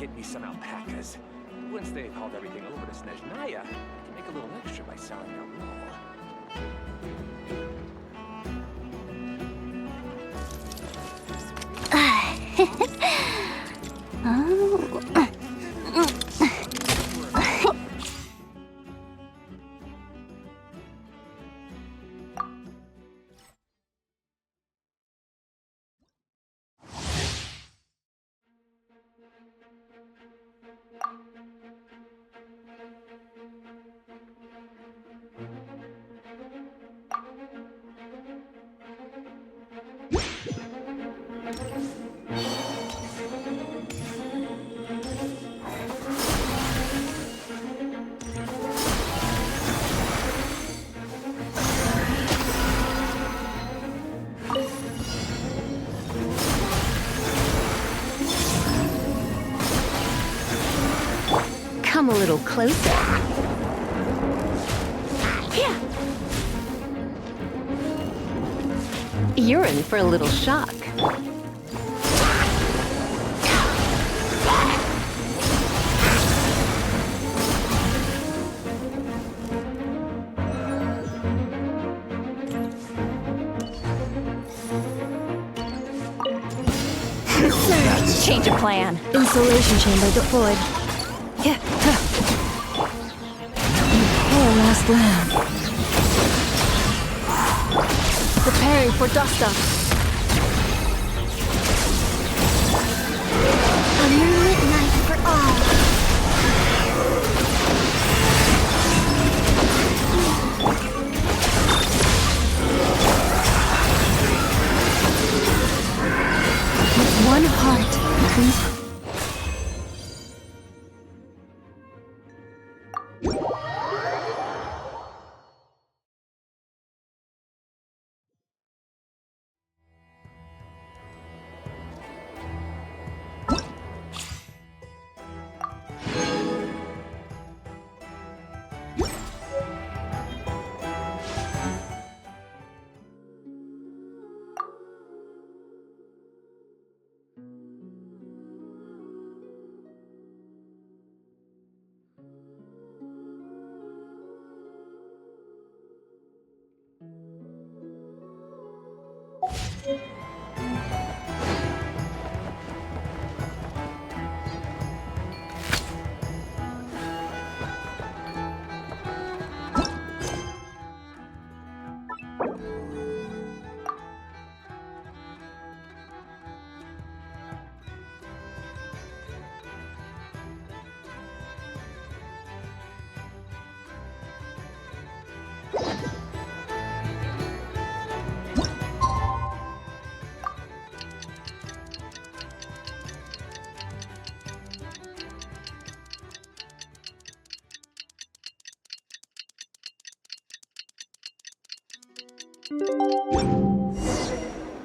get me some alpacas. Once they've hauled everything over to Snezhnaya, I can make a little extra by selling their wool. Come a little closer. Yeah. You're in for a little shock. Change of plan. Insulation chamber deployed. Yeah. Poor last lamb. Preparing for dust-up. A moonlit night for all. With one heart, we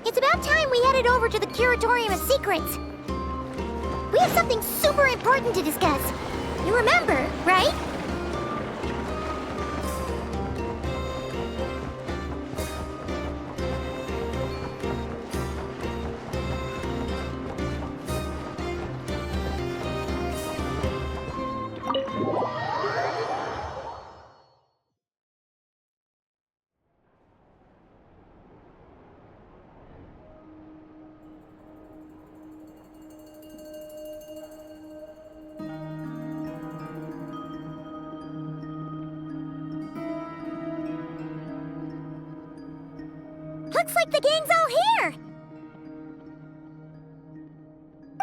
It's about time we headed over to the Curatorium of Secrets. We have something super important to discuss. You remember, right? Looks like the gang's all here!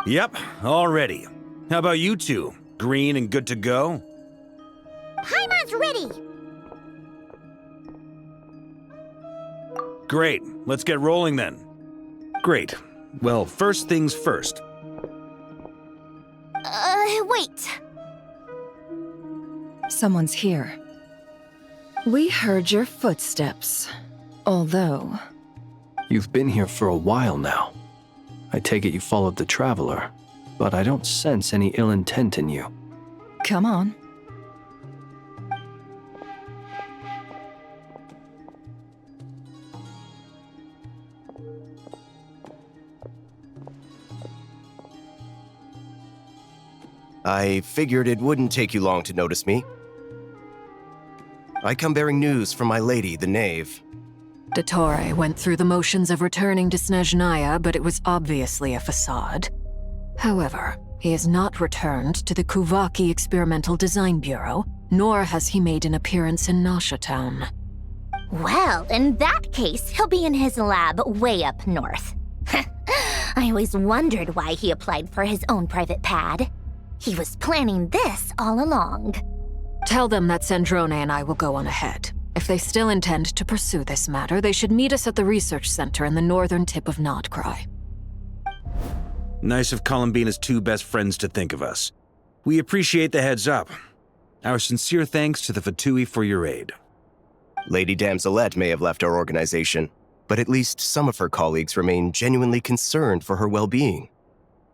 Yep, all ready. How about you two? Green and good to go? Paimon's ready! Great, let's get rolling then. Great. Well, first things first. Wait. Someone's here. We heard your footsteps. Although... You've been here for a while now. I take it you followed the Traveler, but I don't sense any ill intent in you. Come on. I figured it wouldn't take you long to notice me. I come bearing news from my lady, the knave. Dottore went through the motions of returning to Snezhnaya, but it was obviously a facade. However, he has not returned to the Kuvaki Experimental Design Bureau, nor has he made an appearance in Nasha Town. Well, in that case, he'll be in his lab way up north. I always wondered why he applied for his own private pad. He was planning this all along. Tell them that Sandrone and I will go on ahead. If they still intend to pursue this matter, they should meet us at the research center in the northern tip of Nod-Krai. Nice of Columbina's two best friends to think of us. We appreciate the heads up. Our sincere thanks to the Fatui for your aid. Lady Damselette may have left our organization, but at least some of her colleagues remain genuinely concerned for her well-being.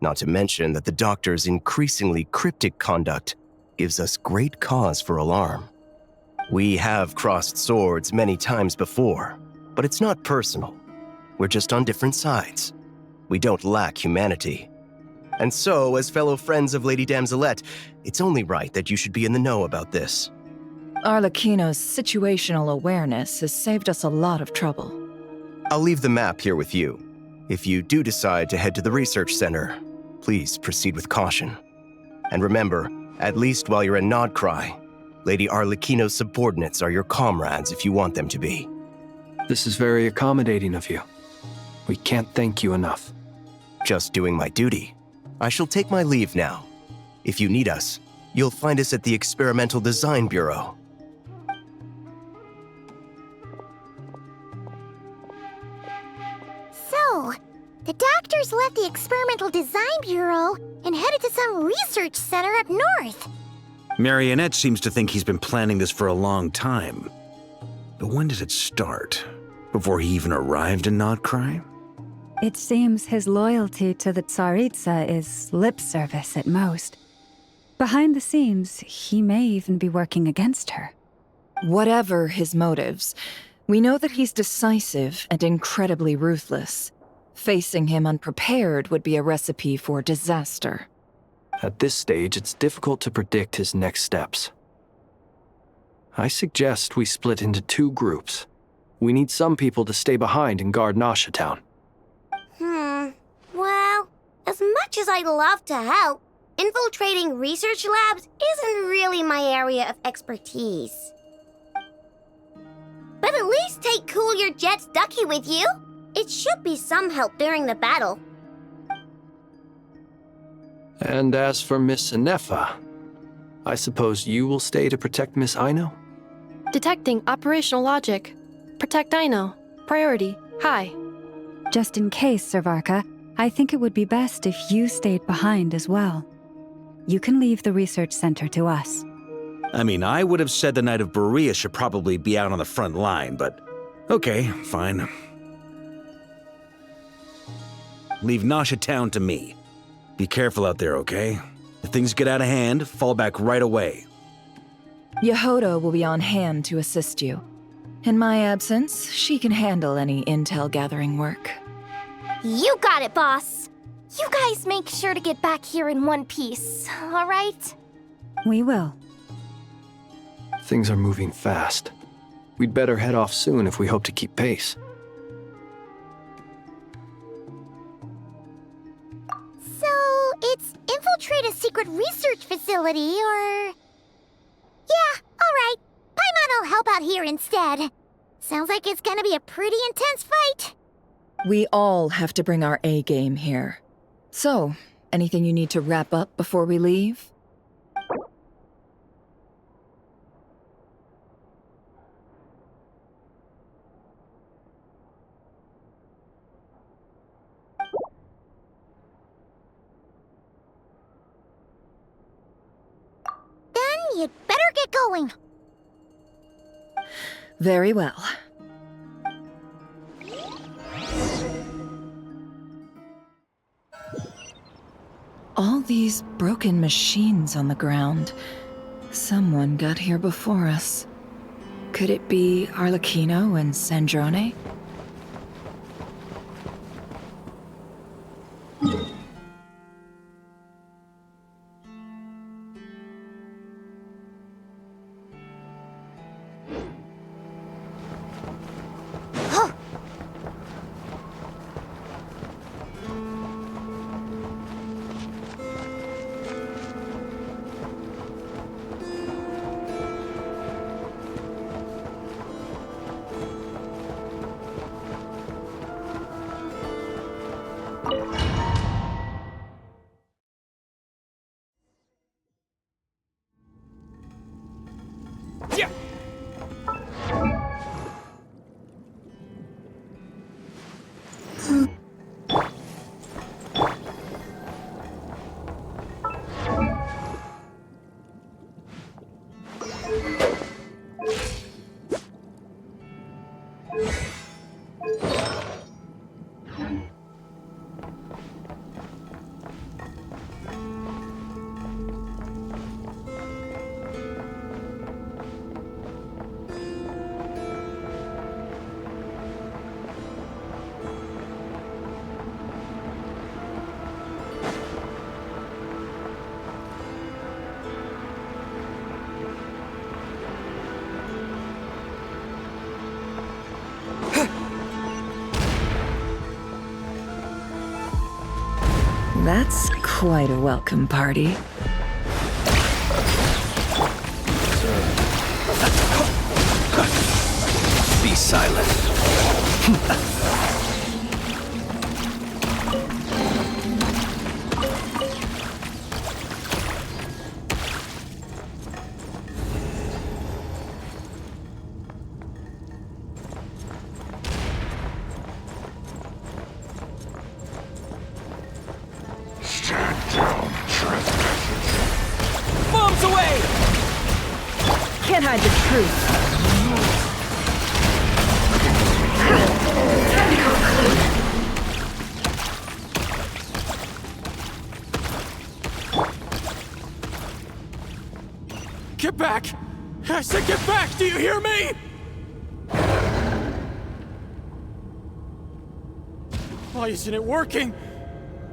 Not to mention that the doctor's increasingly cryptic conduct gives us great cause for alarm. We have crossed swords many times before, but it's not personal. We're just on different sides. We don't lack humanity. And so, as fellow friends of Lady Damselette, it's only right that you should be in the know about this. Arlecchino's situational awareness has saved us a lot of trouble. I'll leave the map here with you. If you do decide to head to the research center, please proceed with caution. And remember, at least while you're in Nod-Krai, Lady Arlecchino's subordinates are your comrades if you want them to be. This is very accommodating of you. We can't thank you enough. Just doing my duty. I shall take my leave now. If you need us, you'll find us at the Experimental Design Bureau. So, the doctors left the Experimental Design Bureau and headed to some research center up north. Marionette seems to think he's been planning this for a long time. But when did it start? Before he even arrived in Nod-Krai? It seems his loyalty to the Tsaritsa is lip service at most. Behind the scenes, he may even be working against her. Whatever his motives, we know that he's decisive and incredibly ruthless. Facing him unprepared would be a recipe for disaster. At this stage, it's difficult to predict his next steps. I suggest we split into two groups. We need some people to stay behind and guard Nasha Town. Well, as much as I'd love to help, infiltrating research labs isn't really my area of expertise. But at least take Cool Your Jet's Ducky with you. It should be some help during the battle. And as for Miss Inefa, I suppose you will stay to protect Miss Aino? Detecting operational logic. Protect Aino. Priority. High. Just in case, Servarka, I think it would be best if you stayed behind as well. You can leave the research center to us. I mean, I would have said the Knight of Berea should probably be out on the front line, but okay, fine. Leave Nasha Town to me. Be careful out there, okay? If things get out of hand, fall back right away. Yehoda will be on hand to assist you. In my absence, she can handle any intel gathering work. You got it, boss. You guys make sure to get back here in one piece, all right? We will. Things are moving fast. We'd better head off soon if we hope to keep pace. So, it's infiltrate a secret research facility, or... Yeah, all right. Paimon will help out here instead. Sounds like it's gonna be a pretty intense fight. We all have to bring our A-game here. So, anything you need to wrap up before we leave? Then you'd better get going. Very well. All these broken machines on the ground. Someone got here before us. Could it be Arlecchino and Sandrone? That's quite a welcome party. Be silent. Bombs away! Can't hide the truth. Get back! I said get back! Do you hear me? Why isn't it working?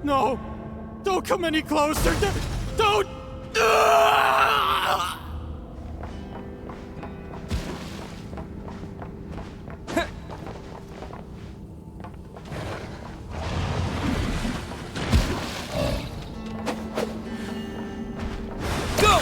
No! Don't come any closer! Don't! Ah! Go!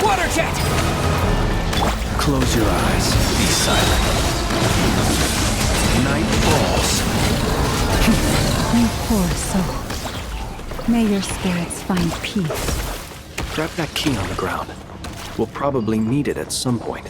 Water jet! Close your eyes. Be silent. Night falls. You poor soul. May your spirits find peace. Grab that key on the ground. We'll probably need it at some point.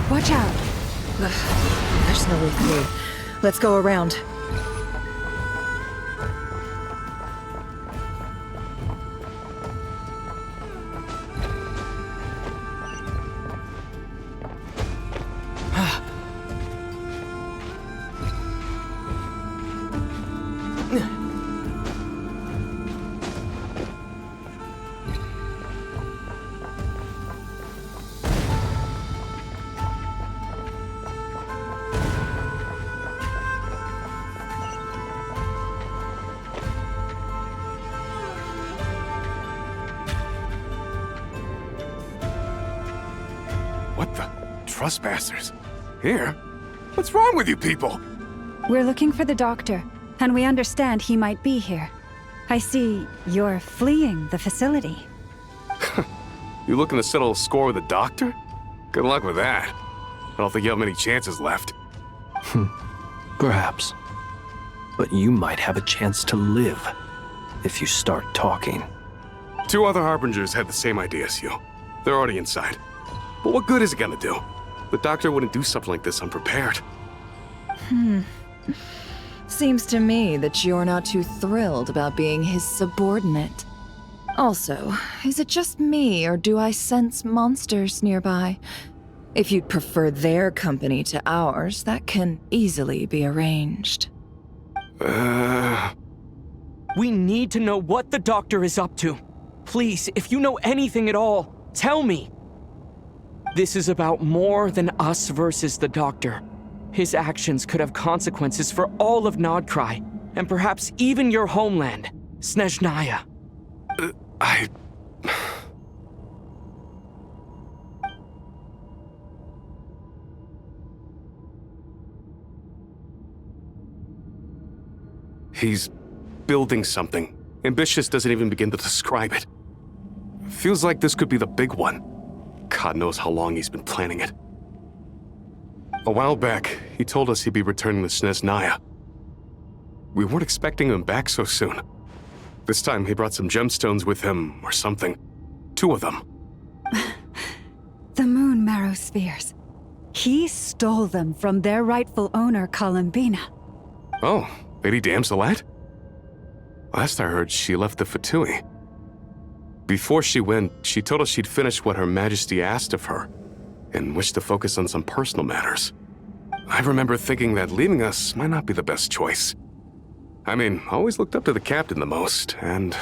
Watch out. Ugh, there's no way through. Let's go around. What the? Trespassers? Here? What's wrong with you people? We're looking for the doctor, and we understand he might be here. I see you're fleeing the facility. You looking to settle a score with the doctor? Good luck with that. I don't think you have many chances left. Perhaps. But you might have a chance to live if you start talking. 2 other Harbingers had the same idea as you. They're already inside. But what good is it gonna do? The doctor wouldn't do something like this unprepared. Seems to me that you're not too thrilled about being his subordinate. Also, is it just me, or do I sense monsters nearby? If you'd prefer their company to ours, that can easily be arranged. We need to know what the doctor is up to. Please, if you know anything at all, tell me. This is about more than us versus the doctor. His actions could have consequences for all of Nod-Krai, and perhaps even your homeland, Snezhnaya. He's building something. Ambitious doesn't even begin to describe it. Feels like this could be the big one. God knows how long he's been planning it. A while back, he told us he'd be returning to Snezhnaya. We weren't expecting him back so soon. This time he brought some gemstones with him, or something. 2 of them. marrow spheres. He stole them from their rightful owner, Columbina. Oh, Lady Damselette? Last I heard, she left the Fatui. Before she went, she told us she'd finish what Her Majesty asked of her, and wished to focus on some personal matters. I remember thinking that leaving us might not be the best choice. I mean, I always looked up to the captain the most, and...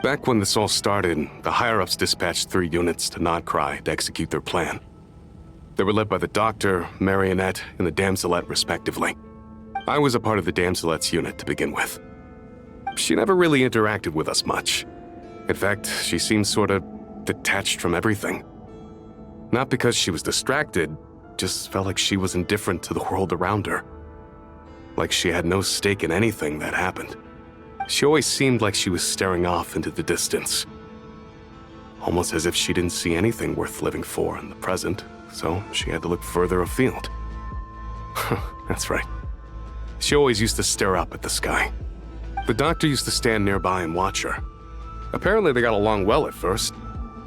Back when this all started, the higher-ups dispatched 3 units to Nod-Krai to execute their plan. They were led by the Doctor, Marionette, and the Damselette, respectively. I was a part of the Damselette's unit to begin with. She never really interacted with us much. In fact, she seemed sort of detached from everything. Not because she was distracted, just felt like she was indifferent to the world around her. Like she had no stake in anything that happened. She always seemed like she was staring off into the distance. Almost as if she didn't see anything worth living for in the present, so she had to look further afield. That's right. She always used to stare up at the sky. The Doctor used to stand nearby and watch her. Apparently they got along well at first,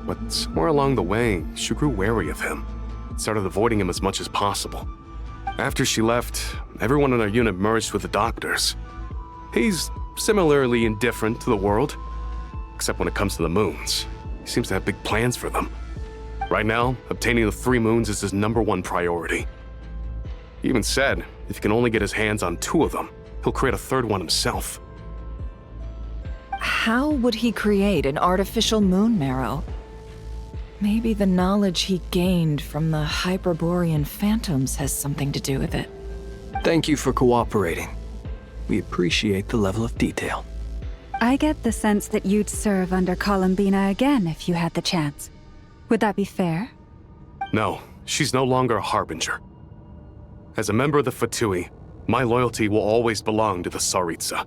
but somewhere along the way, she grew wary of him, started avoiding him as much as possible. After she left, everyone in our unit merged with the Doctor's. He's similarly indifferent to the world, except when it comes to the moons. He seems to have big plans for them. Right now, obtaining the 3 moons is his #1 priority. He even said, if he can only get his hands on 2 of them, he'll create a 3rd one himself. How would he create an artificial moon marrow? Maybe the knowledge he gained from the Hyperborean phantoms has something to do with it. Thank you for cooperating. We appreciate the level of detail. I get the sense that you'd serve under Columbina again if you had the chance. Would that be fair? No, she's no longer a Harbinger. As a member of the Fatui, my loyalty will always belong to the Tsaritsa.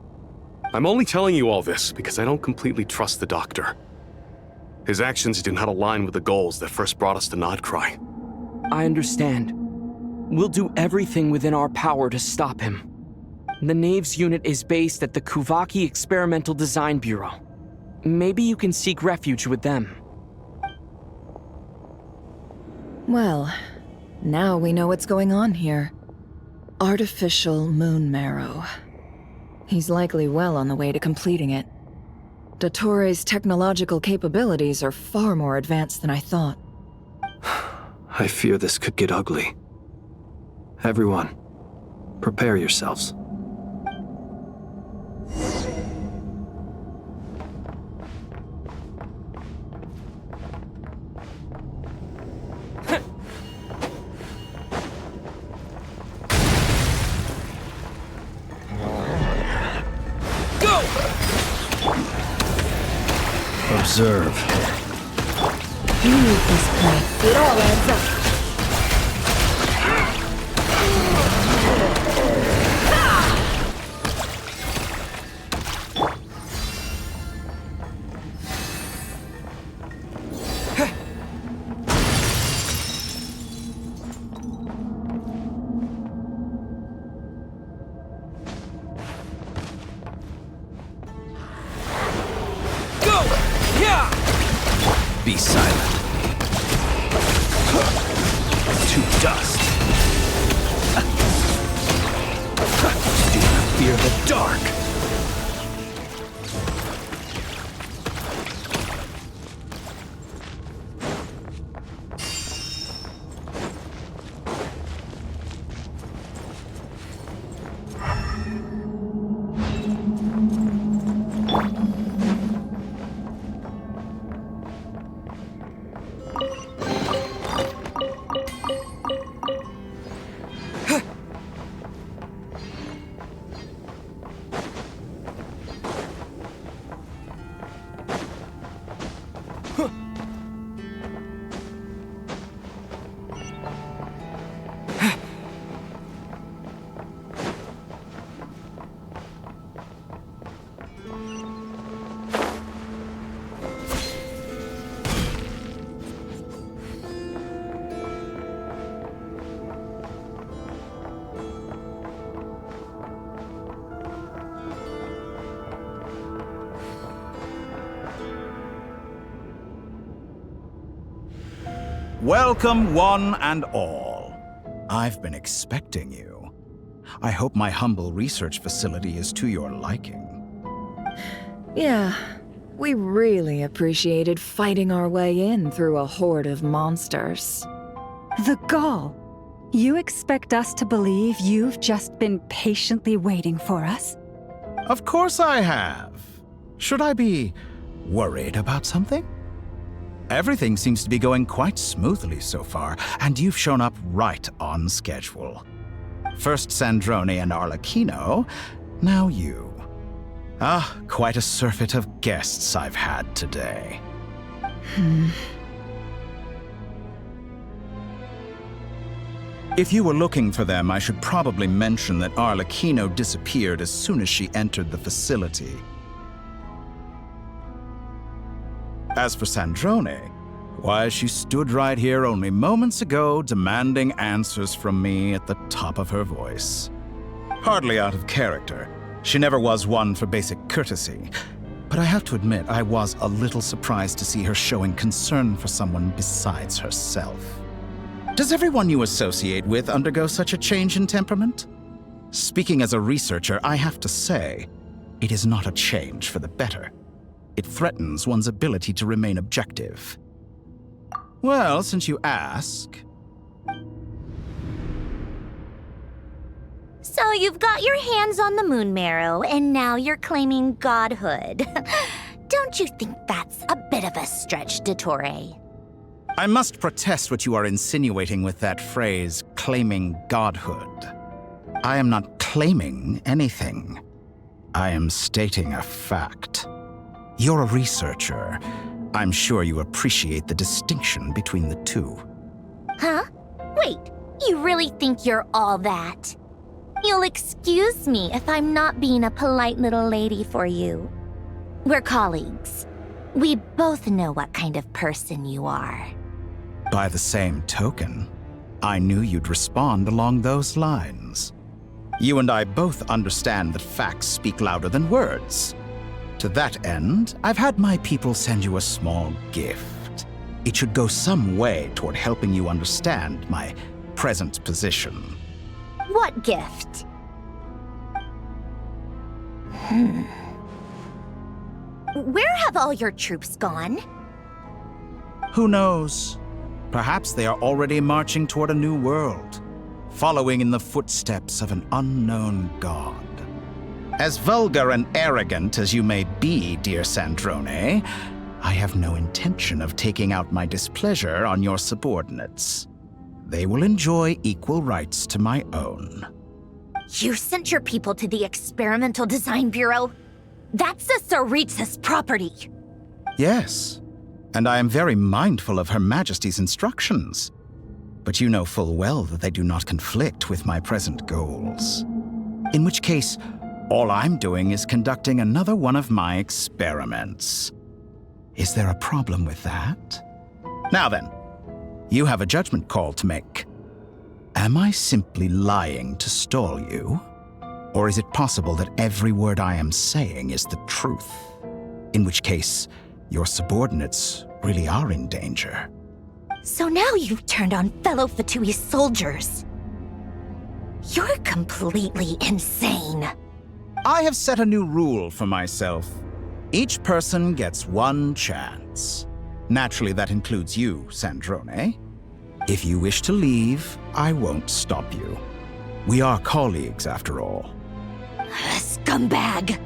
I'm only telling you all this because I don't completely trust the Doctor. His actions do not align with the goals that first brought us to Nod-Krai. I understand. We'll do everything within our power to stop him. The Knave's unit is based at the Kuvaki Experimental Design Bureau. Maybe you can seek refuge with them. Well, now we know what's going on here. Artificial moon marrow. He's likely well on the way to completing it. Dottore's technological capabilities are far more advanced than I thought. I fear this could get ugly. Everyone, prepare yourselves. Observe. You need this point. It all adds up. Be silent. To dust. Do not fear the dark. Welcome, one and all. I've been expecting you. I hope my humble research facility is to your liking. Yeah, we really appreciated fighting our way in through a horde of monsters. The gall! You expect us to believe you've just been patiently waiting for us? Of course I have. Should I be worried about something? Everything seems to be going quite smoothly so far, and you've shown up right on schedule. First Sandrone and Arlecchino, now you. Quite a surfeit of guests I've had today. If you were looking for them, I should probably mention that Arlecchino disappeared as soon as she entered the facility. As for Sandrone, why, she stood right here only moments ago demanding answers from me at the top of her voice. Hardly out of character. She never was one for basic courtesy. But I have to admit, I was a little surprised to see her showing concern for someone besides herself. Does everyone you associate with undergo such a change in temperament? Speaking as a researcher, I have to say, it is not a change for the better. It threatens one's ability to remain objective. Well, since you ask... So you've got your hands on the moon marrow, and now you're claiming godhood. Don't you think that's a bit of a stretch, Dottore? I must protest what you are insinuating with that phrase, claiming godhood. I am not claiming anything. I am stating a fact. You're a researcher. I'm sure you appreciate the distinction between the two. Huh? Wait, you really think you're all that? You'll excuse me if I'm not being a polite little lady for you. We're colleagues. We both know what kind of person you are. By the same token, I knew you'd respond along those lines. You and I both understand that facts speak louder than words. To that end, I've had my people send you a small gift. It should go some way toward helping you understand my present position. What gift? Where have all your troops gone? Who knows? Perhaps they are already marching toward a new world, following in the footsteps of an unknown god. As vulgar and arrogant as you may be, dear Sandrone, I have no intention of taking out my displeasure on your subordinates. They will enjoy equal rights to my own. You sent your people to the Experimental Design Bureau? That's the Tsaritsa's property. Yes, and I am very mindful of Her Majesty's instructions. But you know full well that they do not conflict with my present goals. In which case, all I'm doing is conducting another one of my experiments. Is there a problem with that? Now then, you have a judgment call to make. Am I simply lying to stall you? Or is it possible that every word I am saying is the truth? In which case, your subordinates really are in danger. So now you've turned on fellow Fatui soldiers. You're completely insane. I have set a new rule for myself. Each person gets one chance. Naturally, that includes you, Sandrone. If you wish to leave, I won't stop you. We are colleagues, after all. Scumbag!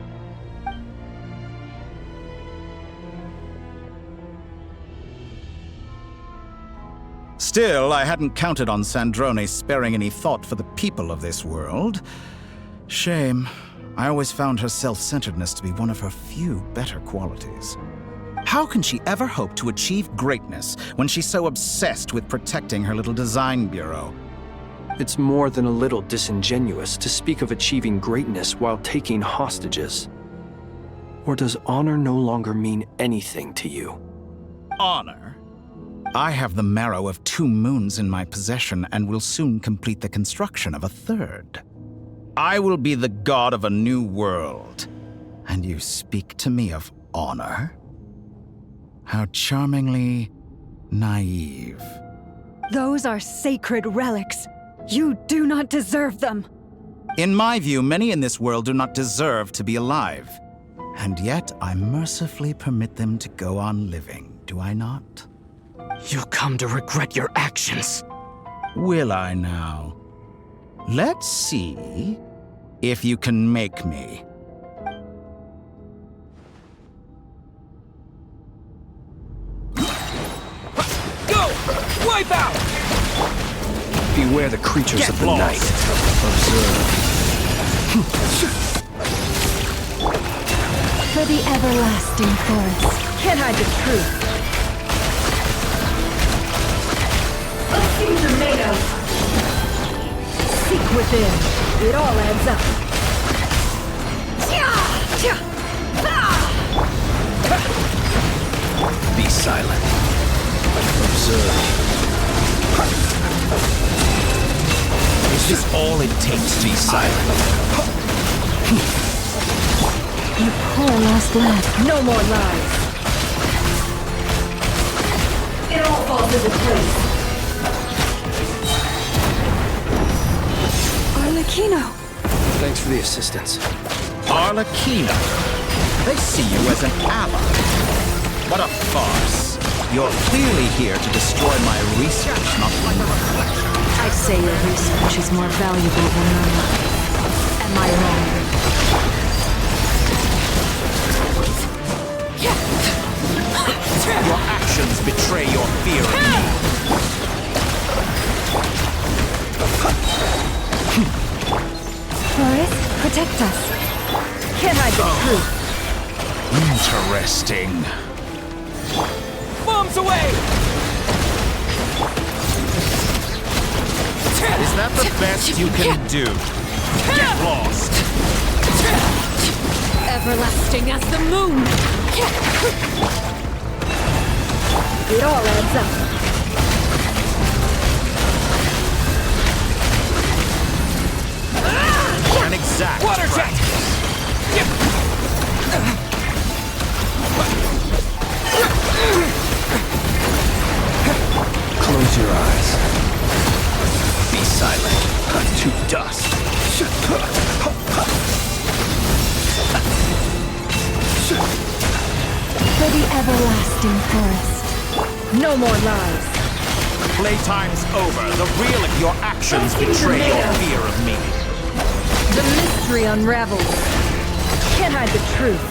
Still, I hadn't counted on Sandrone sparing any thought for the people of this world. Shame. I always found her self-centeredness to be one of her few better qualities. How can she ever hope to achieve greatness when she's so obsessed with protecting her little design bureau? It's more than a little disingenuous to speak of achieving greatness while taking hostages. Or does honor no longer mean anything to you? Honor? I have the marrow of 2 moons in my possession and will soon complete the construction of a 3rd. I will be the god of a new world. And you speak to me of honor? How charmingly naive. Those are sacred relics. You do not deserve them. In my view, many in this world do not deserve to be alive. And yet, I mercifully permit them to go on living, do I not? You'll come to regret your actions. Will I now? Let's see if you can make me. Go! Wipe out! Beware the creatures of the night. Observe. For the everlasting forest. Can't hide the truth. Let's see tomatoes. Seek within. It all adds up. Be silent. Observe. Is this all it takes to be silent? You poor lost lad. No more lies. It all falls into place. Arlecchino! Thanks for the assistance. Arlecchino. They see you as an ally. What a farce. You're clearly here to destroy my research, not like a reflection. I'd say your research is more valuable than mine. Am I wrong? Your actions betray your fear of me. Forest, protect us. Can't hide the truth. Interesting. Bombs away! Is that the best you can do? Get lost! Everlasting as the moon! It all adds up. An exact Water jet! Close your eyes. Be silent. To dust. For the everlasting forest. No more lies. Playtime's over. The real of your actions betray your fear of me. The mystery unravels. Can't hide the truth.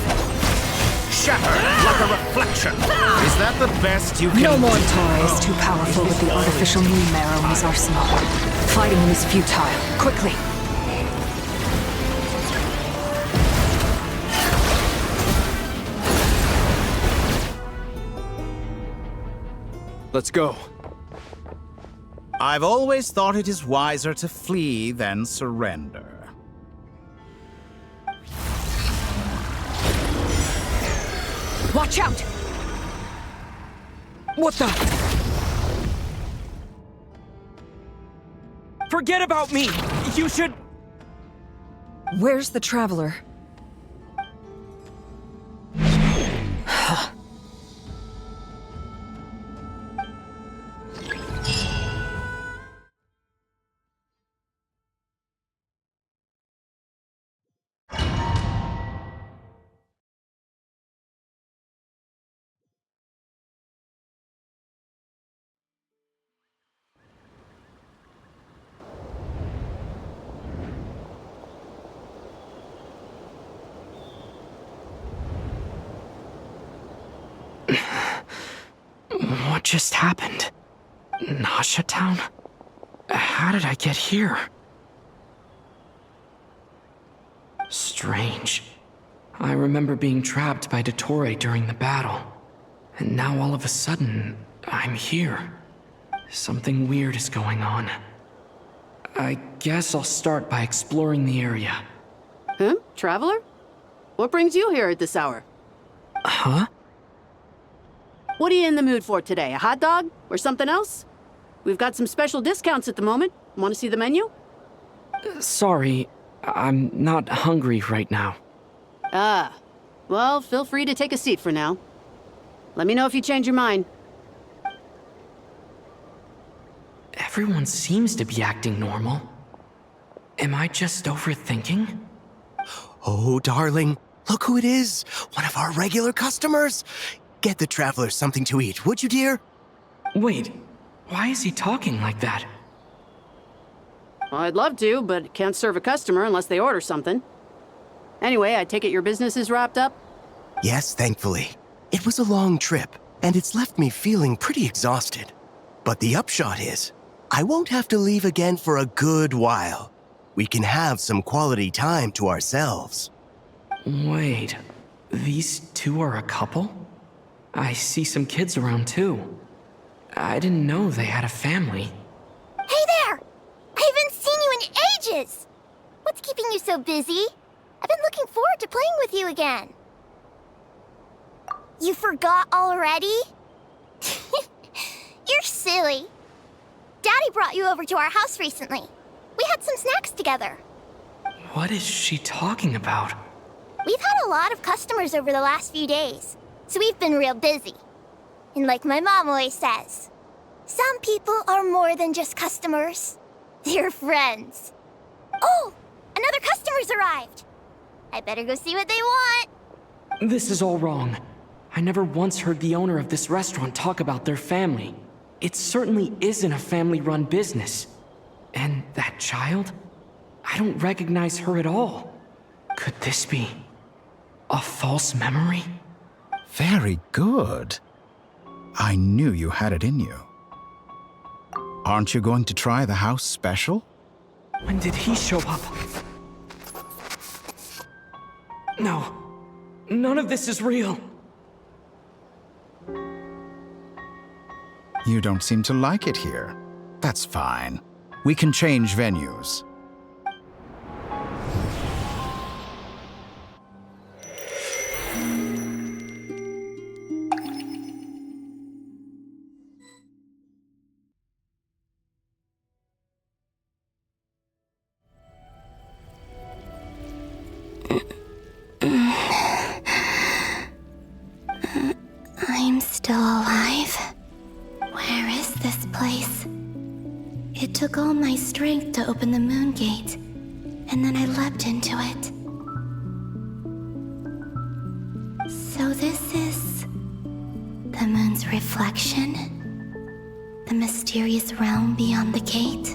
Shattered like a reflection. Is that the best you can No more do? Tori is too powerful with the artificial moon marrow in his arsenal. Fighting him is futile. Quickly! Let's go. I've always thought it is wiser to flee than surrender. Watch out! What the? Forget about me! You should... Where's the Traveler? What just happened? Nasha Town? How did I get here? Strange. I remember being trapped by Dottore during the battle. And now all of a sudden, I'm here. Something weird is going on. I guess I'll start by exploring the area. Huh? Traveler? What brings you here at this hour? Huh? What are you in the mood for today? A hot dog? Or something else? We've got some special discounts at the moment. Want to see the menu? Sorry, I'm not hungry right now. Ah. Well, feel free to take a seat for now. Let me know if you change your mind. Everyone seems to be acting normal. Am I just overthinking? Oh, darling, look who it is. One of our regular customers. Get the travelers something to eat, would you, dear? Wait, why is he talking like that? Well, I'd love to, but can't serve a customer unless they order something. Anyway, I take it your business is wrapped up? Yes, thankfully. It was a long trip, and it's left me feeling pretty exhausted. But the upshot is, I won't have to leave again for a good while. We can have some quality time to ourselves. Wait, these two are a couple? I see some kids around too. I didn't know they had a family. Hey there! I haven't seen you in ages! What's keeping you so busy? I've been looking forward to playing with you again. You forgot already? You're silly. Daddy brought you over to our house recently. We had some snacks together. What is she talking about? We've had a lot of customers over the last few days, so we've been real busy. And like my mom always says, some people are more than just customers. They're friends. Oh, another customer's arrived. I better go see what they want. This is all wrong. I never once heard the owner of this restaurant talk about their family. It certainly isn't a family-run business. And that child? I don't recognize her at all. Could this be a false memory? Very good. I knew you had it in you. Aren't you going to try the house special? When did he show up? No, none of this is real. You don't seem to like it here. That's fine. We can change venues. I'm still alive. Where is this place? It took all my strength to open the moon gate, and then I leapt into it. So this is the moon's reflection? The mysterious realm beyond the gate?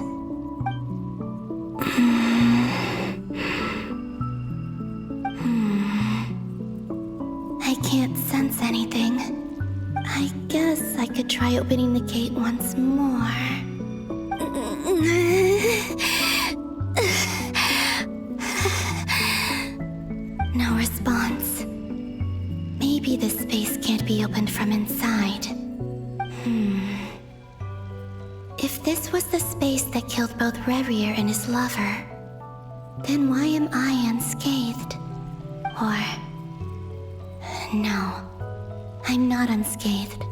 I can't sense anything. I guess I could try opening the gate once more. No response. Maybe this space can't be opened from inside. If this was the space that killed both Revier and his lover, then why am I unscathed? Or... no. I'm not unscathed.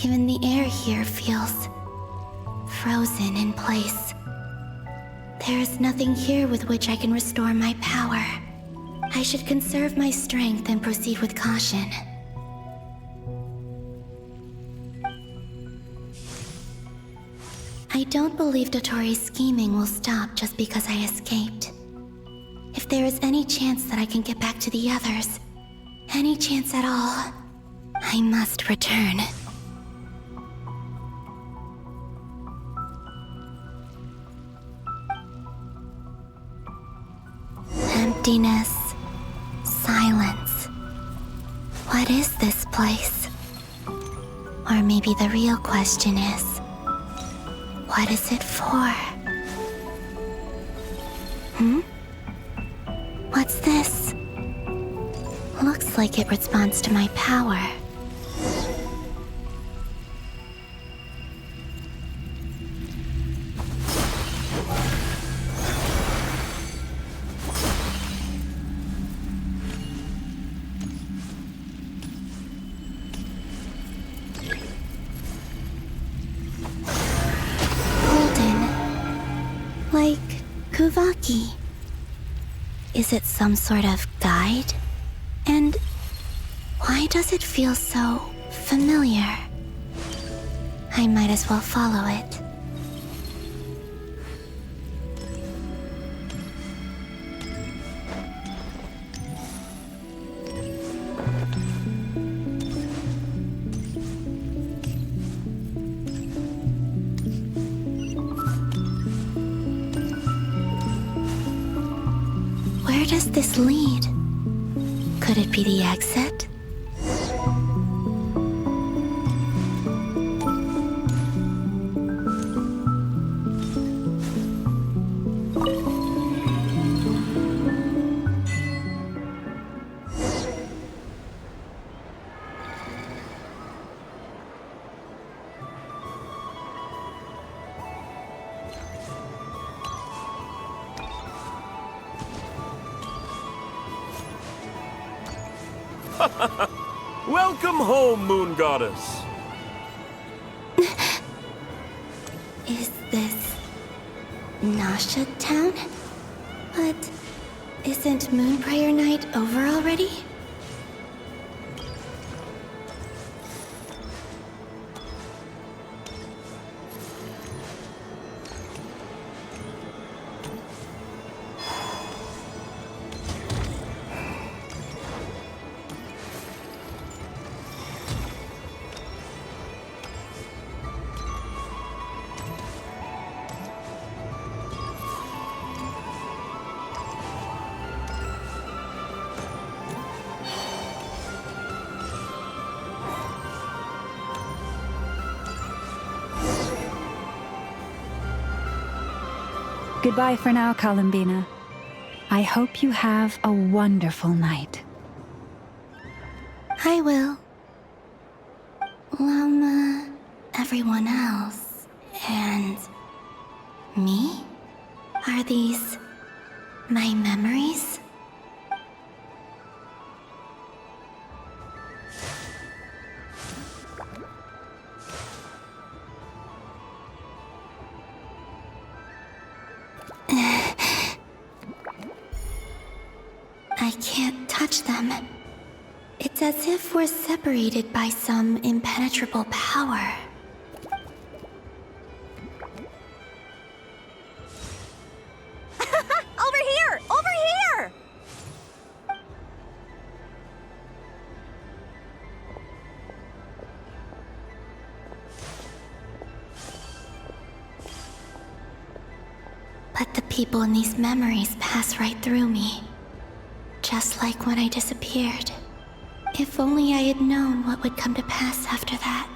Even the air here feels frozen in place. There is nothing here with which I can restore my power. I should conserve my strength and proceed with caution. I don't believe Dotori's scheming will stop just because I escaped. If there is any chance that I can get back to the others, any chance at all, I must return. Emptiness, silence. What is this place? Or maybe the real question is, what is it for? What's this? Looks like it responds to my power. Golden. Like Kuvaki. Is it some sort of guide? And why does it feel so familiar? I might as well follow it. does this lead? Could it be the exit? Welcome home, Moon Goddess. Is this Nasha Town? But isn't Moon Prayer Night over already? Goodbye for now, Columbina. I hope you have a wonderful night. I will. Everyone else. And me? Are these my memories? I can't touch them. It's as if we're separated by some impenetrable power. Over here! Over here! But the people in these memories pass right through me. Just like when I disappeared. If only I had known what would come to pass after that.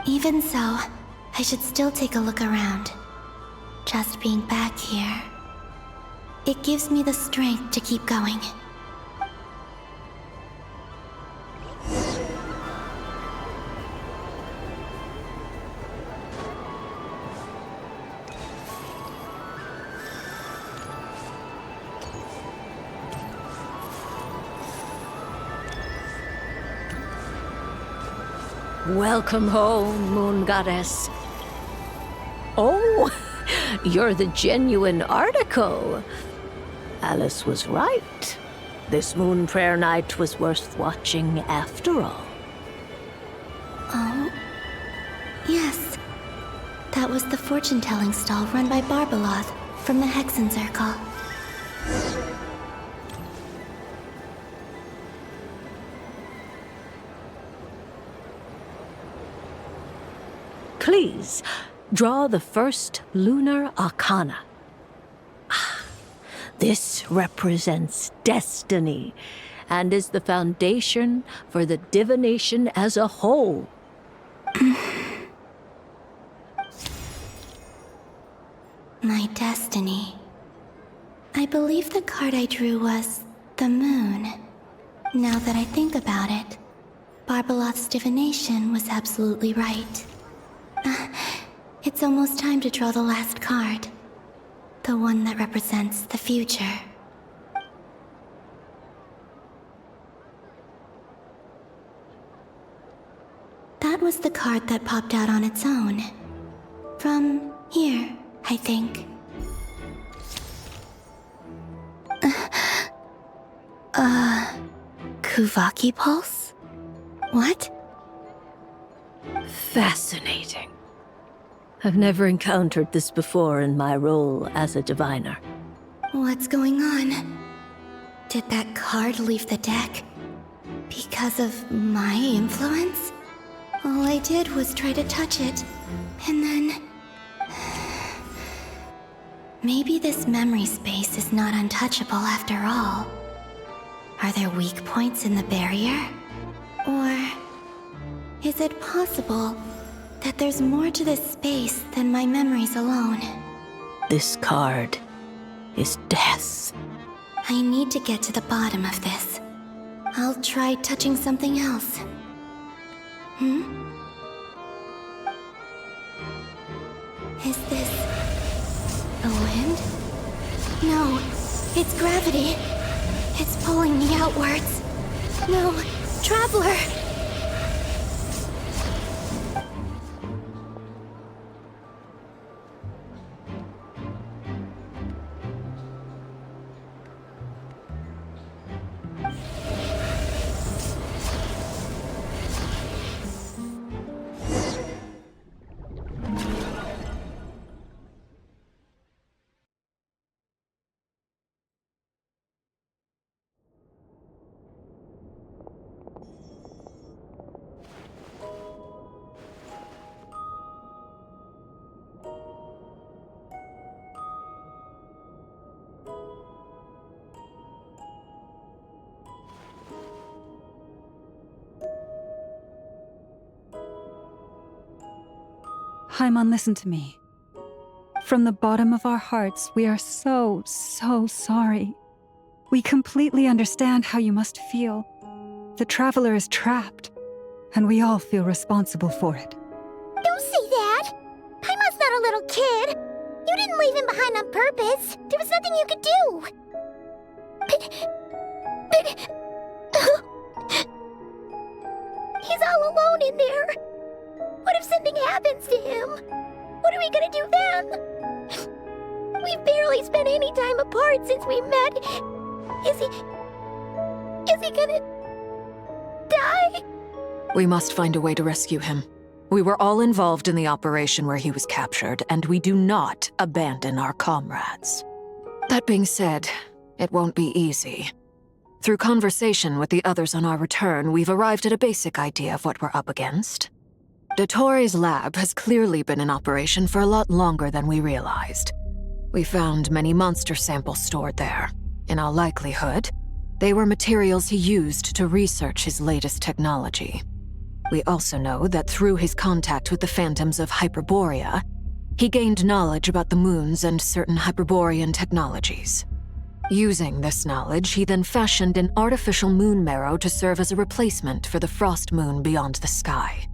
Even so, I should still take a look around. Just being back here. It gives me the strength to keep going. Welcome home, Moon Goddess. Oh, you're the genuine article. Alice was right. This Moon Prayer Night was worth watching after all. Oh, yes. That was the fortune-telling stall run by Barbeloth from the Hexen Circle. Please, draw the first lunar arcana. This represents destiny and is the foundation for the divination as a whole. My destiny. I believe the card I drew was the moon. Now that I think about it, Barbeloth's divination was absolutely right. It's almost time to draw the last card. The one that represents the future. That was the card that popped out on its own. From here, I think. Kuvaki Pulse? What? Fascinating. I've never encountered this before in my role as a diviner. What's going on? Did that card leave the deck? Because of my influence? All I did was try to touch it, and then... Maybe this memory space is not untouchable after all. Are there weak points in the barrier? Or is it possible that there's more to this space than my memories alone? This card is death. I need to get to the bottom of this. I'll try touching something else. Is this the wind? No, it's gravity. It's pulling me outwards. No, Traveler! Haimon, listen to me. From the bottom of our hearts, we are so sorry. We completely understand how you must feel. The Traveler is trapped, and we all feel responsible for it. Don't say that! Paimon's not a little kid! You didn't leave him behind on purpose! There was nothing you could do! But... He's all alone in there! What if something happens to him? What are we gonna do then? We've barely spent any time apart since we met. Is he gonna... die? We must find a way to rescue him. We were all involved in the operation where he was captured, and we do not abandon our comrades. That being said, it won't be easy. Through conversation with the others on our return, we've arrived at a basic idea of what we're up against. Dottore's lab has clearly been in operation for a lot longer than we realized. We found many monster samples stored there. In all likelihood, they were materials he used to research his latest technology. We also know that through his contact with the phantoms of Hyperborea, he gained knowledge about the moons and certain Hyperborean technologies. Using this knowledge, he then fashioned an artificial moon marrow to serve as a replacement for the frost moon beyond the sky.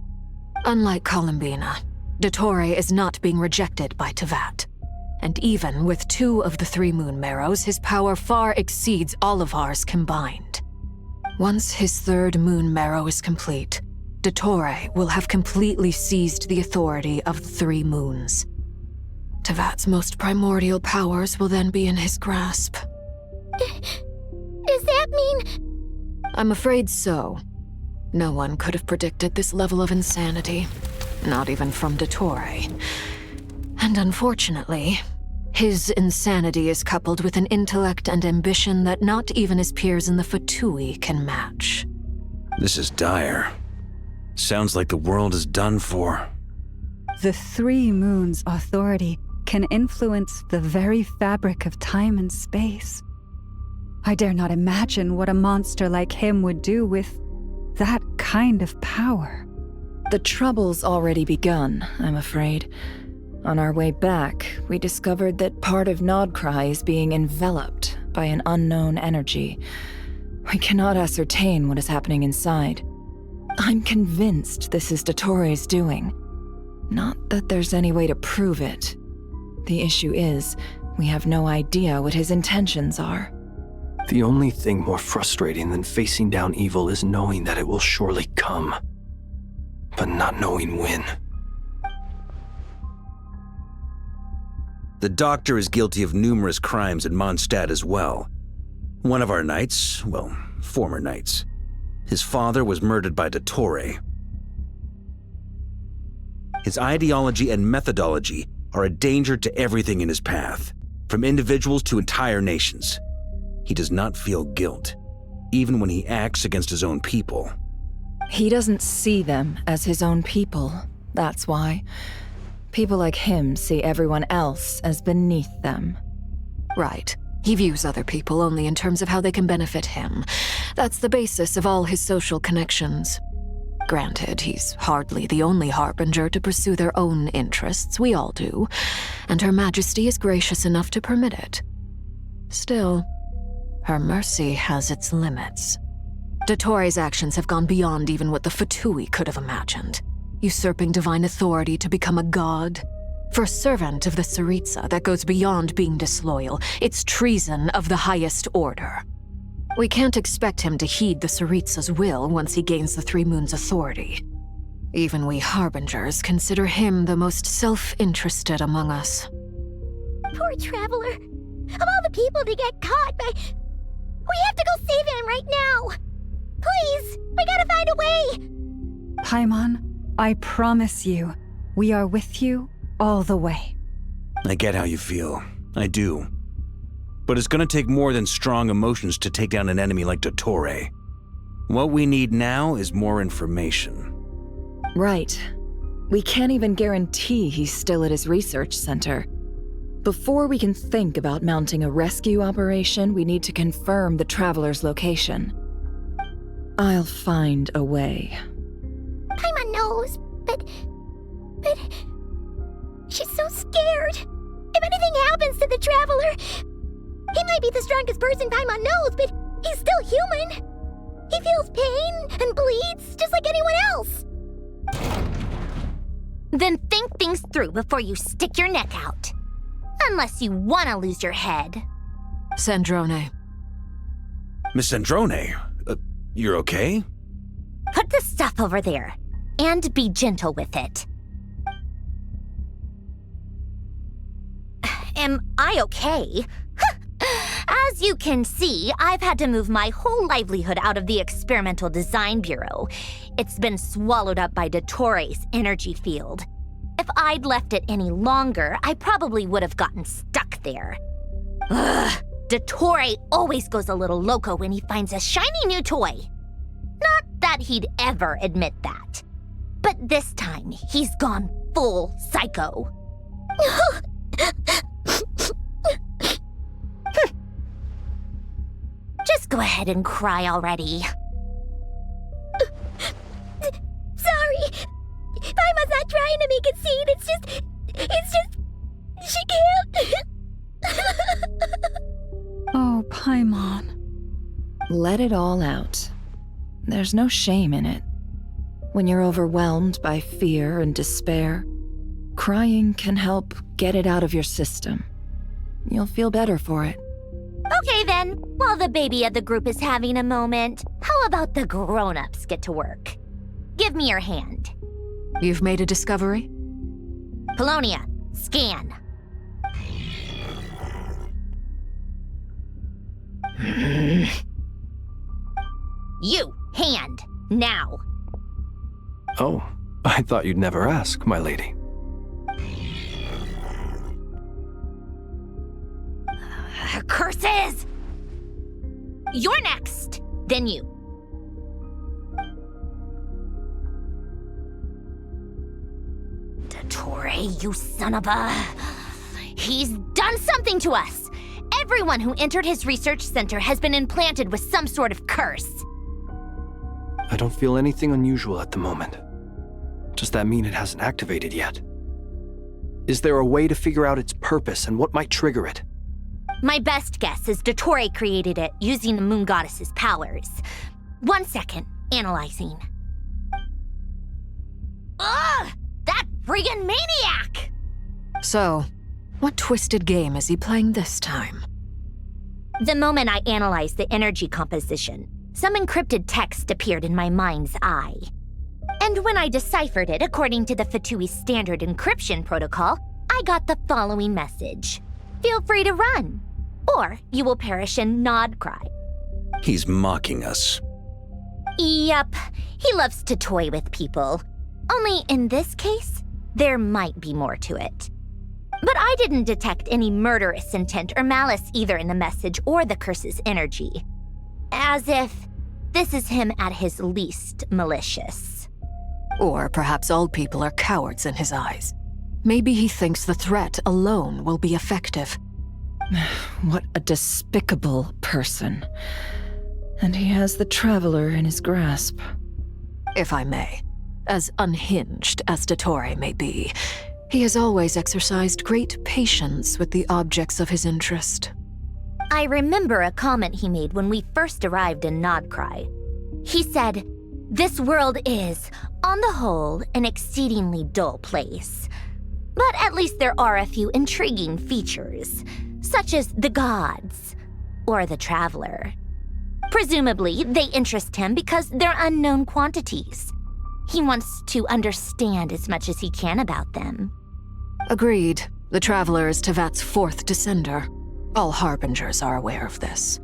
Unlike Columbina, Dottore is not being rejected by Teyvat. And even with 2 of the 3 moon marrows, his power far exceeds all of ours combined. Once his 3rd moon marrow is complete, Dottore will have completely seized the authority of the 3 moons. Teyvat's most primordial powers will then be in his grasp. Does that mean... I'm afraid so. No one could have predicted this level of insanity. Not even from Dottore. And unfortunately, his insanity is coupled with an intellect and ambition that not even his peers in the Fatui can match. This is dire. Sounds like the world is done for. The 3 moons' authority can influence the very fabric of time and space. I dare not imagine what a monster like him would do with that kind of power. The trouble's already begun, I'm afraid. On our way back, we discovered that part of Nod-Krai is being enveloped by an unknown energy. We cannot ascertain what is happening inside. I'm convinced this is Dottore's doing. Not that there's any way to prove it. The issue is, we have no idea what his intentions are. The only thing more frustrating than facing down evil is knowing that it will surely come, but not knowing when. The Doctor is guilty of numerous crimes in Mondstadt as well. One of our knights, well, former knights, his father was murdered by Dottore. His ideology and methodology are a danger to everything in his path, from individuals to entire nations. He does not feel guilt, even when he acts against his own people. He doesn't see them as his own people, that's why. People like him see everyone else as beneath them. Right. He views other people only in terms of how they can benefit him. That's the basis of all his social connections. Granted, he's hardly the only harbinger to pursue their own interests. We all do. And Her Majesty is gracious enough to permit it. Still, her mercy has its limits. Dottore actions have gone beyond even what the Fatui could have imagined. Usurping divine authority to become a god. For a servant of the Tsaritsa, that goes beyond being disloyal. It's treason of the highest order. We can't expect him to heed the Tsaritsa's will once he gains the Three Moons' authority. Even we Harbingers consider him the most self-interested among us. Poor Traveler. Of all the people to get caught by... We have to go save him right now! Please! We gotta find a way! Paimon, I promise you, we are with you all the way. I get how you feel. I do. But it's gonna take more than strong emotions to take down an enemy like Dottore. What we need now is more information. Right. We can't even guarantee he's still at his research center. Before we can think about mounting a rescue operation, we need to confirm the Traveler's location. I'll find a way. Paimon knows, but... She's so scared. If anything happens to the Traveler... He might be the strongest person Paimon knows, but he's still human. He feels pain and bleeds just like anyone else. Then think things through before you stick your neck out. Unless you want to lose your head. Sandrone. Miss Sandrone, you're okay? Put the stuff over there, and be gentle with it. Am I okay? As you can see, I've had to move my whole livelihood out of the Experimental Design Bureau. It's been swallowed up by Dottore's energy field. If I'd left it any longer, I probably would have gotten stuck there. Ugh, Dottore always goes a little loco when he finds a shiny new toy. Not that he'd ever admit that. But this time, he's gone full psycho. Just go ahead and cry already. Sorry. Paimon's not trying to make a scene. It's just... She can't... Oh, Paimon. Let it all out. There's no shame in it. When you're overwhelmed by fear and despair, crying can help get it out of your system. You'll feel better for it. Okay then, while the baby of the group is having a moment, how about the grown-ups get to work? Give me your hand. You've made a discovery? Polonia, scan. You, hand, now. Oh, I thought you'd never ask, my lady. Curses! You're next, then you. Dottore, you son of a... He's done something to us! Everyone who entered his research center has been implanted with some sort of curse. I don't feel anything unusual at the moment. Does that mean it hasn't activated yet? Is there a way to figure out its purpose and what might trigger it? My best guess is Dottore created it using the Moon Goddess's powers. 1 second, analyzing. Ugh! That friggin' maniac! So, what twisted game is he playing this time? The moment I analyzed the energy composition, some encrypted text appeared in my mind's eye. And when I deciphered it according to the Fatui standard encryption protocol, I got the following message. Feel free to run, or you will perish in Nod-Krai. He's mocking us. Yep, he loves to toy with people. Only in this case, there might be more to it. But I didn't detect any murderous intent or malice either in the message or the curse's energy. As if this is him at his least malicious. Or perhaps all people are cowards in his eyes. Maybe he thinks the threat alone will be effective. What a despicable person. And he has the Traveler in his grasp. If I may, as unhinged as Dottore may be, he has always exercised great patience with the objects of his interest. I remember a comment he made when we first arrived in Nod-Krai. He said, "This world is, on the whole, an exceedingly dull place. But at least there are a few intriguing features, such as the gods or the Traveler. Presumably, they interest him because they're unknown quantities. He wants to understand as much as he can about them." Agreed. The Traveler is Tevat's fourth descender. All Harbingers are aware of this.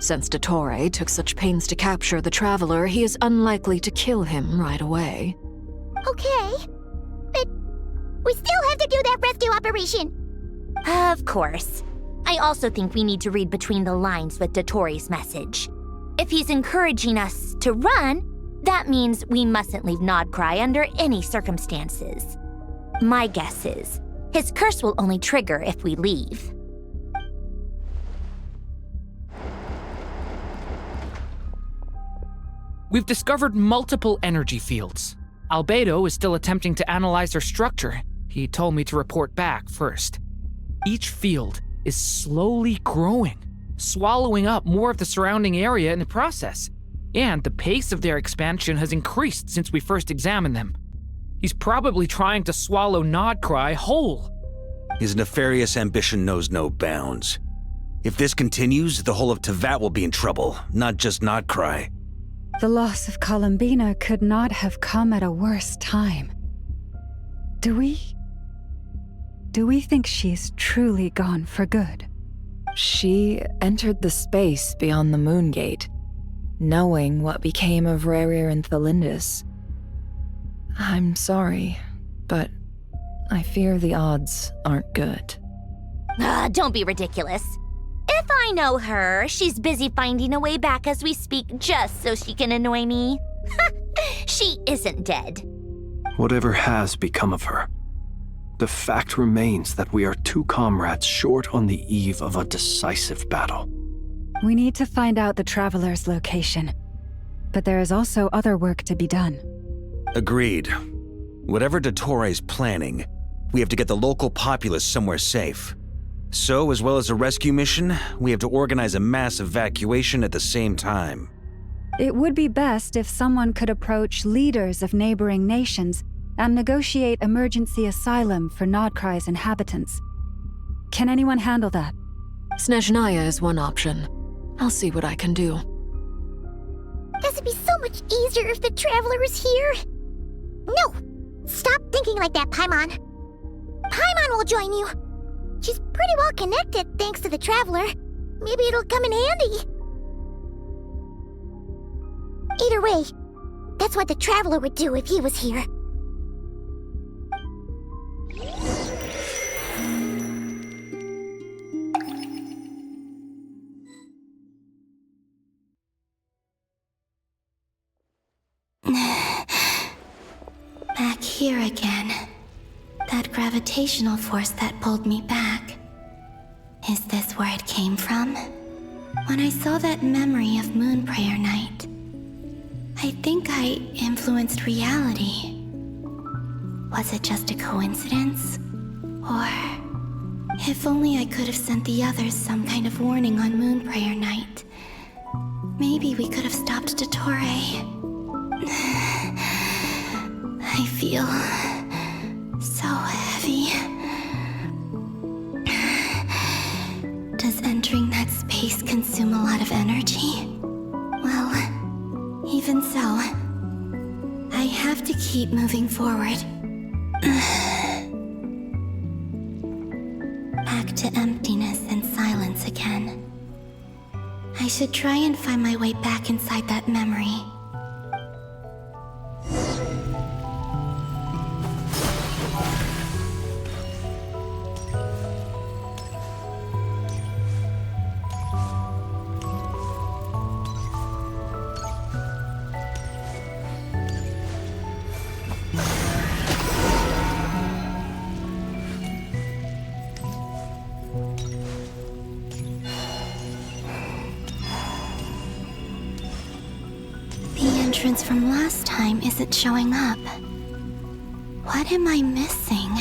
Since Dottore took such pains to capture the Traveler, he is unlikely to kill him right away. Okay, but we still have to do that rescue operation. Of course. I also think we need to read between the lines with Dottore's message. If he's encouraging us to run, that means we mustn't leave Nod-Krai under any circumstances. My guess is, his curse will only trigger if we leave. We've discovered multiple energy fields. Albedo is still attempting to analyze their structure. He told me to report back first. Each field is slowly growing, swallowing up more of the surrounding area in the process. And the pace of their expansion has increased since we first examined them. He's probably trying to swallow Nod-Krai whole. His nefarious ambition knows no bounds. If this continues, the whole of Tevat will be in trouble, not just Nod-Krai. The loss of Columbina could not have come at a worse time. Do we think she's truly gone for good? She entered the space beyond the Moon Gate, knowing what became of Rerir and Thelindis. I'm sorry, but I fear the odds aren't good. Don't be ridiculous. If I know her, she's busy finding a way back as we speak just so she can annoy me. She isn't dead. Whatever has become of her, the fact remains that we are two comrades short on the eve of a decisive battle. We need to find out the Traveler's location, but there is also other work to be done. Agreed. Whatever Dottore's planning, we have to get the local populace somewhere safe. So, as well as a rescue mission, we have to organize a mass evacuation at the same time. It would be best if someone could approach leaders of neighboring nations and negotiate emergency asylum for Nod-Krai's inhabitants. Can anyone handle that? Snezhnaya is one option. I'll see what I can do. This would be so much easier if the Traveler was here. No! Stop thinking like that, Paimon. Paimon will join you. She's pretty well connected thanks to the Traveler. Maybe it'll come in handy. Either way, that's what the Traveler would do if he was here. Back here again. That gravitational force that pulled me back. Is this where it came from? When I saw that memory of Moon Prayer Night, I think I influenced reality. Was it just a coincidence? Or if only I could have sent the others some kind of warning on Moon Prayer Night. Maybe we could have stopped Dottore. I feel so heavy. Does entering that space consume a lot of energy? Well, even so, I have to keep moving forward. Back to emptiness and silence again. I should try and find my way back inside that memory. entrance from last time isn't showing up. What am I missing?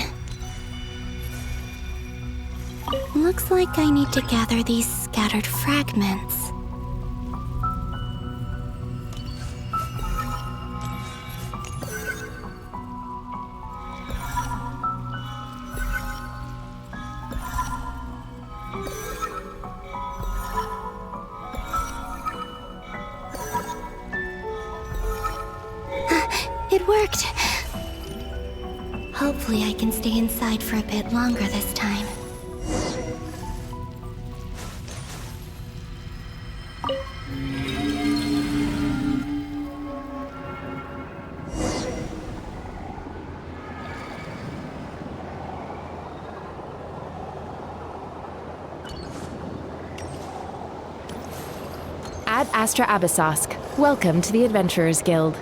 Looks like I need to gather these scattered fragments. It worked! Hopefully I can stay inside for a bit longer this time. Ad Astra Abyssosk. Welcome to the Adventurers Guild.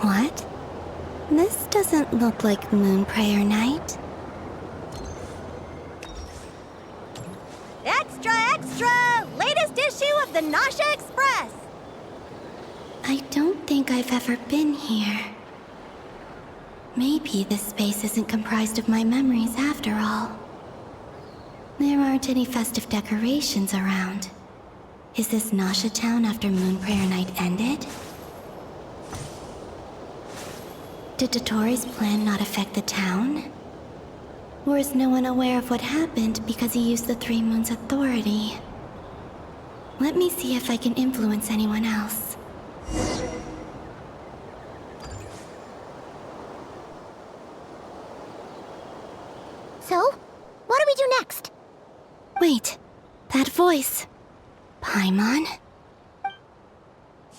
What? This doesn't look like Moonprayer Night. Extra, extra! Latest issue of the Nasha Express! I don't think I've ever been here. Maybe this space isn't comprised of my memories after all. There aren't any festive decorations around. Is this Nasha Town after Moonprayer Night ended? Did Dottoro's plan not affect the town? Or is no one aware of what happened because he used the Three Moons' authority? Let me see if I can influence anyone else. So, what do we do next? Wait, that voice. Paimon?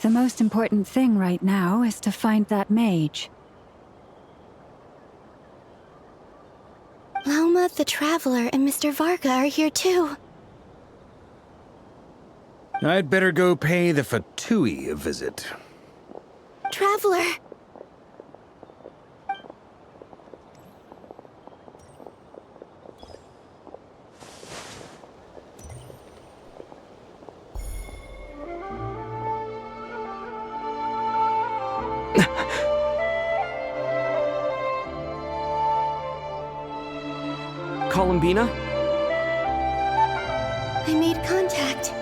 The most important thing right now is to find that mage. Lauma the Traveler and Mr. Varga are here too. I'd better go pay the Fatui a visit. Traveler! Columbina? I made contact.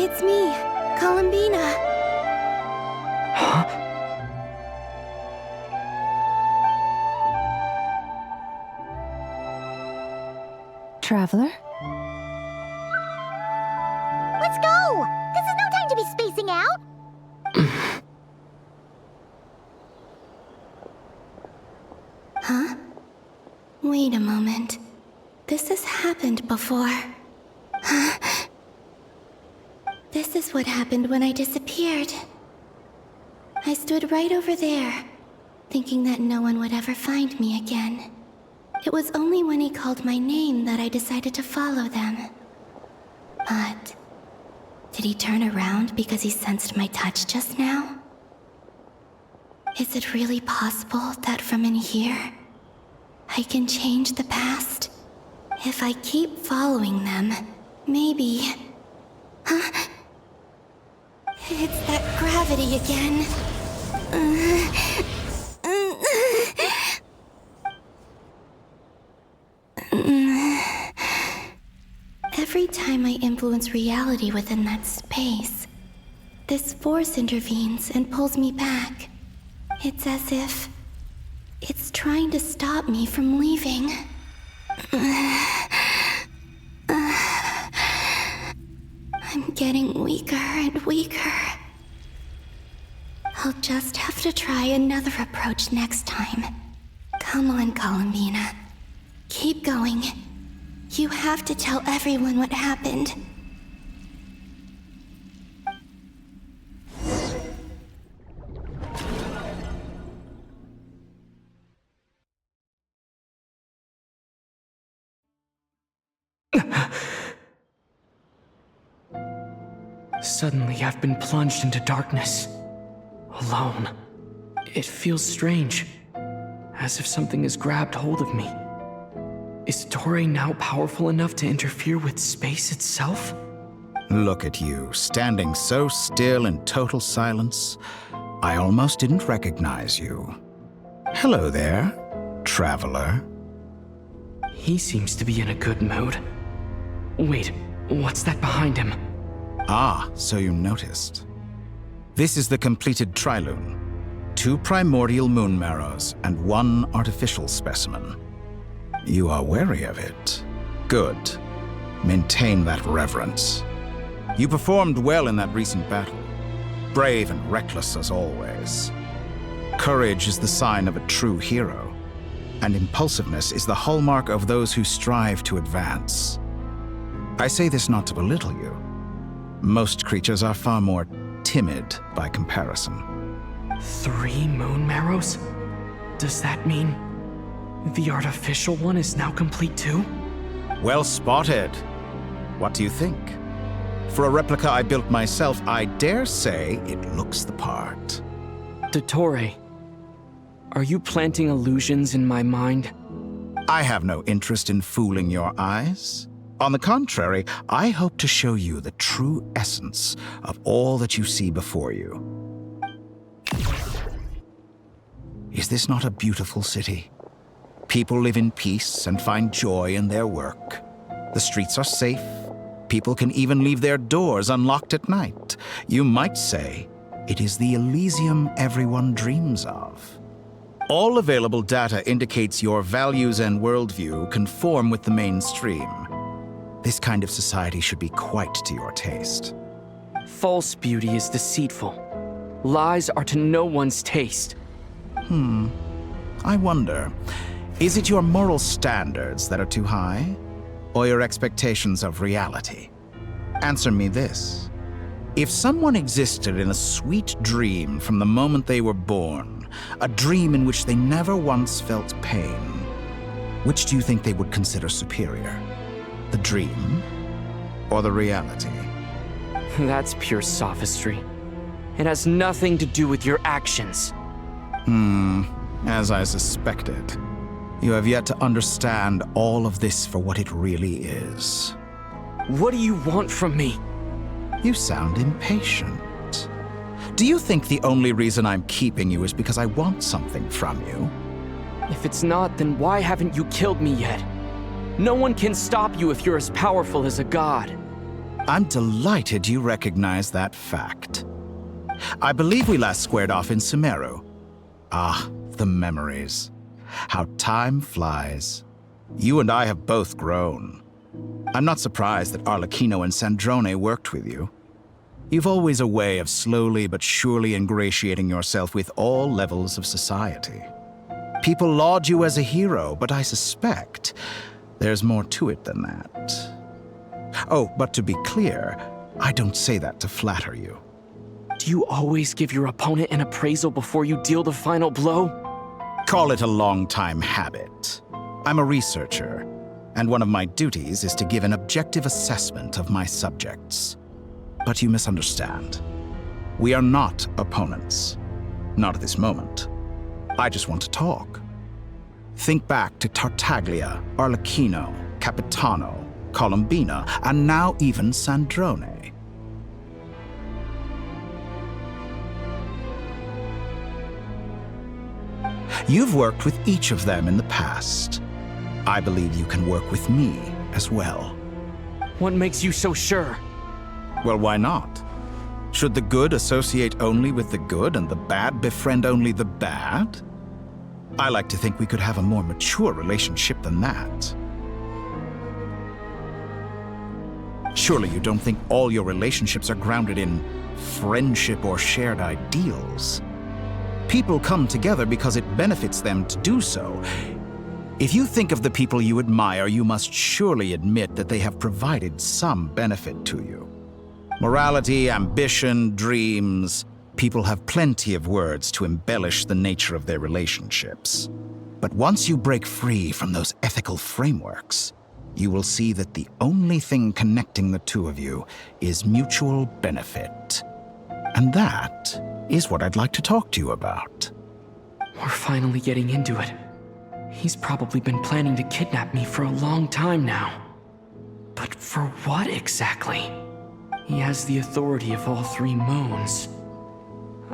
It's me, Columbina. Huh? Traveler? Let's go! This is no time to be spacing out! Huh? Wait a moment. This has happened before. Huh? This is what happened when I disappeared. I stood right over there, thinking that no one would ever find me again. It was only when he called my name that I decided to follow them. But did he turn around because he sensed my touch just now? Is it really possible that from in here, I can change the past? If I keep following them, maybe... Huh? It's that gravity again. Every time I influence reality within that space, this force intervenes and pulls me back. It's as if it's trying to stop me from leaving. I'm getting weaker and weaker. I'll just have to try another approach next time. Come on, Columbina. Keep going. You have to tell everyone what happened. Suddenly, I've been plunged into darkness. Alone. It feels strange. As if something has grabbed hold of me. Is Toray now powerful enough to interfere with space itself? Look at you, standing so still in total silence, I almost didn't recognize you. Hello there, traveler. He seems to be in a good mood. Wait, what's that behind him? Ah, so you noticed. This is the completed Trilune. 2 primordial moon marrows and 1 artificial specimen. You are wary of it. Good. Maintain that reverence. You performed well in that recent battle. Brave and reckless as always. Courage is the sign of a true hero, and impulsiveness is the hallmark of those who strive to advance. I say this not to belittle you. Most creatures are far more timid by comparison. 3 moon marrows? Does that mean the artificial one is now complete too? Well spotted. What do you think? For a replica I built myself, I dare say it looks the part. Dottore, are you planting illusions in my mind? I have no interest in fooling your eyes. On the contrary, I hope to show you the true essence of all that you see before you. Is this not a beautiful city? People live in peace and find joy in their work. The streets are safe. People can even leave their doors unlocked at night. You might say it is the Elysium everyone dreams of. All available data indicates your values and worldview conform with the mainstream. This kind of society should be quite to your taste. False beauty is deceitful. Lies are to no one's taste. I wonder, is it your moral standards that are too high? Or your expectations of reality? Answer me this. If someone existed in a sweet dream from the moment they were born, a dream in which they never once felt pain, which do you think they would consider superior? The dream or the reality? That's pure sophistry. It has nothing to do with your actions. As I suspected. You have yet to understand all of this for what it really is. What do you want from me? You sound impatient. Do you think the only reason I'm keeping you is because I want something from you? If it's not, then why haven't you killed me yet? No one can stop you if you're as powerful as a god. I'm delighted you recognize that fact. I believe we last squared off in Sumeru. Ah, the memories. How time flies. You and I have both grown. I'm not surprised that Arlecchino and Sandrone worked with you. You've always a way of slowly but surely ingratiating yourself with all levels of society. People laud you as a hero, but I suspect there's more to it than that. Oh, but to be clear, I don't say that to flatter you. Do you always give your opponent an appraisal before you deal the final blow? Call it a long-time habit. I'm a researcher, and one of my duties is to give an objective assessment of my subjects. But you misunderstand. We are not opponents. Not at this moment. I just want to talk. Think back to Tartaglia, Arlecchino, Capitano, Colombina, and now even Sandrone. You've worked with each of them in the past. I believe you can work with me as well. What makes you so sure? Well, why not? Should the good associate only with the good and the bad befriend only the bad? I like to think we could have a more mature relationship than that. Surely you don't think all your relationships are grounded in friendship or shared ideals? People come together because it benefits them to do so. If you think of the people you admire, you must surely admit that they have provided some benefit to you. Morality, ambition, dreams. People have plenty of words to embellish the nature of their relationships. But once you break free from those ethical frameworks, you will see that the only thing connecting the two of you is mutual benefit. And that is what I'd like to talk to you about. We're finally getting into it. He's probably been planning to kidnap me for a long time now. But for what exactly? He has the authority of all three moons.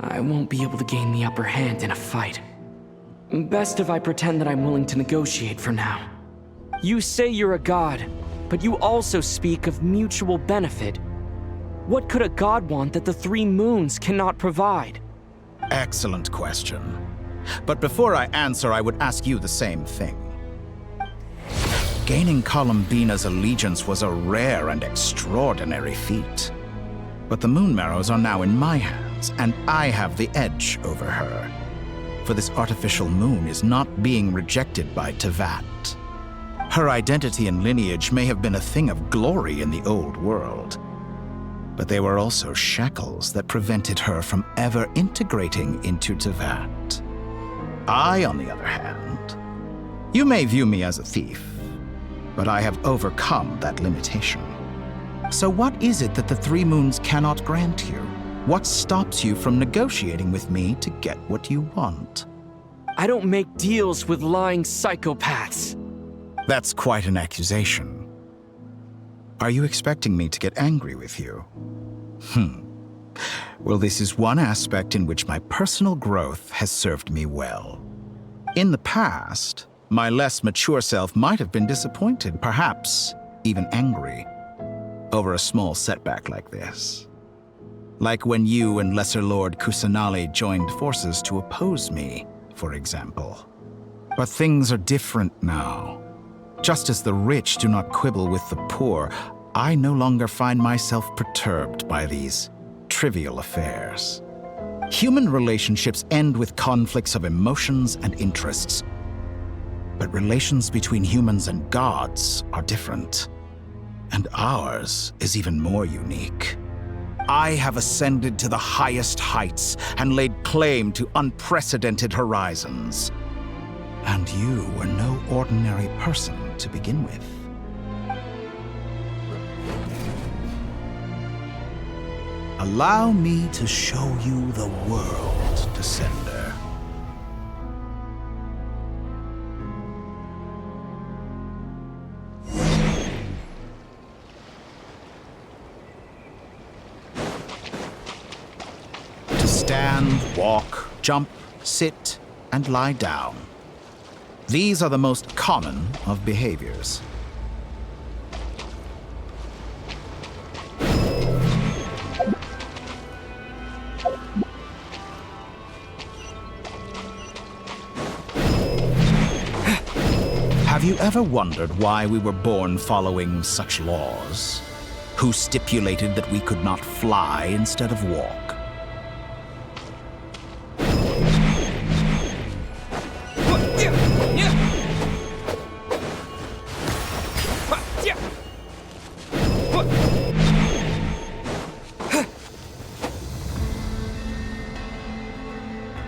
I won't be able to gain the upper hand in a fight. Best if I pretend that I'm willing to negotiate for now. You say you're a god, but you also speak of mutual benefit. What could a god want that the three moons cannot provide? Excellent question. But before I answer, I would ask you the same thing. Gaining Columbina's allegiance was a rare and extraordinary feat. But the Moon Marrows are now in my hands, and I have the edge over her. For this artificial moon is not being rejected by Tevat. Her identity and lineage may have been a thing of glory in the old world, but they were also shackles that prevented her from ever integrating into Tevat. I, on the other hand, you may view me as a thief, but I have overcome that limitation. So what is it that the three moons cannot grant you? What stops you from negotiating with me to get what you want? I don't make deals with lying psychopaths. That's quite an accusation. Are you expecting me to get angry with you? Well, this is one aspect in which my personal growth has served me well. In the past, my less mature self might have been disappointed, perhaps even angry, over a small setback like this. Like when you and Lesser Lord Kusanali joined forces to oppose me, for example. But things are different now. Just as the rich do not quibble with the poor, I no longer find myself perturbed by these trivial affairs. Human relationships end with conflicts of emotions and interests. But relations between humans and gods are different. And ours is even more unique. I have ascended to the highest heights and laid claim to unprecedented horizons. And you were no ordinary person to begin with. Allow me to show you the world, Descender. To stand, walk, jump, sit, and lie down. These are the most common of behaviors. Have you ever wondered why we were born following such laws? Who stipulated that we could not fly instead of walk?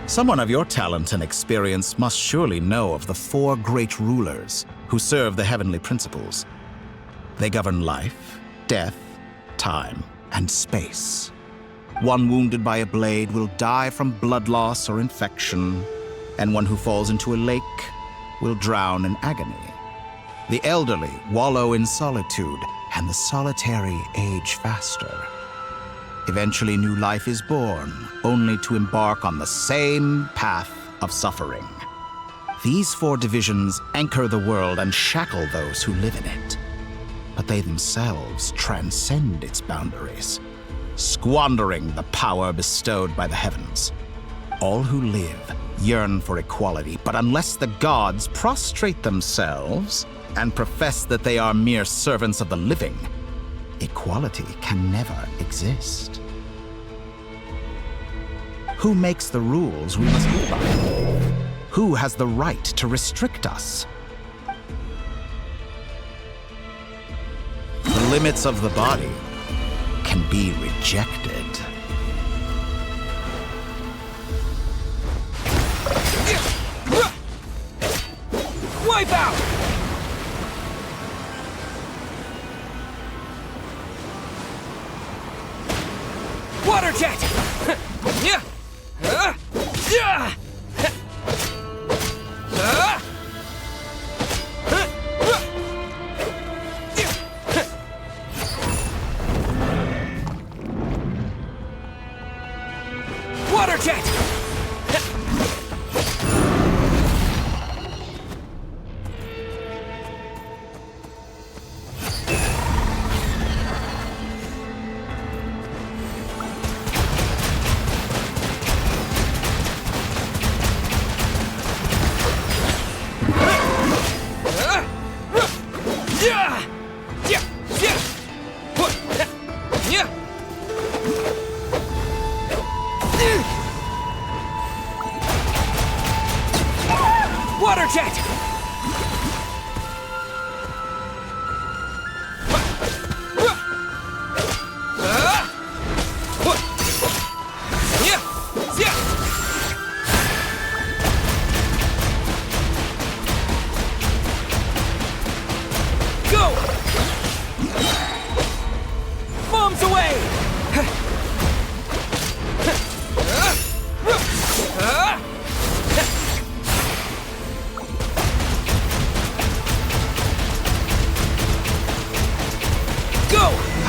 Someone of your talent and experience must surely know of the four great rulers who serve the heavenly principles. They govern life, death, time, and space. One wounded by a blade will die from blood loss or infection, and one who falls into a lake will drown in agony. The elderly wallow in solitude, and the solitary age faster. Eventually, new life is born, only to embark on the same path of suffering. These four divisions anchor the world and shackle those who live in it. But they themselves transcend its boundaries, squandering the power bestowed by the heavens. All who live yearn for equality, but unless the gods prostrate themselves and profess that they are mere servants of the living, equality can never exist. Who makes the rules we must live by? Who has the right to restrict us? The limits of the body can be rejected. Wipe out! Water jet!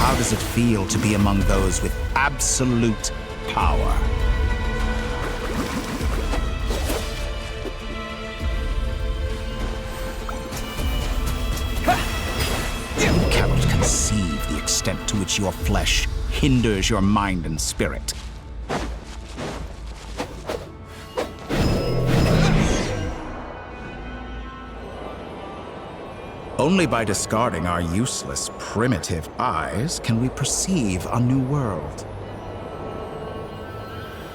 How does it feel to be among those with absolute power? You cannot conceive the extent to which your flesh hinders your mind and spirit. Only by discarding our useless, primitive eyes can we perceive a new world.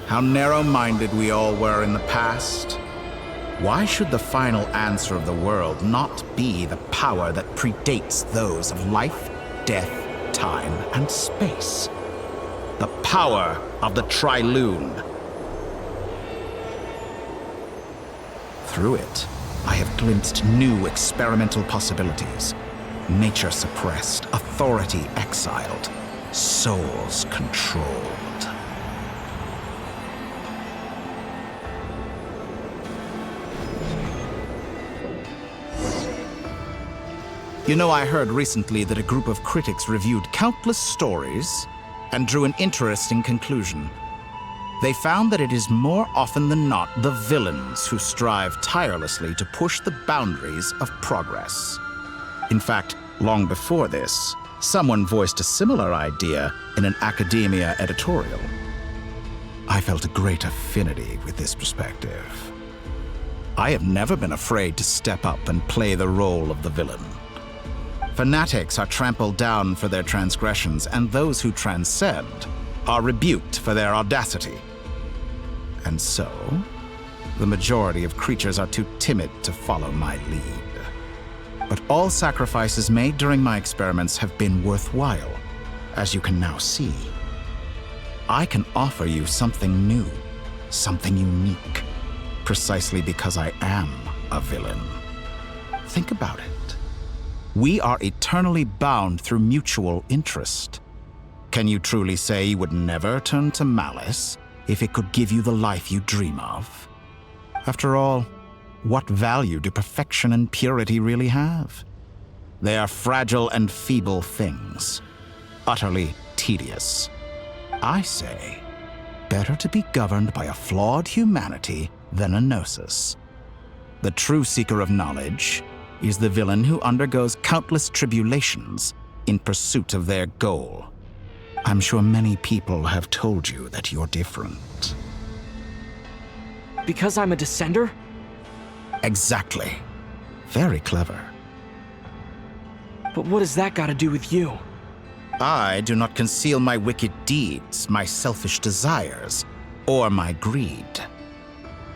How narrow-minded we all were in the past. Why should the final answer of the world not be the power that predates those of life, death, time, and space? The power of the Trilune. Through it, I have glimpsed new experimental possibilities. Nature suppressed, authority exiled, souls controlled. You know, I heard recently that a group of critics reviewed countless stories and drew an interesting conclusion. They found that it is more often than not the villains who strive tirelessly to push the boundaries of progress. In fact, long before this, someone voiced a similar idea in an academia editorial. I felt a great affinity with this perspective. I have never been afraid to step up and play the role of the villain. Fanatics are trampled down for their transgressions, and those who transcend are rebuked for their audacity. And so, the majority of creatures are too timid to follow my lead. But all sacrifices made during my experiments have been worthwhile, as you can now see. I can offer you something new, something unique, precisely because I am a villain. Think about it. We are eternally bound through mutual interest. Can you truly say you would never turn to malice if it could give you the life you dream of? After all, what value do perfection and purity really have? They are fragile and feeble things, utterly tedious. I say, better to be governed by a flawed humanity than a gnosis. The true seeker of knowledge is the villain who undergoes countless tribulations in pursuit of their goal. I'm sure many people have told you that you're different. Because I'm a descender? Exactly. Very clever. But what has that got to do with you? I do not conceal my wicked deeds, my selfish desires, or my greed.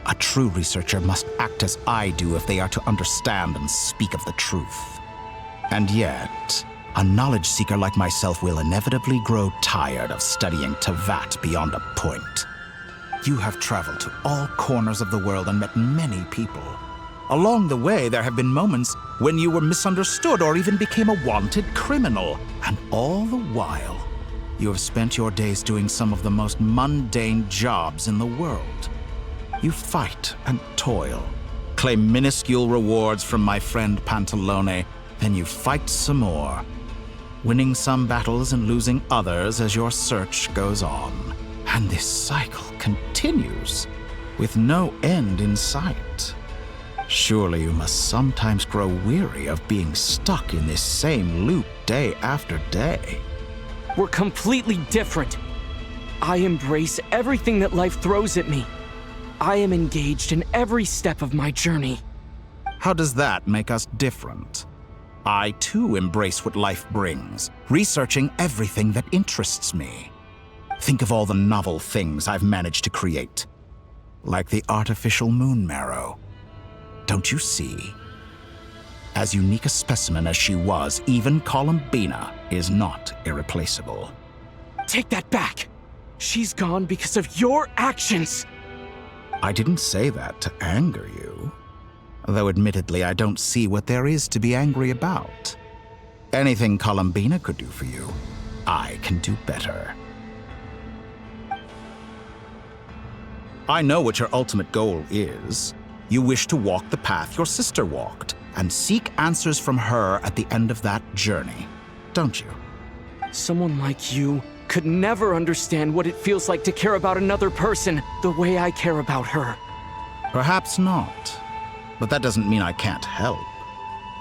A true researcher must act as I do if they are to understand and speak of the truth. And yet, a knowledge seeker like myself will inevitably grow tired of studying Tavat beyond a point. You have traveled to all corners of the world and met many people. Along the way, there have been moments when you were misunderstood or even became a wanted criminal. And all the while, you have spent your days doing some of the most mundane jobs in the world. You fight and toil, claim minuscule rewards from my friend Pantalone, then you fight some more, winning some battles and losing others as your search goes on. And this cycle continues, with no end in sight. Surely you must sometimes grow weary of being stuck in this same loop day after day. We're completely different. I embrace everything that life throws at me. I am engaged in every step of my journey. How does that make us different? I too embrace what life brings, researching everything that interests me. Think of all the novel things I've managed to create, like the artificial moon marrow. Don't you see? As unique a specimen as she was, even Columbina is not irreplaceable. Take that back! She's gone because of your actions! I didn't say that to anger you. Though admittedly, I don't see what there is to be angry about. Anything Columbina could do for you, I can do better. I know what your ultimate goal is. You wish to walk the path your sister walked, and seek answers from her at the end of that journey, don't you? Someone like you could never understand what it feels like to care about another person the way I care about her. Perhaps not. But that doesn't mean I can't help.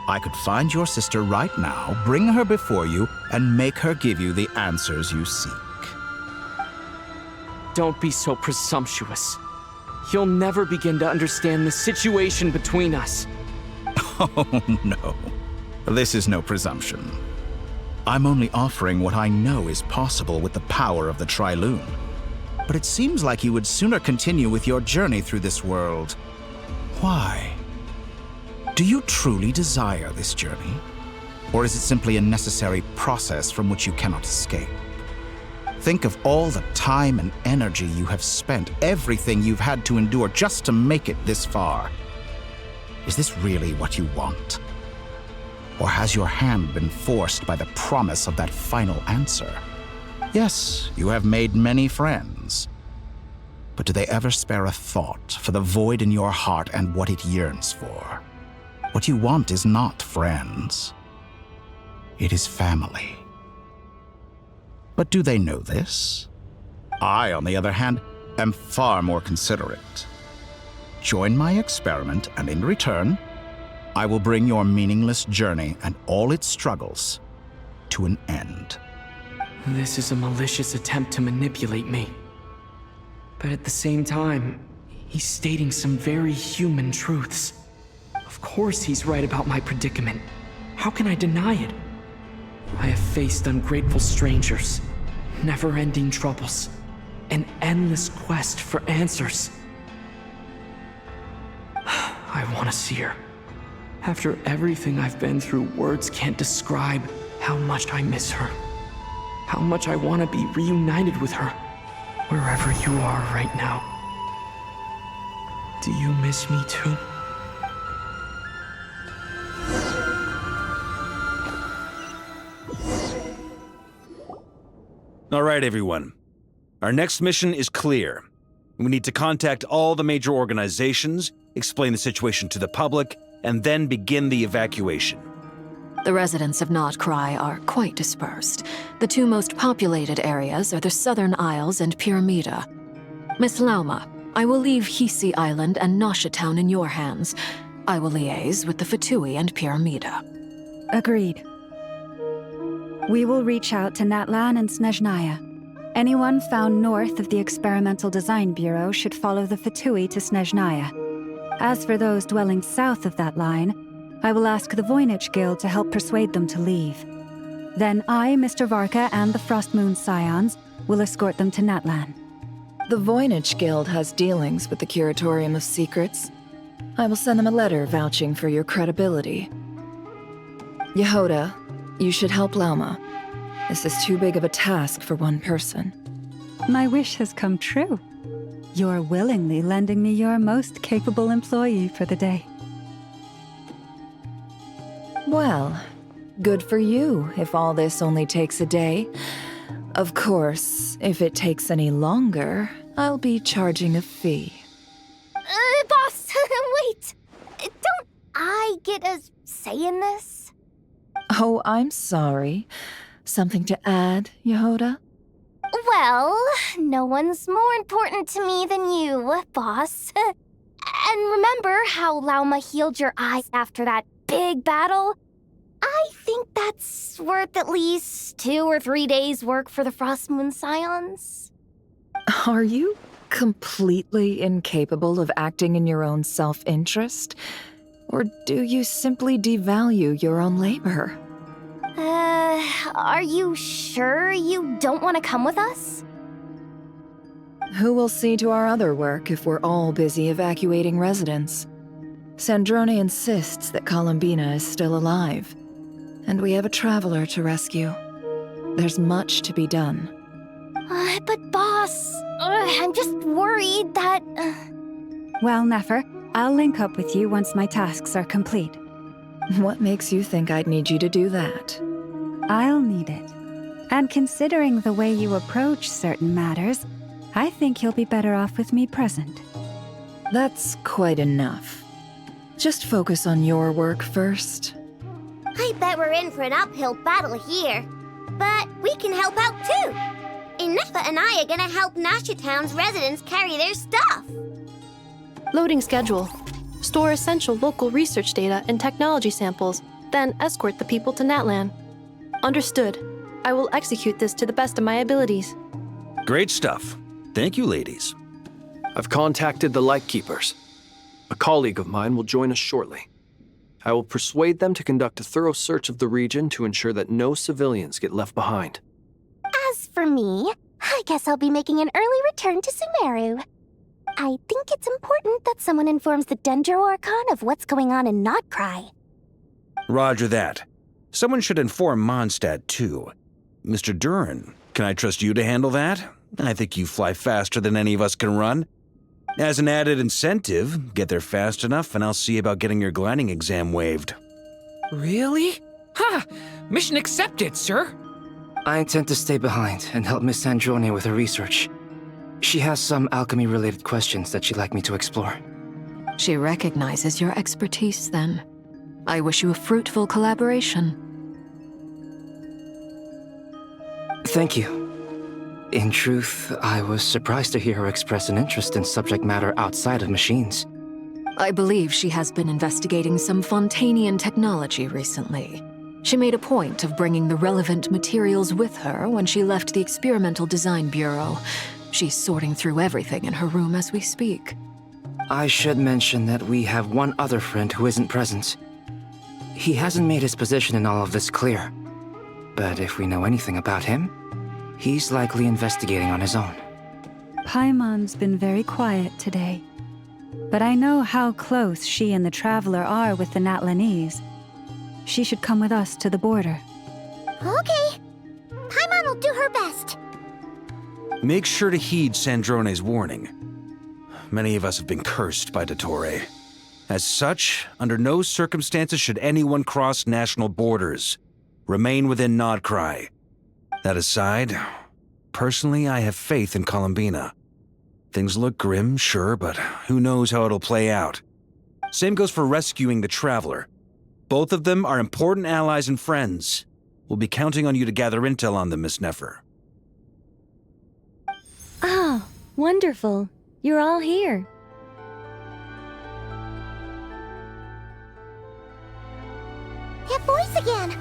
I could find your sister right now, bring her before you, and make her give you the answers you seek. Don't be so presumptuous. You'll never begin to understand the situation between us. Oh, no. This is no presumption. I'm only offering what I know is possible with the power of the Trilune. But it seems like you would sooner continue with your journey through this world. Why? Do you truly desire this journey? Or is it simply a necessary process from which you cannot escape? Think of all the time and energy you have spent, everything you've had to endure just to make it this far. Is this really what you want? Or has your hand been forced by the promise of that final answer? Yes, you have made many friends. But do they ever spare a thought for the void in your heart and what it yearns for? What you want is not friends. It is family. But do they know this? I, on the other hand, am far more considerate. Join my experiment, and in return, I will bring your meaningless journey and all its struggles to an end. This is a malicious attempt to manipulate me. But at the same time, he's stating some very human truths. Of course he's right about my predicament. How can I deny it? I have faced ungrateful strangers, never-ending troubles, an endless quest for answers. I want to see her. After everything I've been through, words can't describe how much I miss her. How much I want to be reunited with her, wherever you are right now. Do you miss me too? All right, everyone. Our next mission is clear. We need to contact all the major organizations, explain the situation to the public, and then begin the evacuation. The residents of Nod-Krai are quite dispersed. The two most populated areas are the Southern Isles and Pyramida. Miss Lauma, I will leave Hisi Island and Nasha Town in your hands. I will liaise with the Fatui and Pyramida. Agreed. We will reach out to Natlan and Snezhnaya. Anyone found north of the Experimental Design Bureau should follow the Fatui to Snezhnaya. As for those dwelling south of that line, I will ask the Voynich Guild to help persuade them to leave. Then I, Mr. Varka, and the Frostmoon Scions will escort them to Natlan. The Voynich Guild has dealings with the Curatorium of Secrets. I will send them a letter vouching for your credibility. Yehoda, you should help Lauma. This is too big of a task for one person. My wish has come true. You're willingly lending me your most capable employee for the day. Well, good for you if all this only takes a day. Of course, if it takes any longer, I'll be charging a fee. Boss, wait! Don't I get a say in this? Oh, I'm sorry. Something to add, Yehoda? Well, no one's more important to me than you, boss. And remember how Lauma healed your eyes after that big battle? I think that's worth at least 2 or 3 days' work for the Frostmoon Scions. Are you completely incapable of acting in your own self-interest? Or do you simply devalue your own labor? Are you sure you don't want to come with us? Who will see to our other work if we're all busy evacuating residents? Sandrone insists that Columbina is still alive, and we have a traveler to rescue. There's much to be done. But boss, I'm just worried that... Well, Nefer, I'll link up with you once my tasks are complete. What makes you think I'd need you to do that? I'll need it. And considering the way you approach certain matters, I think you'll be better off with me present. That's quite enough. Just focus on your work first. I bet we're in for an uphill battle here. But We can help out too. Ineffa and I are gonna help Nasha Town's residents carry their stuff. Loading schedule. Store essential local research data and technology samples, then escort the people to Natlan. Understood. I will execute this to the best of my abilities. Great stuff. Thank you, ladies. I've contacted the Lightkeepers. A colleague of mine will join us shortly. I will persuade them to conduct a thorough search of the region to ensure that no civilians get left behind. As for me, I guess I'll be making an early return to Sumeru. I think it's important that someone informs the Dendro Archon of what's going on in Nod-Krai. Roger that. Someone should inform Mondstadt, too. Mr. Duran, can I trust you to handle that? I think you fly faster than any of us can run. As an added incentive, get there fast enough and I'll see about getting your gliding exam waived. Really? Ha! Mission accepted, sir. I intend to stay behind and help Miss Sandrone with her research. She has some alchemy-related questions that she'd like me to explore. She recognizes your expertise, then. I wish you a fruitful collaboration. Thank you. In truth, I was surprised to hear her express an interest in subject matter outside of machines. I believe she has been investigating some Fontanian technology recently. She made a point of bringing the relevant materials with her when she left the Experimental Design Bureau. She's sorting through everything in her room as we speak. I should mention that we have one other friend who isn't present. He hasn't made his position in all of this clear. But if we know anything about him, he's likely investigating on his own. Paimon's been very quiet today. But I know how close she and the Traveler are with the Natlanese. She should come with us to the border. Okay. Paimon will do her best. Make sure to heed Sandrone's warning. Many of us have been cursed by Dottore. As such, under no circumstances should anyone cross national borders. Remain within Nod-Krai. That aside, personally, I have faith in Columbina. Things look grim, sure, but who knows how it'll play out. Same goes for rescuing the Traveler. Both of them are important allies and friends. We'll be counting on you to gather intel on them, Miss Nefer. Oh, wonderful. You're all here. That voice again.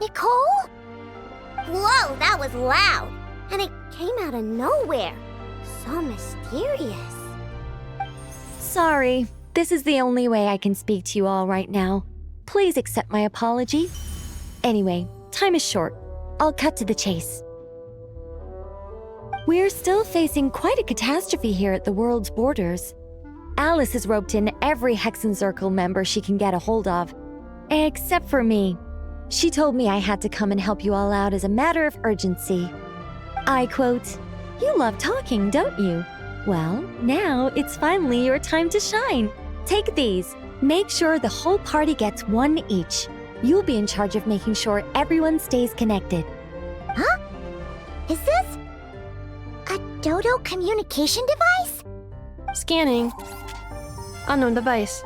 Nicole? Whoa, that was loud. And it came out of nowhere. So mysterious. Sorry, this is the only way I can speak to you all right now. Please accept my apology. Anyway, time is short. I'll cut to the chase. We're still facing quite a catastrophe here at the world's borders. Alice has roped in every Hexenzirkel member she can get a hold of. Except for me. She told me I had to come and help you all out as a matter of urgency. I quote, "You love talking, don't you? Well, now it's finally your time to shine. Take these. Make sure the whole party gets one each. You'll be in charge of making sure everyone stays connected." Huh? Is this a Dodo communication device? Scanning. Unknown device.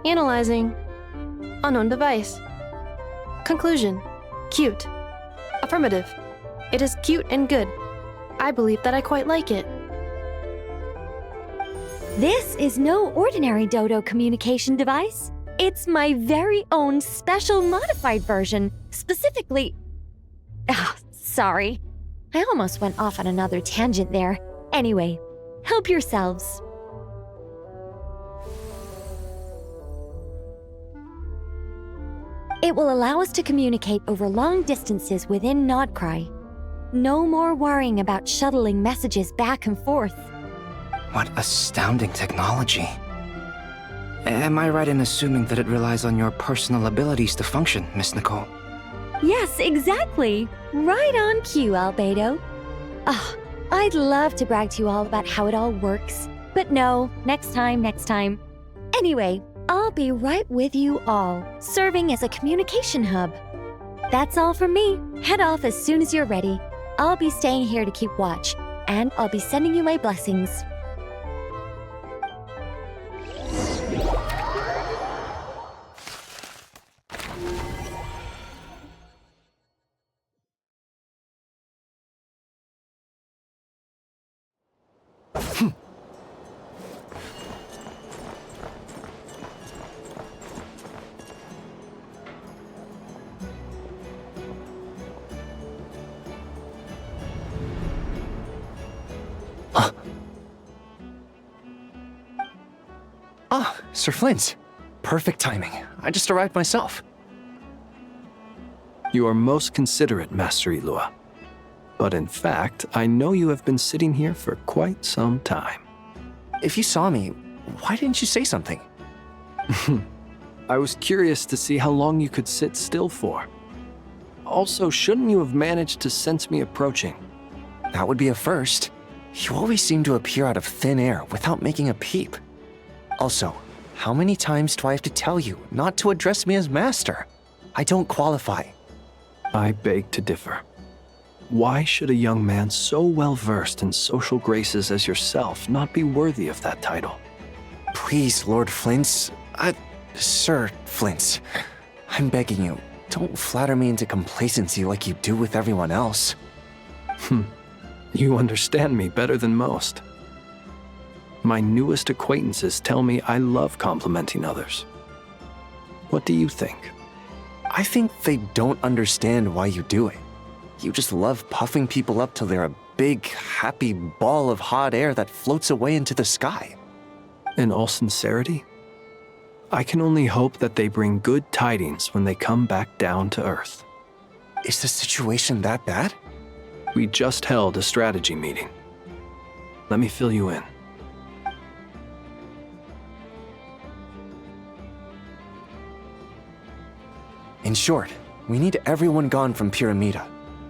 Analyzing. Unknown device. Conclusion. Cute. Affirmative. It is cute and good. I believe that I quite like it. This is no ordinary Dodo communication device. It's my very own special modified version, specifically... sorry. I almost went off on another tangent there. Anyway, help yourselves. It will allow us to communicate over long distances within Nod-Krai. No more worrying about shuttling messages back and forth. What astounding technology. Am I right in assuming that it relies on your personal abilities to function, Miss Nicole? Yes, exactly. Right on cue, Albedo. I'd love to brag to you all about how it all works. But no, next time. Anyway, I'll be right with you all, serving as a communication hub. That's all from me. Head off as soon as you're ready. I'll be staying here to keep watch, and I'll be sending you my blessings. Sir Flint, perfect timing. I just arrived myself. You are most considerate, Master Ilua. But in fact, I know you have been sitting here for quite some time. If you saw me, why didn't you say something? I was curious to see how long you could sit still for. Also, shouldn't you have managed to sense me approaching? That would be a first. You always seem to appear out of thin air without making a peep. Also, how many times do I have to tell you not to address me as master? I don't qualify. I beg to differ. Why should a young man so well versed in social graces as yourself not be worthy of that title? Please, Lord Flint. Sir Flint. I'm begging you, don't flatter me into complacency like you do with everyone else. You understand me better than most. My newest acquaintances tell me I love complimenting others. What do you think? I think they don't understand why you do it. You just love puffing people up till they're a big, happy ball of hot air that floats away into the sky. In all sincerity, I can only hope that they bring good tidings when they come back down to Earth. Is the situation that bad? We just held a strategy meeting. Let me fill you in. In short, we need everyone gone from Pyramida.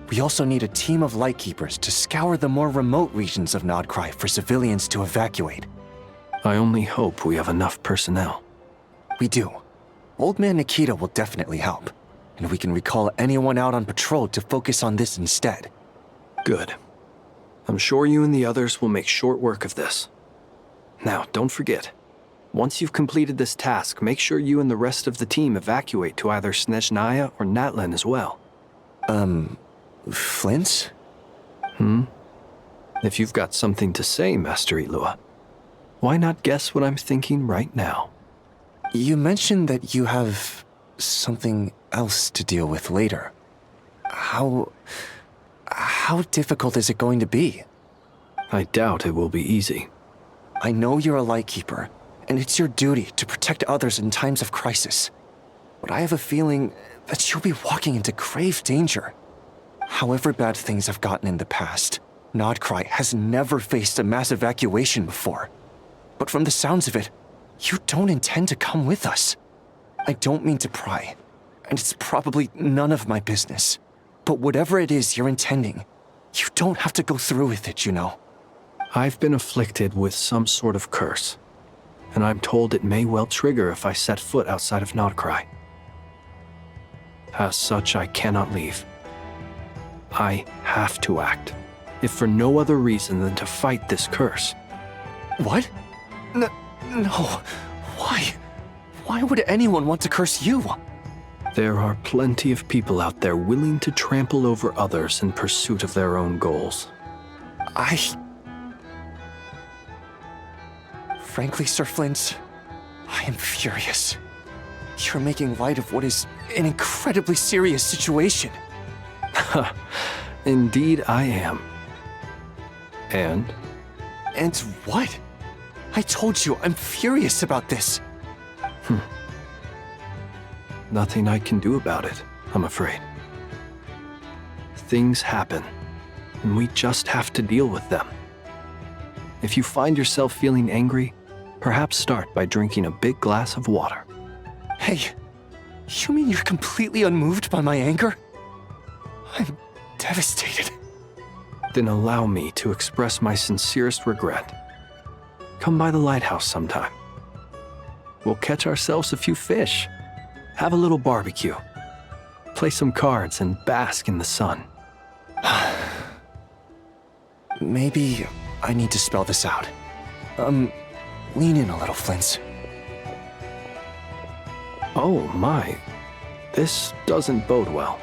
We also need a team of Lightkeepers to scour the more remote regions of Nod-Krai for civilians to evacuate. I only hope we have enough personnel. We do. Old Man Nikita will definitely help, and we can recall anyone out on patrol to focus on this instead. Good. I'm sure you and the others will make short work of this. Now, don't forget, once you've completed this task, make sure you and the rest of the team evacuate to either Snezhnaya or Natlan as well. Flint? If you've got something to say, Master Ilua, why not guess what I'm thinking right now? You mentioned that you have something else to deal with later. How difficult is it going to be? I doubt it will be easy. I know you're a Lightkeeper, and it's your duty to protect others in times of crisis. But I have a feeling that you'll be walking into grave danger. However bad things have gotten in the past, Nod-Krai has never faced a mass evacuation before. But from the sounds of it, you don't intend to come with us. I don't mean to pry, and it's probably none of my business. But whatever it is you're intending, you don't have to go through with it, you know. I've been afflicted with some sort of curse, and I'm told it may well trigger if I set foot outside of Nod-Krai. As such, I cannot leave. I have to act, if for no other reason than to fight this curse. What? No. Why? Why would anyone want to curse you? There are plenty of people out there willing to trample over others in pursuit of their own goals. Frankly, Sir Flint, I am furious. You're making light of what is an incredibly serious situation. Indeed I am. And? And what? I told you, I'm furious about this. Nothing I can do about it, I'm afraid. Things happen, and we just have to deal with them. If you find yourself feeling angry, perhaps start by drinking a big glass of water. Hey, you mean you're completely unmoved by my anger? I'm devastated. Then allow me to express my sincerest regret. Come by the lighthouse sometime. We'll catch ourselves a few fish, have a little barbecue, play some cards, and bask in the sun. Maybe I need to spell this out. Lean in a little, Flint. Oh my, this doesn't bode well.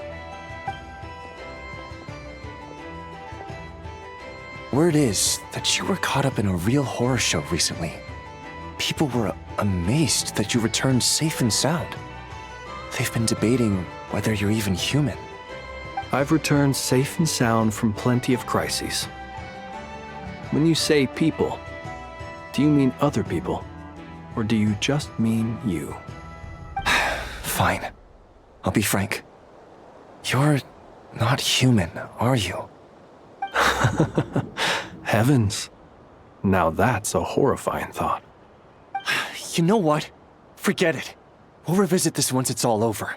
Word is that you were caught up in a real horror show recently. People were amazed that you returned safe and sound. They've been debating whether you're even human. I've returned safe and sound from plenty of crises. When you say people, do you mean other people? Or do you just mean you? Fine. I'll be frank. You're not human, are you? Heavens. Now that's a horrifying thought. You know what? Forget it. We'll revisit this once it's all over.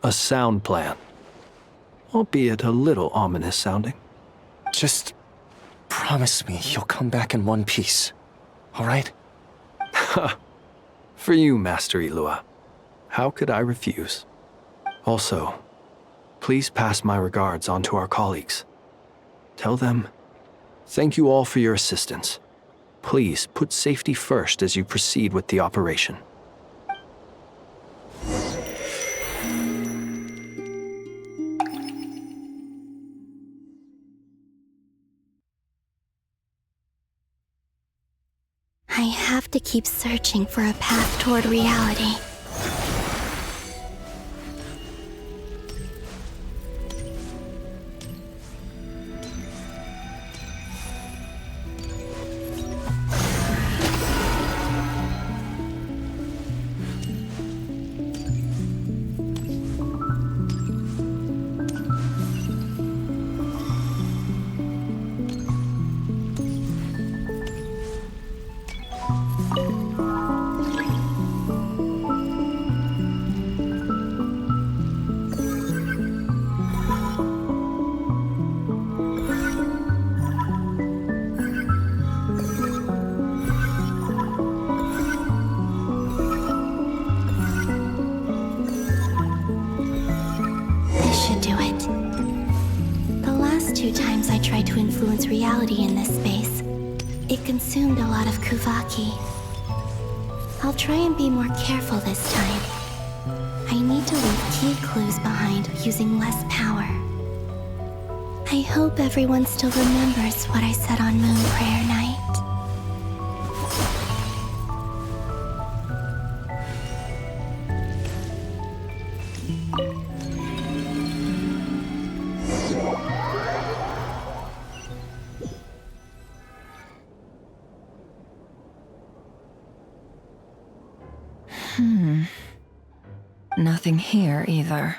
A sound plan. Albeit a little ominous sounding. Just promise me you'll come back in one piece. All right? For you, Master Ilua. How could I refuse? Also, please pass my regards on to our colleagues. Tell them, thank you all for your assistance. Please put safety first as you proceed with the operation. I have to keep searching for a path toward reality. Reality in this space. It consumed a lot of Kuvaki. I'll try and be more careful this time. I need to leave key clues behind using less power. I hope everyone still remembers what I said on Moon Prayer Night. Nothing here either.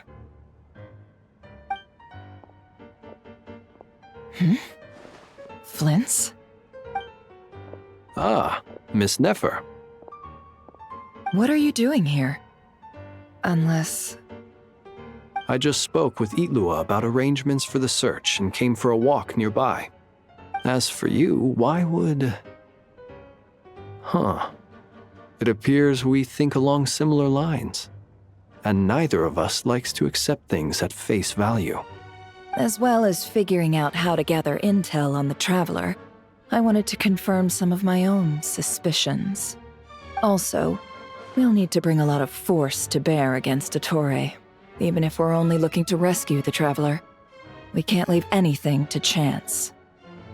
Flints? Ah, Miss Nefer. What are you doing here? Unless... I just spoke with Itlua about arrangements for the search and came for a walk nearby. As for you, why would... It appears we think along similar lines. And neither of us likes to accept things at face value. As well as figuring out how to gather intel on the Traveler, I wanted to confirm some of my own suspicions. Also, we'll need to bring a lot of force to bear against Ettore, even if we're only looking to rescue the Traveler. We can't leave anything to chance.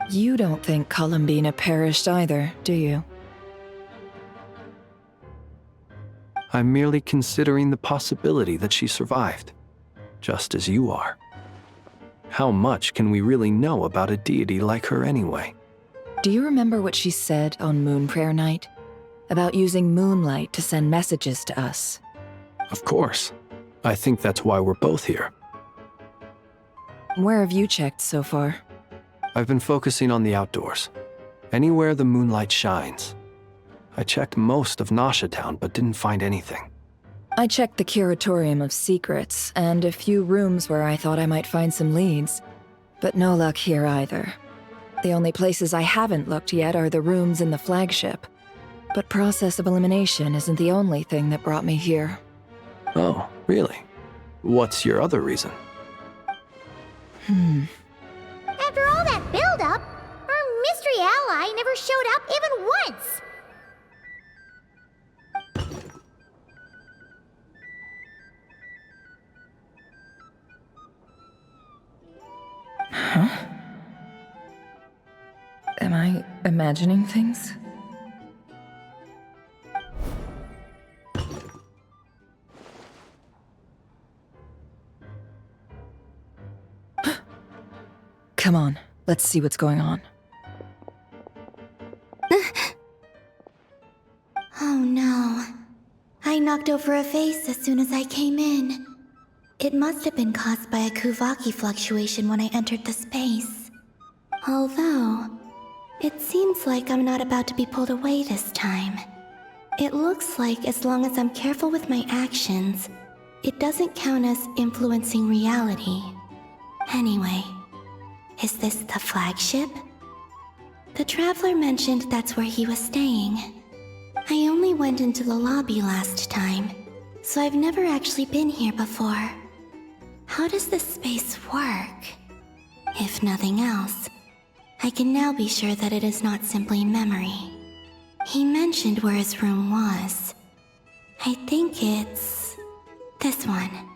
You don't think Columbina perished either, do you? I'm merely considering the possibility that she survived, just as you are. How much can we really know about a deity like her anyway? Do you remember what she said on Moon Prayer Night? About using moonlight to send messages to us? Of course. I think that's why we're both here. Where have you checked so far? I've been focusing on the outdoors. Anywhere the moonlight shines. I checked most of Nasha Town, but didn't find anything. I checked the Curatorium of Secrets, and a few rooms where I thought I might find some leads. But no luck here either. The only places I haven't looked yet are the rooms in the flagship. But process of elimination isn't the only thing that brought me here. Oh, really? What's your other reason? After all that build-up, our mystery ally never showed up even once! Huh? Am I imagining things? Come on, let's see what's going on. knocked over a vase as soon as I came in. It must have been caused by a Kuvaki fluctuation when I entered the space. Although, it seems like I'm not about to be pulled away this time. It looks like as long as I'm careful with my actions, it doesn't count as influencing reality. Anyway, is this the flagship? The Traveler mentioned that's where he was staying. I only went into the lobby last time, so I've never actually been here before. How does this space work? If nothing else, I can now be sure that it is not simply memory. He mentioned where his room was. I think it's this one.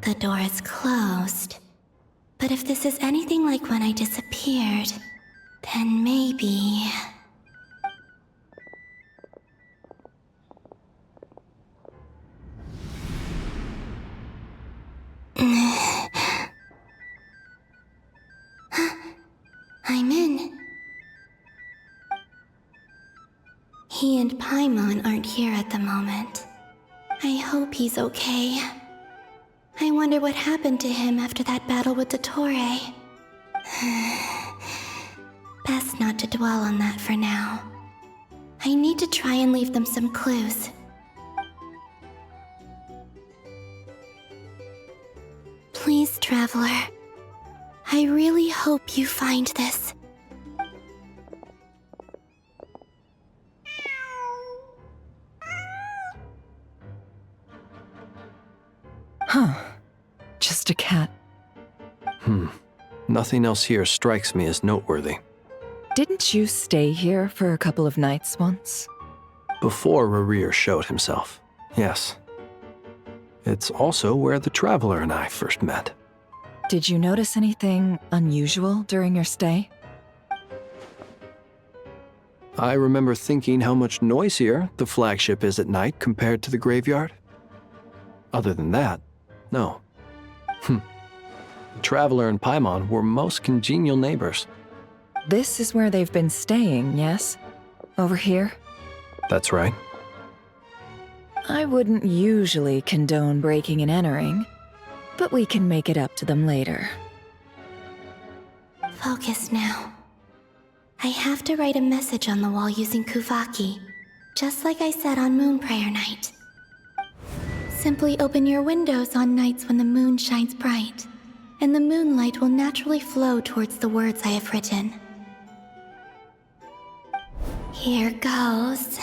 The door is closed. But if this is anything like when I disappeared, then maybe... I'm in. He and Paimon aren't here at the moment. I hope he's okay. I wonder what happened to him after that battle with Dottore. Best not to dwell on that for now. I need to try and leave them some clues. Please, Traveler. I really hope you find this. Huh. Just a cat. Nothing else here strikes me as noteworthy. Didn't you stay here for a couple of nights once? Before Rerir showed himself, yes. It's also where the Traveler and I first met. Did you notice anything unusual during your stay? I remember thinking how much noisier the flagship is at night compared to the graveyard. Other than that, no. The Traveler and Paimon were most congenial neighbors. This is where they've been staying, yes? Over here? That's right. I wouldn't usually condone breaking and entering, but we can make it up to them later. Focus now. I have to write a message on the wall using Kuvaki, just like I said on Moon Prayer Night. Simply open your windows on nights when the moon shines bright, and the moonlight will naturally flow towards the words I have written. Here goes.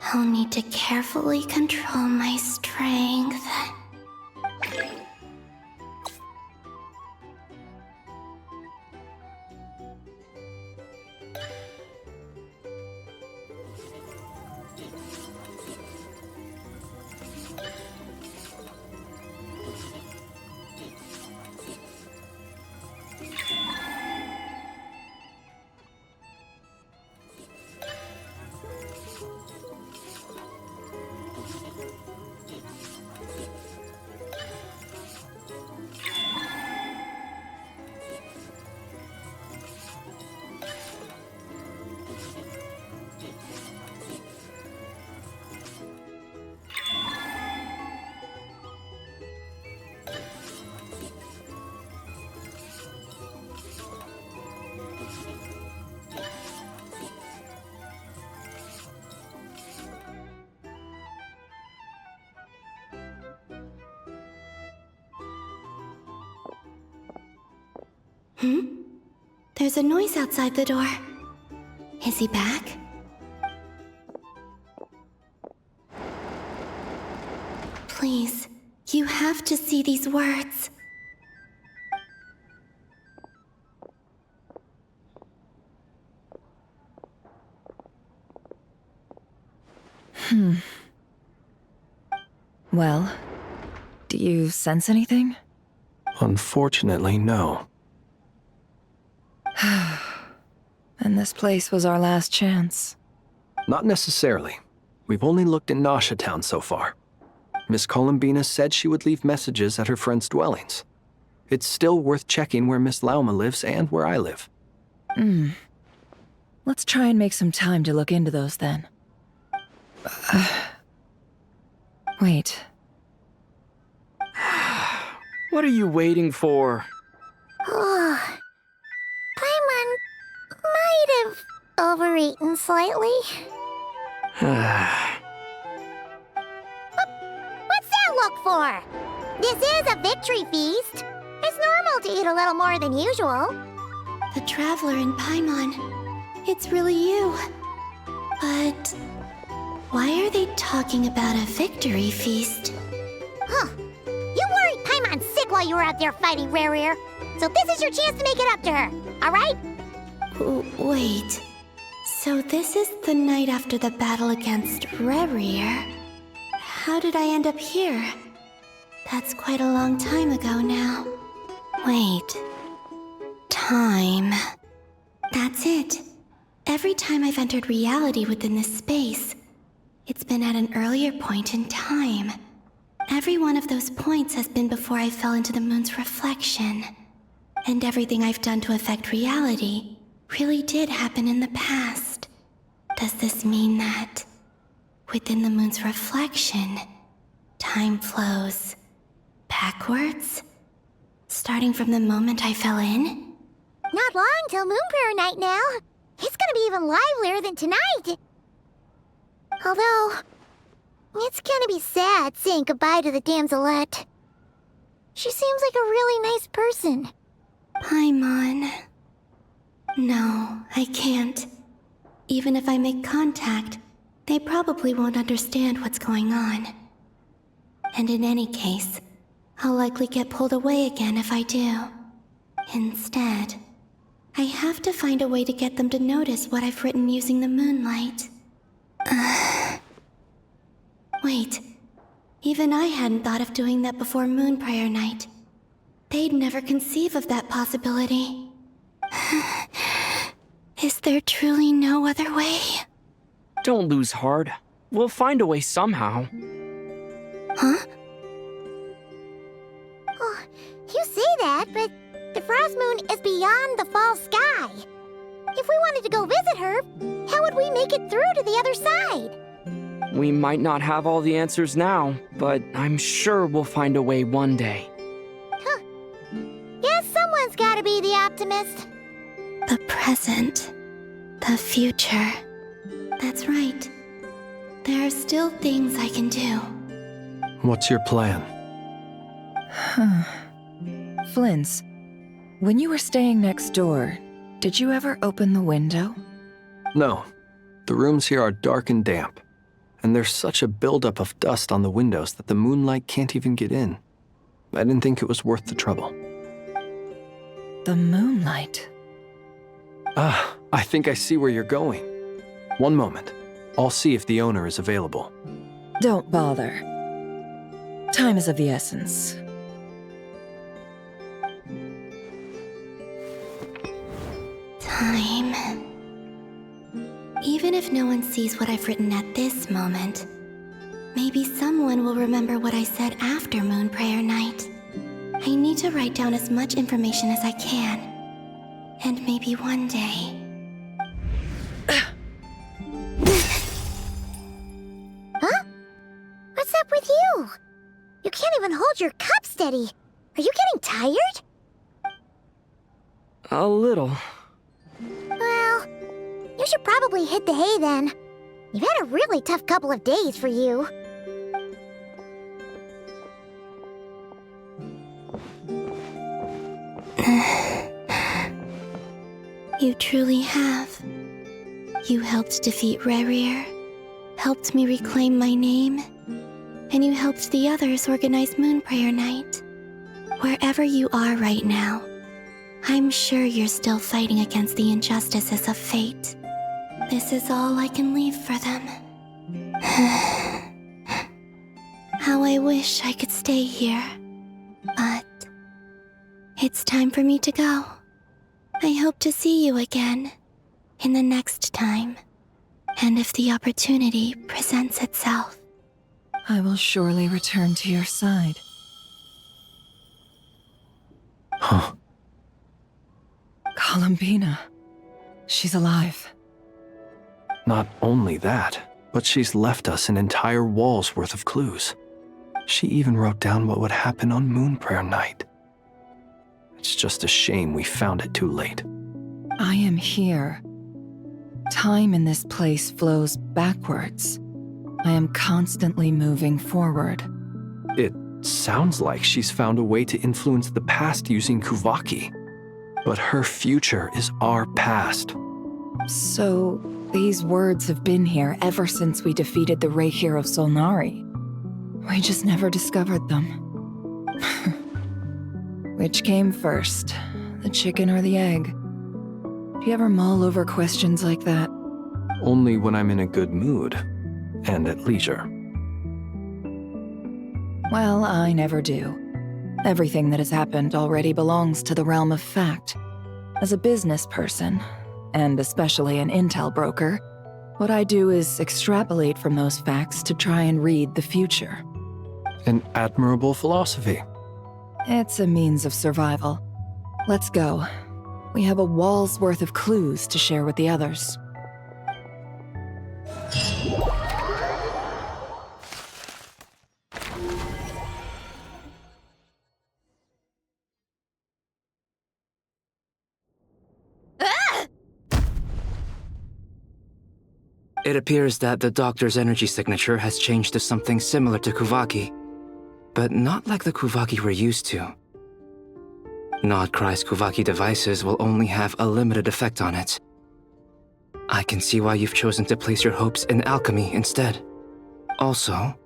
I'll need to carefully control my strength. There's a noise outside the door. Is he back? Please, you have to see these words. Well, do you sense anything? Unfortunately, no. And this place was our last chance. Not necessarily. We've only looked in Nasha Town so far. Miss Columbina said she would leave messages at her friends' dwellings. It's still worth checking where Miss Lauma lives and where I live. Let's try and make some time to look into those then. Wait. What are you waiting for? Oh, Paimon might have overeaten slightly. What's that look for? This is a victory feast. It's normal to eat a little more than usual. The Traveler in Paimon. It's really you. But why are they talking about a victory feast? Huh. You worried Paimon sick while you were out there fighting Rare. So this is your chance to make it up to her, alright? Wait. So this is the night after the battle against Rare. How did I end up here? That's quite a long time ago now. Wait. Time. That's it. Every time I've entered reality within this space, it's been at an earlier point in time. Every one of those points has been before I fell into the moon's reflection. And everything I've done to affect reality really did happen in the past. Does this mean that, within the moon's reflection, time flows backwards? Starting from the moment I fell in? Not long till Moon Prayer Night now. It's gonna be even livelier than tonight. Although, it's gonna be sad saying goodbye to the damselette. She seems like a really nice person. Paimon. No, I can't. Even if I make contact, they probably won't understand what's going on. And in any case, I'll likely get pulled away again if I do. Instead, I have to find a way to get them to notice what I've written using the moonlight. Wait, even I hadn't thought of doing that before Moon Prayer Night. They'd never conceive of that possibility. Is there truly no other way? Don't lose heart. We'll find a way somehow. Huh? Oh, you say that, but the Frost Moon is beyond the fall sky. If we wanted to go visit her, how would we make it through to the other side? We might not have all the answers now, but I'm sure we'll find a way one day. Huh. Guess someone's gotta be the optimist. The present. The future. That's right. There are still things I can do. What's your plan? Flins, when you were staying next door, did you ever open the window? No. The rooms here are dark and damp, and there's such a buildup of dust on the windows that the moonlight can't even get in. I didn't think it was worth the trouble. The moonlight? Ah, I think I see where you're going. One moment. I'll see if the owner is available. Don't bother. Time is of the essence. Time. Even if no one sees what I've written at this moment, maybe someone will remember what I said after Moon Prayer Night. I need to write down as much information as I can. And maybe one day... Huh? What's up with you? You can't even hold your cup steady. Are you getting tired? A little. Well, you should probably hit the hay then. You've had a really tough couple of days for you. You truly have. You helped defeat Rare, helped me reclaim my name, and you helped the others organize Moon Prayer Night. Wherever you are right now, I'm sure you're still fighting against the injustices of fate. This is all I can leave for them. How I wish I could stay here. But it's time for me to go. I hope to see you again in the next time, and if the opportunity presents itself. I will surely return to your side. Huh. Columbina. She's alive. Not only that, but she's left us an entire wall's worth of clues. She even wrote down what would happen on Moon Prayer Night. It's just a shame we found it too late. I am here. Time in this place flows backwards. I am constantly moving forward. It sounds like she's found a way to influence the past using Kuvaki. But her future is our past. So, these words have been here ever since we defeated the Ray Hero Solnari. We just never discovered them. Which came first, the chicken or the egg? Do you ever mull over questions like that? Only when I'm in a good mood and at leisure. Well, I never do. Everything that has happened already belongs to the realm of fact. As a business person, and especially an intel broker, what I do is extrapolate from those facts to try and read the future. An admirable philosophy. It's a means of survival. Let's go. We have a wall's worth of clues to share with the others. It appears that the doctor's energy signature has changed to something similar to Kuvaki, but not like the Kuvaki we're used to. Nod-Krai's Kuvaki devices will only have a limited effect on it. I can see why you've chosen to place your hopes in alchemy instead. Also,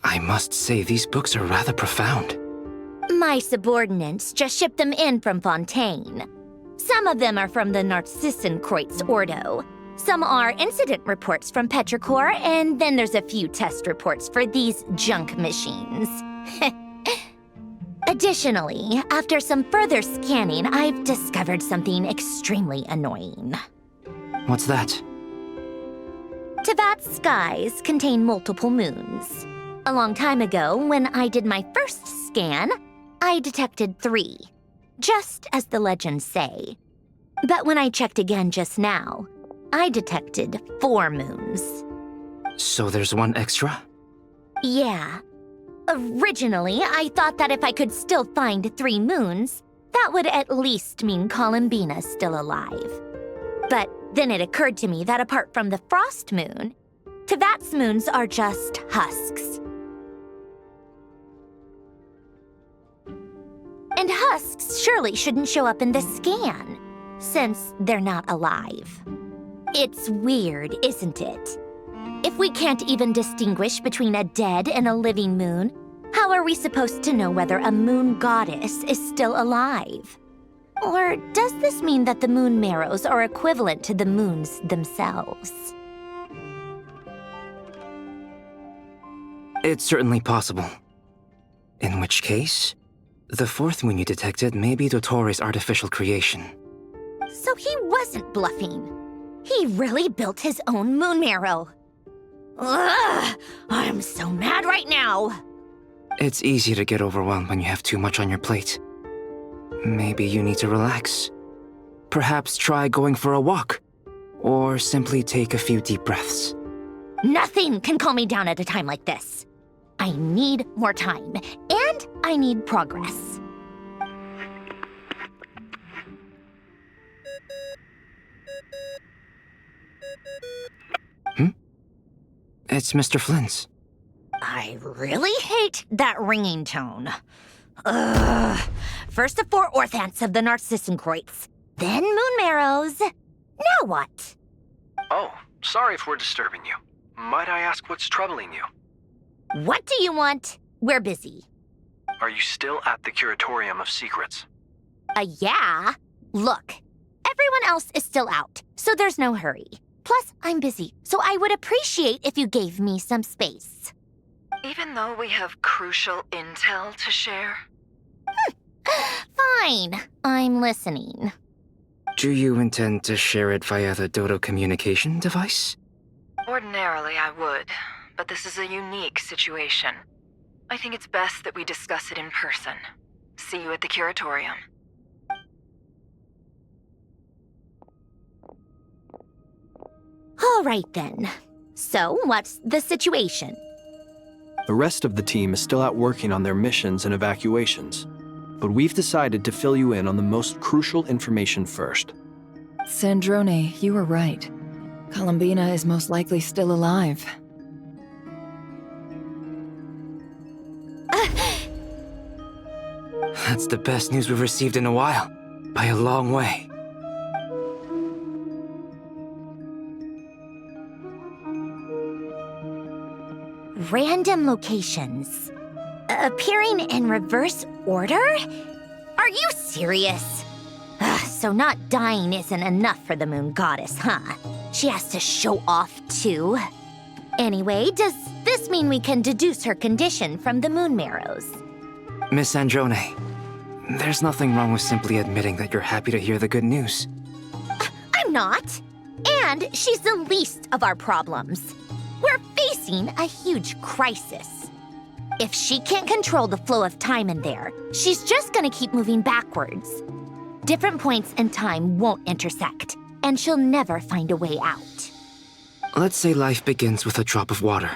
I must say these books are rather profound. My subordinates just shipped them in from Fontaine. Some of them are from the Narcissenkreuz Ordo. Some are incident reports from Petrichor, and then there's a few test reports for these junk machines. Additionally, after some further scanning, I've discovered something extremely annoying. What's that? Teyvat's skies contain multiple moons. A long time ago, when I did my first scan, I detected 3, just as the legends say. But when I checked again just now, I detected 4 moons. So there's one extra? Yeah. Originally, I thought that if I could still find 3 moons, that would at least mean Columbina's still alive. But then it occurred to me that apart from the frost moon, Teyvat's moons are just husks. And husks surely shouldn't show up in the scan, since they're not alive. It's weird, isn't it? If we can't even distinguish between a dead and a living moon, how are we supposed to know whether a moon goddess is still alive? Or does this mean that the moon marrows are equivalent to the moons themselves? It's certainly possible. In which case, the 4th moon you detected may be Dottores' artificial creation. So he wasn't bluffing. He really built his own moon marrow. Ugh! I'm so mad right now! It's easy to get overwhelmed when you have too much on your plate. Maybe you need to relax. Perhaps try going for a walk, or simply take a few deep breaths. Nothing can calm me down at a time like this. I need more time, and I need progress. It's Mr. Flynn's. I really hate that ringing tone. Ugh. First the 4 orthants of the Narcissenkreuz, then moon marrows. Now what? Oh, sorry if we're disturbing you. Might I ask what's troubling you? What do you want? We're busy. Are you still at the Curatorium of Secrets? Yeah. Look, everyone else is still out, so there's no hurry. Plus, I'm busy, so I would appreciate if you gave me some space. Even though we have crucial intel to share? Fine, I'm listening. Do you intend to share it via the Dodo communication device? Ordinarily I would, but this is a unique situation. I think it's best that we discuss it in person. See you at the curatorium. All right then. So, what's the situation? The rest of the team is still out working on their missions and evacuations, but we've decided to fill you in on the most crucial information first. Sandrone, you were right. Columbina is most likely still alive. That's the best news we've received in a while, by a long way. Random locations. Appearing in reverse order? Are you serious? So not dying isn't enough for the moon goddess, huh? She has to show off too. Anyway, does this mean we can deduce her condition from the moon marrows? Miss Androne, there's nothing wrong with simply admitting that you're happy to hear the good news. I'm not. And she's the least of our problems. We're facing a huge crisis. If she can't control the flow of time in there, she's just gonna keep moving backwards. Different points in time won't intersect, and she'll never find a way out. Let's say life begins with a drop of water.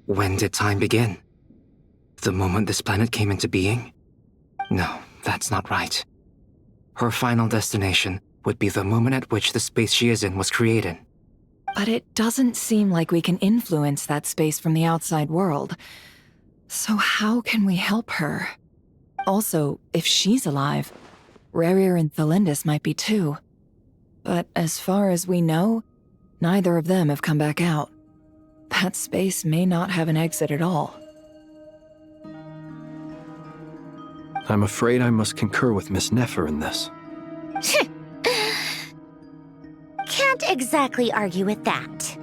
When did time begin? The moment this planet came into being? No, that's not right. Her final destination would be the moment at which the space she is in was created. But it doesn't seem like we can influence that space from the outside world. So how can we help her? Also, if she's alive, Rerir and Thalindus might be too. But as far as we know, neither of them have come back out. That space may not have an exit at all. I'm afraid I must concur with Miss Nefer in this. Can't exactly argue with that.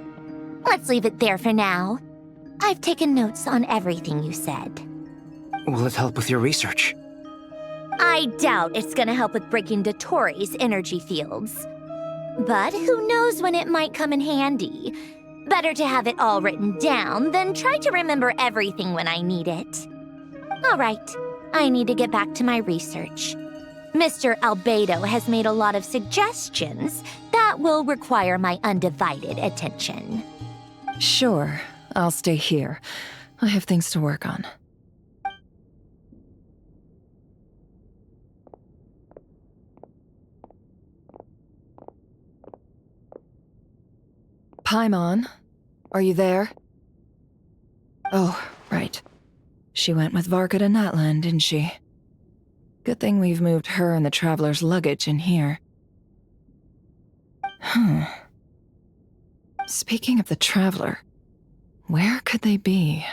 Let's leave it there for now. I've taken notes on everything you said. Will it help with your research? I doubt it's gonna help with breaking Dottoro's energy fields. But who knows when it might come in handy. Better to have it all written down than try to remember everything when I need it. All right, I need to get back to my research. Mr. Albedo has made a lot of suggestions that will require my undivided attention. Sure, I'll stay here. I have things to work on. Paimon, are you there? Oh, right. She went with Varka to Natlan, didn't she? Good thing we've moved her and the Traveler's luggage in here. Speaking of the Traveler, where could they be?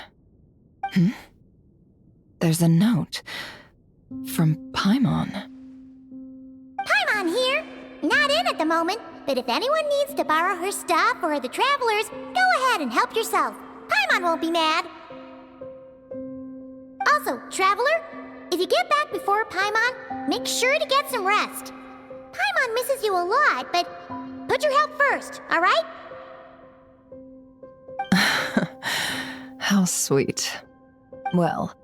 There's a note from Paimon. Paimon here. Not in at the moment, but if anyone needs to borrow her stuff or the Travelers, go ahead and help yourself. Paimon won't be mad. Also, Traveler, if you get back before Paimon, make sure to get some rest. Paimon misses you a lot, but put your health first, all right? How sweet. Well,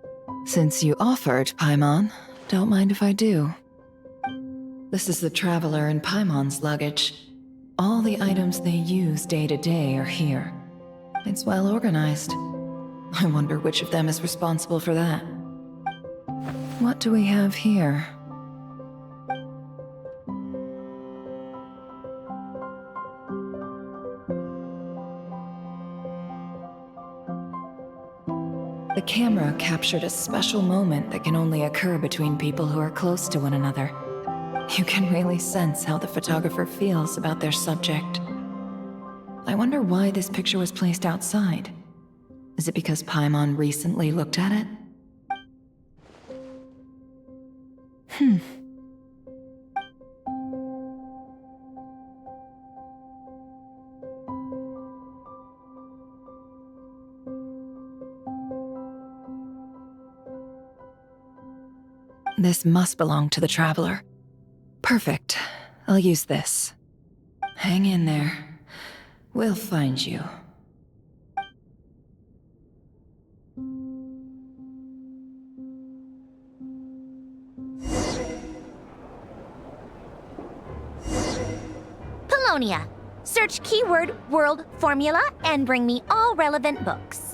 since you offered, Paimon, don't mind if I do. This is the Traveler and Paimon's luggage. All the items they use day to day are here. It's well organized. I wonder which of them is responsible for that. What do we have here? The camera captured a special moment that can only occur between people who are close to one another. You can really sense how the photographer feels about their subject. I wonder why this picture was placed outside. Is it because Paimon recently looked at it? This must belong to the Traveler. Perfect. I'll use this. Hang in there. We'll find you. Colonia. Search keyword world formula and bring me all relevant books.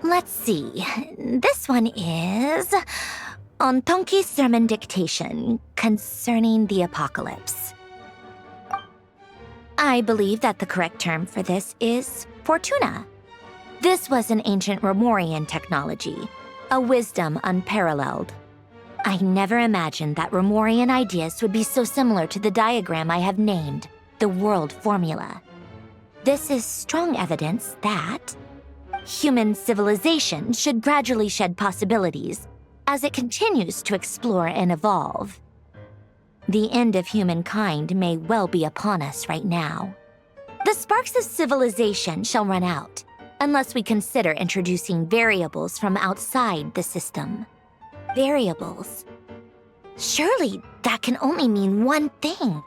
Let's see. This one is on Tonki's sermon dictation concerning the apocalypse. I believe that the correct term for this is Fortuna. This was an ancient Romorian technology, a wisdom unparalleled. I never imagined that Romorian ideas would be so similar to the diagram I have named, the world formula. This is strong evidence that human civilization should gradually shed possibilities, as it continues to explore and evolve. The end of humankind may well be upon us right now. The sparks of civilization shall run out, unless we consider introducing variables from outside the system. Variables. Surely that can only mean one thing.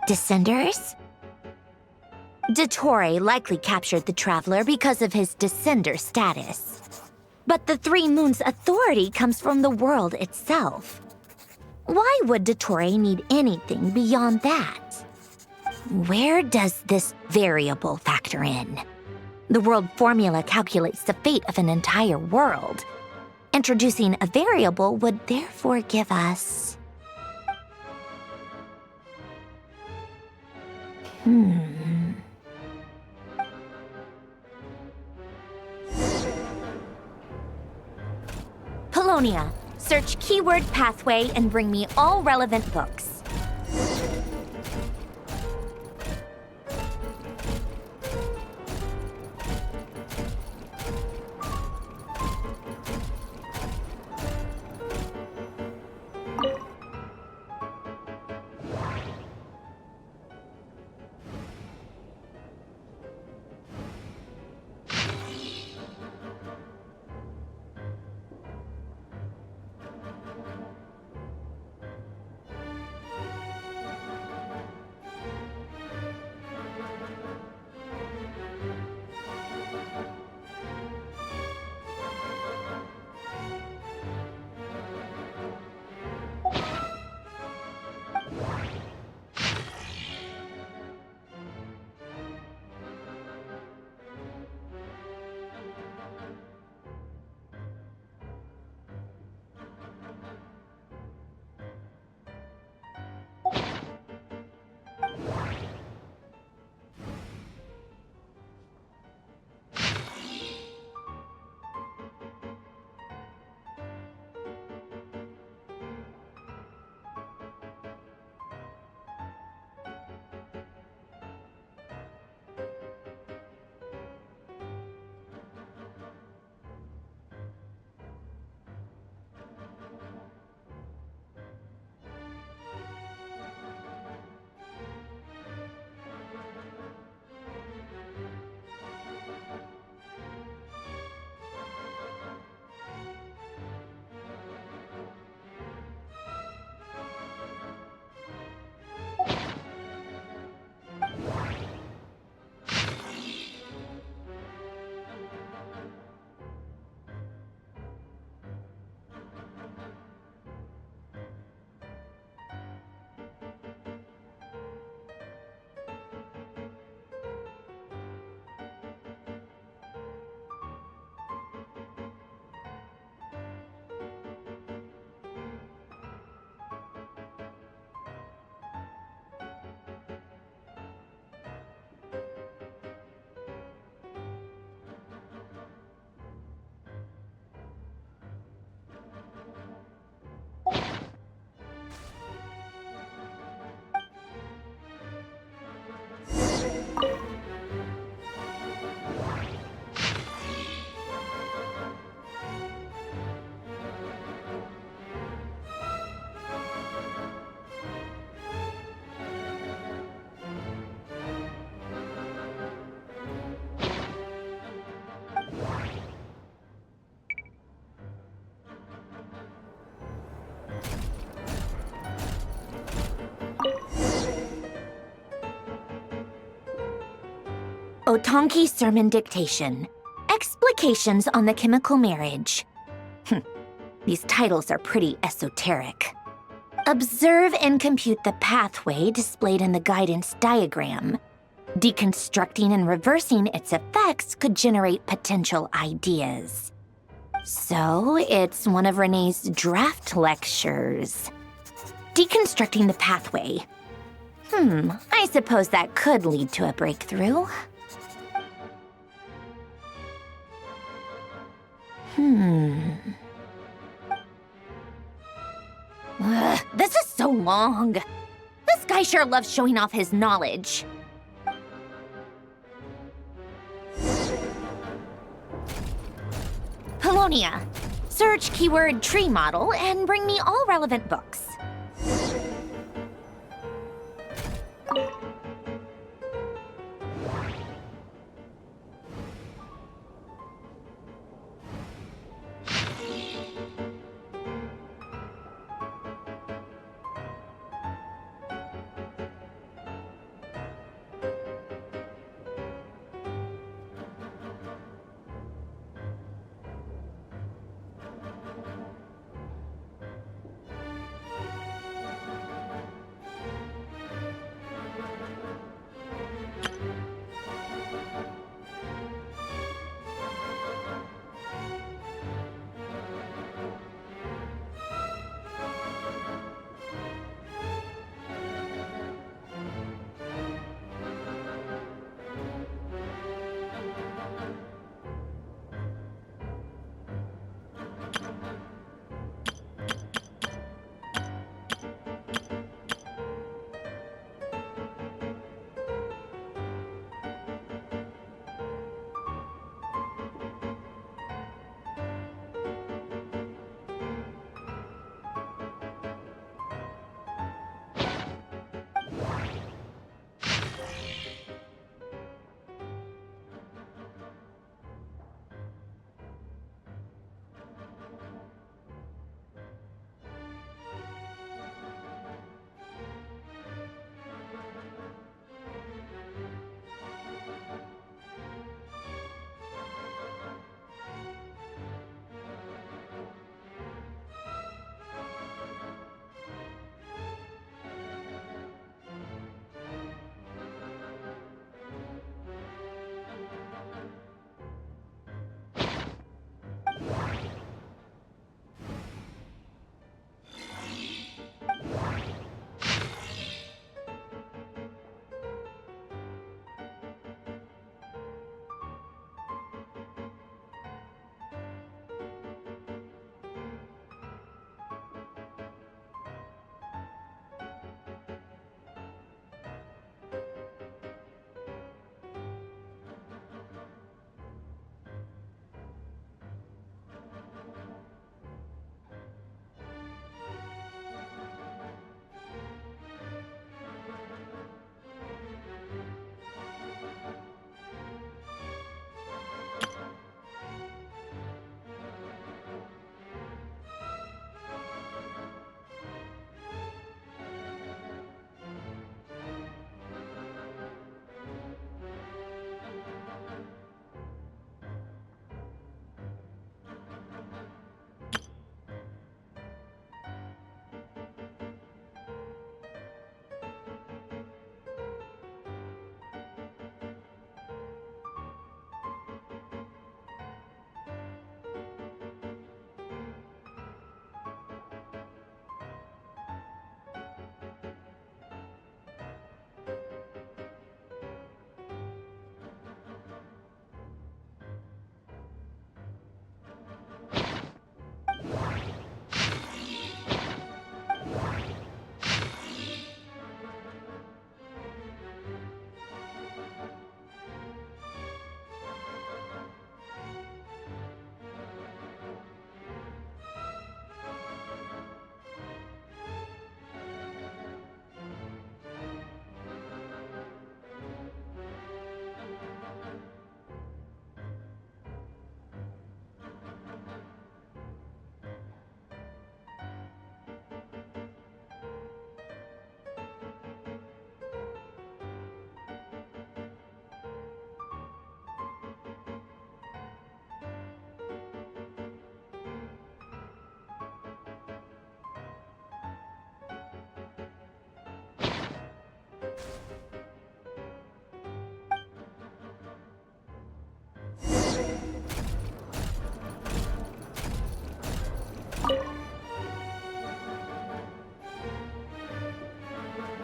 Descenders? Dottore likely captured the Traveler because of his descender status. But the Three Moons' authority comes from the world itself. Why would Dottore need anything beyond that? Where does this variable factor in? The world formula calculates the fate of an entire world. Introducing a variable would therefore give us... Polonia, search keyword pathway and bring me all relevant books. Otonki Sermon Dictation. Explications on the Chemical Marriage. These titles are pretty esoteric. Observe and compute the pathway displayed in the guidance diagram. Deconstructing and reversing its effects could generate potential ideas. So, it's one of Renee's draft lectures. Deconstructing the pathway. I suppose that could lead to a breakthrough. This is so long. This guy sure loves showing off his knowledge. Polonia, Search keyword tree model and bring me all relevant books.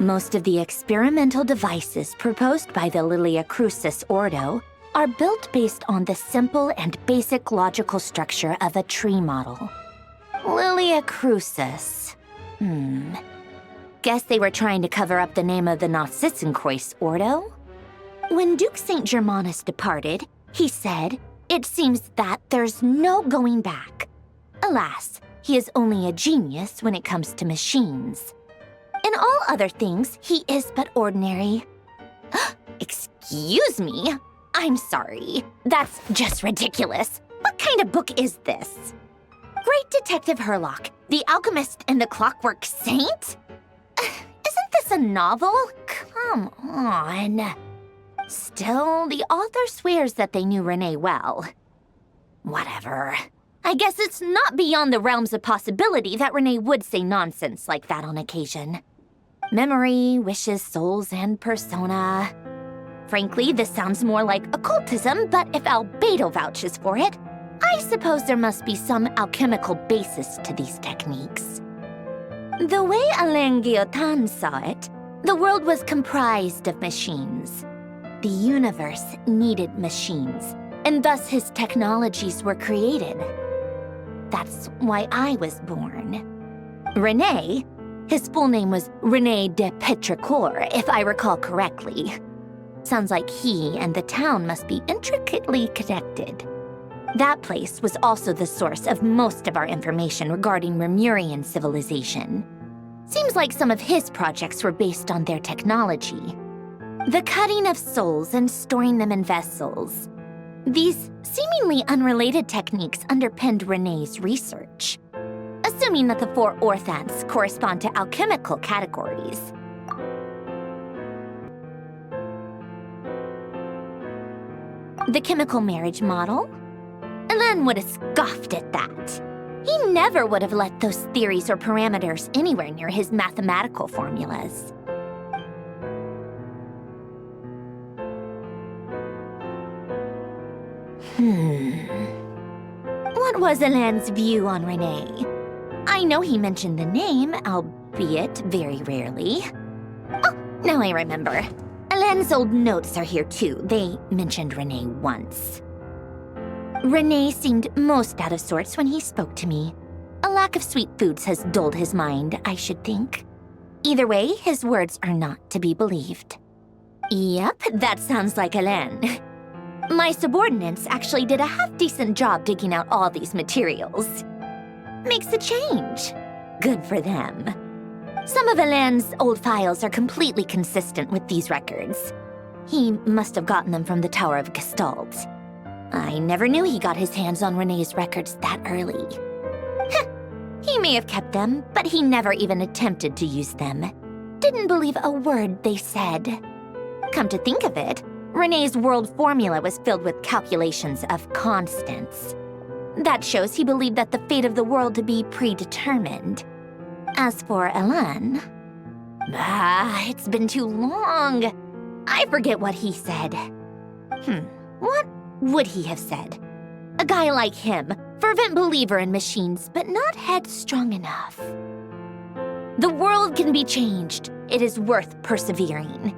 Most of the experimental devices proposed by the Lilia Crucis Ordo are built based on the simple and basic logical structure of a tree model. Lilia Crucis. Guess they were trying to cover up the name of the Nod-Krai Ordo? When Duke St. Germanus departed, he said, "It seems that there's no going back." Alas, he is only a genius when it comes to machines. In all other things, he is but ordinary. Excuse me? I'm sorry. That's just ridiculous. What kind of book is this? Great Detective Herlock, the Alchemist and the Clockwork Saint? Isn't this a novel? Come on. Still, the author swears that they knew Renee well. Whatever. I guess it's not beyond the realms of possibility that Renee would say nonsense like that on occasion. Memory, wishes, souls, and persona. Frankly, this sounds more like occultism, but if Albedo vouches for it, I suppose there must be some alchemical basis to these techniques. The way Alain Guillotin saw it, the world was comprised of machines. The universe needed machines, and thus his technologies were created. That's why I was born. René, his full name was René de Petrichor, if I recall correctly. Sounds like he and the town must be intricately connected. That place was also the source of most of our information regarding Remurian civilization. Seems like some of his projects were based on their technology. The cutting of souls and storing them in vessels. These seemingly unrelated techniques underpinned René's research. Assuming that the 4 orthants correspond to alchemical categories. The chemical marriage model? Alain would have scoffed at that. He never would have let those theories or parameters anywhere near his mathematical formulas. What was Alain's view on René? I know he mentioned the name, albeit very rarely. Oh, now I remember. Alain's old notes are here too. They mentioned René once. René seemed most out of sorts when he spoke to me. A lack of sweet foods has dulled his mind, I should think. Either way, his words are not to be believed. Yep, that sounds like Alain. My subordinates actually did a half-decent job digging out all these materials. Makes a change. Good for them. Some of Alain's old files are completely consistent with these records. He must have gotten them from the Tower of Gestalt. I never knew he got his hands on René's records that early. He may have kept them, but he never even attempted to use them. Didn't believe a word they said. Come to think of it, René's world formula was filled with calculations of constants. That shows he believed that the fate of the world to be predetermined. As for Alain, it's been too long. I forget what he said. What would he have said? A guy like him, fervent believer in machines, but not headstrong enough. The world can be changed. It is worth persevering.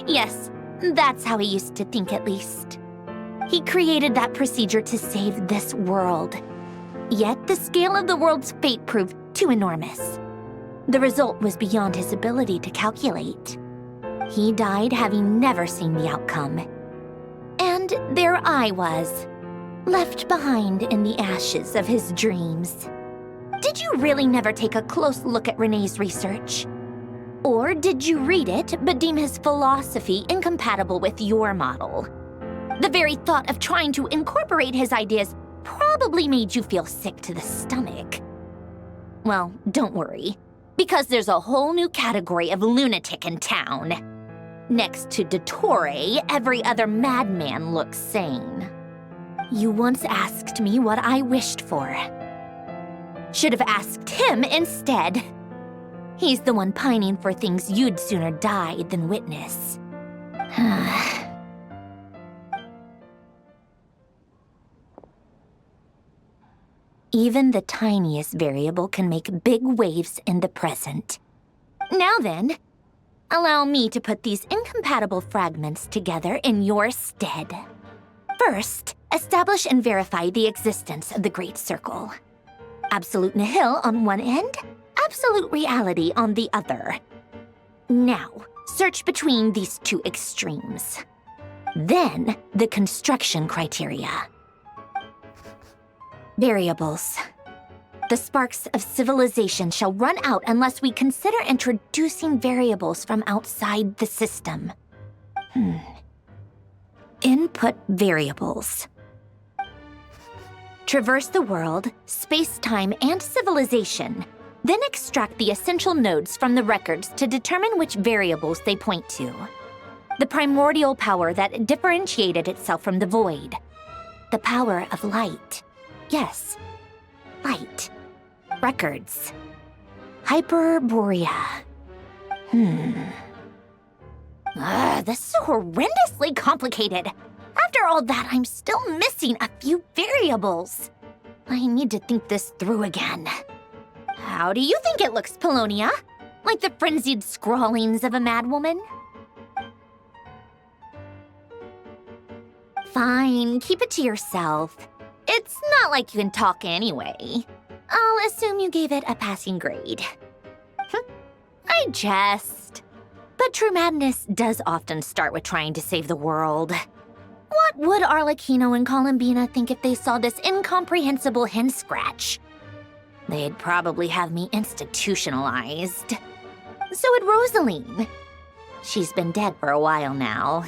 Yes, that's how he used to think at least. He created that procedure to save this world. Yet the scale of the world's fate proved too enormous. The result was beyond his ability to calculate. He died having never seen the outcome. And there I was, left behind in the ashes of his dreams. Did you really never take a close look at René's research? Or did you read it but deem his philosophy incompatible with your model? The very thought of trying to incorporate his ideas probably made you feel sick to the stomach. Well, don't worry, because there's a whole new category of lunatic in town. Next to Dottore, every other madman looks sane. You once asked me what I wished for. Should have asked him instead. He's the one pining for things you'd sooner die than witness. Even the tiniest variable can make big waves in the present. Now then, allow me to put these incompatible fragments together in your stead. First, establish and verify the existence of the Great Circle. Absolute nihil on one end, absolute reality on the other. Now, search between these two extremes. Then, the construction criteria. Variables. The sparks of civilization shall run out unless we consider introducing variables from outside the system. Input variables. Traverse the world, space-time, and civilization. Then extract the essential nodes from the records to determine which variables they point to. The primordial power that differentiated itself from the void. The power of light. Yes, light. Records. Hyperborea. This is horrendously complicated. After all that, I'm still missing a few variables. I need to think this through again. How do you think it looks, Polonia? Like the frenzied scrawlings of a madwoman? Fine, keep it to yourself. It's not like you can talk anyway. I'll assume you gave it a passing grade. I jest. But true madness does often start with trying to save the world. What would Arlecchino and Columbina think if they saw this incomprehensible hen scratch? They'd probably have me institutionalized. So would Rosaline. She's been dead for a while now.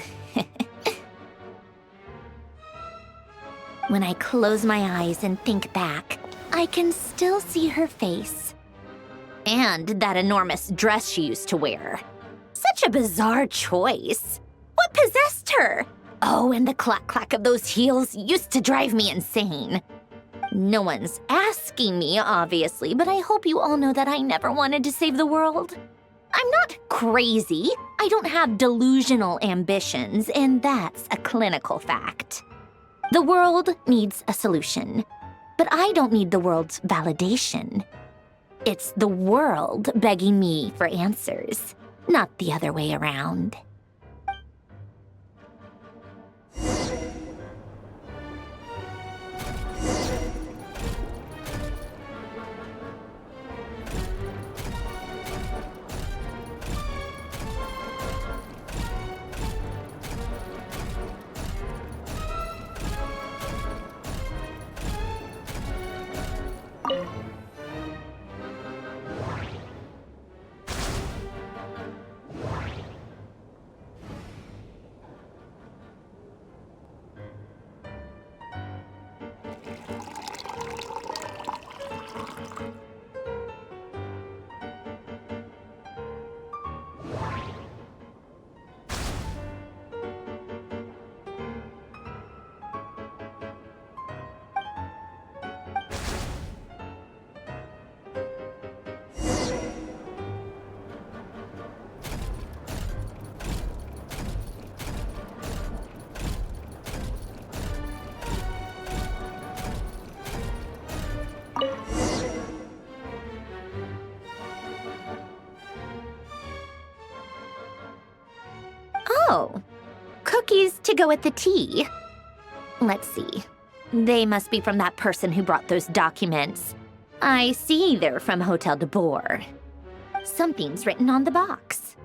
When I close my eyes and think back, I can still see her face. And that enormous dress she used to wear. Such a bizarre choice. What possessed her? Oh, and the clack-clack of those heels used to drive me insane. No one's asking me, obviously, but I hope you all know that I never wanted to save the world. I'm not crazy. I don't have delusional ambitions, and that's a clinical fact. The world needs a solution, but I don't need the world's validation. It's the world begging me for answers, not the other way around. Oh, cookies to go with the tea. Let's see. They must be from that person who brought those documents. I see they're from Hotel de Boer. Something's written on the box.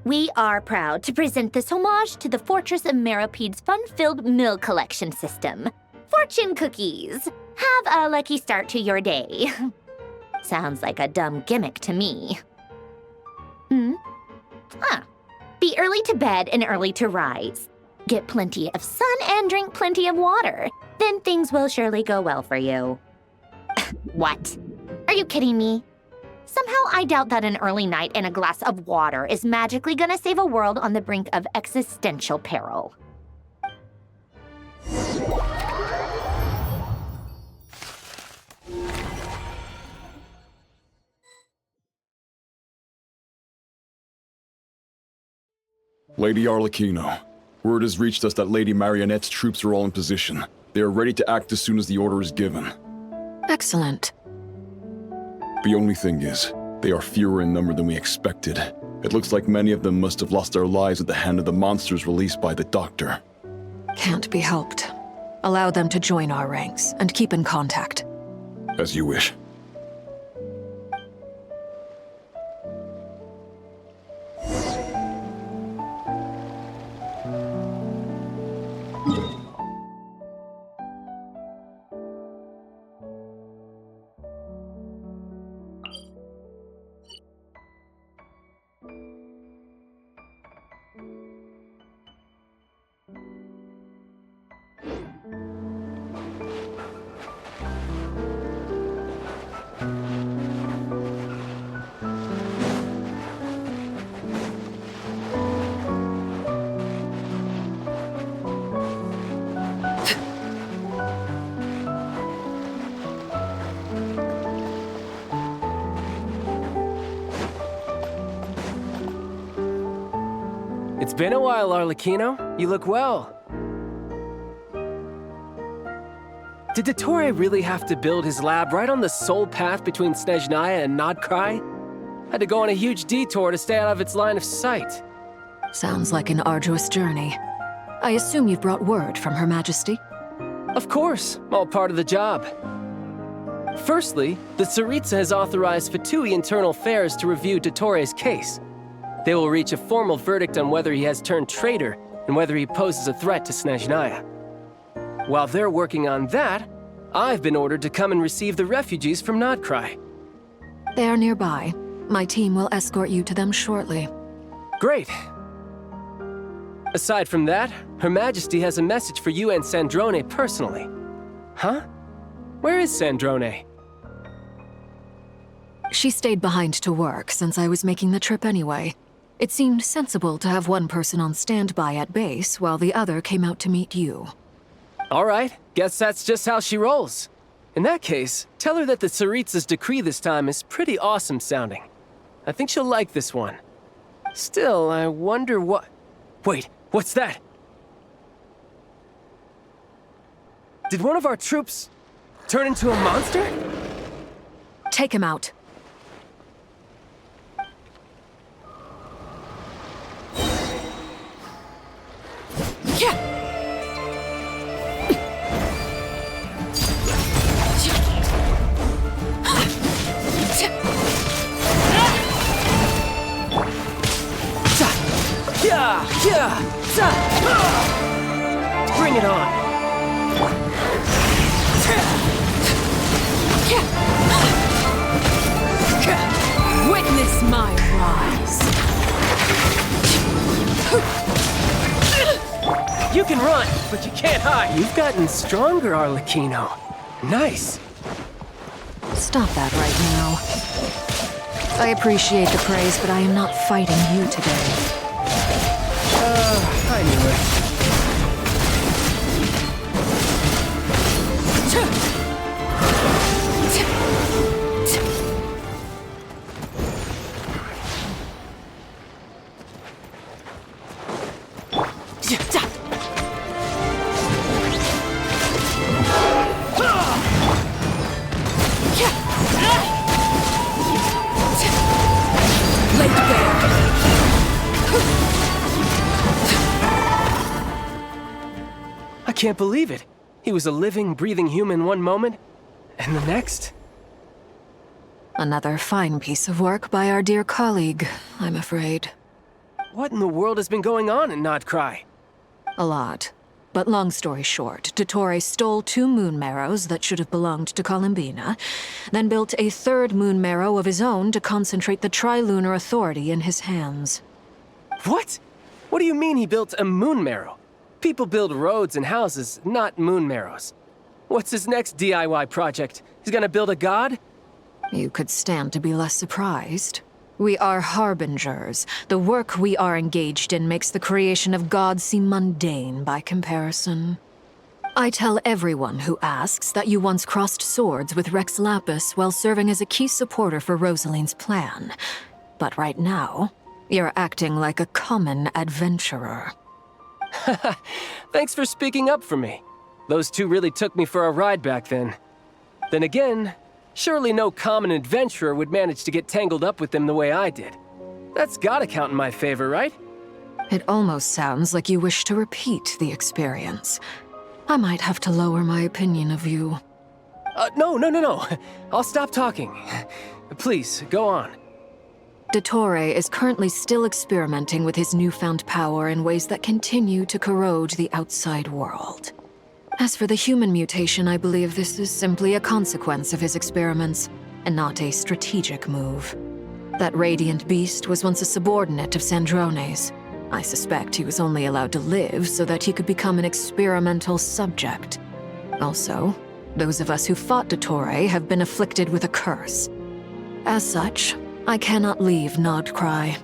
We are proud to present this homage to the Fortress of Meropede's fun-filled mill collection system. Fortune cookies. Have a lucky start to your day. Sounds like a dumb gimmick to me. Be early to bed and early to rise. Get plenty of sun and drink plenty of water. Then things will surely go well for you. What? Are you kidding me? Somehow I doubt that an early night and a glass of water is magically gonna save a world on the brink of existential peril. Lady Arlecchino, word has reached us that Lady Marionette's troops are all in position. They are ready to act as soon as the order is given. Excellent. The only thing is, they are fewer in number than we expected. It looks like many of them must have lost their lives at the hand of the monsters released by the Doctor. Can't be helped. Allow them to join our ranks and keep in contact. As you wish. It's been a while, Arlecchino. You look well. Did Dottore really have to build his lab right on the sole path between Snezhnaya and Nod-Krai? Had to go on a huge detour to stay out of its line of sight. Sounds like an arduous journey. I assume you've brought word from Her Majesty? Of course, all part of the job. Firstly, the Tsaritsa has authorized Fatui Internal Affairs to review Dottore's case. They will reach a formal verdict on whether he has turned traitor and whether he poses a threat to Snezhnaya. While they're working on that, I've been ordered to come and receive the refugees from Nod-Krai. They are nearby. My team will escort you to them shortly. Great. Aside from that, Her Majesty has a message for you and Sandrone personally. Huh? Where is Sandrone? She stayed behind to work since I was making the trip anyway. It seemed sensible to have one person on standby at base while the other came out to meet you. All right, guess that's just how she rolls. In that case, tell her that the Tsaritsa's decree this time is pretty awesome sounding. I think she'll like this one. Still, I wonder what... Wait, what's that? Did one of our troops turn into a monster? Take him out. Yeah! Bring it on! Witness my rise! You can run, but you can't hide! You've gotten stronger, Arlecchino. Nice! Stop that right now. I appreciate the praise, but I am not fighting you today. I knew it. I can't believe it. He was a living, breathing human one moment, and the next... Another fine piece of work by our dear colleague, I'm afraid. What in the world has been going on in Nod-Krai? A lot. But long story short, Dottore stole 2 moon marrows that should have belonged to Columbina, then built a 3rd moon marrow of his own to concentrate the Trilunar Authority in his hands. What? What do you mean he built a moon marrow? People build roads and houses, not moon marrows. What's his next DIY project? He's gonna build a god? You could stand to be less surprised. We are harbingers. The work we are engaged in makes the creation of gods seem mundane by comparison. I tell everyone who asks that you once crossed swords with Rex Lapis while serving as a key supporter for Rosaline's plan. But right now, you're acting like a common adventurer. Thanks for speaking up for me. Those 2 really took me for a ride back then. Then again, surely no common adventurer would manage to get tangled up with them the way I did. That's gotta count in my favor, right? It almost sounds like you wish to repeat the experience. I might have to lower my opinion of you. No. I'll stop talking. Please, go on. Dottore is currently still experimenting with his newfound power in ways that continue to corrode the outside world. As for the human mutation, I believe this is simply a consequence of his experiments, and not a strategic move. That radiant beast was once a subordinate of Sandrone's. I suspect he was only allowed to live so that he could become an experimental subject. Also, those of us who fought Dottore have been afflicted with a curse. As such, I cannot leave Nod-Krai.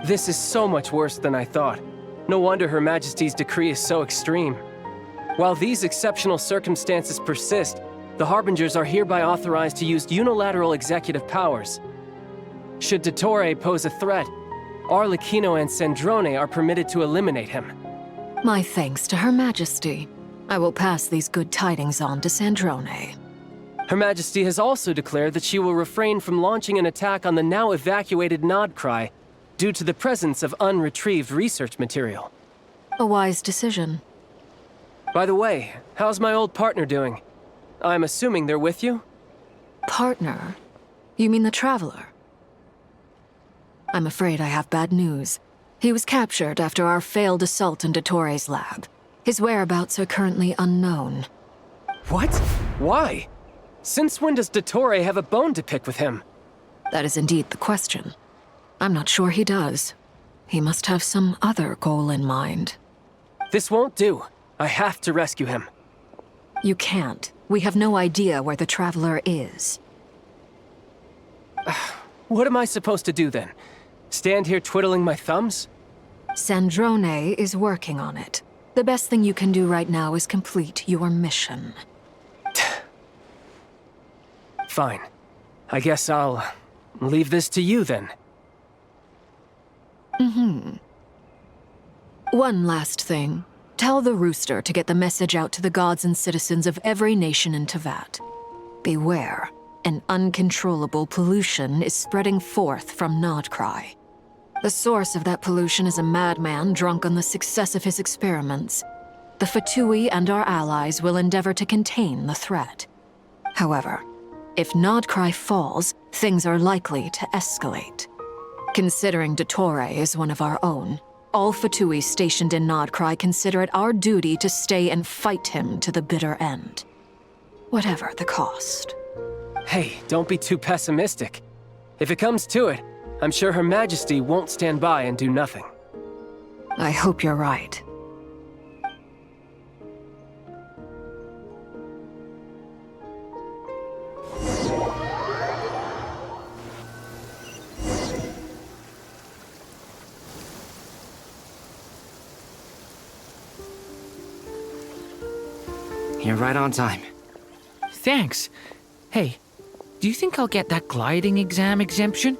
This is so much worse than I thought. No wonder Her Majesty's decree is so extreme. While these exceptional circumstances persist, the Harbingers are hereby authorized to use unilateral executive powers. Should Dottore pose a threat, Arlecchino and Sandrone are permitted to eliminate him. My thanks to Her Majesty. I will pass these good tidings on to Sandrone. Her Majesty has also declared that she will refrain from launching an attack on the now evacuated Nod-Krai due to the presence of unretrieved research material. A wise decision. By the way, how's my old partner doing? I'm assuming they're with you? Partner? You mean the Traveler? I'm afraid I have bad news. He was captured after our failed assault in Dottore's lab. His whereabouts are currently unknown. What? Why? Since when does Dottore have a bone to pick with him? That is indeed the question. I'm not sure he does. He must have some other goal in mind. This won't do. I have to rescue him. You can't. We have no idea where the Traveler is. What am I supposed to do then? Stand here twiddling my thumbs? Sandrone is working on it. The best thing you can do right now is complete your mission. Fine. I guess I'll leave this to you then. One last thing. Tell the Rooster to get the message out to the gods and citizens of every nation in Teyvat. Beware. An uncontrollable pollution is spreading forth from Nod-Krai. The source of that pollution is a madman drunk on the success of his experiments. The Fatui and our allies will endeavor to contain the threat. However, if Nod-Krai falls, things are likely to escalate. Considering Dottore is one of our own, all Fatui stationed in Nod-Krai consider it our duty to stay and fight him to the bitter end. Whatever the cost. Hey, don't be too pessimistic. If it comes to it, I'm sure Her Majesty won't stand by and do nothing. I hope you're right. You're right on time. Thanks. Hey, do you think I'll get that gliding exam exemption?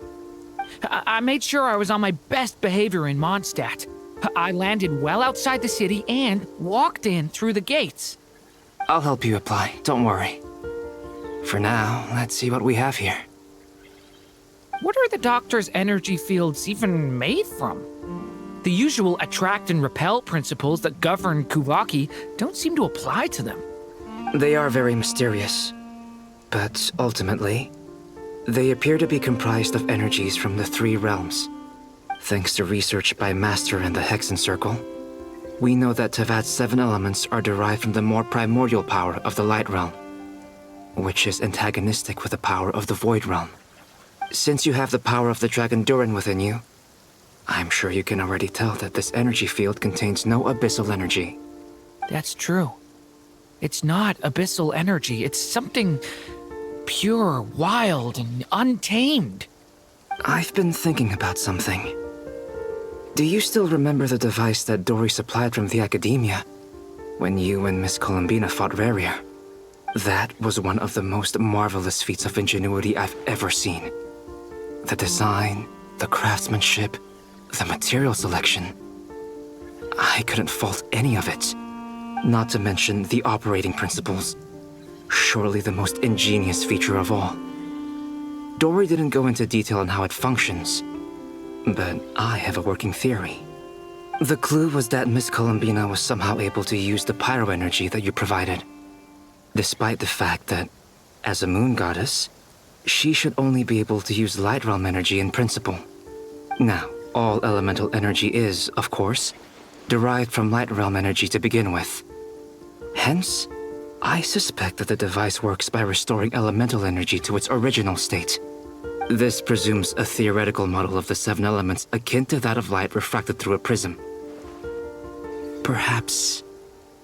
I made sure I was on my best behavior in Mondstadt. I landed well outside the city and walked in through the gates. I'll help you apply, don't worry. For now, let's see what we have here. What are the Doctor's energy fields even made from? The usual attract and repel principles that govern Kuvaki don't seem to apply to them. They are very mysterious, but ultimately, they appear to be comprised of energies from the three realms. Thanks to research by Master in the Hexen Circle, we know that Teyvat's 7 elements are derived from the more primordial power of the Light Realm, which is antagonistic with the power of the Void Realm. Since you have the power of the Dragon Durin within you, I'm sure you can already tell that this energy field contains no abyssal energy. That's true. It's not abyssal energy, it's something pure, wild, and untamed. I've been thinking about something. Do you still remember the device that Dory supplied from the Academia when you and Miss Columbina fought Rarier? That was one of the most marvelous feats of ingenuity I've ever seen. The design, the craftsmanship, the material selection. I couldn't fault any of it. Not to mention the operating principles. Surely the most ingenious feature of all. Dory didn't go into detail on how it functions, but I have a working theory. The clue was that Miss Columbina was somehow able to use the pyro energy that you provided, despite the fact that, as a moon goddess, she should only be able to use Light Realm energy in principle. Now, all elemental energy is, of course, derived from Light Realm energy to begin with. Hence, I suspect that the device works by restoring elemental energy to its original state. This presumes a theoretical model of the 7 elements akin to that of light refracted through a prism. Perhaps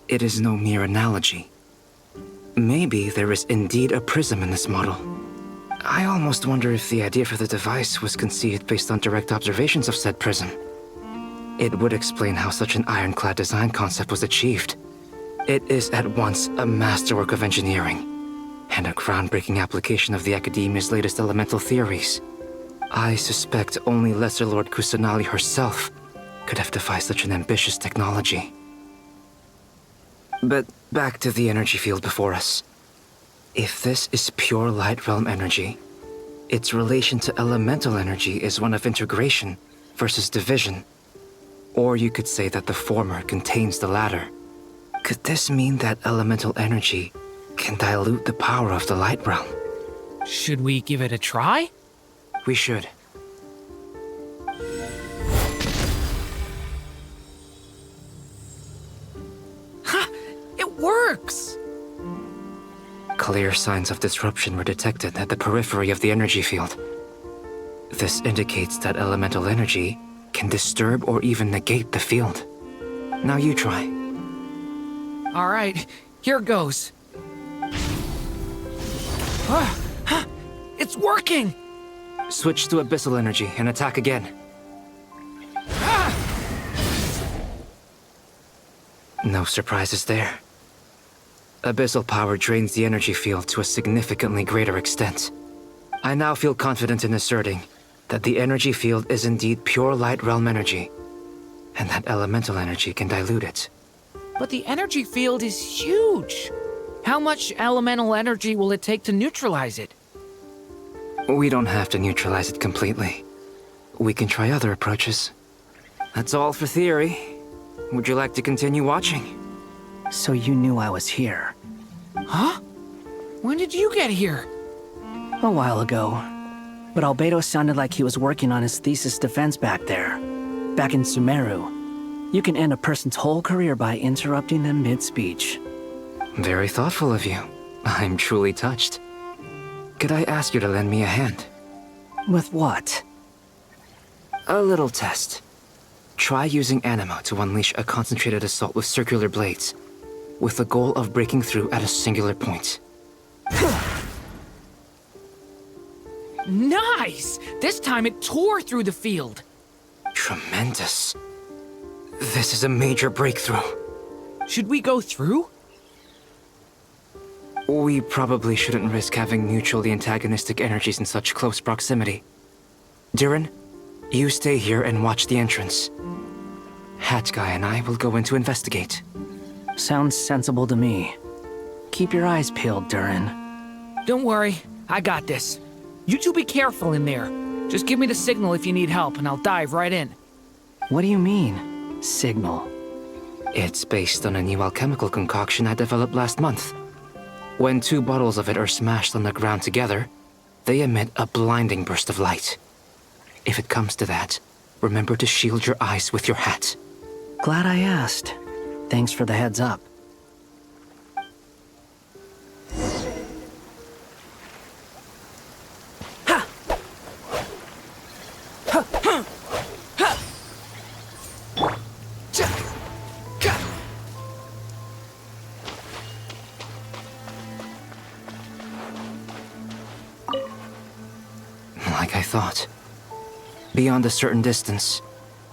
it is no mere analogy. Maybe there is indeed a prism in this model. I almost wonder if the idea for the device was conceived based on direct observations of said prism. It would explain how such an ironclad design concept was achieved. It is at once a masterwork of engineering and a groundbreaking application of the Academia's latest elemental theories. I suspect only Lesser Lord Kusanali herself could have devised such an ambitious technology. But back to the energy field before us. If this is pure Light Realm energy, its relation to elemental energy is one of integration versus division. Or you could say that the former contains the latter. Could this mean that elemental energy can dilute the power of the Light Realm? Should we give it a try? We should. Ha! It works! Clear signs of disruption were detected at the periphery of the energy field. This indicates that elemental energy can disturb or even negate the field. Now you try. All right, here goes. It's working! Switch to abyssal energy and attack again. No surprises there. Abyssal power drains the energy field to a significantly greater extent. I now feel confident in asserting that the energy field is indeed pure Light Realm energy, and that elemental energy can dilute it. But the energy field is huge. How much elemental energy will it take to neutralize it? We don't have to neutralize it completely. We can try other approaches. That's all for theory. Would you like to continue watching? So you knew I was here? Huh? When did you get here? A while ago. But Albedo sounded like he was working on his thesis defense back there. Back in Sumeru. You can end a person's whole career by interrupting them mid-speech. Very thoughtful of you. I'm truly touched. Could I ask you to lend me a hand? With what? A little test. Try using Animo to unleash a concentrated assault with circular blades, with the goal of breaking through at a singular point. Nice! This time it tore through the field. Tremendous. This is a major breakthrough. Should we go through? We probably shouldn't risk having mutually antagonistic energies in such close proximity. Durin, you stay here and watch the entrance. Hat Guy and I will go in to investigate. Sounds sensible to me. Keep your eyes peeled, Durin. Don't worry, I got this. You two be careful in there. Just give me the signal if you need help and I'll dive right in. What do you mean, signal? It's based on a new alchemical concoction I developed last month. When 2 bottles of it are smashed on the ground together, they emit a blinding burst of light. If it comes to that, remember to shield your eyes with your hat. Glad I asked. Thanks for the heads up. Like I thought. Beyond a certain distance,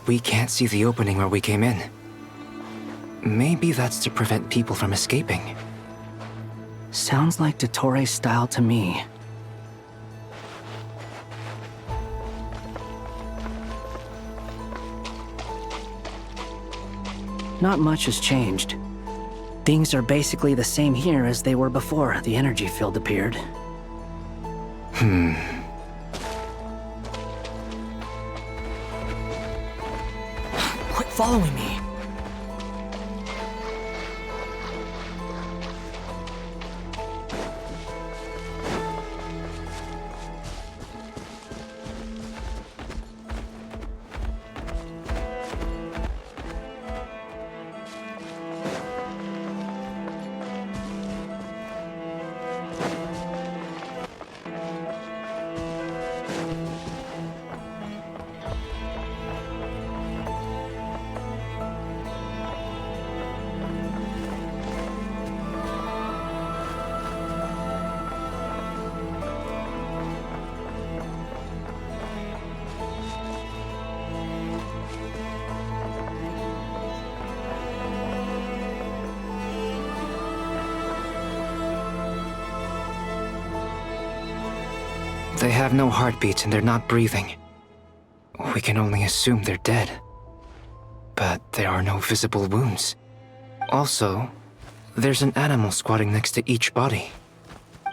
we can't see the opening where we came in. Maybe that's to prevent people from escaping. Sounds like Dottore style to me. Not much has changed. Things are basically the same here as they were before the energy field appeared. Quit following me. They have no heartbeats and they're not breathing. We can only assume they're dead. But there are no visible wounds. Also, there's an animal squatting next to each body.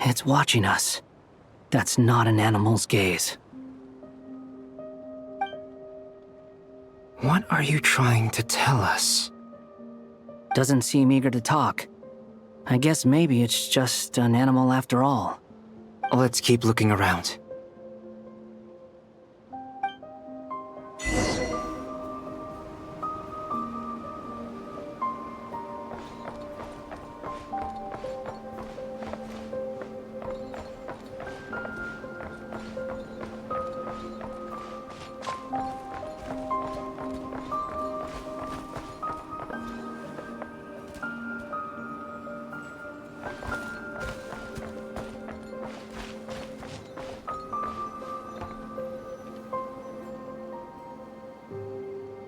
It's watching us. That's not an animal's gaze. What are you trying to tell us? Doesn't seem eager to talk. I guess maybe it's just an animal after all. Let's keep looking around.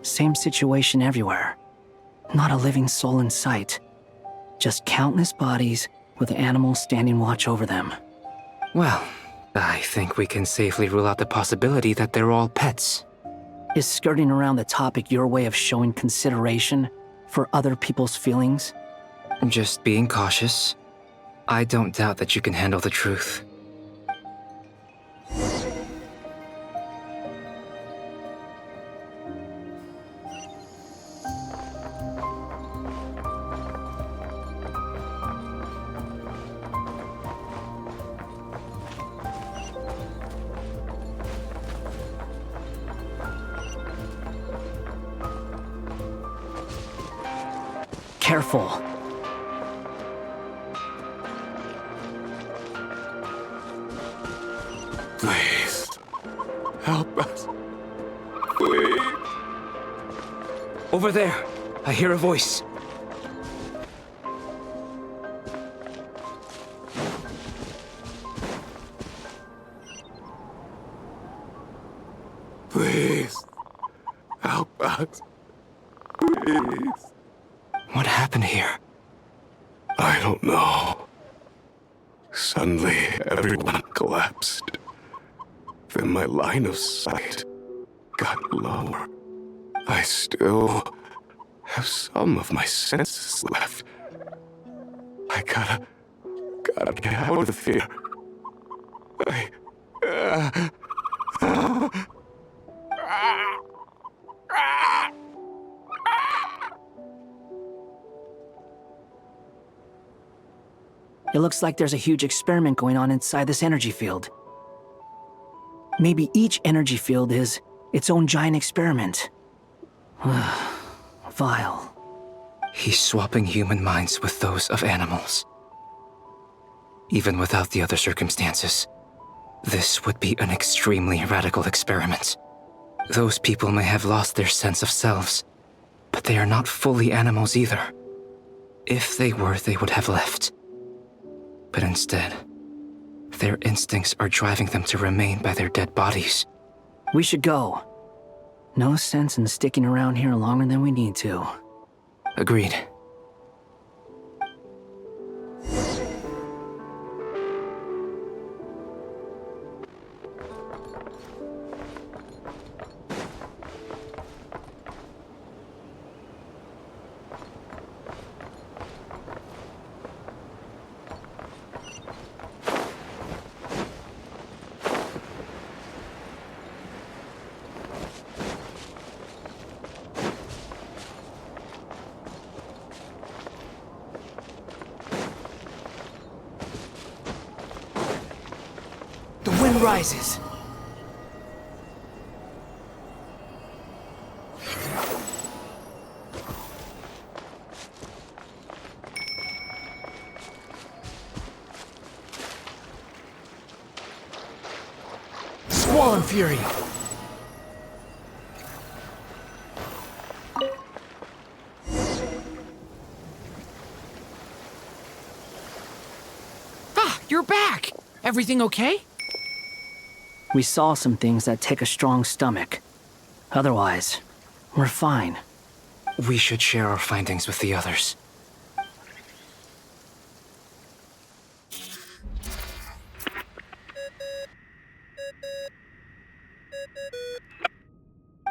Same situation everywhere. Not a living soul in sight. Just countless bodies with animals standing watch over them. Well, I think we can safely rule out the possibility that they're all pets. Is skirting around the topic your way of showing consideration for other people's feelings? Just being cautious. I don't doubt that you can handle the truth. Careful. Please. Help us. Please. Over there. I hear a voice. Please. Help us. Please. What happened here? I don't know. Suddenly, everyone collapsed. Then my line of sight got lower. I still have some of my senses left. I gotta get out of here. It looks like there's a huge experiment going on inside this energy field. Maybe each energy field is its own giant experiment. Vile. He's swapping human minds with those of animals. Even without the other circumstances, this would be an extremely radical experiment. Those people may have lost their sense of selves, but they are not fully animals either. If they were, they would have left. But instead, their instincts are driving them to remain by their dead bodies. We should go. No sense in sticking around here longer than we need to. Agreed. The wind rises. Squall and fury. Ah, you're back. Everything okay? We saw some things that take a strong stomach. Otherwise, we're fine. We should share our findings with the others.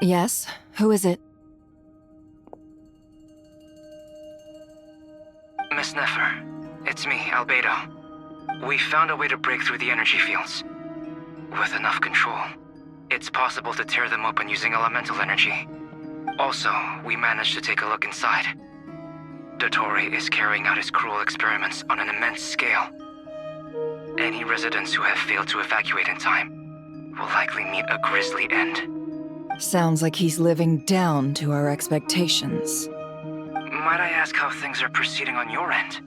Yes? Who is it? Miss Nefer, it's me, Albedo. We found a way to break through the energy fields. With enough control, it's possible to tear them open using elemental energy. Also, we managed to take a look inside. Dottore is carrying out his cruel experiments on an immense scale. Any residents who have failed to evacuate in time will likely meet a grisly end. Sounds like he's living down to our expectations. Might I ask how things are proceeding on your end?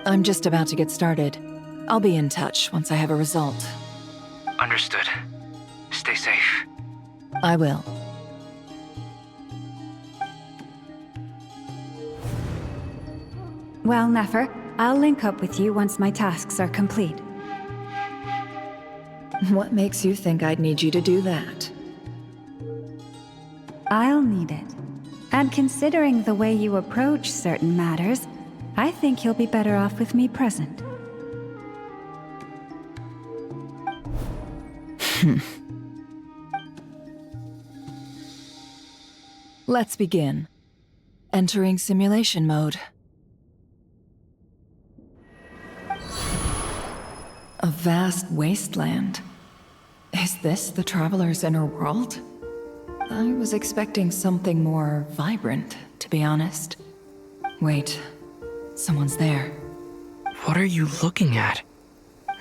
I'm just about to get started. I'll be in touch once I have a result. Understood. Stay safe. I will. Well, Nefer, I'll link up with you once my tasks are complete. What makes you think I'd need you to do that? I'll need it. And considering the way you approach certain matters, I think you'll be better off with me present. Let's begin. Entering simulation mode. A vast wasteland. Is this the Traveler's inner world? I was expecting something more vibrant, to be honest. Wait, someone's there. What are you looking at?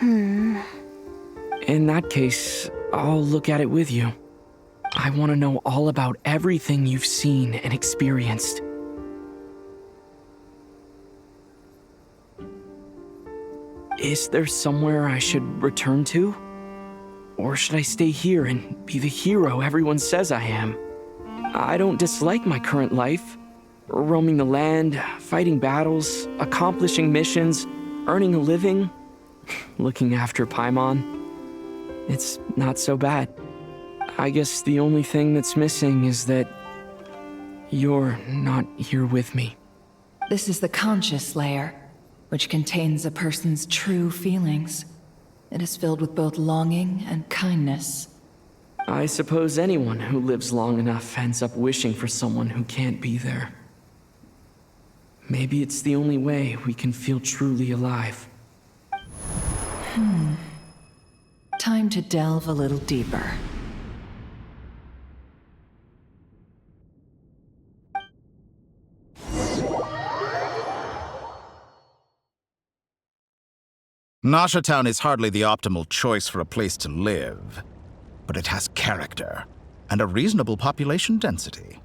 In that case, I'll look at it with you. I want to know all about everything you've seen and experienced. Is there somewhere I should return to? Or should I stay here and be the hero everyone says I am? I don't dislike my current life. Roaming the land, fighting battles, accomplishing missions, earning a living, looking after Paimon. It's not so bad. I guess the only thing that's missing is that you're not here with me. This is the conscious layer, which contains a person's true feelings. It is filled with both longing and kindness. I suppose anyone who lives long enough ends up wishing for someone who can't be there. Maybe it's the only way we can feel truly alive. Time to delve a little deeper. Nasha Town is hardly the optimal choice for a place to live, but it has character and a reasonable population density.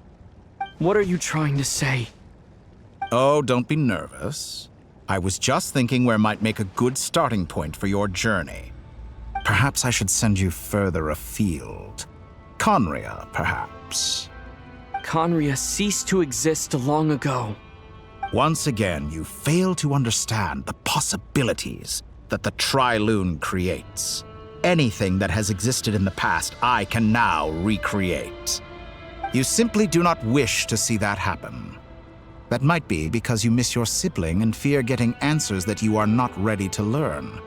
What are you trying to say? Oh, don't be nervous. I was just thinking where might make a good starting point for your journey. Perhaps I should send you further afield. Conria, perhaps. Conria ceased to exist long ago. Once again, you fail to understand the possibilities that the Tri-Lune creates. Anything that has existed in the past, I can now recreate. You simply do not wish to see that happen. That might be because you miss your sibling and fear getting answers that you are not ready to learn.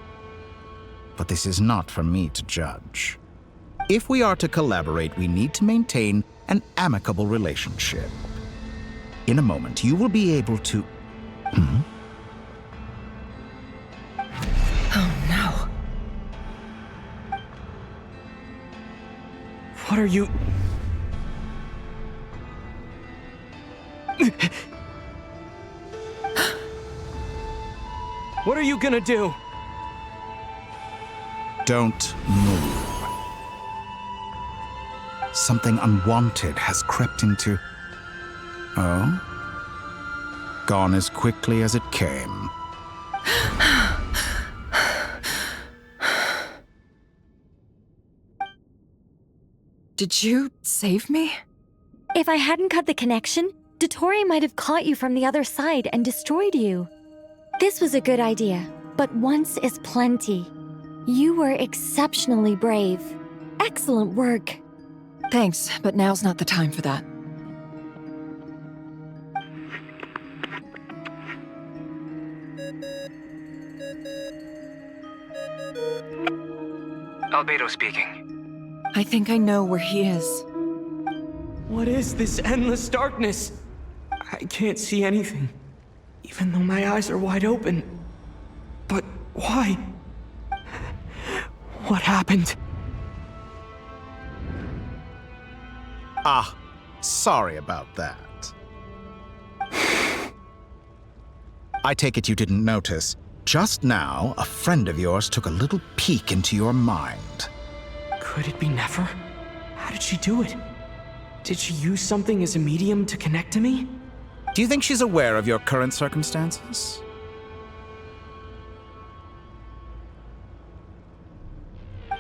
But this is not for me to judge. If we are to collaborate, we need to maintain an amicable relationship. In a moment, you will be able to... Oh no. What are you... What are you gonna do? Don't move. Something unwanted has crept into... Oh? Gone as quickly as it came. Did you save me? If I hadn't cut the connection, Dottore might have caught you from the other side and destroyed you. This was a good idea, but once is plenty. You were exceptionally brave. Excellent work. Thanks, but now's not the time for that. Albedo speaking. I think I know where he is. What is this endless darkness? I can't see anything, even though my eyes are wide open. But why? What happened? Ah, sorry about that. I take it you didn't notice. Just now, a friend of yours took a little peek into your mind. Could it be Nefer? How did she do it? Did she use something as a medium to connect to me? Do you think she's aware of your current circumstances?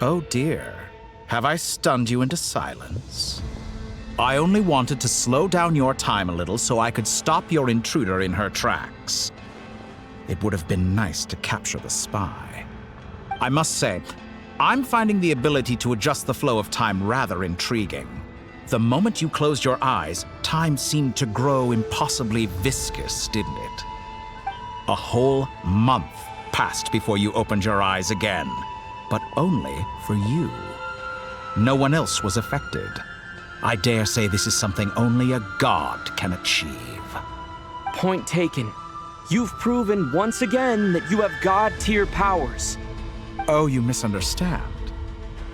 Oh dear. Have I stunned you into silence? I only wanted to slow down your time a little so I could stop your intruder in her tracks. It would have been nice to capture the spy. I must say, I'm finding the ability to adjust the flow of time rather intriguing. The moment you closed your eyes, time seemed to grow impossibly viscous, didn't it? A whole month passed before you opened your eyes again, but only for you. No one else was affected. I dare say this is something only a god can achieve. Point taken. You've proven once again that you have god-tier powers. Oh, you misunderstand.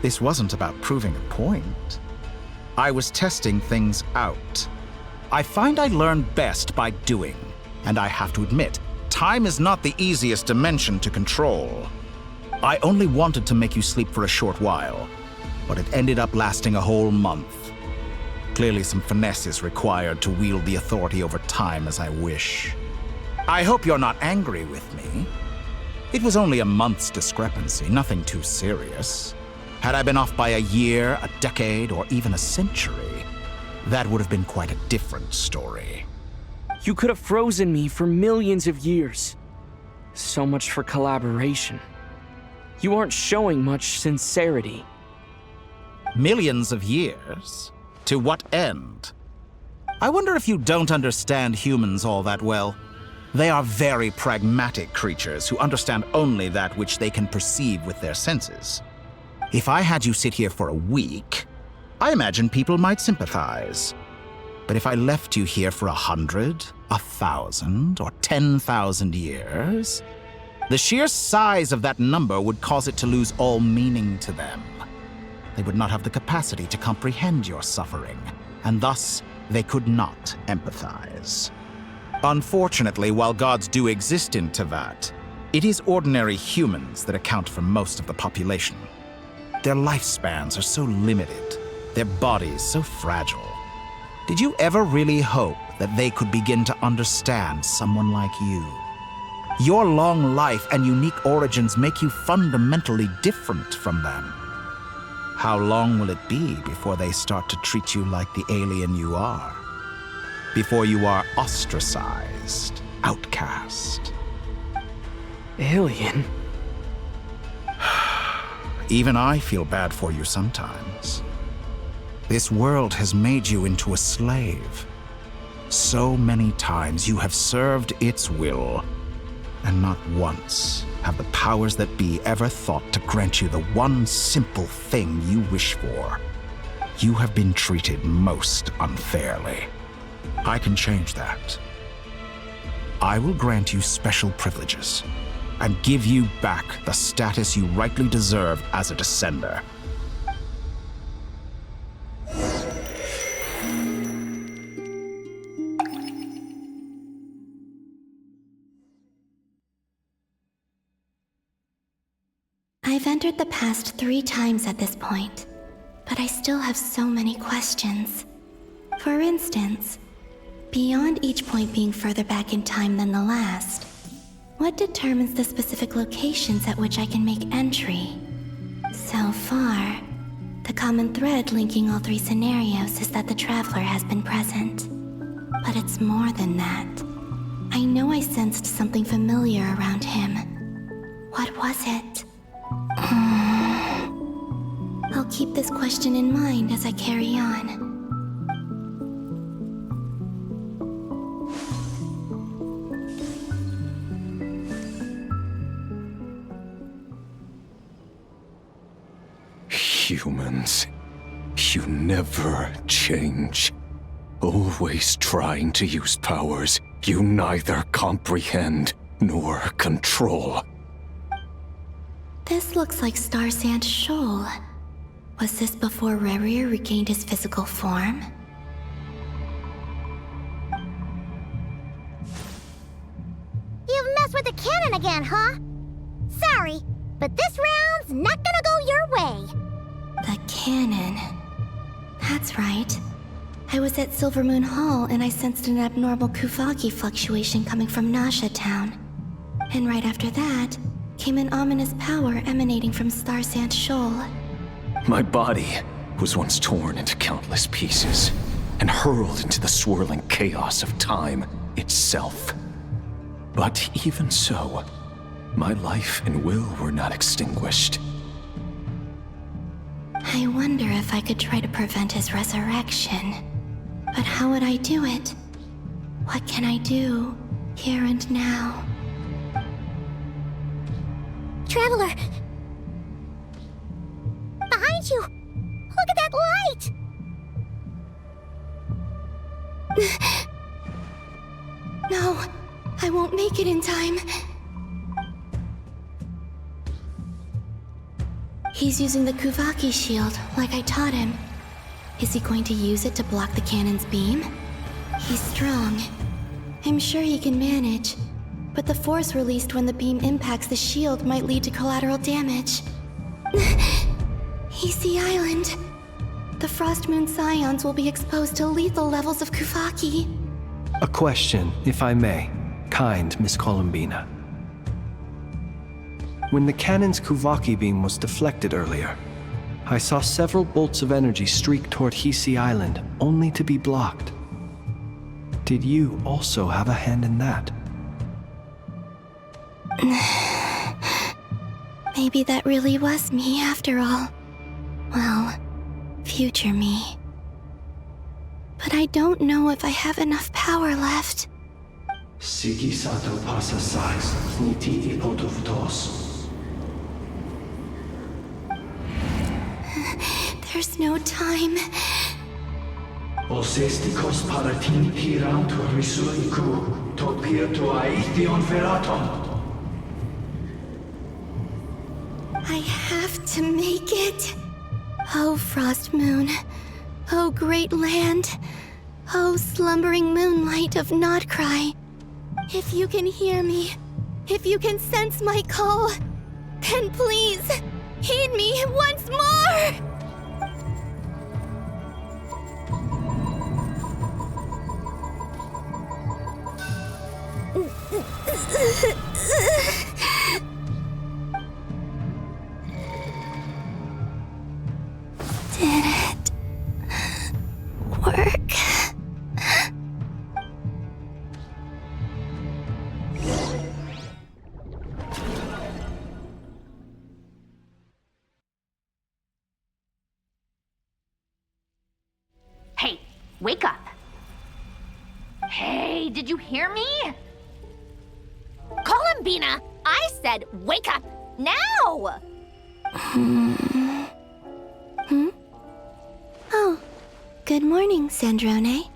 This wasn't about proving a point. I was testing things out. I find I learn best by doing, and I have to admit, time is not the easiest dimension to control. I only wanted to make you sleep for a short while, but it ended up lasting a whole month. Clearly some finesse is required to wield the authority over time as I wish. I hope you're not angry with me. It was only a month's discrepancy, nothing too serious. Had I been off by a year, a decade, or even a century, that would have been quite a different story. You could have frozen me for millions of years. So much for collaboration. You aren't showing much sincerity. Millions of years? To what end? I wonder if you don't understand humans all that well. They are very pragmatic creatures who understand only that which they can perceive with their senses. If I had you sit here for a week, I imagine people might sympathize. But if I left you here for 100, 1,000, or 10,000 years, the sheer size of that number would cause it to lose all meaning to them. They would not have the capacity to comprehend your suffering, and thus they could not empathize. Unfortunately, while gods do exist in Teyvat, it is ordinary humans that account for most of the population. Their lifespans are so limited, their bodies so fragile. Did you ever really hope that they could begin to understand someone like you? Your long life and unique origins make you fundamentally different from them. How long will it be before they start to treat you like the alien you are? Before you are ostracized, outcast? Alien? Even I feel bad for you sometimes. This world has made you into a slave. So many times you have served its will, and not once have the powers that be ever thought to grant you the one simple thing you wish for. You have been treated most unfairly. I can change that. I will grant you special privileges and give you back the status you rightly deserve as a descender. I've entered the past 3 times at this point, but I still have so many questions. For instance, beyond each point being further back in time than the last, what determines the specific locations at which I can make entry? So far, the common thread linking all 3 scenarios is that the Traveler has been present. But it's more than that. I know I sensed something familiar around him. What was it? I'll keep this question in mind as I carry on. Humans, you never change. Always trying to use powers you neither comprehend nor control. This looks like Star Sand Shoal. Was this before Rerir regained his physical form? You've messed with the cannon again, huh? Sorry, but this round's not gonna go your way. The cannon. That's right. I was at Silvermoon Hall and I sensed an abnormal Kuvaki fluctuation coming from Nasha Town. And right after that, came an ominous power emanating from Star Sand Shoal. My body was once torn into countless pieces and hurled into the swirling chaos of time itself. But even so, my life and will were not extinguished. I wonder if I could try to prevent his resurrection. But how would I do it? What can I do, here and now? Traveler! Behind you! Look at that light! No, I won't make it in time. He's using the Kuvaki shield, like I taught him. Is he going to use it to block the cannon's beam? He's strong. I'm sure he can manage. But the force released when the beam impacts the shield might lead to collateral damage. EC Island. The Frost Moon Scions will be exposed to lethal levels of Kuvaki. A question, if I may, kind Miss Columbina. When the cannon's Kuvaki beam was deflected earlier, I saw several bolts of energy streak toward Hisi Island, only to be blocked. Did you also have a hand in that? Maybe that really was me after all. Well, future me. But I don't know if I have enough power left. Siki sato pasa sais, niti ipotuvtos. There's no time. Osestikos paratin hirantu risuiku, topirtu aithion feraton. I have to make it. Oh, Frost Moon. Oh, great land. Oh, slumbering moonlight of Nod-Krai. If you can hear me, if you can sense my call, then please, heed me once more! Did it work? Hey, wake up. Hey, did you hear me? Columbina, I said wake up now! Oh, good morning, Sandrone.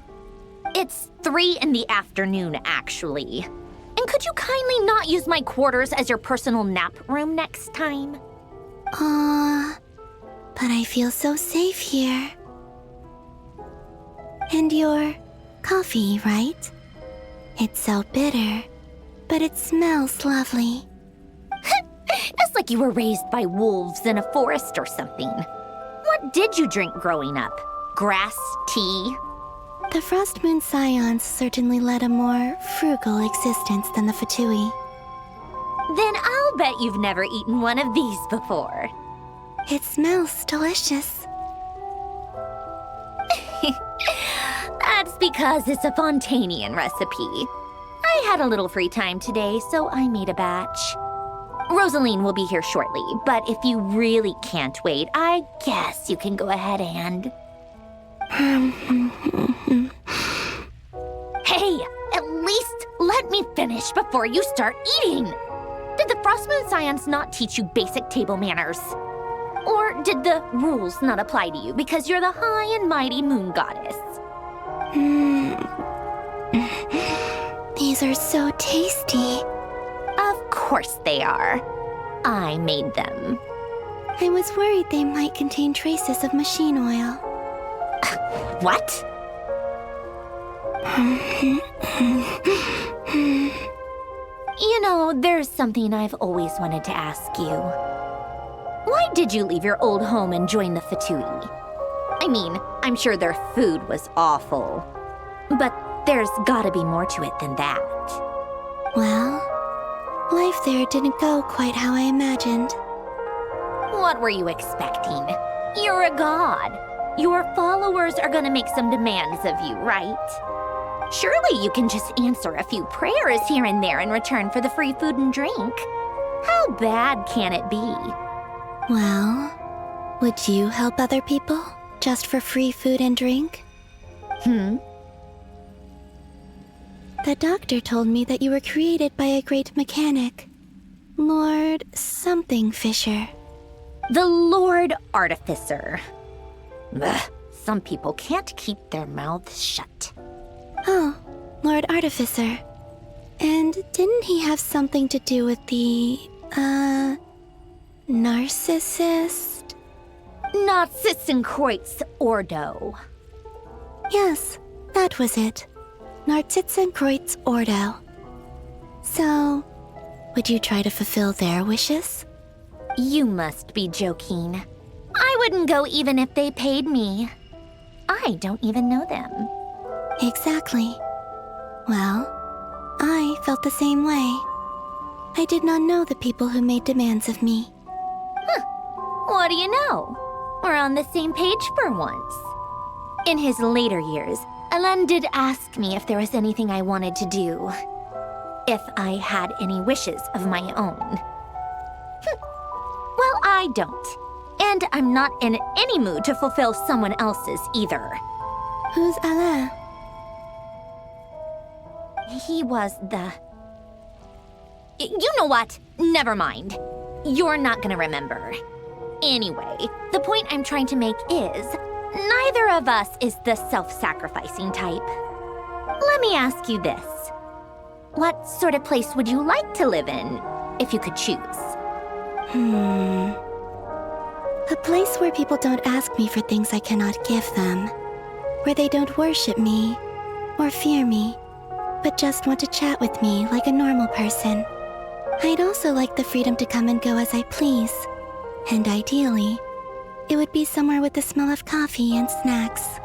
It's 3 in the afternoon, actually. And could you kindly not use my quarters as your personal nap room next time? But I feel so safe here. And your coffee, right? It's so bitter, but it smells lovely. It's like you were raised by wolves in a forest or something. What did you drink growing up? Grass tea? The Frost Moon Scions certainly led a more frugal existence than the Fatui. Then I'll bet you've never eaten one of these before. It smells delicious. That's because it's a Fontanian recipe. I had a little free time today, so I made a batch. Rosaline will be here shortly, but if you really can't wait, I guess you can go ahead and... Hey, at least let me finish before you start eating! Did the Frost Moon Scions not teach you basic table manners? Or did the rules not apply to you because you're the high and mighty moon goddess? These are so tasty. Of course they are. I made them. I was worried they might contain traces of machine oil. What? You know, there's something I've always wanted to ask you. Why did you leave your old home and join the Fatui? I mean, I'm sure their food was awful. But there's gotta be more to it than that. Well, life there didn't go quite how I imagined. What were you expecting? You're a god. Your followers are gonna make some demands of you, right? Surely you can just answer a few prayers here and there in return for the free food and drink. How bad can it be? Well, would you help other people just for free food and drink? The doctor told me that you were created by a great mechanic, Lord something Fisher. The Lord Artificer. Ugh, some people can't keep their mouths shut. Oh, Lord Artificer. And didn't he have something to do with the, narcissist? Nod-Krai Ordo. Yes, that was it. Nod-Krai Ordo. So, would you try to fulfill their wishes? You must be joking. I wouldn't go even if they paid me. I don't even know them. Exactly. Well, I felt the same way. I did not know the people who made demands of me. What do you know? We're on the same page for once. In his later years, Alan did ask me if there was anything I wanted to do. If I had any wishes of my own. Well, I don't. And I'm not in any mood to fulfill someone else's either. Who's Alain? He was the... You know what? Never mind. You're not gonna remember. Anyway, the point I'm trying to make is, neither of us is the self-sacrificing type. Let me ask you this. What sort of place would you like to live in, if you could choose? A place where people don't ask me for things I cannot give them. Where they don't worship me, or fear me, but just want to chat with me like a normal person. I'd also like the freedom to come and go as I please. And ideally, it would be somewhere with the smell of coffee and snacks.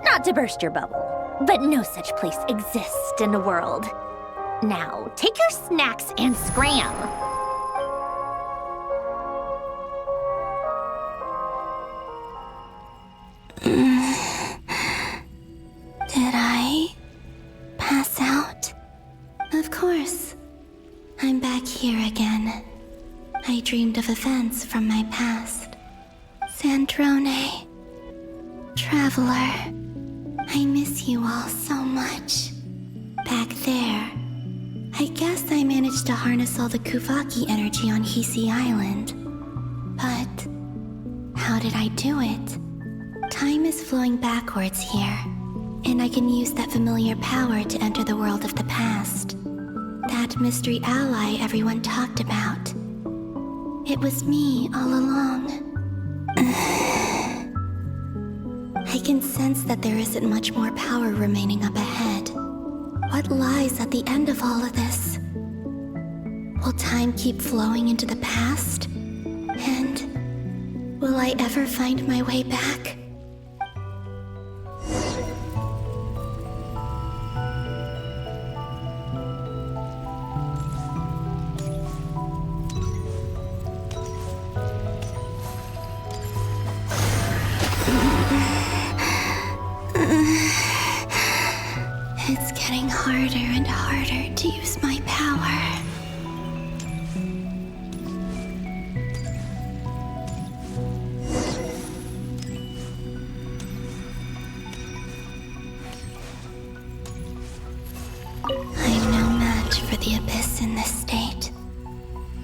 Not to burst your bubble, but no such place exists in the world. Now, take your snacks and scram. Did I pass out? Of course. I'm back here again. I dreamed of events from my past. Sandrone. Traveler. I miss you all so much. Back there. I guess I managed to harness all the Kuvaki energy on Hisi Island. But how did I do it? Time is flowing backwards here, and I can use that familiar power to enter the world of the past. That mystery ally everyone talked about. It was me all along. I can sense that there isn't much more power remaining up ahead. What lies at the end of all of this? Will time keep flowing into the past? And will I ever find my way back? It's getting harder and harder to use my power. I'm no match for the Abyss in this state.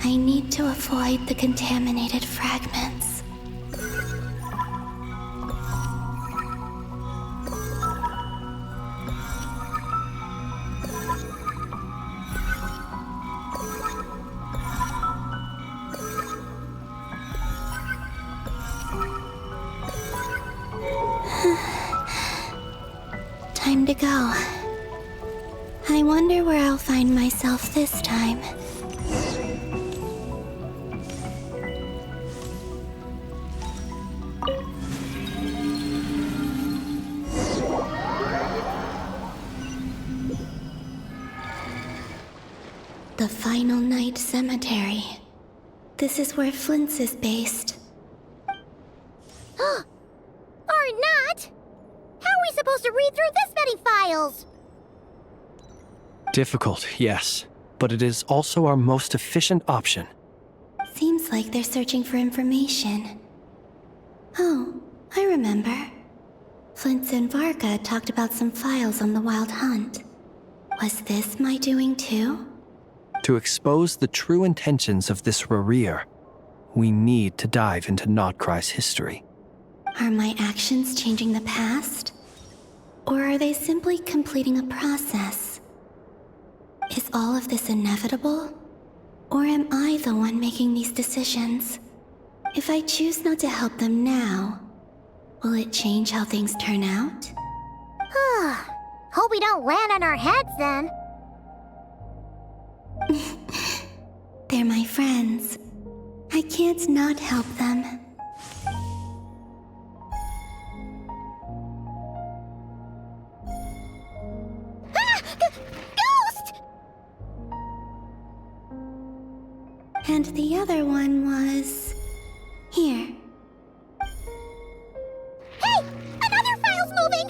I need to avoid the contaminated fragments. time to go. I wonder where I'll find myself this time. The Final Night Cemetery. This is where Flint's is based. Or not! How are we supposed to read through this many files? Difficult, yes, but it is also our most efficient option. Seems like they're searching for information. Oh, I remember. Flint's and Varga talked about some files on the Wild Hunt. Was this my doing too? To expose the true intentions of this Rarir, we need to dive into Nod-Krai's history. Are my actions changing the past? Or are they simply completing a process? Is all of this inevitable? Or am I the one making these decisions? If I choose not to help them now, will it change how things turn out? Hope we don't land on our heads then. They're my friends. I can't not help them. Ghost! And the other one was... here. Hey! Another file's moving!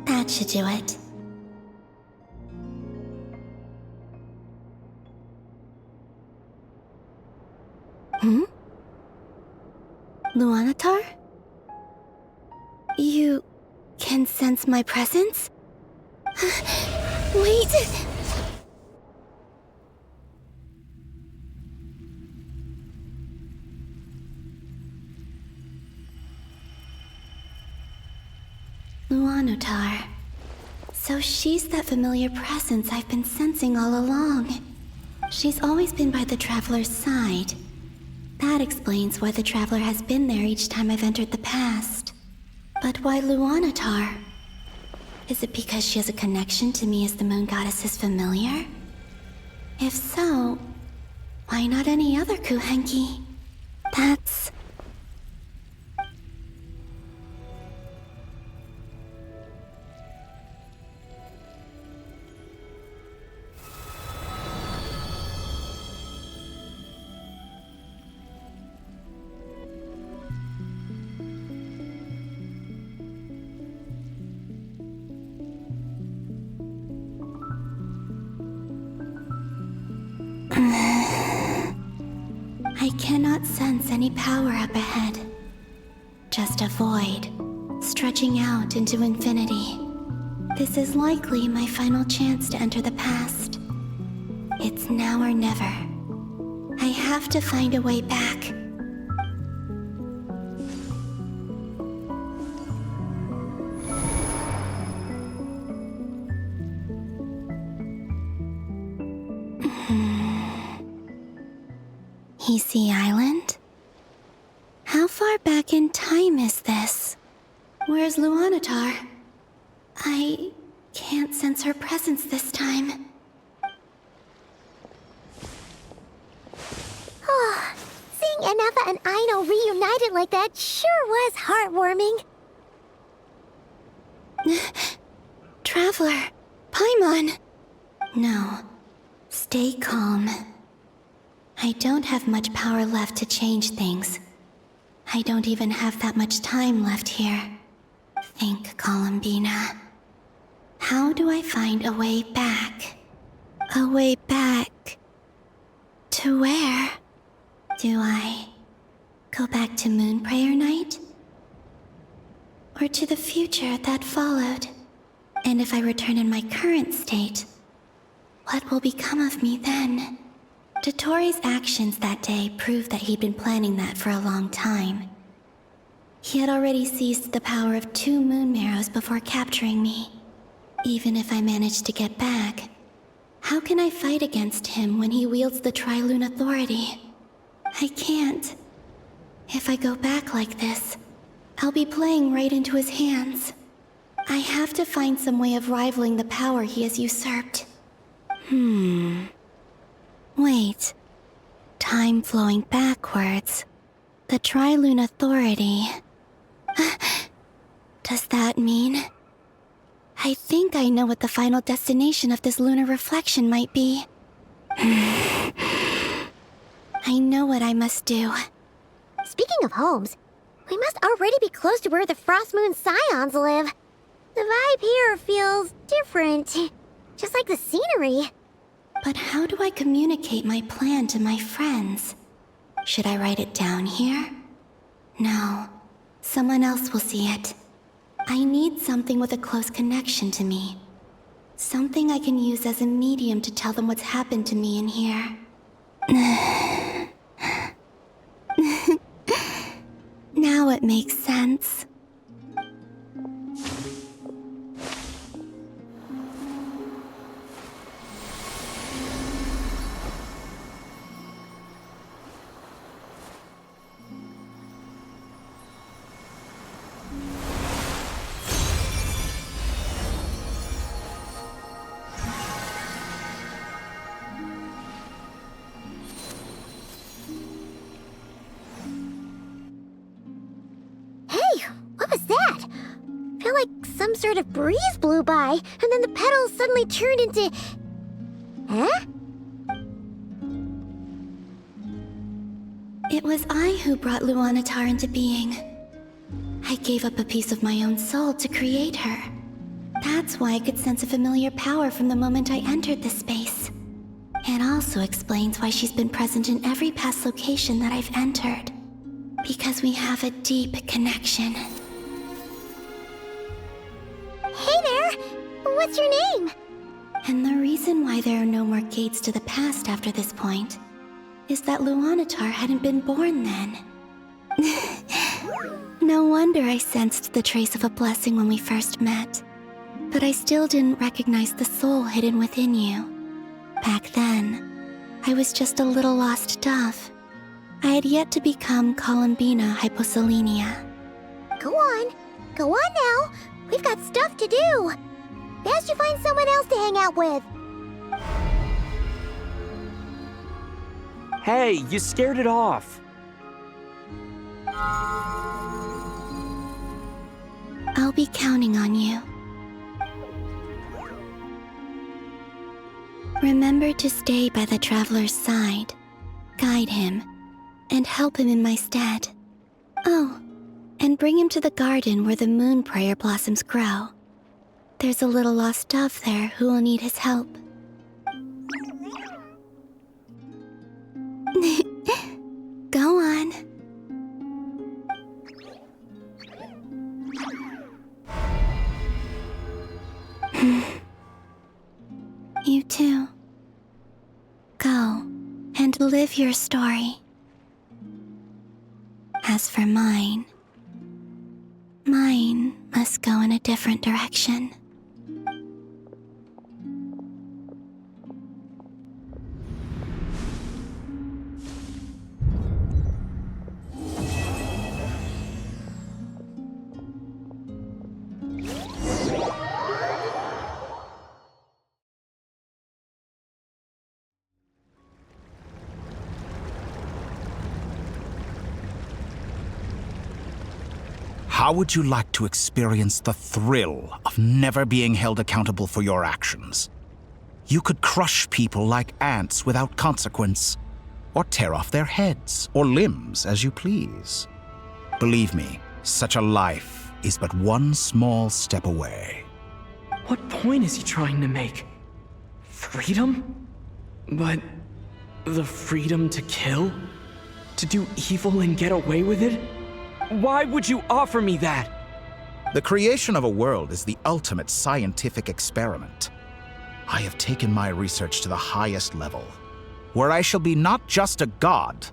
That should do it. Luanatar? You can sense my presence? Wait! Luanatar. So she's that familiar presence I've been sensing all along. She's always been by the Traveler's side. That explains why the Traveler has been there each time I've entered the past. But why Luanatar? Is it because she has a connection to me as the Moon Goddess's familiar? If so, why not any other Kuhenki? That's... I cannot sense any power up ahead. Just a void, stretching out into infinity. This is likely my final chance to enter the past. It's now or never. I have to find a way back. Hisi Island? How far back in time is this? Where's Luanatar? I can't sense her presence this time. Seeing Enefa and Aino reunited like that sure was heartwarming. Traveler, Paimon. No, stay calm. I don't have much power left to change things. I don't even have that much time left here. Think, Columbina. How do I find a way back? A way back... to where? Do I go back to Moon Prayer Night? Or to the future that followed? And if I return in my current state, what will become of me then? Dottoro's actions that day proved that he'd been planning that for a long time. He had already seized the power of 2 moon marrows before capturing me. Even if I managed to get back, how can I fight against him when he wields the Tri-Lune Authority? I can't. If I go back like this, I'll be playing right into his hands. I have to find some way of rivaling the power he has usurped. Wait. Time flowing backwards. The Tri-Lune Authority. Does that mean... I think I know what the final destination of this lunar reflection might be. I know what I must do. Speaking of homes, we must already be close to where the Frost Moon Scions live. The vibe here feels different, just like the scenery. But how do I communicate my plan to my friends? Should I write it down here? No. Someone else will see it. I need something with a close connection to me. Something I can use as a medium to tell them what's happened to me in here. Now it makes sense. Some sort of breeze blew by, and then the petals suddenly turned into... Huh? It was I who brought Luanatar into being. I gave up a piece of my own soul to create her. That's why I could sense a familiar power from the moment I entered this space. It also explains why she's been present in every past location that I've entered. Because we have a deep connection. Hey there! What's your name? And the reason why there are no more gates to the past after this point is that Luanatar hadn't been born then. No wonder I sensed the trace of a blessing when we first met. But I still didn't recognize the soul hidden within you. Back then, I was just a little lost dove. I had yet to become Columbina Hyposelenia. Go on now. We've got stuff to do. Best you find someone else to hang out with. Hey, you scared it off. I'll be counting on you. Remember to stay by the traveler's side, guide him, and help him in my stead. Oh, and bring him to the garden where the moon prayer blossoms grow. There's a little lost dove there who will need his help. Go on. You too. Go and live your story. As for mine must go in a different direction. How would you like to experience the thrill of never being held accountable for your actions? You could crush people like ants without consequence, or tear off their heads or limbs as you please. Believe me, such a life is but one small step away. What point is he trying to make? Freedom? But the freedom to kill? To do evil and get away with it? Why would you offer me that? The creation of a world is the ultimate scientific experiment. I have taken my research to the highest level. where I shall be not just a god,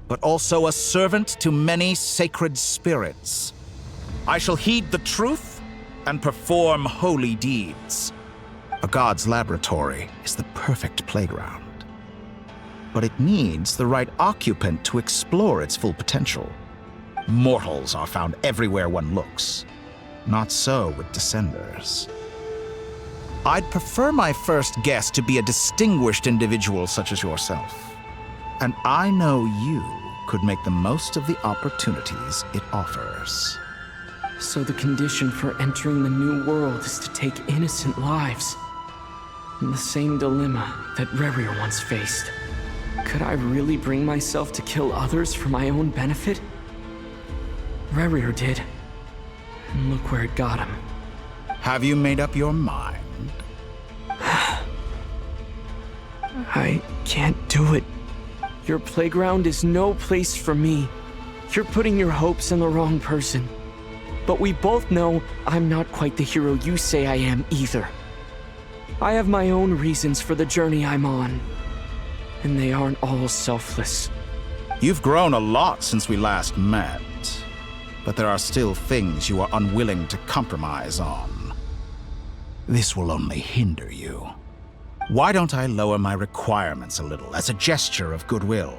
but also a servant to many sacred spirits. I shall heed the truth and perform holy deeds. A god's laboratory is the perfect playground. But it needs the right occupant to explore its full potential. Mortals are found everywhere one looks. Not so with Descenders. I'd prefer my first guest to be a distinguished individual such as yourself. And I know you could make the most of the opportunities it offers. So the condition for entering the new world is to take innocent lives. The same dilemma that Rerir once faced. Could I really bring myself to kill others for my own benefit? Rerir did. And look where it got him. Have you made up your mind? I can't do it. Your playground is no place for me. You're putting your hopes in the wrong person. But we both know I'm not quite the hero you say I am either. I have my own reasons for the journey I'm on. And they aren't all selfless. You've grown a lot since we last met. But there are still things you are unwilling to compromise on. This will only hinder you. Why don't I lower my requirements a little as a gesture of goodwill?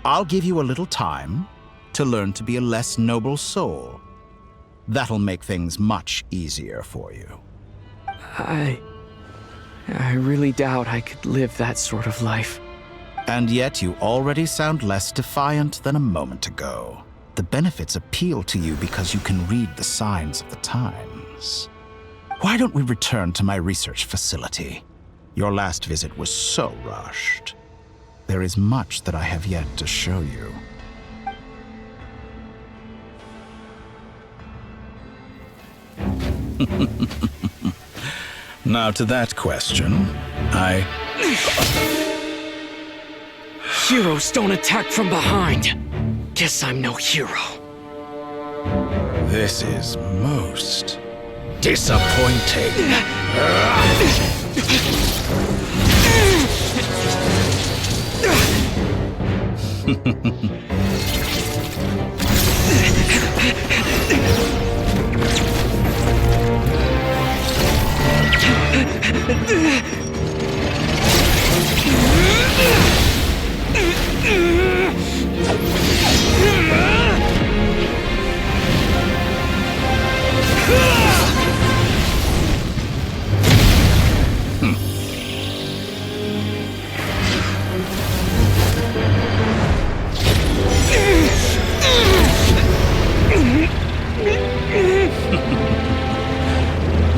I'll give you a little time to learn to be a less noble soul. That'll make things much easier for you. I really doubt I could live that sort of life. And yet you already sound less defiant than a moment ago. The benefits appeal to you because you can read the signs of the times. Why don't we return to my research facility? Your last visit was so rushed. There is much that I have yet to show you. Now to that question, Heroes don't attack from behind. Guess I'm no hero. This is most disappointing.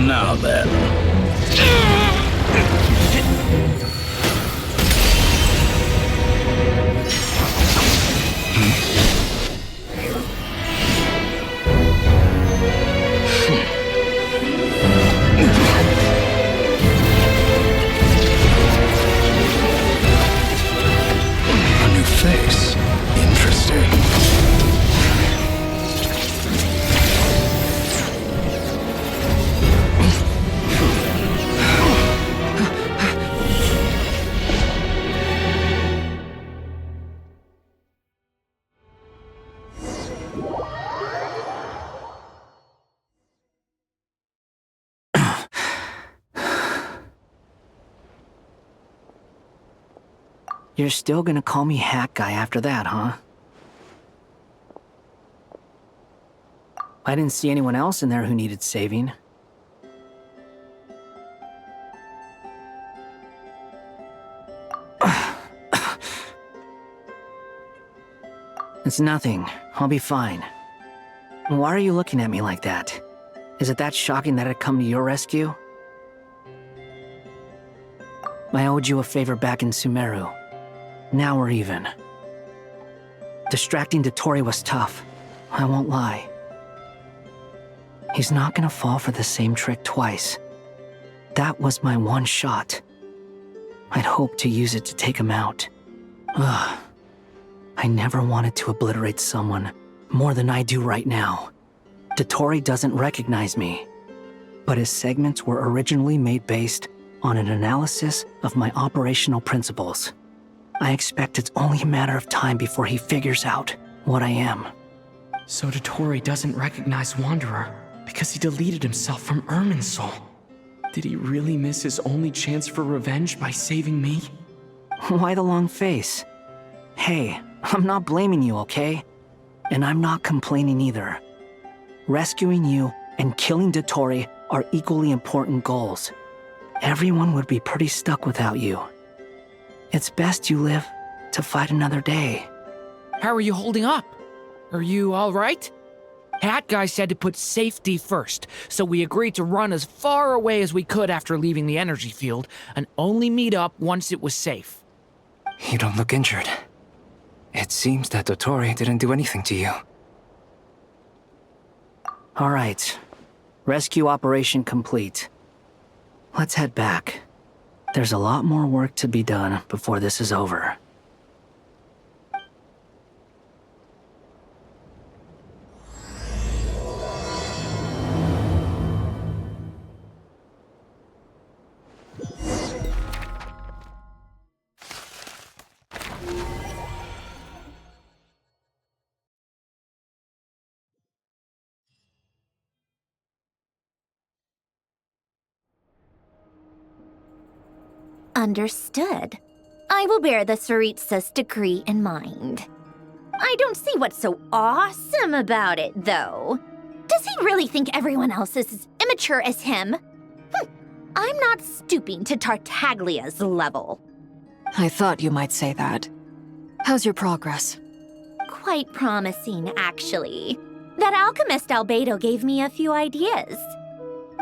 Now then. A new face. Interesting. You're still gonna call me Hack Guy after that, huh? I didn't see anyone else in there who needed saving. It's nothing. I'll be fine. Why are you looking at me like that? Is it that shocking that I'd come to your rescue? I owed you a favor back in Sumeru. Now we're even. Distracting Dottore was tough, I won't lie. He's not gonna fall for the same trick twice. That was my one shot. I'd hoped to use it to take him out. Ugh. I never wanted to obliterate someone more than I do right now. Dottore doesn't recognize me, but his segments were originally made based on an analysis of my operational principles. I expect it's only a matter of time before he figures out what I am. So Dottore doesn't recognize Wanderer because he deleted himself from Irminsul. Did he really miss his only chance for revenge by saving me? Why the long face? Hey, I'm not blaming you, okay? And I'm not complaining either. Rescuing you and killing Dottore are equally important goals. Everyone would be pretty stuck without you. It's best you live to fight another day. How are you holding up? Are you all right? Hat Guy said to put safety first, so we agreed to run as far away as we could after leaving the energy field and only meet up once it was safe. You don't look injured. It seems that Dottore didn't do anything to you. All right. Rescue operation complete. Let's head back. There's a lot more work to be done before this is over. Understood. I will bear the Tsaritsa's decree in mind. I don't see what's so awesome about it, though. Does he really think everyone else is as immature as him? I'm not stooping to Tartaglia's level. I thought you might say that. How's your progress? Quite promising, actually. That alchemist Albedo gave me a few ideas.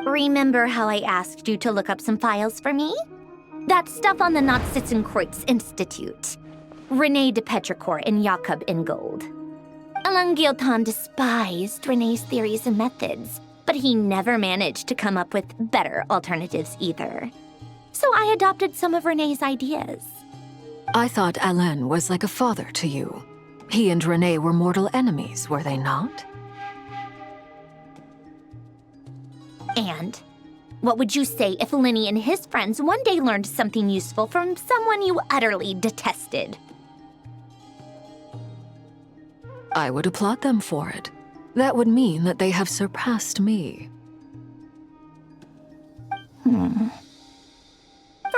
Remember how I asked you to look up some files for me? That stuff on the Nod-Krai Institute. René de Petrichor and Jakob Ingold. Alain Guillotin despised René's theories and methods, but he never managed to come up with better alternatives either. So I adopted some of René's ideas. I thought Alain was like a father to you. He and René were mortal enemies, were they not? And what would you say if Lenny and his friends one day learned something useful from someone you utterly detested? I would applaud them for it. That would mean that they have surpassed me. For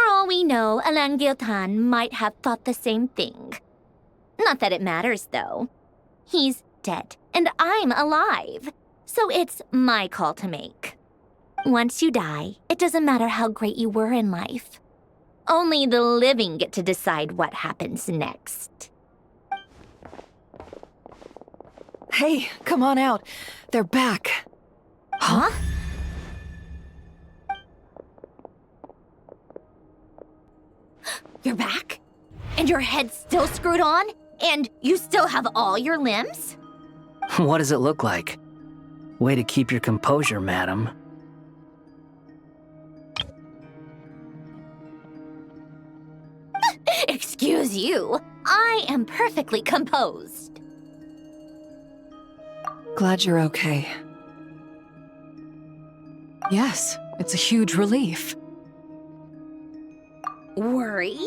all we know, Alain Guillotin might have thought the same thing. Not that it matters, though. He's dead, and I'm alive. So it's my call to make. Once you die, it doesn't matter how great you were in life. Only the living get to decide what happens next. Hey, come on out. They're back. Huh? You're back? And your head's still screwed on? And you still have all your limbs? What does it look like? Way to keep your composure, madam. Excuse you. I am perfectly composed. Glad you're okay. Yes, it's a huge relief. Worry?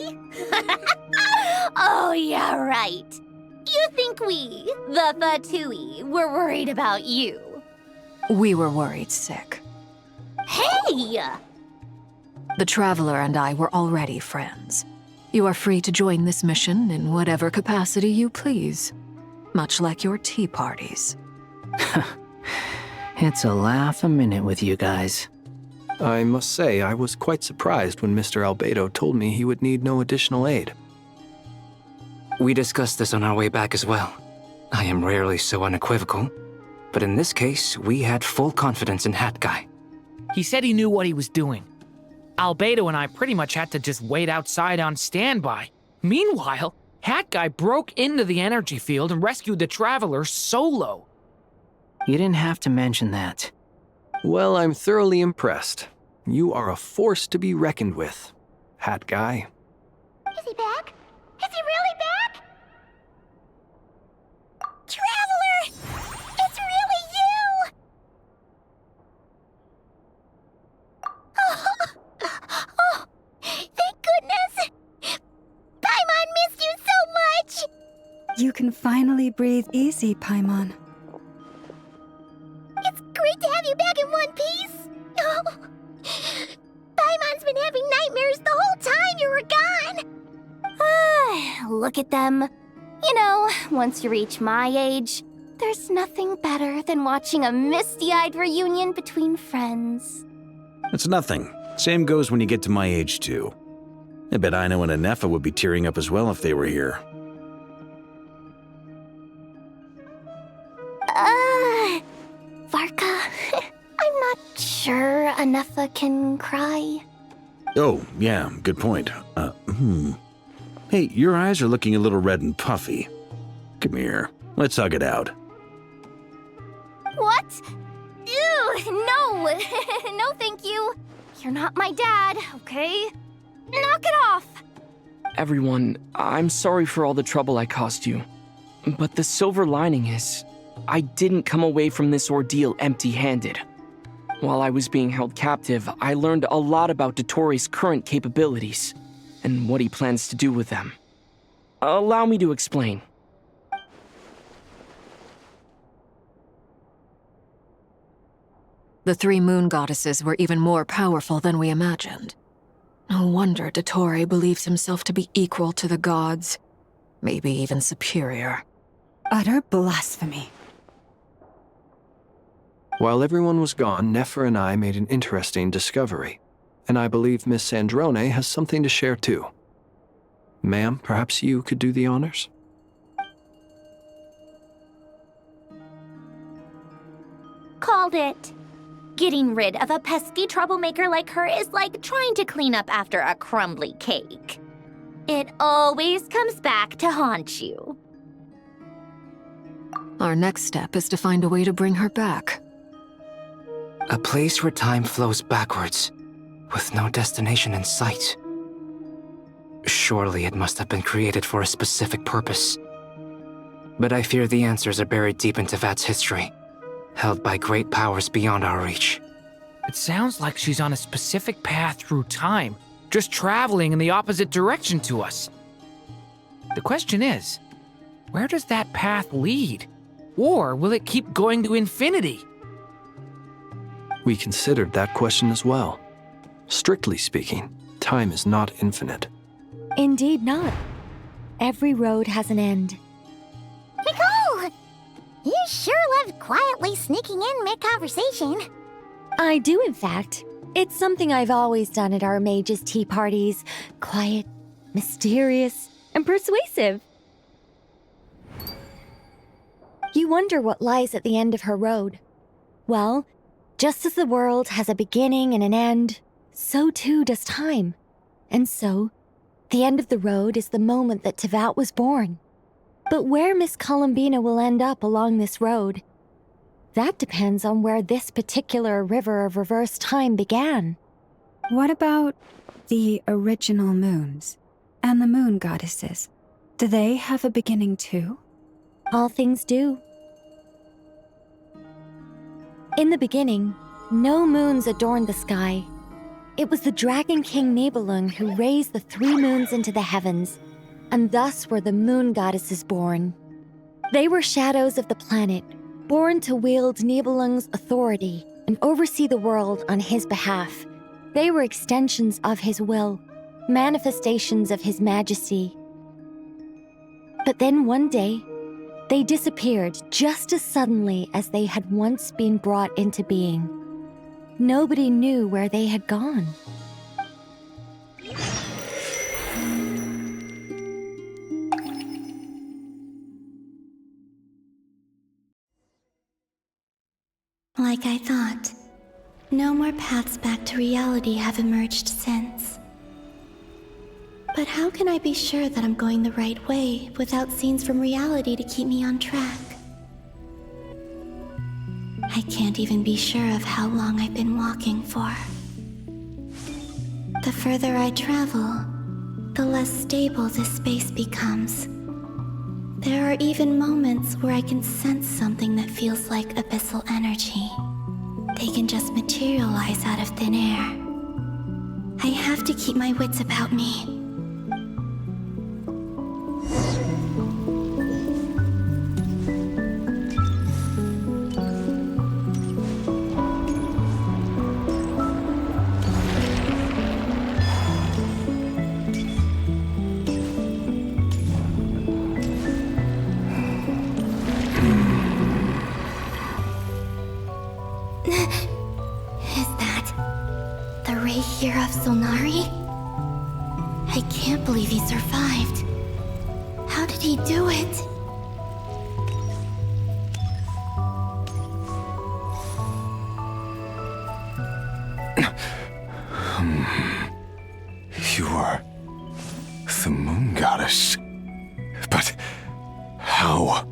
Oh, yeah, right. You think we, the Fatui, were worried about you? We were worried sick. Hey! The Traveler and I were already friends. You are free to join this mission in whatever capacity you please. Much like your tea parties. It's a laugh a minute with you guys. I must say, I was quite surprised when Mr. Albedo told me he would need no additional aid. We discussed this on our way back as well. I am rarely so unequivocal, but in this case, we had full confidence in Hat Guy. He said he knew what he was doing. Albedo and I pretty much had to just wait outside on standby. Meanwhile, Hat Guy broke into the energy field and rescued the Traveler solo. You didn't have to mention that. Well, I'm thoroughly impressed. You are a force to be reckoned with, Hat Guy. Is he back? Is he really back? Traveler! It's really you! Oh, thank goodness! Paimon missed you can finally breathe easy, Paimon. It's great to have you back in one piece. Oh, Paimon's been having nightmares the whole time you were gone. Look at them. You know, once you reach my age, there's nothing better than watching a misty-eyed reunion between friends. It's nothing. Same goes when you get to my age, too. I bet Ino and Anefa would be tearing up as well if they were here. Varka, I'm not sure Anefa can cry. Oh, yeah, good point. Hey, your eyes are looking a little red and puffy. Come here, let's hug it out. What? Ew, no! No, thank you. You're not my dad, okay? Knock it off! Everyone, I'm sorry for all the trouble I caused you. But the silver lining is, I didn't come away from this ordeal empty-handed. While I was being held captive, I learned a lot about Dottoro's current capabilities, and what he plans to do with them. Allow me to explain. The three moon goddesses were even more powerful than we imagined. No wonder Dottore believes himself to be equal to the gods, maybe even superior. Utter blasphemy. While everyone was gone, Nefer and I made an interesting discovery, and I believe Miss Sandrone has something to share too. Ma'am, perhaps you could do the honors? Called it. Getting rid of a pesky troublemaker like her is like trying to clean up after a crumbly cake. It always comes back to haunt you. Our next step is to find a way to bring her back. A place where time flows backwards, with no destination in sight. Surely it must have been created for a specific purpose. But I fear the answers are buried deep into Vat's history, held by great powers beyond our reach. It sounds like she's on a specific path through time, just traveling in the opposite direction to us. The question is, where does that path lead? Or will it keep going to infinity? We considered that question as well. Strictly speaking, time is not infinite. Indeed not. Every road has an end. Nicole! You sure love quietly sneaking in mid-conversation. I do, in fact. It's something I've always done at our mages' tea parties. Quiet, mysterious, and persuasive. You wonder what lies at the end of her road. Well, just as the world has a beginning and an end, so too does time. And so, the end of the road is the moment that Tevat was born. But where Miss Columbina will end up along this road, that depends on where this particular river of reverse time began. What about the original moons and the moon goddesses? Do they have a beginning too? All things do. In the beginning, no moons adorned the sky. It was the Dragon King Nibelung who raised the 3 moons into the heavens, and thus were the moon goddesses born. They were shadows of the planet, born to wield Nibelung's authority and oversee the world on his behalf. They were extensions of his will, manifestations of his majesty. But then one day, they disappeared just as suddenly as they had once been brought into being. Nobody knew where they had gone. Like I thought, no more paths back to reality have emerged since. But how can I be sure that I'm going the right way without scenes from reality to keep me on track? I can't even be sure of how long I've been walking for. The further I travel, the less stable this space becomes. There are even moments where I can sense something that feels like abyssal energy. They can just materialize out of thin air. I have to keep my wits about me. Solnari? I can't believe he survived. How did he do it? You are the moon goddess. But how?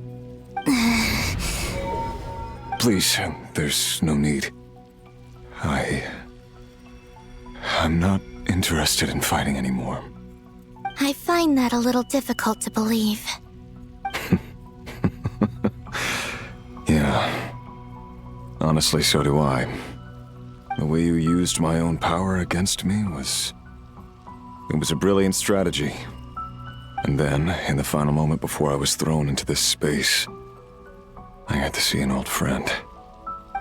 Please, there's no need. I'm not interested in fighting anymore. I find that a little difficult to believe. Yeah. Honestly, so do I. The way you used my own power against me was a brilliant strategy. And then, in the final moment before I was thrown into this space, I got to see an old friend.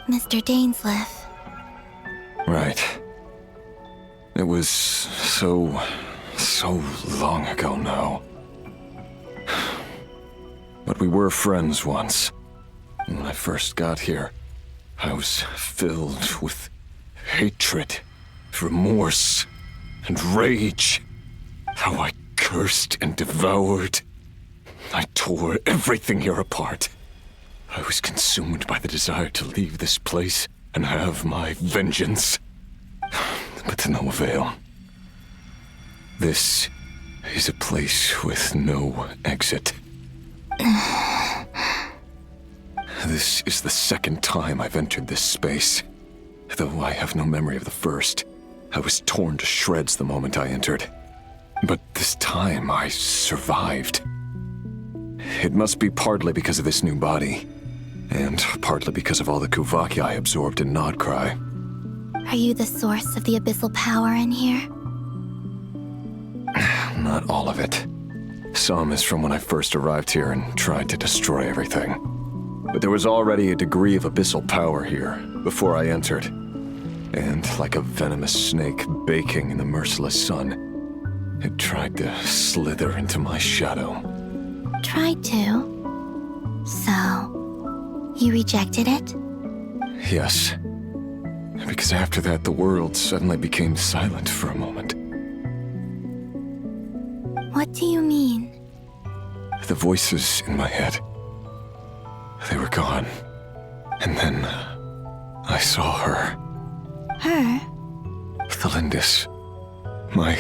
Mr. Dainsleif. Right. It was so long ago now. But we were friends once. And when I first got here, I was filled with hatred, remorse, and rage. How I cursed and devoured. I tore everything here apart. I was consumed by the desire to leave this place and have my vengeance. But to no avail. This is a place with no exit. This is the second time I've entered this space. Though I have no memory of the first. I was torn to shreds the moment I entered. But this time I survived. It must be partly because of this new body. And partly because of all the Kuvaki I absorbed in Nod-Krai. Are you the source of the abyssal power in here? Not all of it. Some is from when I first arrived here and tried to destroy everything. But there was already a degree of abyssal power here before I entered. And like a venomous snake baking in the merciless sun, it tried to slither into my shadow. Tried to? So, you rejected it? Yes. Because after that, the world suddenly became silent for a moment. What do you mean? The voices in my head, they were gone. And then I saw her. Her? Thelindis. My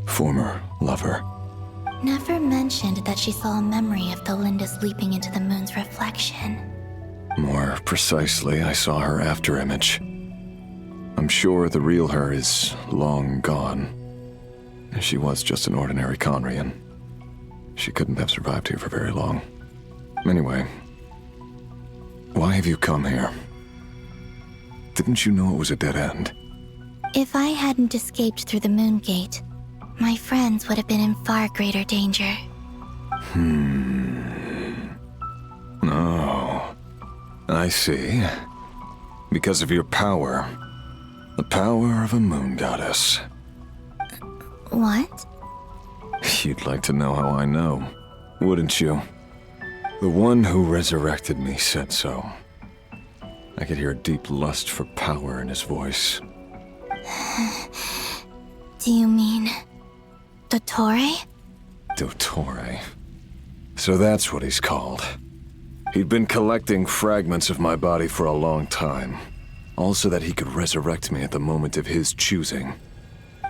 former lover. Never mentioned that she saw a memory of Thelindis leaping into the moon's reflection. More precisely, I saw her afterimage. I'm sure the real her is long gone. She was just an ordinary Conrian. She couldn't have survived here for very long. Anyway, why have you come here? Didn't you know it was a dead end? If I hadn't escaped through the moon gate, my friends would have been in far greater danger. Oh, I see. Because of your power. The power of a moon goddess. What? You'd like to know how I know, wouldn't you? The one who resurrected me said so. I could hear a deep lust for power in his voice. Do you mean... Dottore? Dottore. So that's what he's called. He'd been collecting fragments of my body for a long time. All so that he could resurrect me at the moment of his choosing.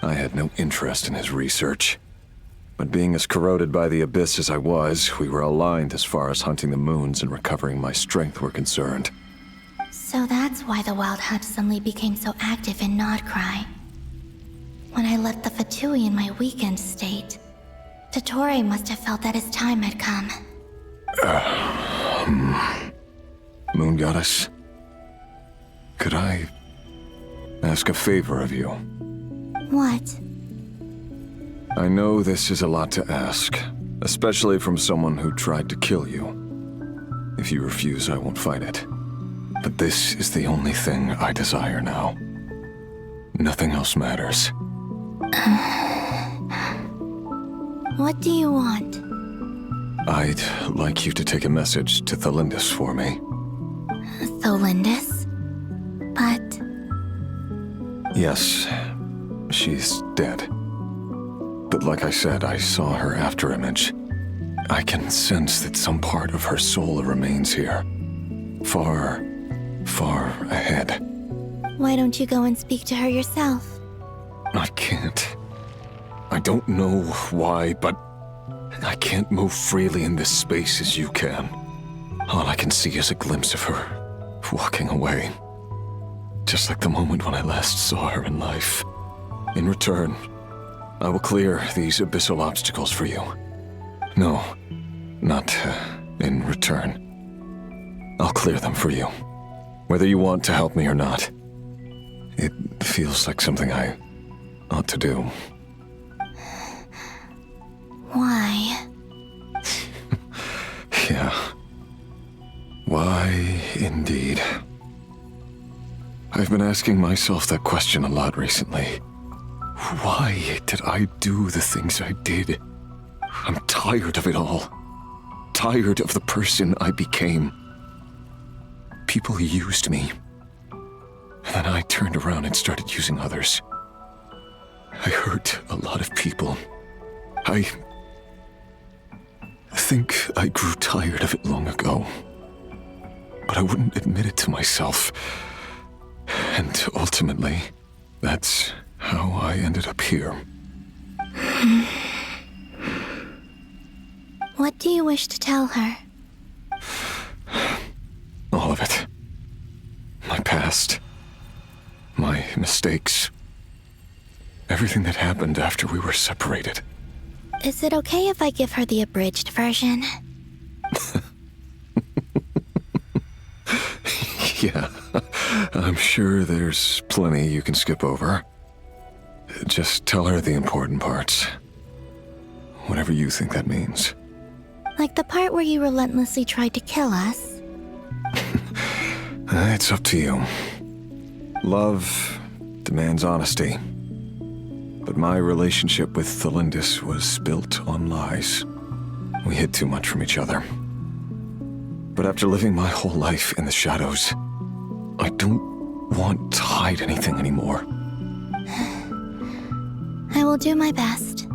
I had no interest in his research. But being as corroded by the abyss as I was, we were aligned as far as hunting the moons and recovering my strength were concerned. So that's why the Wild Hunt suddenly became so active in Nod-Krai. When I left the Fatui in my weakened state, Dottore must have felt that his time had come. Moon Goddess, could I ask a favor of you? What? I know this is a lot to ask, especially from someone who tried to kill you. If you refuse, I won't fight it. But this is the only thing I desire now. Nothing else matters. What do you want? I'd like you to take a message to Thelindis for me. Thelindis? But... Yes, she's dead. But like I said, I saw her afterimage. I can sense that some part of her soul remains here. Far, far ahead. Why don't you go and speak to her yourself? I can't. I don't know why, but I can't move freely in this space as you can. All I can see is a glimpse of her, walking away. Just like the moment when I last saw her in life. In return, I will clear these abyssal obstacles for you. No, not in return. I'll clear them for you. Whether you want to help me or not. It feels like something I ought to do. Why? Yeah. Why, indeed. I've been asking myself that question a lot recently. Why did I do the things I did? I'm tired of it all. Tired of the person I became. People used me. And then I turned around and started using others. I hurt a lot of people. I think I grew tired of it long ago. But I wouldn't admit it to myself. And ultimately, that's how I ended up here. What do you wish to tell her? All of it. My past. My mistakes. Everything that happened after we were separated. Is it okay if I give her the abridged version? Yeah, I'm sure there's plenty you can skip over. Just tell her the important parts. Whatever you think that means. Like the part where you relentlessly tried to kill us? It's up to you. Love demands honesty. But my relationship with Thelindis was built on lies. We hid too much from each other. But after living my whole life in the shadows, I don't want to hide anything anymore. I will do my best.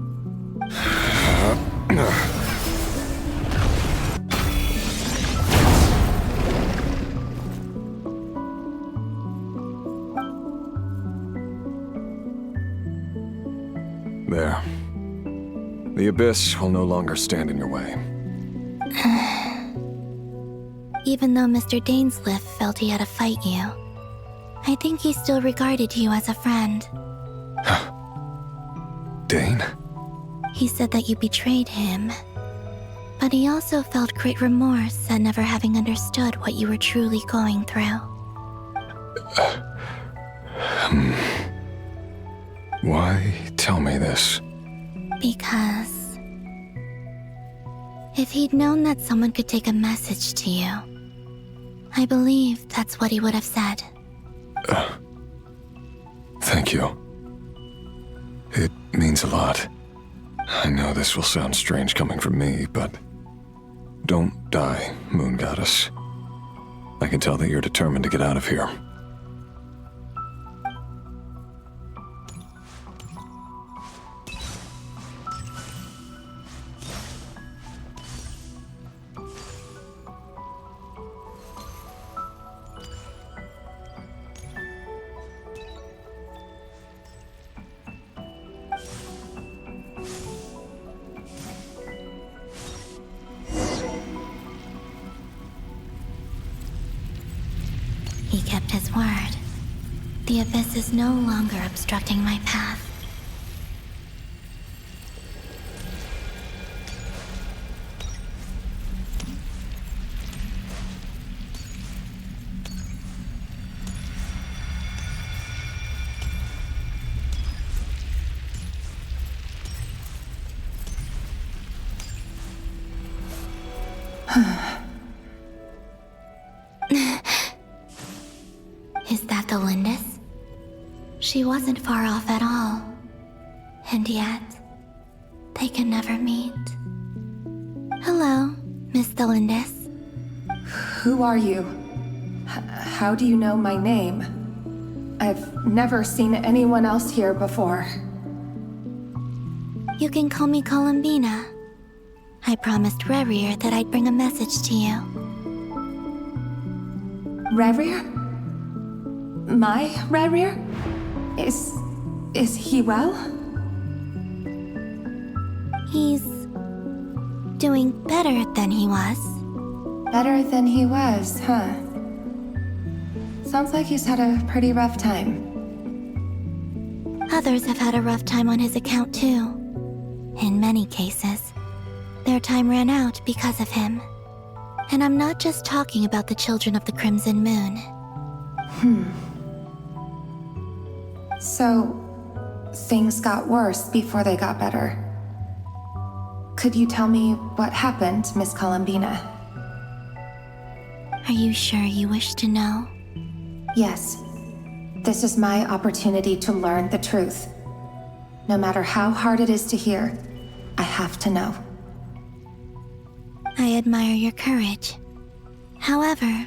There. The abyss will no longer stand in your way. Even though Mr. Dainsliff felt he had to fight you, I think he still regarded you as a friend. Dane? He said that you betrayed him, but he also felt great remorse at never having understood what you were truly going through. Why tell me this? Because if he'd known that someone could take a message to you, I believe that's what he would have said. Thank you. It means a lot. I know this will sound strange coming from me, but don't die, Moon Goddess. I can tell that you're determined to get out of here. He kept his word. The abyss is no longer obstructing my path. Is that the Lindis? She wasn't far off at all. And yet, they can never meet. Hello, Miss Thelindis. Who are you? How do you know my name? I've never seen anyone else here before. You can call me Columbina. I promised Rerir that I'd bring a message to you. Rerir? My Rerir? Is he well? He's doing better than he was. Better than he was, huh? Sounds like he's had a pretty rough time. Others have had a rough time on his account too. In many cases, their time ran out because of him. And I'm not just talking about the children of the Crimson Moon. So, things got worse before they got better. Could you tell me what happened, Miss Columbina? Are you sure you wish to know? Yes. This is my opportunity to learn the truth. No matter how hard it is to hear, I have to know. I admire your courage. However,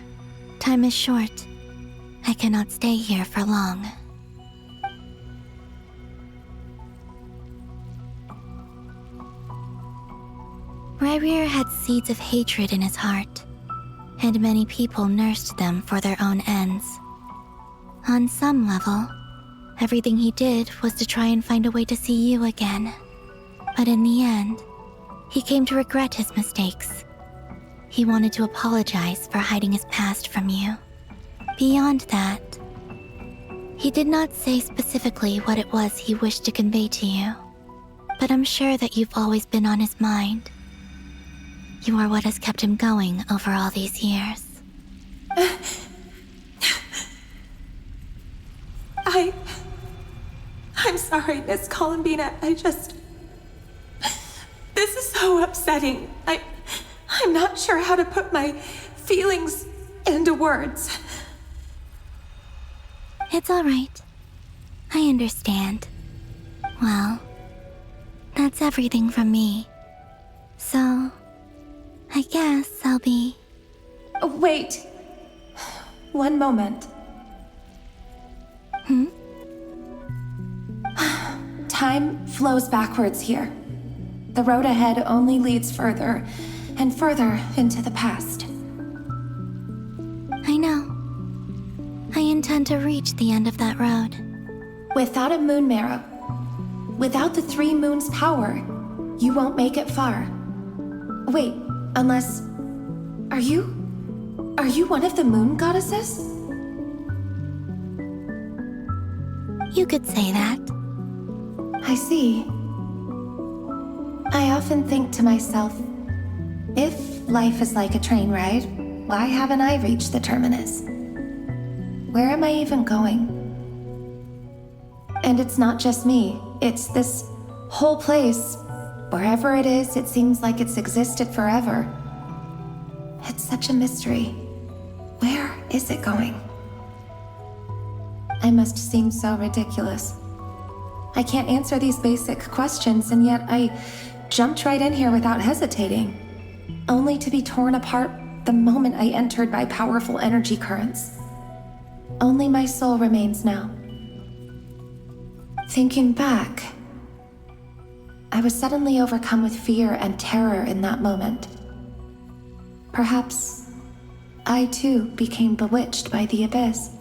time is short. I cannot stay here for long. Rerir had seeds of hatred in his heart, and many people nursed them for their own ends. On some level, everything he did was to try and find a way to see you again. But in the end, he came to regret his mistakes. He wanted to apologize for hiding his past from you. Beyond that, he did not say specifically what it was he wished to convey to you, but I'm sure that you've always been on his mind. You are what has kept him going over all these years. I'm sorry, Miss Columbina. This is so upsetting. I'm not sure how to put my feelings into words. It's all right. I understand. Well, that's everything from me. So, I guess I'll be... Wait. One moment. Time flows backwards here. The road ahead only leads further and further into the past. I know. I intend to reach the end of that road. Without a moon marrow, without the 3 moons' power, you won't make it far. Wait, unless... Are you one of the moon goddesses? You could say that. I see. I often think to myself, if life is like a train ride, why haven't I reached the terminus? Where am I even going? And it's not just me, it's this whole place. Wherever it is, it seems like it's existed forever. It's such a mystery. Where is it going? I must seem so ridiculous. I can't answer these basic questions, and yet I jumped right in here without hesitating, only to be torn apart the moment I entered by powerful energy currents. Only my soul remains now. Thinking back, I was suddenly overcome with fear and terror in that moment. Perhaps I too became bewitched by the abyss.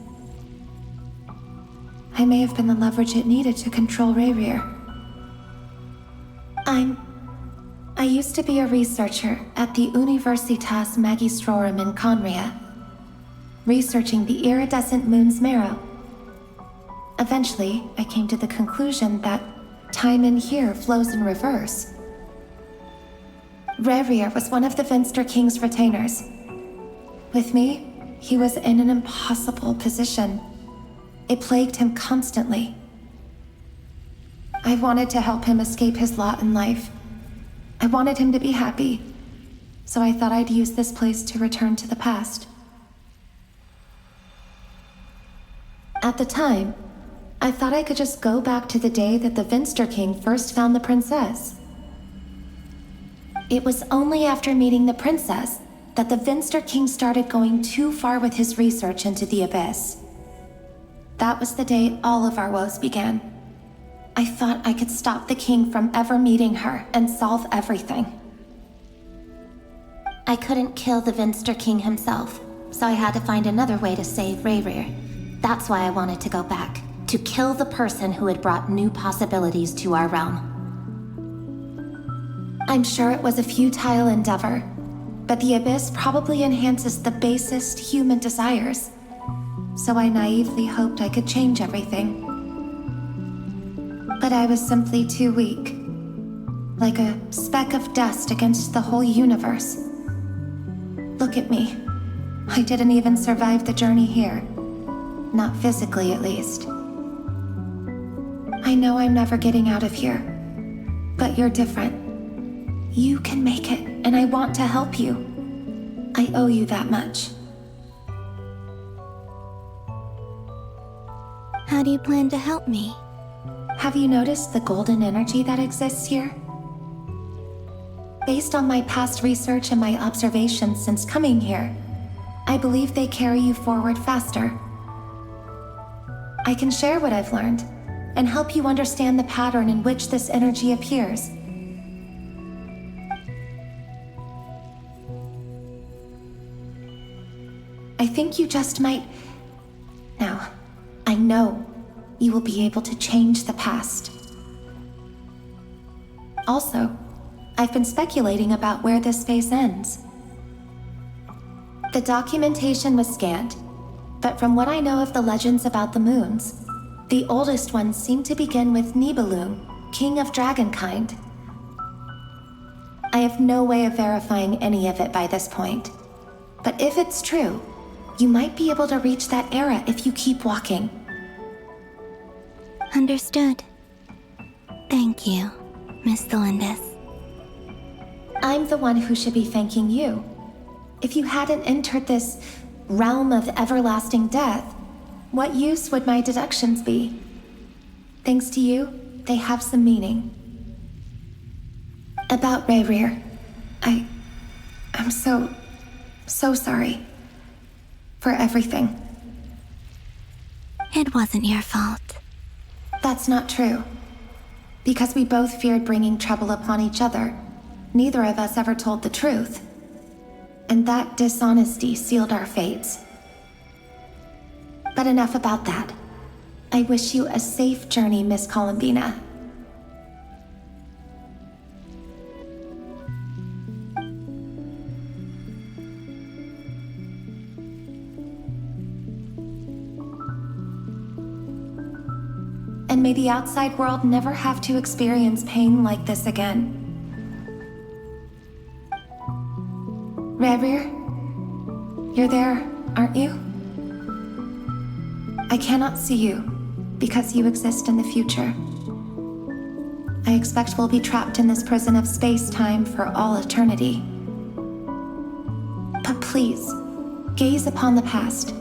I may have been the leverage it needed to control Rerir. I used to be a researcher at the Universitas Magistrorum in Conria, researching the iridescent moon's marrow. Eventually, I came to the conclusion that time in here flows in reverse. Rerir was one of the Finster King's retainers. With me, he was in an impossible position. It plagued him constantly. I wanted to help him escape his lot in life. I wanted him to be happy, so I thought I'd use this place to return to the past. At the time, I thought I could just go back to the day that the Finster King first found the princess. It was only after meeting the princess that the Finster King started going too far with his research into the abyss. That was the day all of our woes began. I thought I could stop the king from ever meeting her and solve everything. I couldn't kill the Vinster King himself, so I had to find another way to save Rayrir. That's why I wanted to go back, to kill the person who had brought new possibilities to our realm. I'm sure it was a futile endeavor, but the Abyss probably enhances the basest human desires. So I naively hoped I could change everything. But I was simply too weak. Like a speck of dust against the whole universe. Look at me. I didn't even survive the journey here. Not physically, at least. I know I'm never getting out of here. But you're different. You can make it, and I want to help you. I owe you that much. How do you plan to help me? Have you noticed the golden energy that exists here? Based on my past research and my observations since coming here, I believe they carry you forward faster. I can share what I've learned and help you understand the pattern in which this energy appears. I think you just might... Now, I know you will be able to change the past. Also, I've been speculating about where this space ends. The documentation was scanned, but from what I know of the legends about the moons, the oldest ones seem to begin with Nibelung, king of dragonkind. I have no way of verifying any of it by this point, but if it's true, you might be able to reach that era if you keep walking. Understood. Thank you, Miss Delindis. I'm the one who should be thanking you. If you hadn't entered this realm of everlasting death, what use would my deductions be? Thanks to you, they have some meaning. About Rayrir, I'm so sorry. For everything. It wasn't your fault. That's not true. Because we both feared bringing trouble upon each other, neither of us ever told the truth. And that dishonesty sealed our fates. But enough about that. I wish you a safe journey, Miss Columbina. And may the outside world never have to experience pain like this again. Rayrir, you're there, aren't you? I cannot see you, because you exist in the future. I expect we'll be trapped in this prison of space-time for all eternity. But please, gaze upon the past,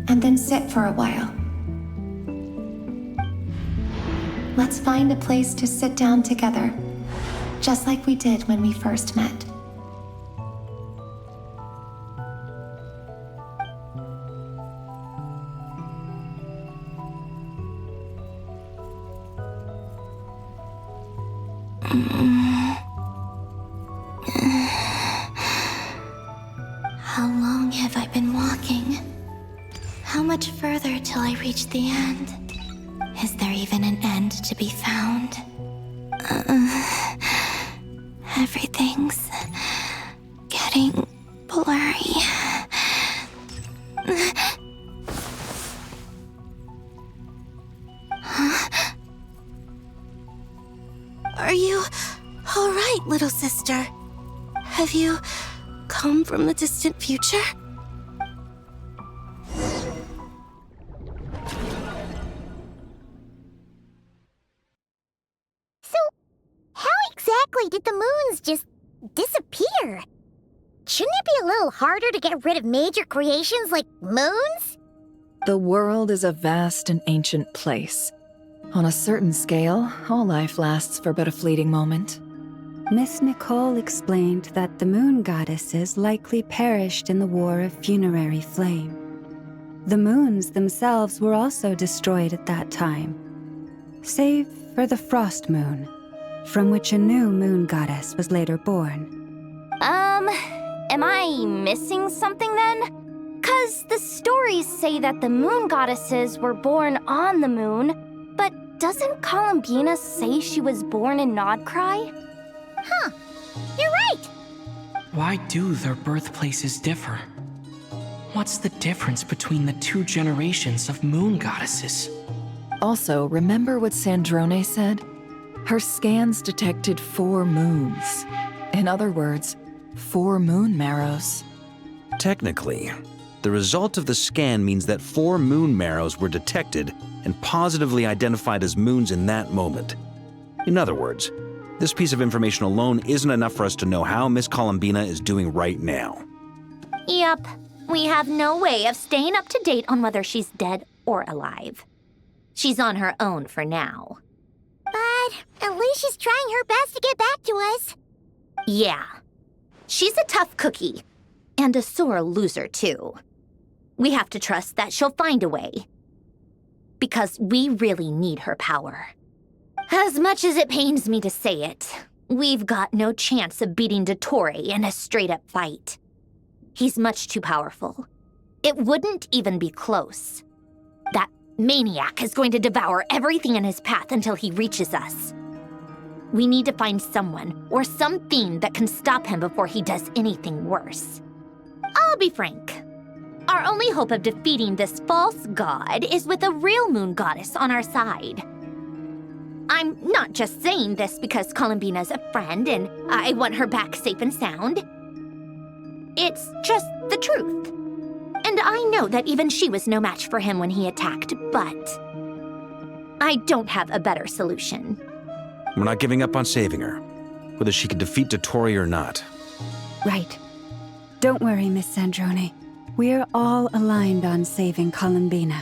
and then sit for a while. Let's find a place to sit down together, just like we did when we first met. How long have I been walking? How much further till I reach the end? Is there even an end to be found? Everything's getting blurry. Huh? Are you all right, little sister? Have you come from the distant future? Exactly did the moons just disappear? Shouldn't it be a little harder to get rid of major creations like moons? The world is a vast and ancient place. On a certain scale, all life lasts for but a fleeting moment. Miss Nicole explained that the moon goddesses likely perished in the War of Funerary Flame. The moons themselves were also destroyed at that time, save for the Frost Moon, from which a new moon goddess was later born. Am I missing something then? 'Cause the stories say that the moon goddesses were born on the moon, but doesn't Columbina say she was born in Nod-Krai? Huh, you're right! Why do their birthplaces differ? What's the difference between the two generations of moon goddesses? Also, remember what Sandrone said? Her scans detected 4 moons. In other words, 4 moon marrows. Technically, the result of the scan means that 4 moon marrows were detected and positively identified as moons in that moment. In other words, this piece of information alone isn't enough for us to know how Miss Columbina is doing right now. Yep, we have no way of staying up to date on whether she's dead or alive. She's on her own for now. But at least she's trying her best to get back to us. Yeah. She's a tough cookie. And a sore loser, too. We have to trust that she'll find a way. Because we really need her power. As much as it pains me to say it, we've got no chance of beating Dottore in a straight-up fight. He's much too powerful. It wouldn't even be close. That maniac is going to devour everything in his path until he reaches us. We need to find someone or something that can stop him before he does anything worse. I'll be frank. Our only hope of defeating this false god is with a real moon goddess on our side. I'm not just saying this because Columbina's a friend and I want her back safe and sound. It's just the truth. And I know that even she was no match for him when he attacked, but I don't have a better solution. We're not giving up on saving her, whether she can defeat Dottore or not. Right. Don't worry, Miss Sandrone. We're all aligned on saving Columbina.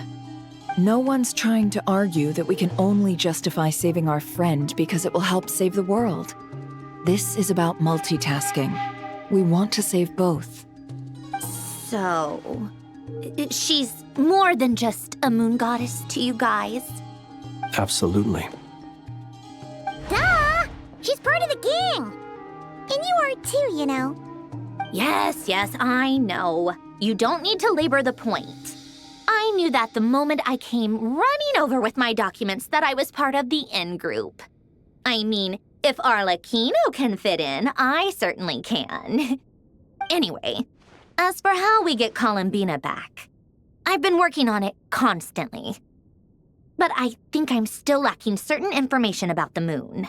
No one's trying to argue that we can only justify saving our friend because it will help save the world. This is about multitasking. We want to save both. So, she's more than just a moon goddess to you guys? Absolutely. Duh! She's part of the gang! And you are too, you know. Yes, I know. You don't need to labor the point. I knew that the moment I came running over with my documents that I was part of the in-group. I mean, if Arlecchino can fit in, I certainly can. Anyway, as for how we get Columbina back, I've been working on it constantly. But I think I'm still lacking certain information about the moon.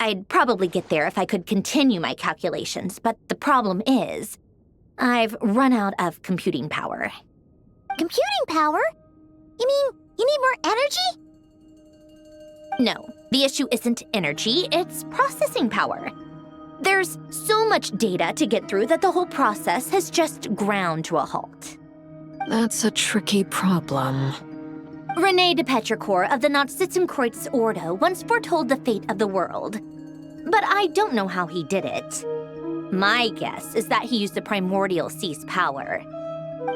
I'd probably get there if I could continue my calculations, but the problem is, I've run out of computing power. Computing power? You mean you need more energy? No, the issue isn't energy, it's processing power. There's so much data to get through that the whole process has just ground to a halt. That's a tricky problem. René de Petrichor of the Nazissenkreuz Ordo once foretold the fate of the world. But I don't know how he did it. My guess is that he used the primordial sea's power.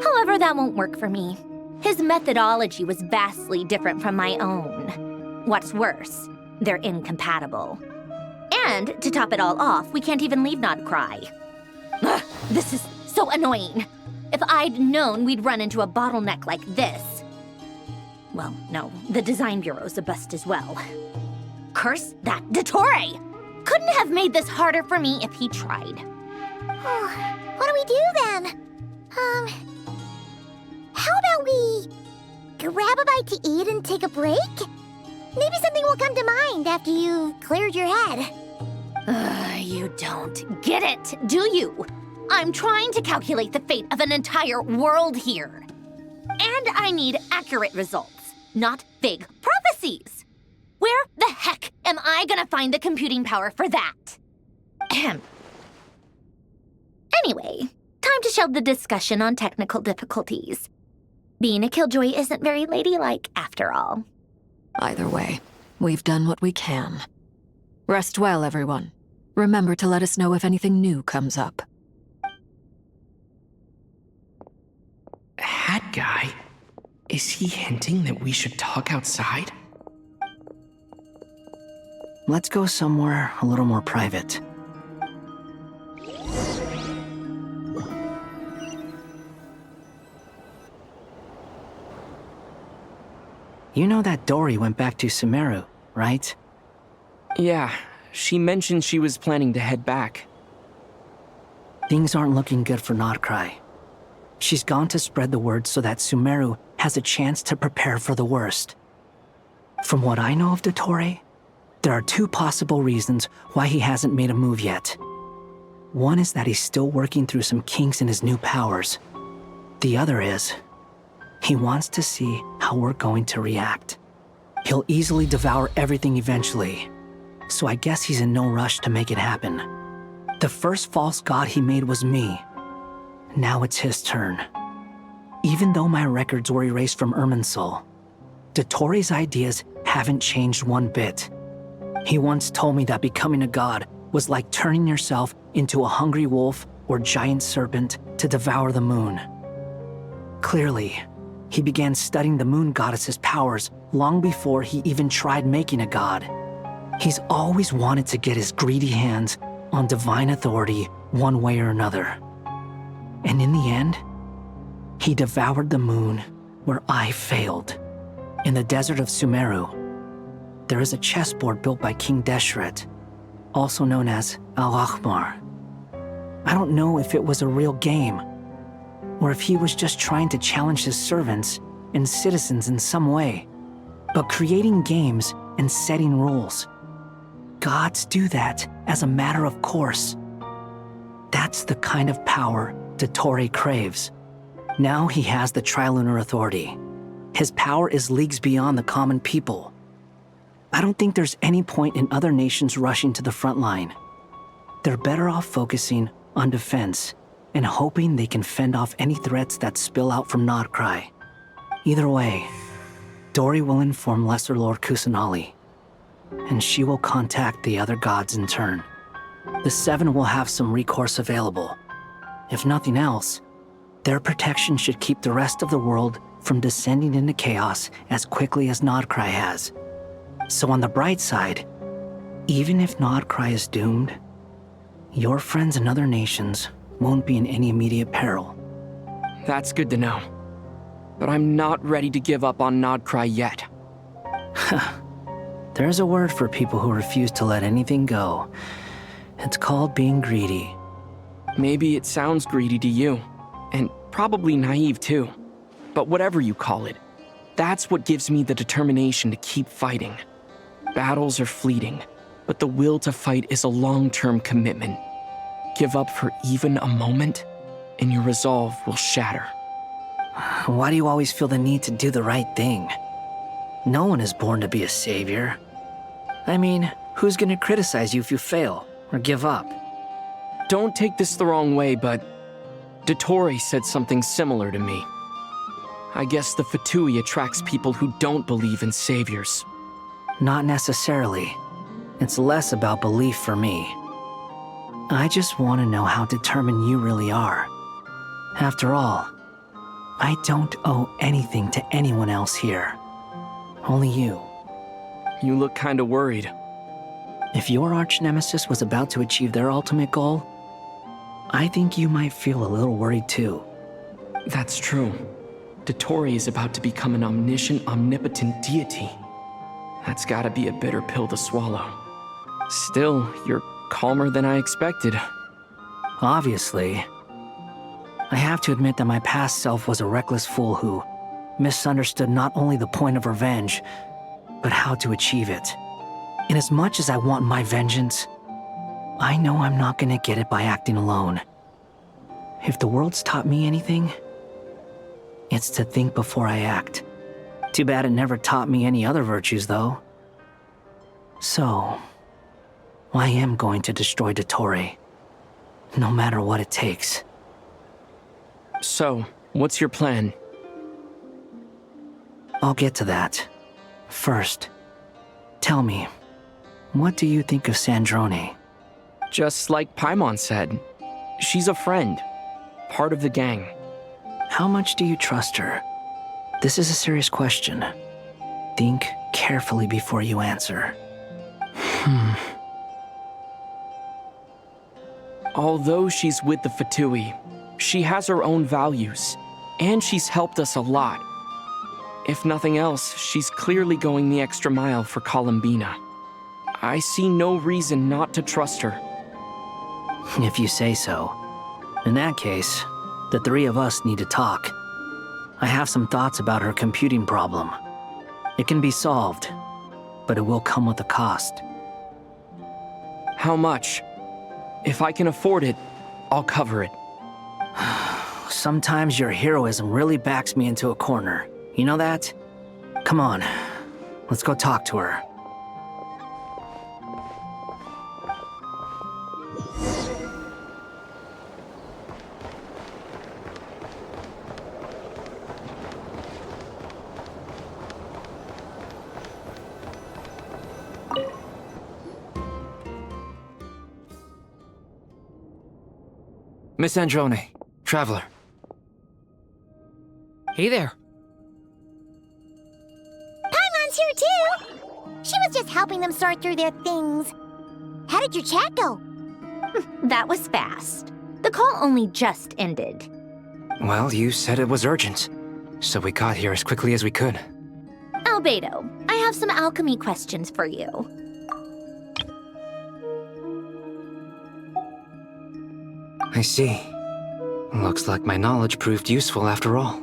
However, that won't work for me. His methodology was vastly different from my own. What's worse, they're incompatible. And to top it all off, we can't even leave Nod-Krai. Ugh, this is so annoying. If I'd known we'd run into a bottleneck like this. Well, no, the design bureau's a bust as well. Curse that Dottore! Couldn't have made this harder for me if he tried. What do we do then? How about we grab a bite to eat and take a break? Maybe something will come to mind after you've cleared your head. You don't get it, do you? I'm trying to calculate the fate of an entire world here. And I need accurate results, not vague prophecies. Where the heck am I gonna find the computing power for that? Ahem. Anyway, time to shelve the discussion on technical difficulties. Being a killjoy isn't very ladylike, after all. Either way, we've done what we can. Rest well, everyone. Remember to let us know if anything new comes up. Hat guy? Is he hinting that we should talk outside? Let's go somewhere a little more private. You know that Dory went back to Sumeru, right? Yeah, she mentioned she was planning to head back. Things aren't looking good for Nod-Krai. She's gone to spread the word so that Sumeru has a chance to prepare for the worst. From what I know of Dottore, there are two possible reasons why he hasn't made a move yet. One is that he's still working through some kinks in his new powers. The other is, he wants to see how we're going to react. He'll easily devour everything eventually, so I guess he's in no rush to make it happen. The first false god he made was me. Now it's his turn. Even though my records were erased from Irminsul, Dottore's ideas haven't changed one bit. He once told me that becoming a god was like turning yourself into a hungry wolf or giant serpent to devour the moon. Clearly, he began studying the moon goddess's powers long before he even tried making a god. He's always wanted to get his greedy hands on divine authority one way or another. And in the end, he devoured the moon where I failed. In the desert of Sumeru, there is a chessboard built by King Deshret, also known as Al-Ahmar. I don't know if it was a real game, or if he was just trying to challenge his servants and citizens in some way. But creating games and setting rules, gods do that as a matter of course. That's the kind of power Dottore craves. Now he has the Trilunar Authority. His power is leagues beyond the common people. I don't think there's any point in other nations rushing to the front line. They're better off focusing on defense and hoping they can fend off any threats that spill out from Nod-Krai. Either way, Dory will inform Lesser Lord Kusanali, and she will contact the other gods in turn. The Seven will have some recourse available. If nothing else, their protection should keep the rest of the world from descending into chaos as quickly as Nod-Krai has. So on the bright side, even if Nod-Krai is doomed, your friends in other nations won't be in any immediate peril. That's good to know. But I'm not ready to give up on Nod-Krai yet. There's a word for people who refuse to let anything go. It's called being greedy. Maybe it sounds greedy to you, and probably naive too. But whatever you call it, that's what gives me the determination to keep fighting. Battles are fleeting, but the will to fight is a long-term commitment. Give up for even a moment, and your resolve will shatter. Why do you always feel the need to do the right thing? No one is born to be a savior. I mean, who's gonna criticize you if you fail or give up? Don't take this the wrong way, but Dottore said something similar to me. I guess the Fatui attracts people who don't believe in saviors. Not necessarily. It's less about belief for me. I just want to know how determined you really are. After all, I don't owe anything to anyone else here. Only you. You look kinda worried. If your arch-nemesis was about to achieve their ultimate goal, I think you might feel a little worried too. That's true. Dottore is about to become an omniscient, omnipotent deity. That's gotta be a bitter pill to swallow. Still, you're calmer than I expected. Obviously. I have to admit that my past self was a reckless fool who misunderstood not only the point of revenge, but how to achieve it. And as much as I want my vengeance, I know I'm not gonna get it by acting alone. If the world's taught me anything, it's to think before I act. Too bad it never taught me any other virtues, though. So, I am going to destroy Dottore, no matter what it takes. So, what's your plan? I'll get to that. First, tell me, what do you think of Sandrone? Just like Paimon said, she's a friend, part of the gang. How much do you trust her? This is a serious question. Think carefully before you answer. Although she's with the Fatui, she has her own values, and she's helped us a lot. If nothing else, she's clearly going the extra mile for Columbina. I see no reason not to trust her. If you say so. In that case, the three of us need to talk. I have some thoughts about her computing problem. It can be solved, but it will come with a cost. How much? If I can afford it, I'll cover it. Sometimes your heroism really backs me into a corner. You know that? Come on, let's go talk to her. Miss Androne, Traveler. Hey there. Paimon's here too! She was just helping them sort through their things. How did your chat go? That was fast. The call only just ended. Well, you said it was urgent, so we got here as quickly as we could. Albedo, I have some alchemy questions for you. I see. Looks like my knowledge proved useful after all.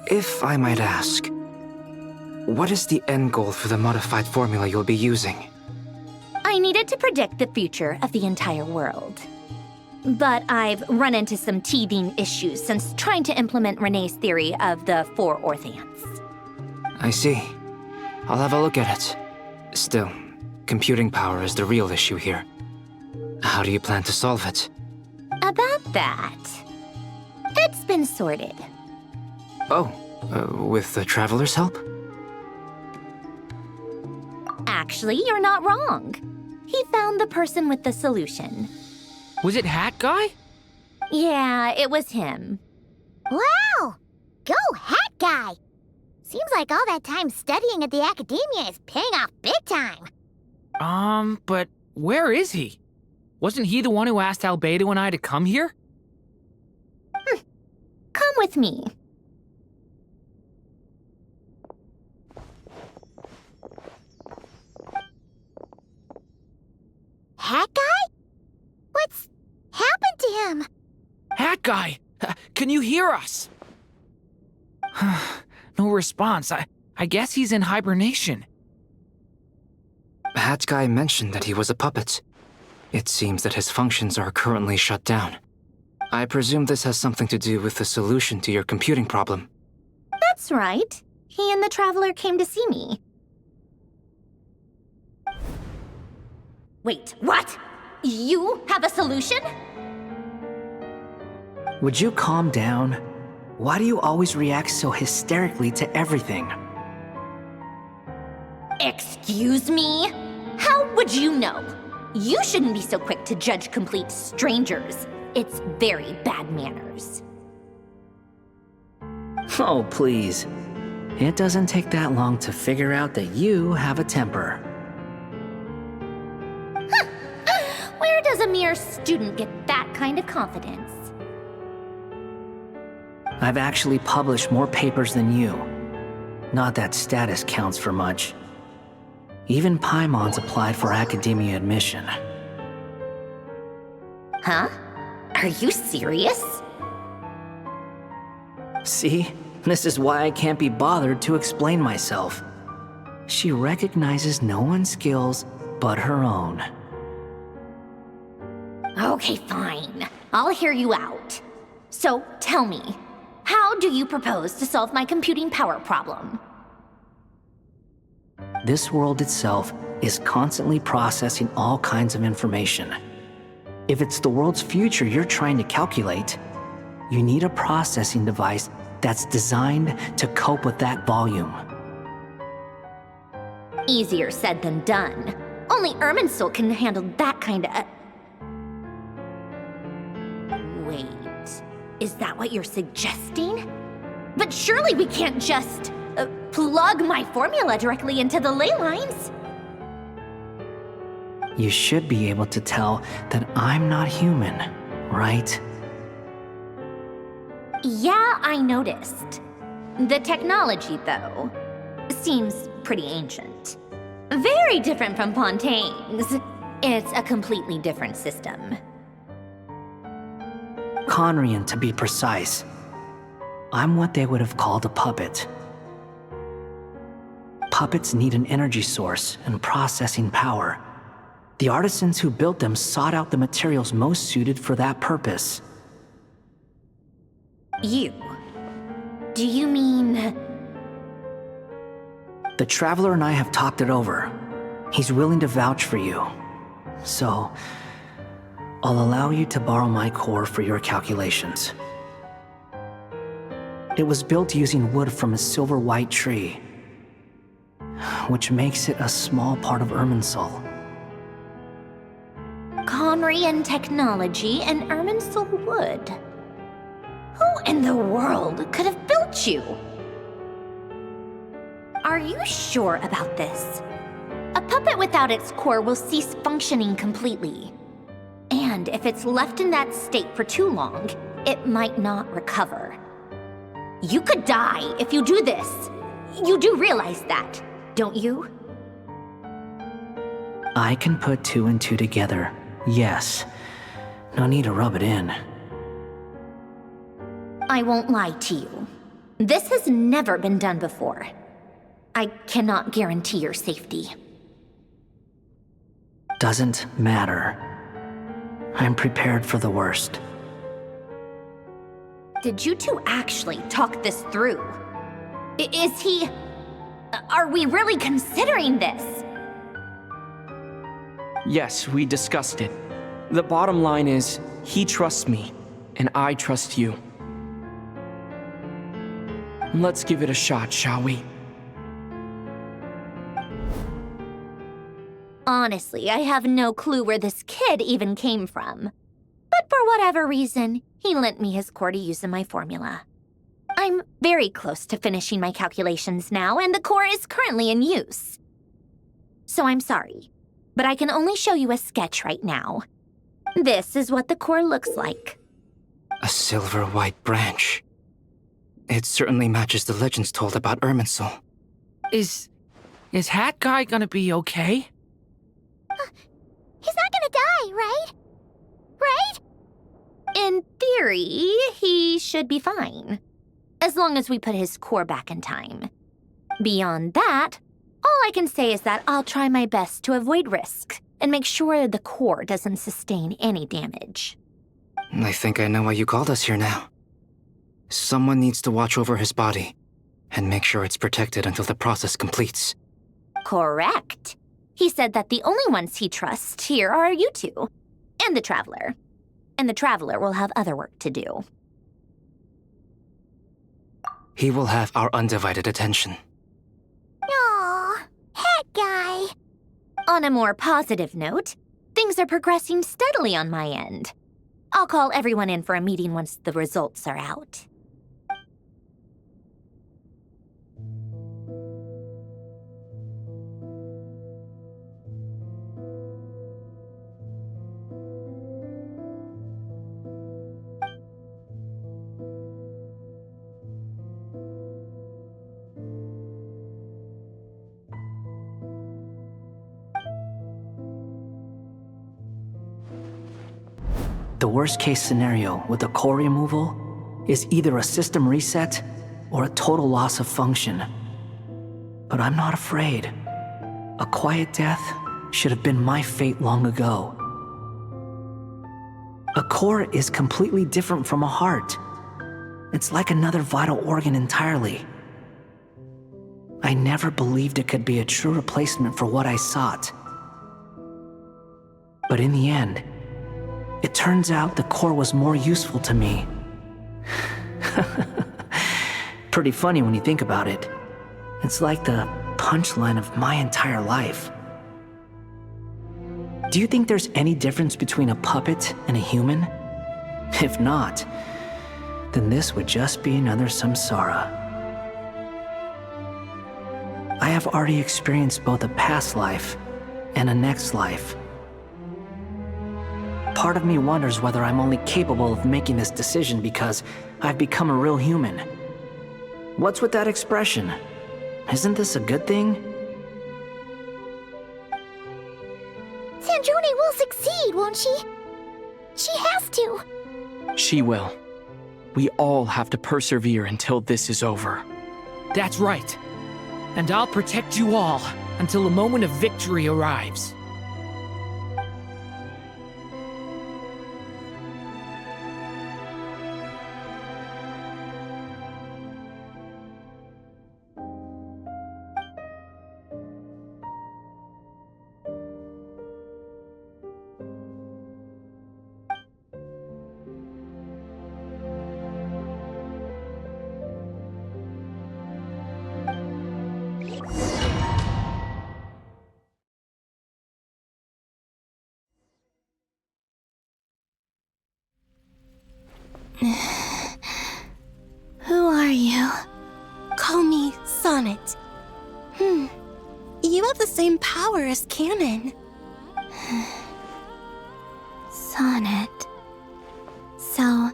If I might ask, what is the end goal for the modified formula you'll be using? I needed to predict the future of the entire world. But I've run into some teething issues since trying to implement Renee's theory of the four Orthants. I see. I'll have a look at it. Still, computing power is the real issue here. How do you plan to solve it? About that, it's been sorted. Oh, with the Traveler's help? Actually, you're not wrong. He found the person with the solution. Was it Hat Guy? Yeah, it was him. Wow! Go Hat Guy! Seems like all that time studying at the Academia is paying off big time. But where is he? Wasn't he the one who asked Albedo and I to come here? Come with me. Hat Guy? What's happened to him? Hat Guy! Can you hear us? No response. I guess he's in hibernation. Hat Guy mentioned that he was a puppet. It seems that his functions are currently shut down. I presume this has something to do with the solution to your computing problem. That's right. He and the Traveler came to see me. Wait, what? You have a solution? Would you calm down? Why do you always react so hysterically to everything? Excuse me? How would you know? You shouldn't be so quick to judge complete strangers. It's very bad manners. Oh, please. It doesn't take that long to figure out that you have a temper. Where does a mere student get that kind of confidence? I've actually published more papers than you. Not that status counts for much. Even Paimon's applied for academia admission. Huh? Are you serious? See? This is why I can't be bothered to explain myself. She recognizes no one's skills but her own. Okay, fine. I'll hear you out. So, tell me, how do you propose to solve my computing power problem? This world itself is constantly processing all kinds of information. If it's the world's future you're trying to calculate, you need a processing device that's designed to cope with that volume. Easier said than done. Only Irminsul can handle that kind of... Is that what you're suggesting? But surely we can't just plug my formula directly into the ley lines. You should be able to tell that I'm not human, right? Yeah, I noticed. The technology, though, seems pretty ancient. Very different from Fontaine's. It's a completely different system. Conrian, to be precise. I'm what they would have called a puppet. Puppets need an energy source and processing power. The artisans who built them sought out the materials most suited for that purpose. You? Do you mean... The Traveler and I have talked it over. He's willing to vouch for you. So, I'll allow you to borrow my core for your calculations. It was built using wood from a silver-white tree, which makes it a small part of Irminsul. Conrian technology and Irminsul wood. Who in the world could have built you? Are you sure about this? A puppet without its core will cease functioning completely. And if it's left in that state for too long, it might not recover. You could die if you do this. You do realize that, don't you? I can put 2 and 2 together, yes. No need to rub it in. I won't lie to you. This has never been done before. I cannot guarantee your safety. Doesn't matter. I'm prepared for the worst. Did you two actually talk this through? Is he... Are we really considering this? Yes, we discussed it. The bottom line is, he trusts me, and I trust you. Let's give it a shot, shall we? Honestly, I have no clue where this kid even came from. But for whatever reason, he lent me his core to use in my formula. I'm very close to finishing my calculations now, and the core is currently in use. So I'm sorry, but I can only show you a sketch right now. This is what the core looks like. A silver-white branch. It certainly matches the legends told about Irminsul. Is Hat Guy gonna be okay? He's not gonna die, right? Right? In theory, he should be fine. As long as we put his core back in time. Beyond that, all I can say is that I'll try my best to avoid risk and make sure the core doesn't sustain any damage. I think I know why you called us here now. Someone needs to watch over his body and make sure it's protected until the process completes. Correct. He said that the only ones he trusts here are you two, and the Traveler. And the Traveler will have other work to do. He will have our undivided attention. Aw, Hat Guy. On a more positive note, things are progressing steadily on my end. I'll call everyone in for a meeting once the results are out. The worst-case scenario with the core removal is either a system reset or a total loss of function. But I'm not afraid. A quiet death should have been my fate long ago. A core is completely different from a heart. It's like another vital organ entirely. I never believed it could be a true replacement for what I sought. But in the end, it turns out the core was more useful to me. Pretty funny when you think about it. It's like the punchline of my entire life. Do you think there's any difference between a puppet and a human? If not, then this would just be another samsara. I have already experienced both a past life and a next life. Part of me wonders whether I'm only capable of making this decision because I've become a real human. What's with that expression? Isn't this a good thing? Sandrone will succeed, won't she? She has to. She will. We all have to persevere until this is over. That's right. And I'll protect you all until the moment of victory arrives. Who are you? Call me Sonnet. You have the same power as Canon. Sonnet. So,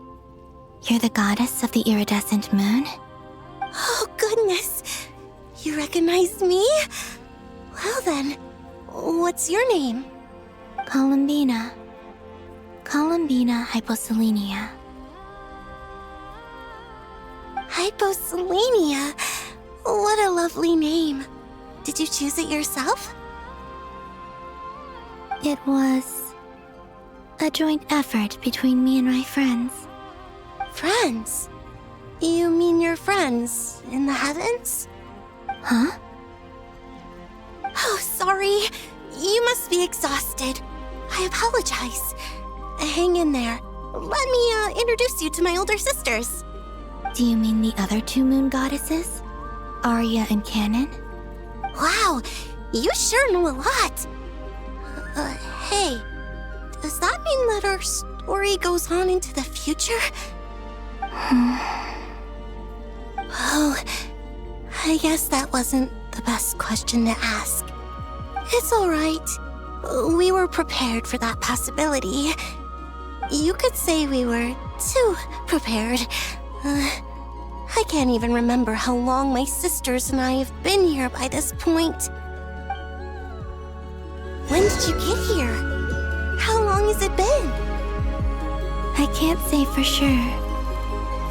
you're the goddess of the iridescent moon? Oh, goodness. You recognize me? Well then, what's your name? Columbina. Columbina Hyposelenia. Hyposelenia. What a lovely name. Did you choose it yourself? It was a joint effort between me and my friends. Friends? You mean your friends in the heavens? Huh? Oh, sorry. You must be exhausted. I apologize. Hang in there. Let me introduce you to my older sisters. Do you mean the other two moon goddesses? Arya and Canon? Wow, you sure know a lot. Hey, does that mean that our story goes on into the future? Oh, I guess that wasn't the best question to ask. It's all right. We were prepared for that possibility. You could say we were too prepared. I can't even remember how long my sisters and I have been here by this point. When did you get here? How long has it been? I can't say for sure,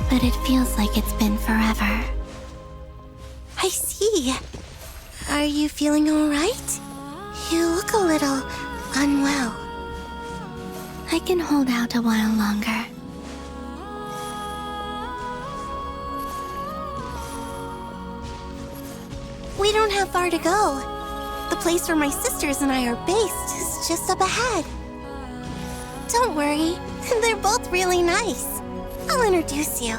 but it feels like it's been forever. I see. Are you feeling all right? You look a little unwell. I can hold out a while longer. We don't have far to go. The place where my sisters and I are based is just up ahead. Don't worry, they're both really nice. I'll introduce you.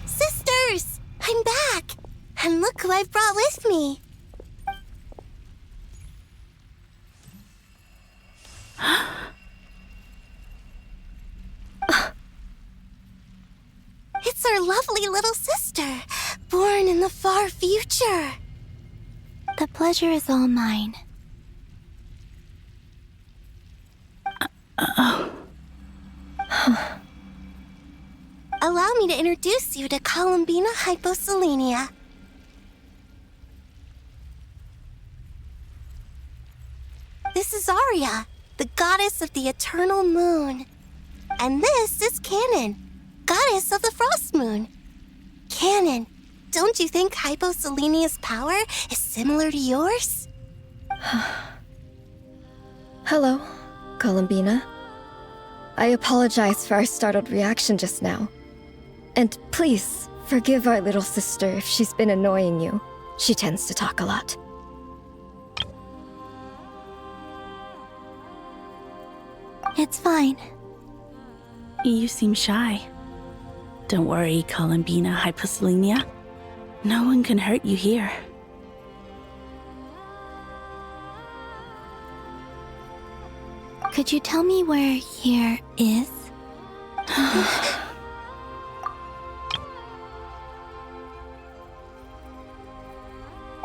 Sisters! I'm back! And look who I've brought with me! It's our lovely little sister, born in the far future. The pleasure is all mine. Allow me to introduce you to Columbina Hyposelenia. This is Arya, the goddess of the eternal moon. And this is Canon, goddess of the frost moon. Canon, don't you think Hyposelenia's power is similar to yours? Hello, Columbina. I apologize for our startled reaction just now. And please, forgive our little sister if she's been annoying you. She tends to talk a lot. It's fine. You seem shy. Don't worry, Columbina Hyposelenia. No one can hurt you here. Could you tell me where here is?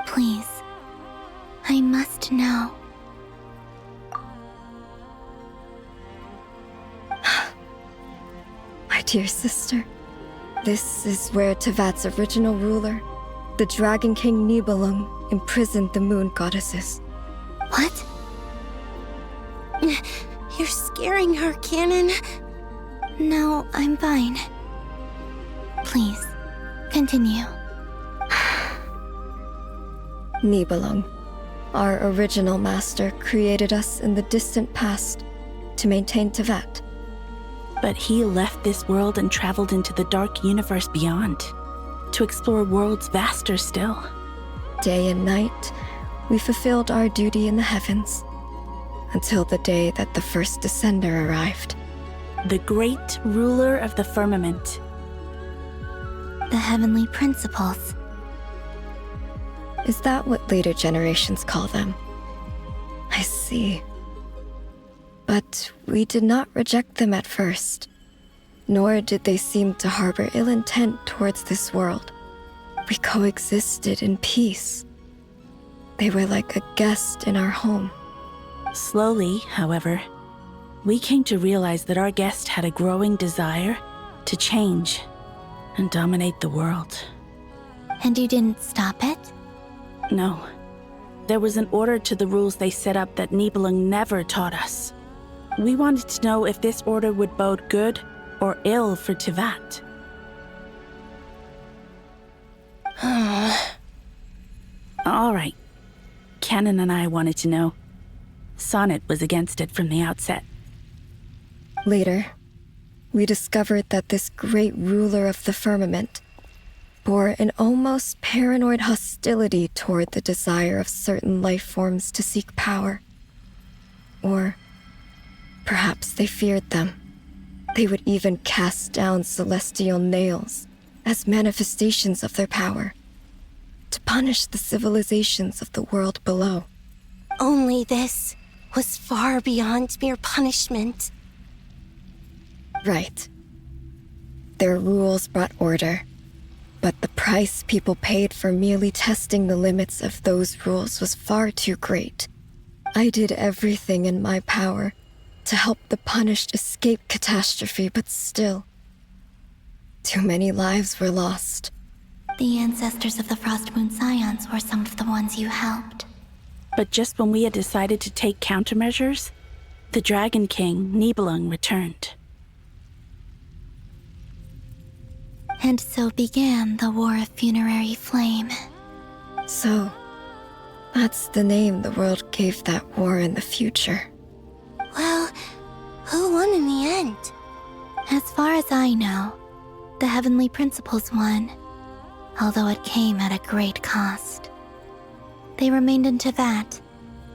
Please. I must know. My dear sister, this is where Tevat's original ruler, the Dragon King Nibelung, imprisoned the moon goddesses. What? You're scaring her, Canon. No, I'm fine. Please, continue. Nibelung, our original master, created us in the distant past to maintain Tevat. But he left this world and traveled into the dark universe beyond, to explore worlds vaster still. Day and night, we fulfilled our duty in the heavens, until the day that the first descender arrived. The great ruler of the firmament. The heavenly principles. Is that what later generations call them? I see. But we did not reject them at first, nor did they seem to harbor ill intent towards this world. We coexisted in peace. They were like a guest in our home. Slowly, however, we came to realize that our guest had a growing desire to change and dominate the world. And you didn't stop it? No. There was an order to the rules they set up that Nibelung never taught us. We wanted to know if this order would bode good or ill for Tevat. All right. Canon and I wanted to know. Sonnet was against it from the outset. Later, we discovered that this great ruler of the firmament bore an almost paranoid hostility toward the desire of certain life forms to seek power. Or perhaps they feared them. They would even cast down celestial nails as manifestations of their power, to punish the civilizations of the world below. Only this was far beyond mere punishment. Right. Their rules brought order, but the price people paid for merely testing the limits of those rules was far too great. I did everything in my power to help the punished escape catastrophe, but still, too many lives were lost. The ancestors of the Frost Moon Scions were some of the ones you helped. But just when we had decided to take countermeasures, the Dragon King, Nibelung, returned. And so began the War of Funerary Flame. So, that's the name the world gave that war in the future. Well, who won in the end? As far as I know, the Heavenly Principles won, although it came at a great cost. They remained in Tevat,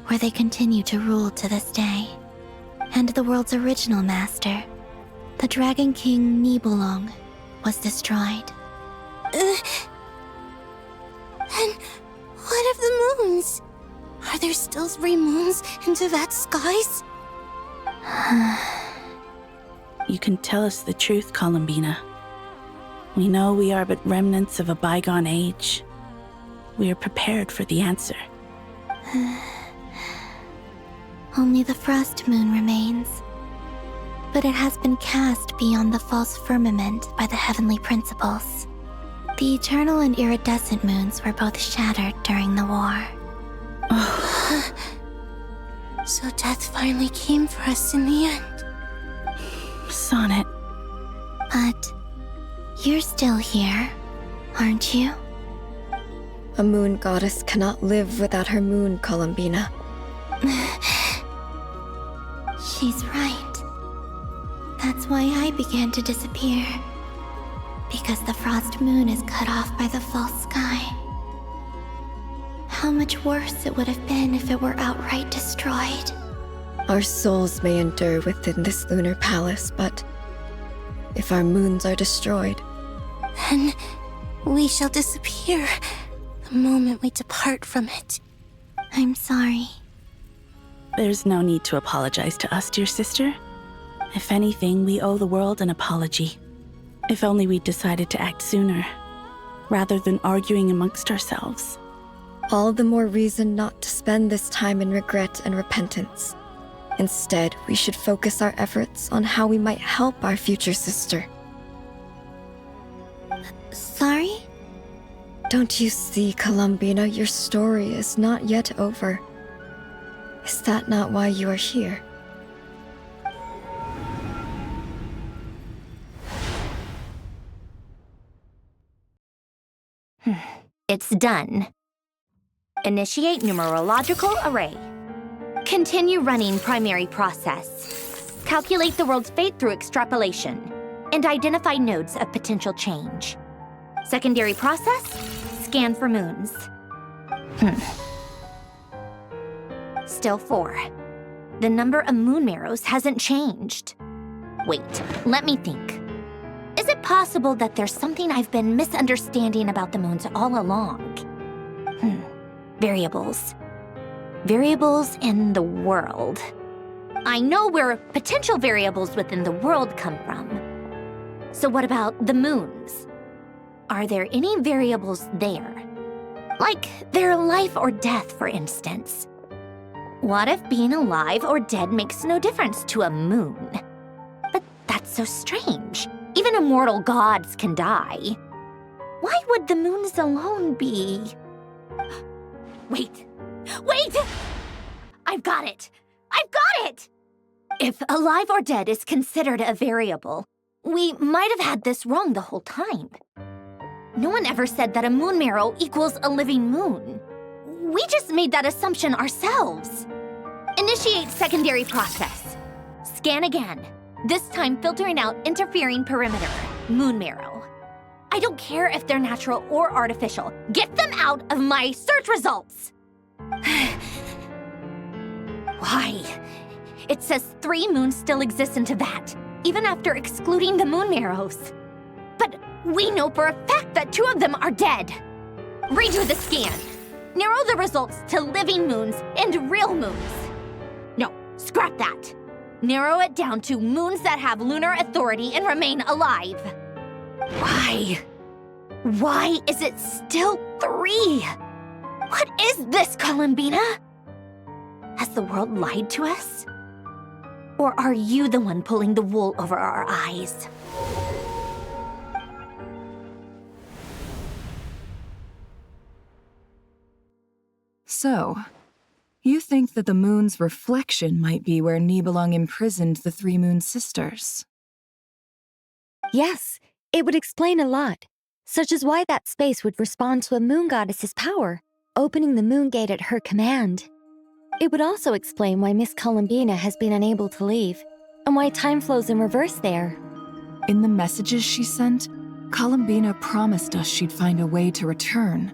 where they continue to rule to this day. And the world's original master, the Dragon King Nibelung, was destroyed. And what of the moons? Are there still 3 moons in Tevat's skies? You can tell us the truth, Columbina. We know we are but remnants of a bygone age. We are prepared for the answer. Only the Frost Moon remains. But it has been cast beyond the false firmament by the Heavenly Principles. The eternal and iridescent moons were both shattered during the war. So death finally came for us in the end. Sonnet. But you're still here, aren't you? A moon goddess cannot live without her moon, Columbina. She's right. why I began to disappear. Because the frost moon is cut off by the false sky. How much worse it would have been if it were outright destroyed. Our souls may endure within this lunar palace, but if our moons are destroyed, then we shall disappear the moment we depart from it. I'm sorry. There's no need to apologize to us, dear sister. If anything, we owe the world an apology. If only we'd decided to act sooner, rather than arguing amongst ourselves. all the more reason not to spend this time in regret and repentance. Instead, we should focus our efforts on how we might help our future sister. Sorry? Don't you see, Columbina, your story is not yet over. Is that not why you are here? It's done. Initiate numerological array. Continue running primary process. Calculate the world's fate through extrapolation. And identify nodes of potential change. Secondary process, scan for moons. Still 4. The number of moon marrows hasn't changed. Wait, let me think. Is it possible that there's something I've been misunderstanding about the moons all along? Variables. Variables in the world. I know where potential variables within the world come from. So what about the moons? Are there any variables there? Like their life or death, for instance. What if being alive or dead makes no difference to a moon? But that's so strange. Even immortal gods can die. Why would the moons alone be? Wait! I've got it! If alive or dead is considered a variable, we might have had this wrong the whole time. No one ever said that a moon marrow equals a living moon. We just made that assumption ourselves. Initiate secondary process. Scan again. This time filtering out interfering perimeter, moon marrow. I don't care if they're natural or artificial. Get them out of my search results! Why? It says 3 moons still exist in Teyvat, even after excluding the moon marrows. But we know for a fact that 2 of them are dead. Redo the scan. Narrow the results to living moons and real moons. No, scrap that. Narrow it down to moons that have lunar authority and remain alive. Why? Why is it still 3? What is this, Columbina? Has the world lied to us? Or are you the one pulling the wool over our eyes? So, you think that the moon's reflection might be where Nibelung imprisoned the 3 moon sisters? Yes, it would explain a lot, such as why that space would respond to a moon goddess's power, opening the moon gate at her command. It would also explain why Miss Columbina has been unable to leave, and why time flows in reverse there. In the messages she sent, Columbina promised us she'd find a way to return,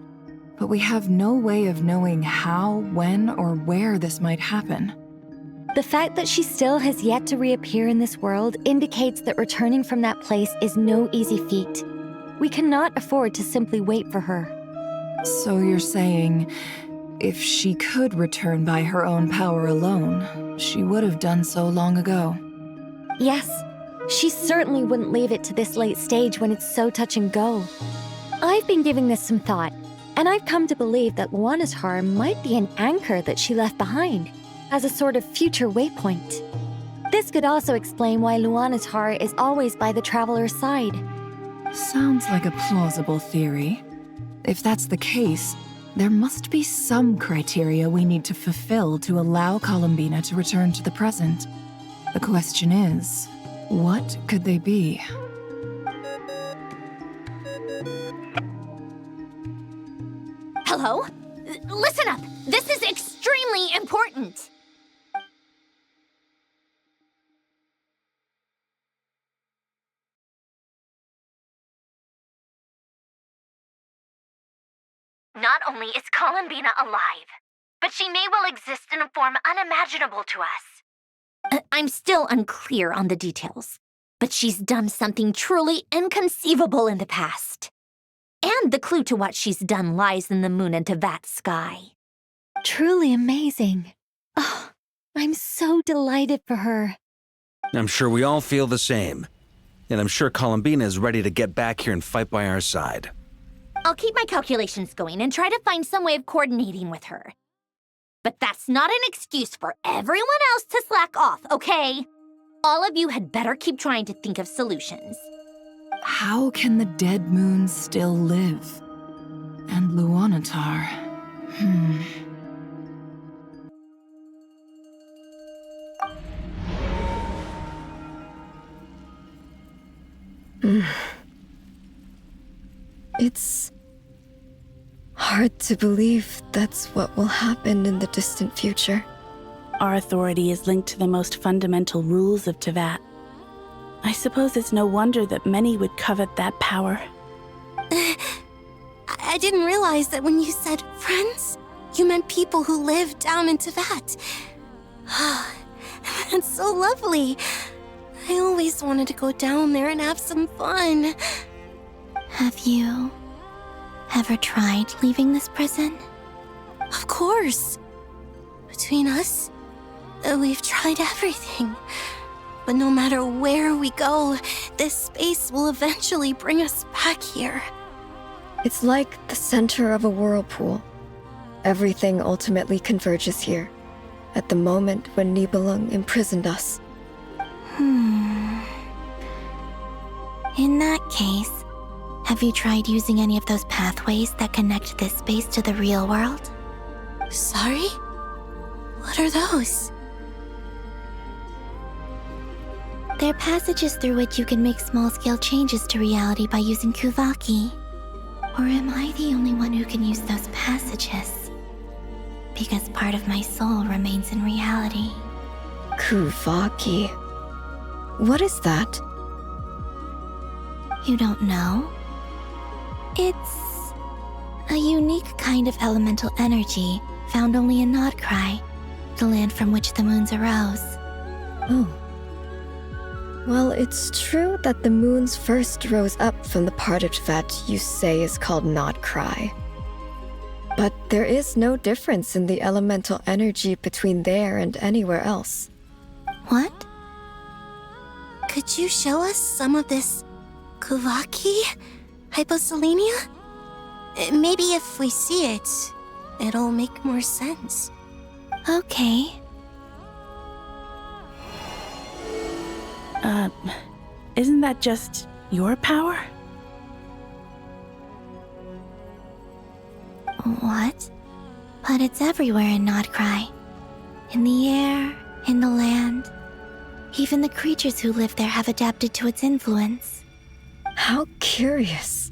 but we have no way of knowing how, when, or where this might happen. The fact that she still has yet to reappear in this world indicates that returning from that place is no easy feat. We cannot afford to simply wait for her. So you're saying, if she could return by her own power alone, she would have done so long ago? Yes, she certainly wouldn't leave it to this late stage when it's so touch and go. I've been giving this some thought, and I've come to believe that Luanatar might be an anchor that she left behind, as a sort of future waypoint. This could also explain why Luanatar is always by the traveler's side. Sounds like a plausible theory. If that's the case, there must be some criteria we need to fulfill to allow Columbina to return to the present. The question is, what could they be? Hello? Listen up! This is extremely important! Not only is Columbina alive, but she may well exist in a form unimaginable to us. I'm still unclear on the details, but she's done something truly inconceivable in the past. And the clue to what she's done lies in the moon and Tevat sky. Truly amazing. Oh, I'm so delighted for her. I'm sure we all feel the same. And I'm sure Columbina is ready to get back here and fight by our side. I'll keep my calculations going and try to find some way of coordinating with her. But that's not an excuse for everyone else to slack off, okay? All of you had better keep trying to think of solutions. How can the dead moon still live? And Luanatar? It's hard to believe that's what will happen in the distant future. Our authority is linked to the most fundamental rules of Tevat. I suppose it's no wonder that many would covet that power. I didn't realize that when you said friends, you meant people who live down in Tevat. That's so lovely. I always wanted to go down there and have some fun. Have you ever tried leaving this prison? Of course. Between us, we've tried everything. But no matter where we go, this space will eventually bring us back here. It's like the center of a whirlpool. Everything ultimately converges here, at the moment when Nibelung imprisoned us. In that case, have you tried using any of those pathways that connect this space to the real world? Sorry? What are those? They're passages through which you can make small-scale changes to reality by using Kuvaki. Or am I the only one who can use those passages? Because part of my soul remains in reality. Kuvaki. What is that? You don't know? It's a unique kind of elemental energy found only in Nod-Krai, the land from which the moons arose. Oh. Well, it's true that the moons first rose up from the part of Tevat you say is called Nod-Krai. But there is no difference in the elemental energy between there and anywhere else. What? Could you show us some of this Kuvaki hyposelenia? Maybe if we see it, it'll make more sense. Okay. Isn't that just your power? What? But it's everywhere in Nod-Krai. In the air, in the land. Even the creatures who live there have adapted to its influence. How curious.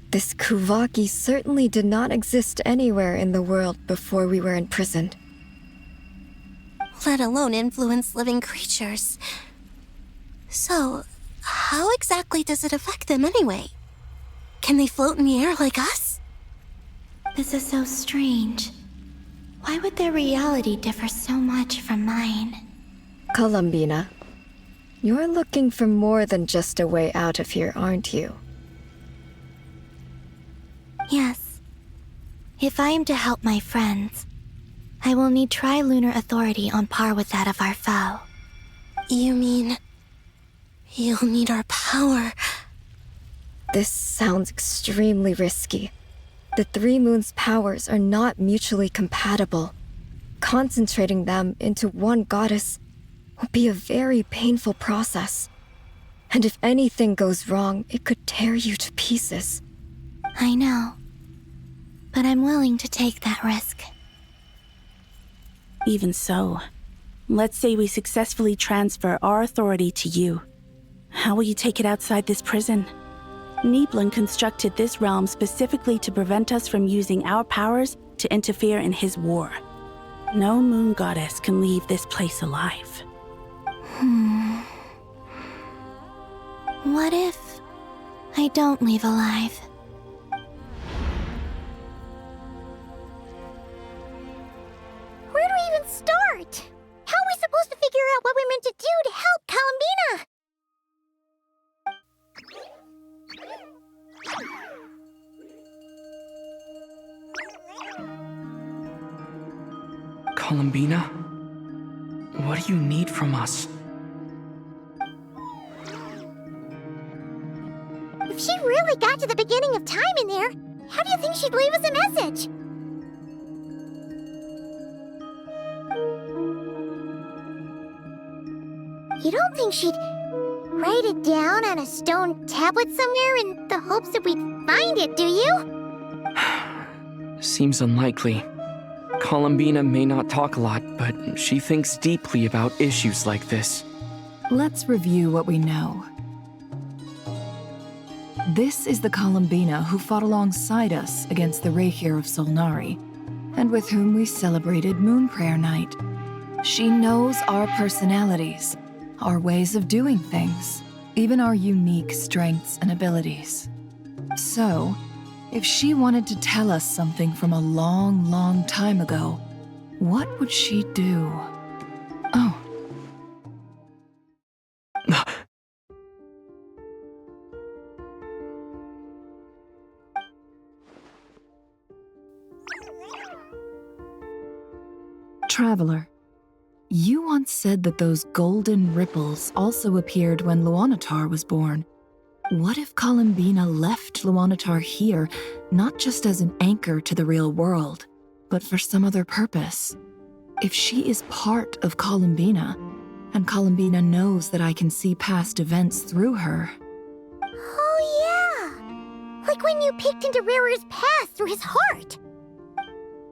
This Kuvaki certainly did not exist anywhere in the world before we were imprisoned. Let alone influence living creatures. So, how exactly does it affect them anyway? Can they float in the air like us? This is so strange. Why would their reality differ so much from mine? Columbina, you're looking for more than just a way out of here, aren't you? Yes. If I am to help my friends, I will need trilunar authority on par with that of our foe. You mean... you'll need our power? This sounds extremely risky. The Three Moons' powers are not mutually compatible. Concentrating them into one goddess will be a very painful process. And if anything goes wrong, it could tear you to pieces. I know. But I'm willing to take that risk. Even so, let's say we successfully transfer our authority to you. How will you take it outside this prison? Nibelung constructed this realm specifically to prevent us from using our powers to interfere in his war. No moon goddess can leave this place alive. What if I don't leave alive? Columbina? What do you need from us? If she really got to the beginning of time in there, how do you think she'd leave us a message? You don't think she'd write it down on a stone tablet somewhere in the hopes that we'd find it, do you? Seems unlikely. Columbina may not talk a lot, but she thinks deeply about issues like this. Let's review what we know. This is the Columbina who fought alongside us against the Reikir of Solnari, and with whom we celebrated Moon Prayer Night. She knows our personalities, our ways of doing things, even our unique strengths and abilities. So, if she wanted to tell us something from a long, long time ago, what would she do? Oh. Traveler, you once said that those golden ripples also appeared when Luanatar was born. What if Columbina left Luanatar here, not just as an anchor to the real world, but for some other purpose? If she is part of Columbina, and Columbina knows that I can see past events through her. Oh yeah! Like when you peeked into Rerir's past through his heart!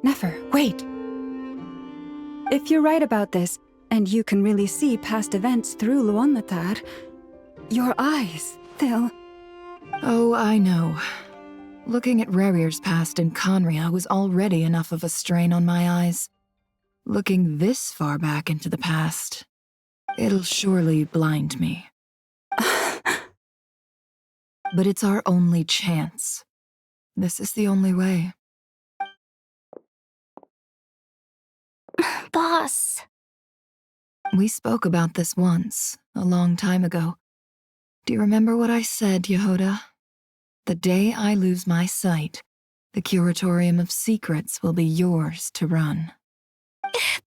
Nefer, wait! If you're right about this, and you can really see past events through Luanatar, your eyes, they'll... Oh, I know. Looking at Rerir's past in Conria was already enough of a strain on my eyes. Looking this far back into the past, it'll surely blind me. But it's our only chance. This is the only way. Boss. We spoke about this once, a long time ago. Do you remember what I said, Yehoda? The day I lose my sight, the Curatorium of Secrets will be yours to run.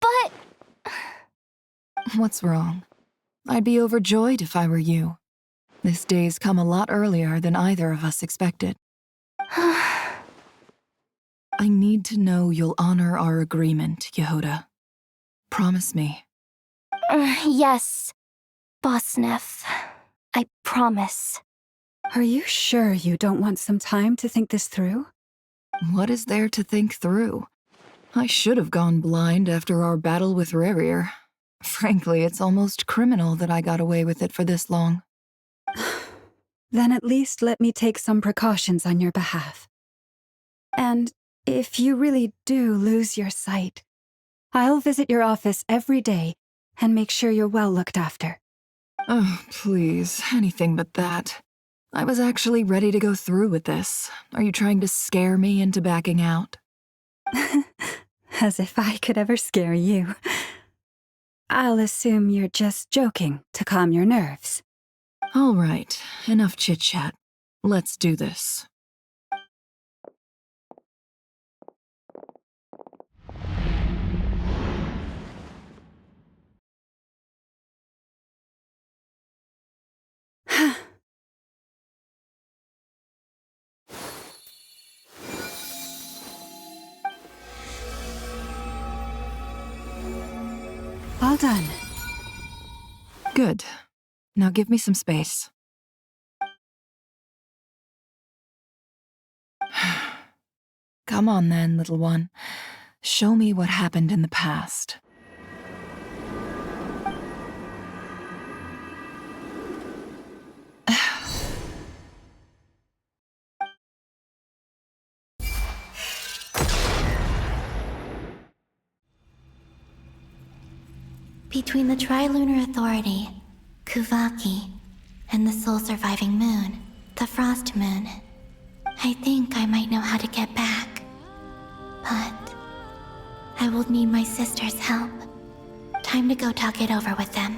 But... What's wrong? I'd be overjoyed if I were you. This day's come a lot earlier than either of us expected. I need to know you'll honor our agreement, Yehoda. Promise me. Yes, Boss Neff. I promise. Are you sure you don't want some time to think this through? What is there to think through? I should have gone blind after our battle with Rerir. Frankly, it's almost criminal that I got away with it for this long. Then at least let me take some precautions on your behalf. And if you really do lose your sight, I'll visit your office every day and make sure you're well looked after. Oh, please, anything but that. I was actually ready to go through with this. Are you trying to scare me into backing out? As if I could ever scare you. I'll assume you're just joking to calm your nerves. All right, enough chit-chat. Let's do this. All done. Good. Now give me some space. Come on then, little one. Show me what happened in the past. Between the Trilunar Authority, Kuvaki, and the soul-surviving moon, the Frost Moon, I think I might know how to get back. But I will need my sister's help. Time to go talk it over with them.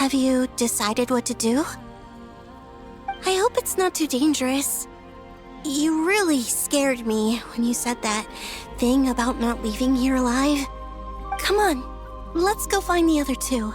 Have you decided what to do? I hope it's not too dangerous. You really scared me when you said that thing about not leaving here alive. Come on, let's go find the other two.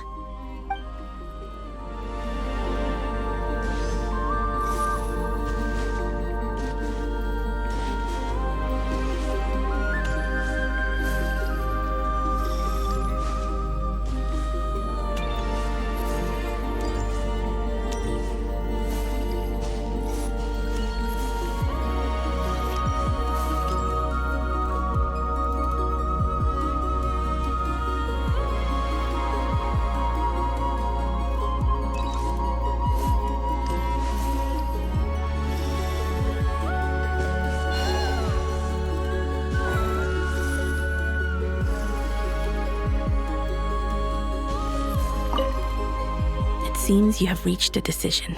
Seems you have reached a decision.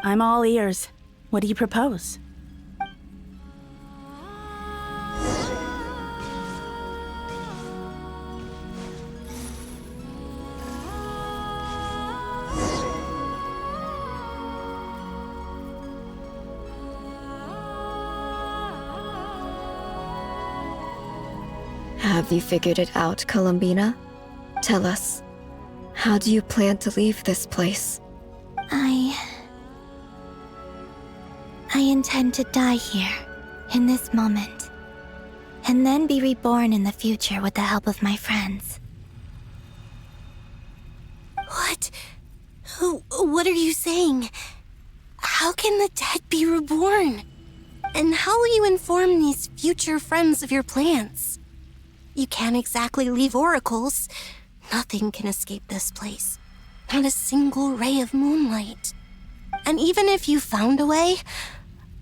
I'm all ears. What do you propose? Have you figured it out, Columbina? Tell us. How do you plan to leave this place? I intend to die here, in this moment, and then be reborn in the future with the help of my friends. What? What are you saying? How can the dead be reborn? And how will you inform these future friends of your plans? You can't exactly leave oracles. Nothing can escape this place. Not a single ray of moonlight. And even if you found a way,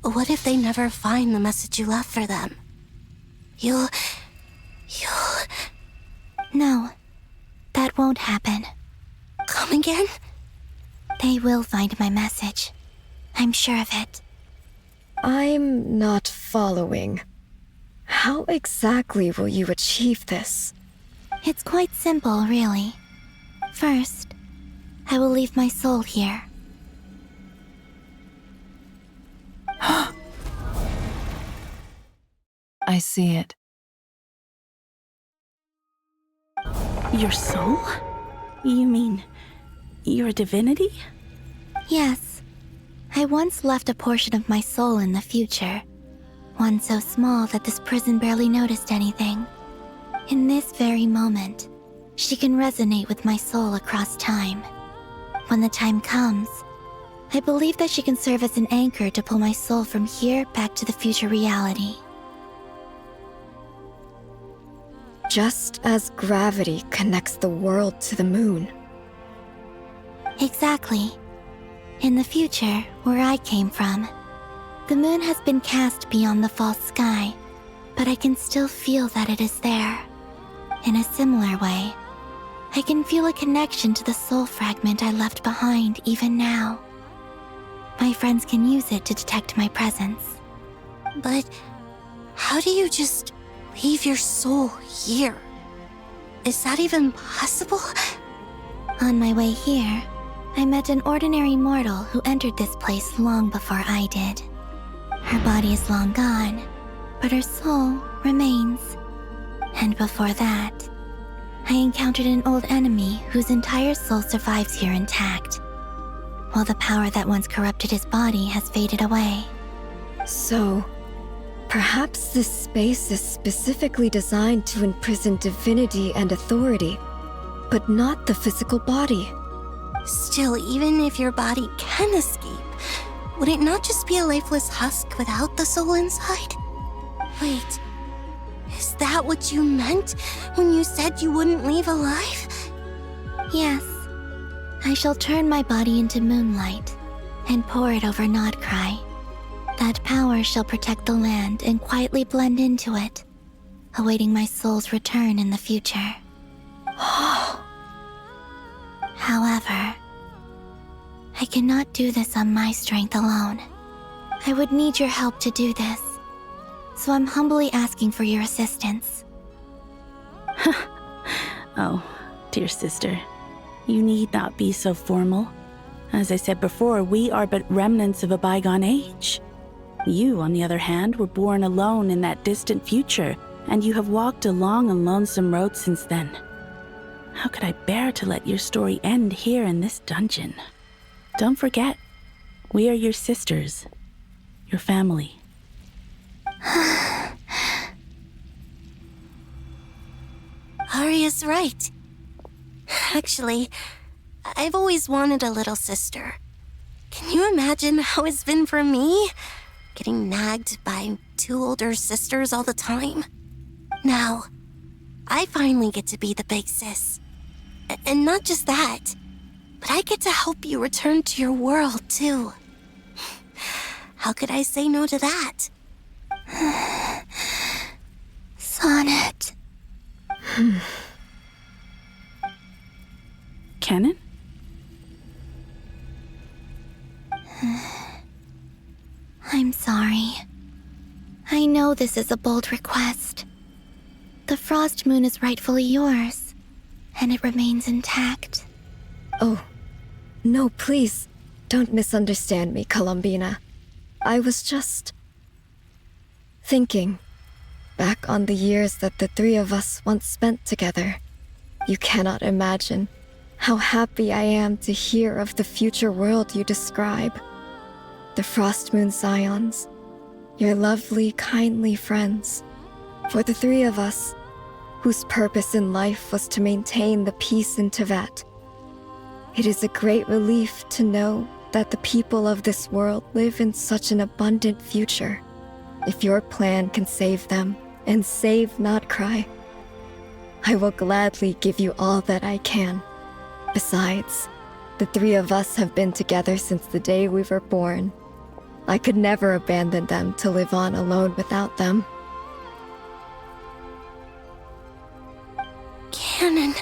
what if they never find the message you left for them? You'll... No, that won't happen. Come again? They will find my message. I'm sure of it. I'm not following. How exactly will you achieve this? It's quite simple, really. First, I will leave my soul here. I see it. Your soul? You mean you're a divinity? Yes. I once left a portion of my soul in the future. One so small that this prison barely noticed anything. In this very moment, she can resonate with my soul across time. When the time comes, I believe that she can serve as an anchor to pull my soul from here back to the future reality. Just as gravity connects the world to the moon. Exactly. In the future, where I came from, the moon has been cast beyond the false sky, but I can still feel that it is there. In a similar way, I can feel a connection to the soul fragment I left behind even now. My friends can use it to detect my presence. But how do you just leave your soul here? Is that even possible? On my way here, I met an ordinary mortal who entered this place long before I did. Her body is long gone, but her soul remains. And before that, I encountered an old enemy whose entire soul survives here intact, while the power that once corrupted his body has faded away. So, perhaps this space is specifically designed to imprison divinity and authority, but not the physical body. Still, even if your body can escape, would it not just be a lifeless husk without the soul inside? Wait, is that what you meant when you said you wouldn't leave alive? Yes. I shall turn my body into moonlight and pour it over Nod-Krai. That power shall protect the land and quietly blend into it, awaiting my soul's return in the future. However, I cannot do this on my strength alone. I would need your help to do this, so I'm humbly asking for your assistance. Oh, dear sister. You need not be so formal. As I said before, we are but remnants of a bygone age. You, on the other hand, were born alone in that distant future, and you have walked a long and lonesome road since then. How could I bear to let your story end here in this dungeon? Don't forget, we are your sisters, your family. Arya's right. Actually, I've always wanted a little sister. Can you imagine how it's been for me? Getting nagged by 2 older sisters all the time. Now, I finally get to be the big sis. And not just that, but I get to help you return to your world, too. How could I say no to that? Sonnet. Canon? I'm sorry. I know this is a bold request. The Frost Moon is rightfully yours, and it remains intact. Oh, no, please, don't misunderstand me, Columbina. I was just thinking back on the years that the 3 of us once spent together. You cannot imagine how happy I am to hear of the future world you describe. The Frost Moon Scions, your lovely, kindly friends. For the 3 of us, whose purpose in life was to maintain the peace in Teyvat, it is a great relief to know that the people of this world live in such an abundant future. If your plan can save them and save Nod-Krai, I will gladly give you all that I can. Besides, the 3 of us have been together since the day we were born. I could never abandon them to live on alone without them. Canon.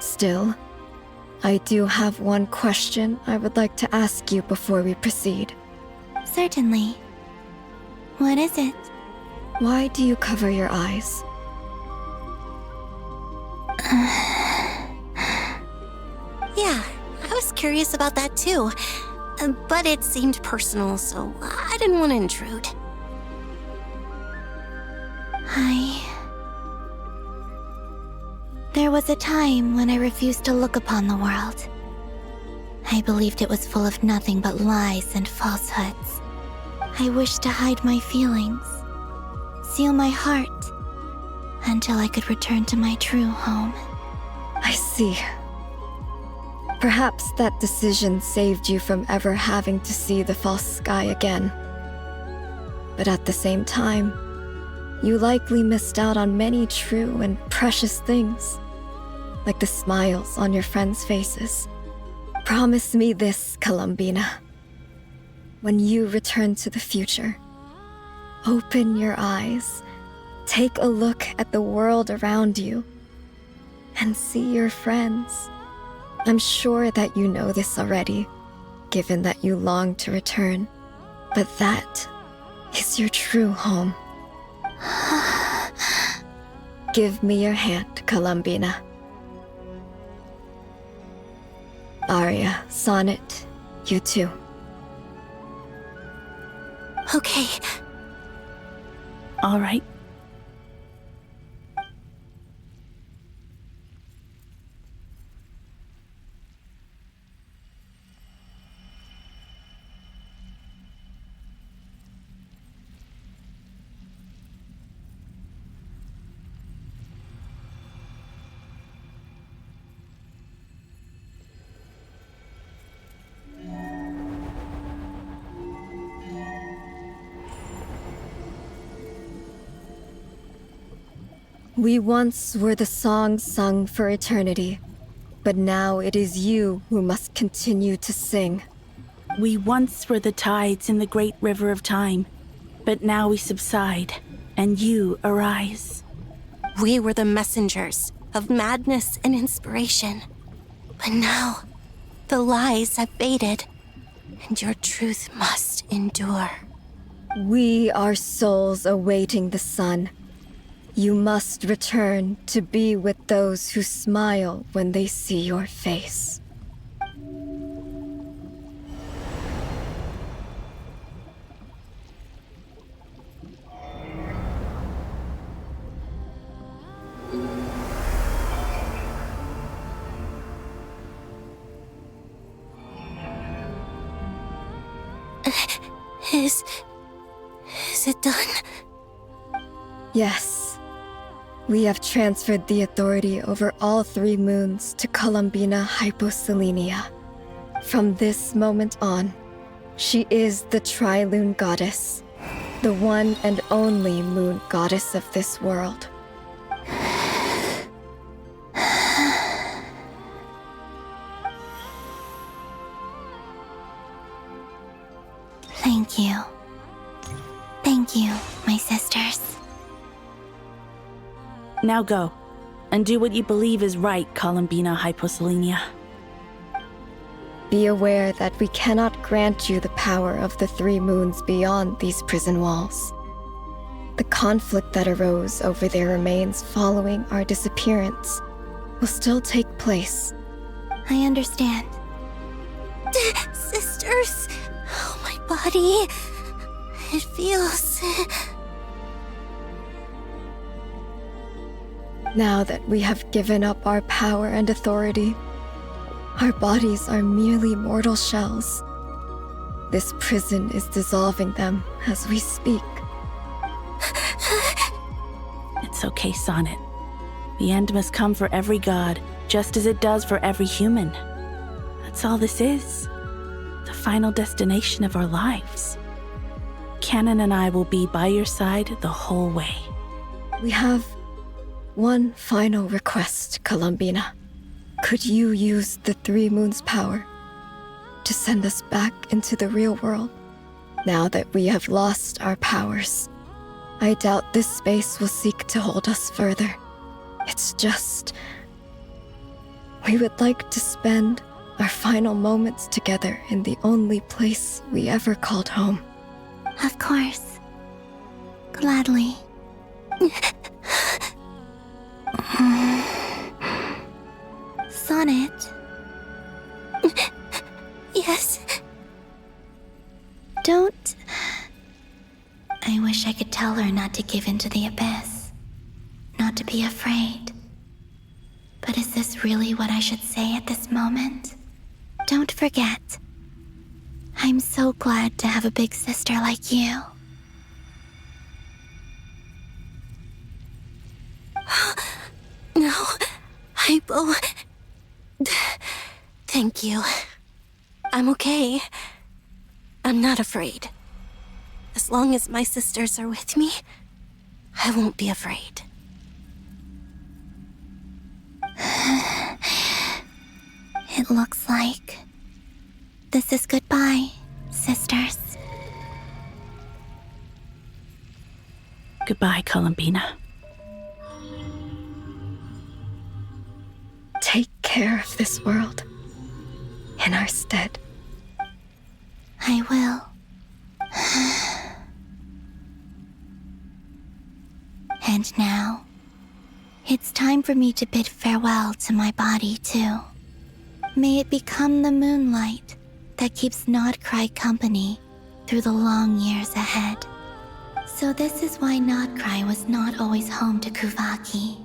Still, I do have one question I would like to ask you before we proceed. Certainly. What is it? Why do you cover your eyes? Yeah, I was curious about that too. But it seemed personal, so I didn't want to intrude. There was a time when I refused to look upon the world. I believed it was full of nothing but lies and falsehoods. I wished to hide my feelings, seal my heart, until I could return to my true home. I see. Perhaps that decision saved you from ever having to see the false sky again. But at the same time, you likely missed out on many true and precious things, like the smiles on your friends' faces. Promise me this, Columbina. When you return to the future, open your eyes, take a look at the world around you, and see your friends. I'm sure that you know this already, given that you long to return, but that is your true home. Give me your hand, Columbina. Arya, Sonnet, you too. Okay. All right. We once were the songs sung for eternity, but now it is you who must continue to sing. We once were the tides in the great river of time, but now we subside, and you arise. We were the messengers of madness and inspiration, but now the lies have faded, and your truth must endure. We are souls awaiting the sun. You must return to be with those who smile when they see your face. Is it done? Yes. We have transferred the authority over all 3 moons to Columbina Hyposelenia. From this moment on, she is the Tri-Lune Goddess, the one and only moon goddess of this world. Thank you. Thank you, my sisters. Now go, and do what you believe is right, Columbina Hyposelenia. Be aware that we cannot grant you the power of the 3 moons beyond these prison walls. The conflict that arose over their remains following our disappearance will still take place. I understand. Sisters, oh, my body. It feels... Now that we have given up our power and authority, our bodies are merely mortal shells. This prison is dissolving them as we speak. It's okay, Sonnet. The end must come for every god, just as it does for every human. That's all this is. The final destination of our lives. Canon and I will be by your side the whole way. We have one final request, Columbina. Could you use the 3 moons' power to send us back into the real world? Now that we have lost our powers, I doubt this space will seek to hold us further. It's just... we would like to spend our final moments together in the only place we ever called home. Of course. Gladly. Sonnet? Yes? Don't... I wish I could tell her not to give in to the abyss. Not to be afraid. But is this really what I should say at this moment? Don't forget. I'm so glad to have a big sister like you. No, Hypo. Thank you. I'm okay. I'm not afraid. As long as my sisters are with me, I won't be afraid. It looks like this is goodbye, sisters. Goodbye, Columbina. Take care of this world in our stead. I will. And now, it's time for me to bid farewell to my body, too. May it become the moonlight that keeps Nod-Krai company through the long years ahead. So this is why Nod-Krai was not always home to Kuvaki.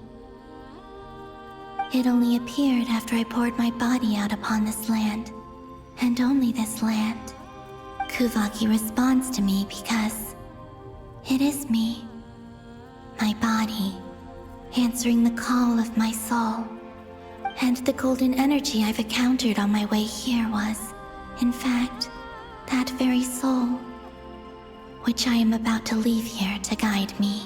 It only appeared after I poured my body out upon this land, and only this land. Kuvaki responds to me because it is me, my body, answering the call of my soul. And the golden energy I've encountered on my way here was, in fact, that very soul, which I am about to leave here to guide me.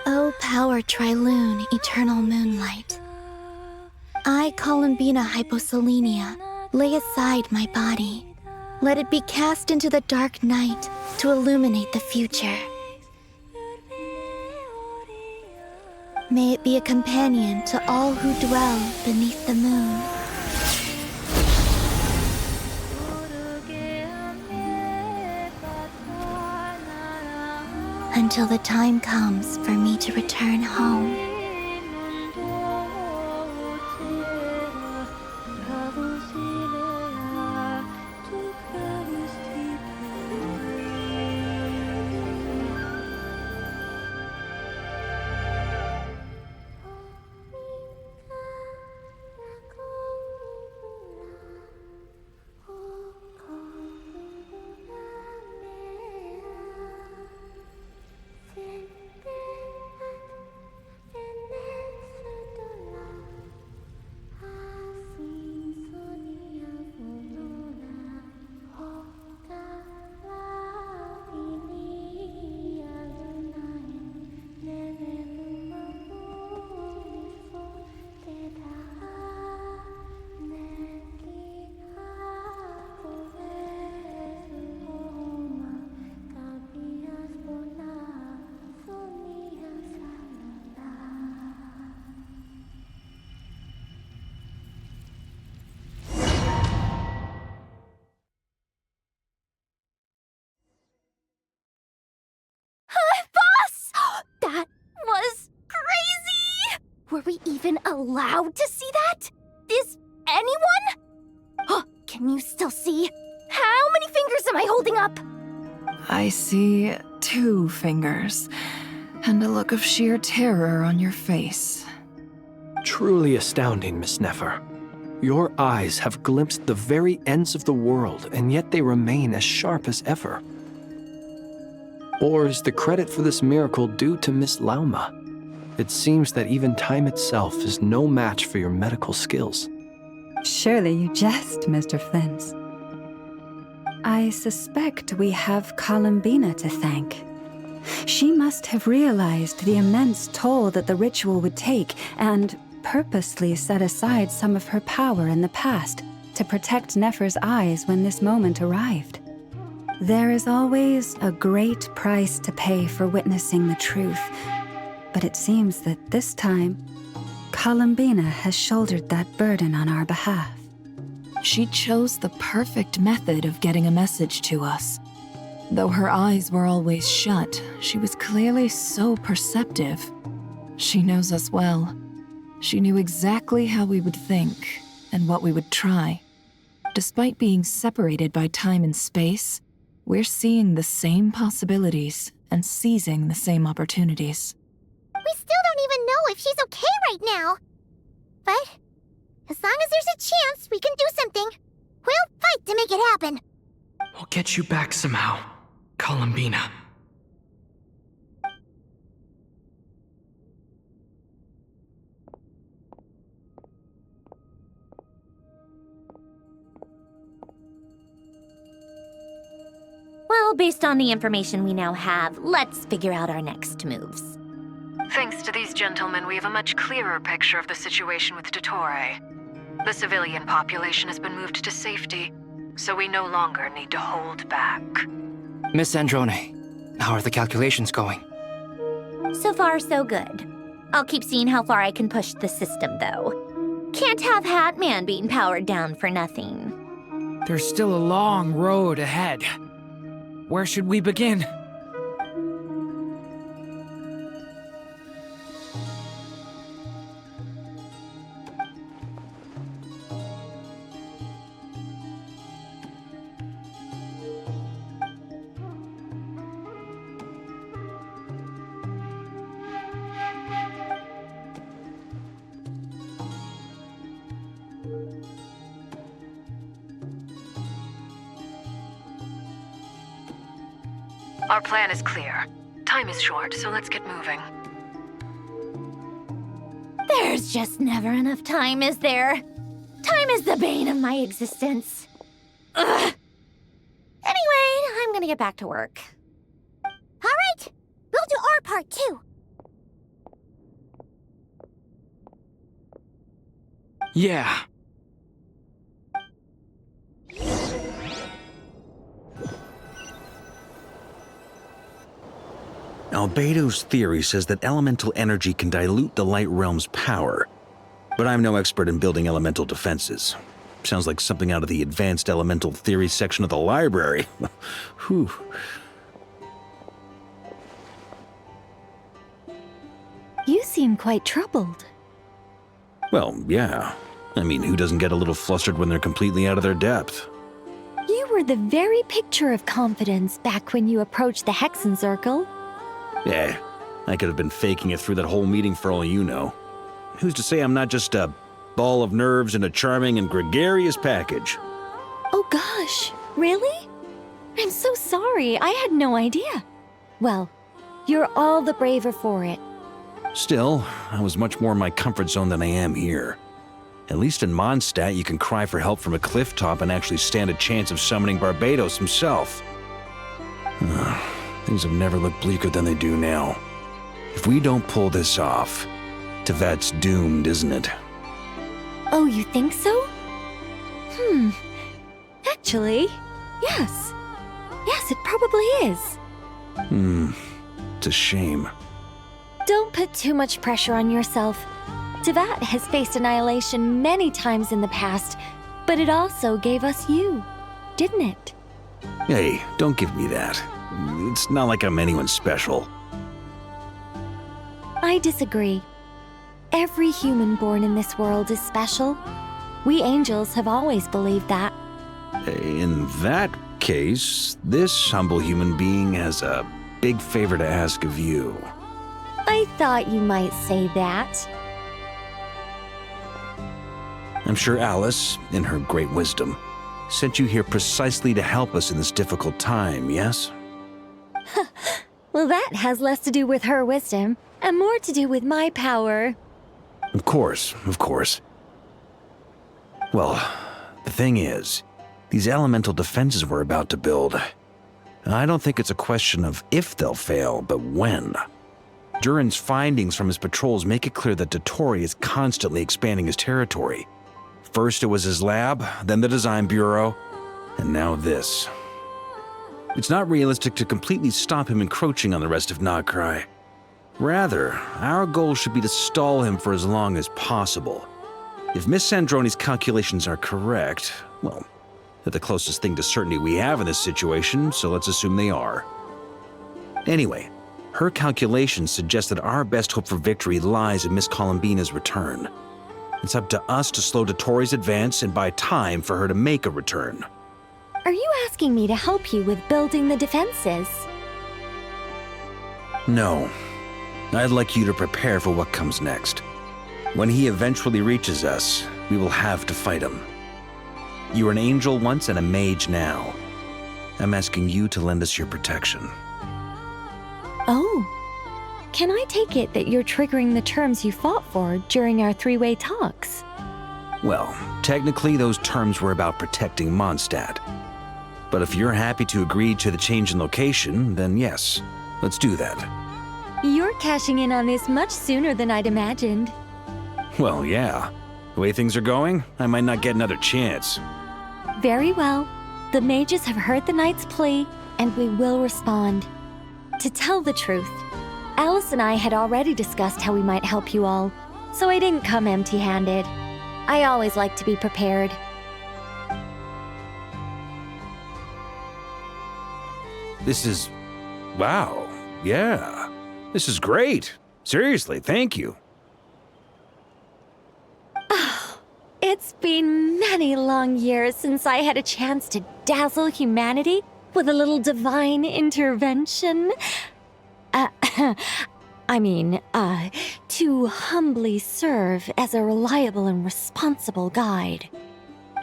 O power Tri-Lune, eternal moonlight. I, Columbina Hyposelenia, lay aside my body. Let it be cast into the dark night to illuminate the future. May it be a companion to all who dwell beneath the moon. until the time comes for me to return home. That was crazy! Were we even allowed to see that? Is anyone? Can you still see? How many fingers am I holding up? I see 2 fingers, and a look of sheer terror on your face. Truly astounding, Miss Nefer. Your eyes have glimpsed the very ends of the world, and yet they remain as sharp as ever. Or is the credit for this miracle due to Miss Lauma? It seems that even time itself is no match for your medical skills. Surely you jest, Mr. Flint. I suspect we have Columbina to thank. She must have realized the immense toll that the ritual would take and purposely set aside some of her power in the past to protect Nefer's eyes when this moment arrived. There is always a great price to pay for witnessing the truth, but it seems that this time, Columbina has shouldered that burden on our behalf. She chose the perfect method of getting a message to us. Though her eyes were always shut, she was clearly so perceptive. She knows us well. She knew exactly how we would think and what we would try. Despite being separated by time and space, we're seeing the same possibilities and seizing the same opportunities. We still don't even know if she's okay right now. But as long as there's a chance we can do something, we'll fight to make it happen. We'll get you back somehow, Columbina. Well, based on the information we now have, let's figure out our next moves. Thanks to these gentlemen, we have a much clearer picture of the situation with Dottore. The civilian population has been moved to safety, so we no longer need to hold back. Miss Androne, how are the calculations going? So far, so good. I'll keep seeing how far I can push the system, though. Can't have Hat Man being powered down for nothing. There's still a long road ahead. Where should we begin? Our plan is clear. Time is short, so let's get moving. There's just never enough time, is there? Time is the bane of my existence. Ugh. Anyway, I'm gonna get back to work. All right, we'll do our part too. Yeah. Albedo's theory says that elemental energy can dilute the light realm's power, but I'm no expert in building elemental defenses. Sounds like something out of the advanced elemental theory section of the library. Whew. seem quite troubled. Well, yeah. I mean, who doesn't get a little flustered when they're completely out of their depth? You were the very picture of confidence back when you approached the Hexen Circle. Yeah, I could have been faking it through that whole meeting for all you know. Who's to say I'm not just a ball of nerves in a charming and gregarious package? Oh gosh, really? I'm so sorry, I had no idea. Well, you're all the braver for it. Still, I was much more in my comfort zone than I am here. At least in Mondstadt, you can cry for help from a cliff top and actually stand a chance of summoning Barbados himself. Things have never looked bleaker than they do now. If we don't pull this off, Tevat's doomed, isn't it? Oh, you think so? Actually, yes. Yes, it probably is. It's a shame. Don't put too much pressure on yourself. Tevat has faced annihilation many times in the past, but it also gave us you, didn't it? Hey, don't give me that. It's not like I'm anyone special. I disagree. Every human born in this world is special. We angels have always believed that. In that case, this humble human being has a big favor to ask of you. I thought you might say that. I'm sure Alice, in her great wisdom, sent you here precisely to help us in this difficult time, yes? Well, that has less to do with her wisdom and more to do with my power. Of course, of course. Well, the thing is, these elemental defenses we're about to build, I don't think it's a question of if they'll fail, but when. Durin's findings from his patrols make it clear that Dottore is constantly expanding his territory. First it was his lab, then the design bureau, and now this. It's not realistic to completely stop him encroaching on the rest of Nod-Krai. Rather, our goal should be to stall him for as long as possible. If Miss Sandroni's calculations are correct, well, they're the closest thing to certainty we have in this situation, so let's assume they are. Anyway, her calculations suggest that our best hope for victory lies in Miss Columbina's return. It's up to us to slow Dottore's advance and buy time for her to make a return. Are you asking me to help you with building the defenses? No. I'd like you to prepare for what comes next. When he eventually reaches us, we will have to fight him. You were an angel once and a mage now. I'm asking you to lend us your protection. Oh. Can I take it that you're triggering the terms you fought for during our three-way talks? Well, technically those terms were about protecting Mondstadt. But if you're happy to agree to the change in location, then yes, let's do that. You're cashing in on this much sooner than I'd imagined. Well, yeah. The way things are going, I might not get another chance. Very well. The mages have heard the knight's plea, and we will respond. To tell the truth, Alice and I had already discussed how we might help you all, so I didn't come empty-handed. I always like to be prepared. This is... wow. Yeah. This is great. Seriously, thank you. It's been many long years since I had a chance to dazzle humanity with a little divine intervention. To humbly serve as a reliable and responsible guide.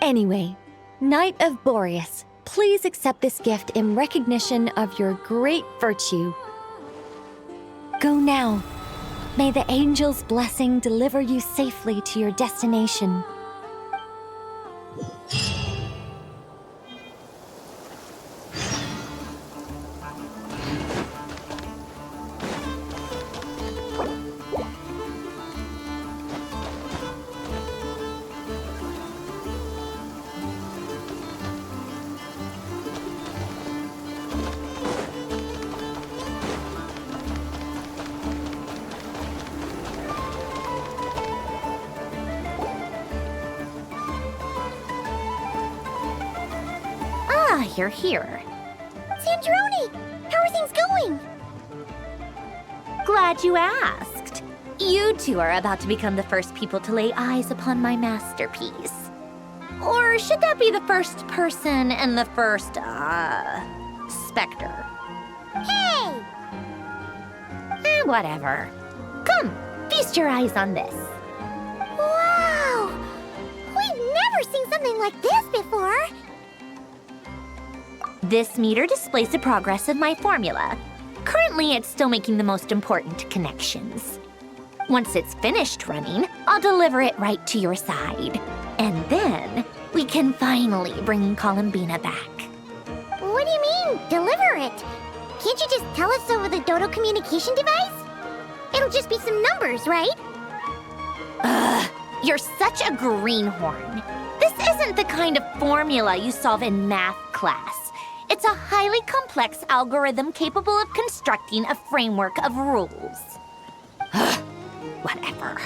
Anyway, Knight of Boreas, please accept this gift in recognition of your great virtue. Go now. May the angel's blessing deliver you safely to your destination. You're here. Sandroni, how are things going? Glad you asked. You two are about to become the first people to lay eyes upon my masterpiece. Or should that be the first person and the first, specter? Hey! Whatever. Come, feast your eyes on this. Wow! We've never seen something like this before! This meter displays the progress of my formula. Currently, it's still making the most important connections. Once it's finished running, I'll deliver it right to your side. And then, we can finally bring Columbina back. What do you mean, deliver it? Can't you just tell us over the Dodo communication device? It'll just be some numbers, right? Ugh, you're such a greenhorn. This isn't the kind of formula you solve in math class. It's a highly complex algorithm capable of constructing a framework of rules. Ugh, whatever.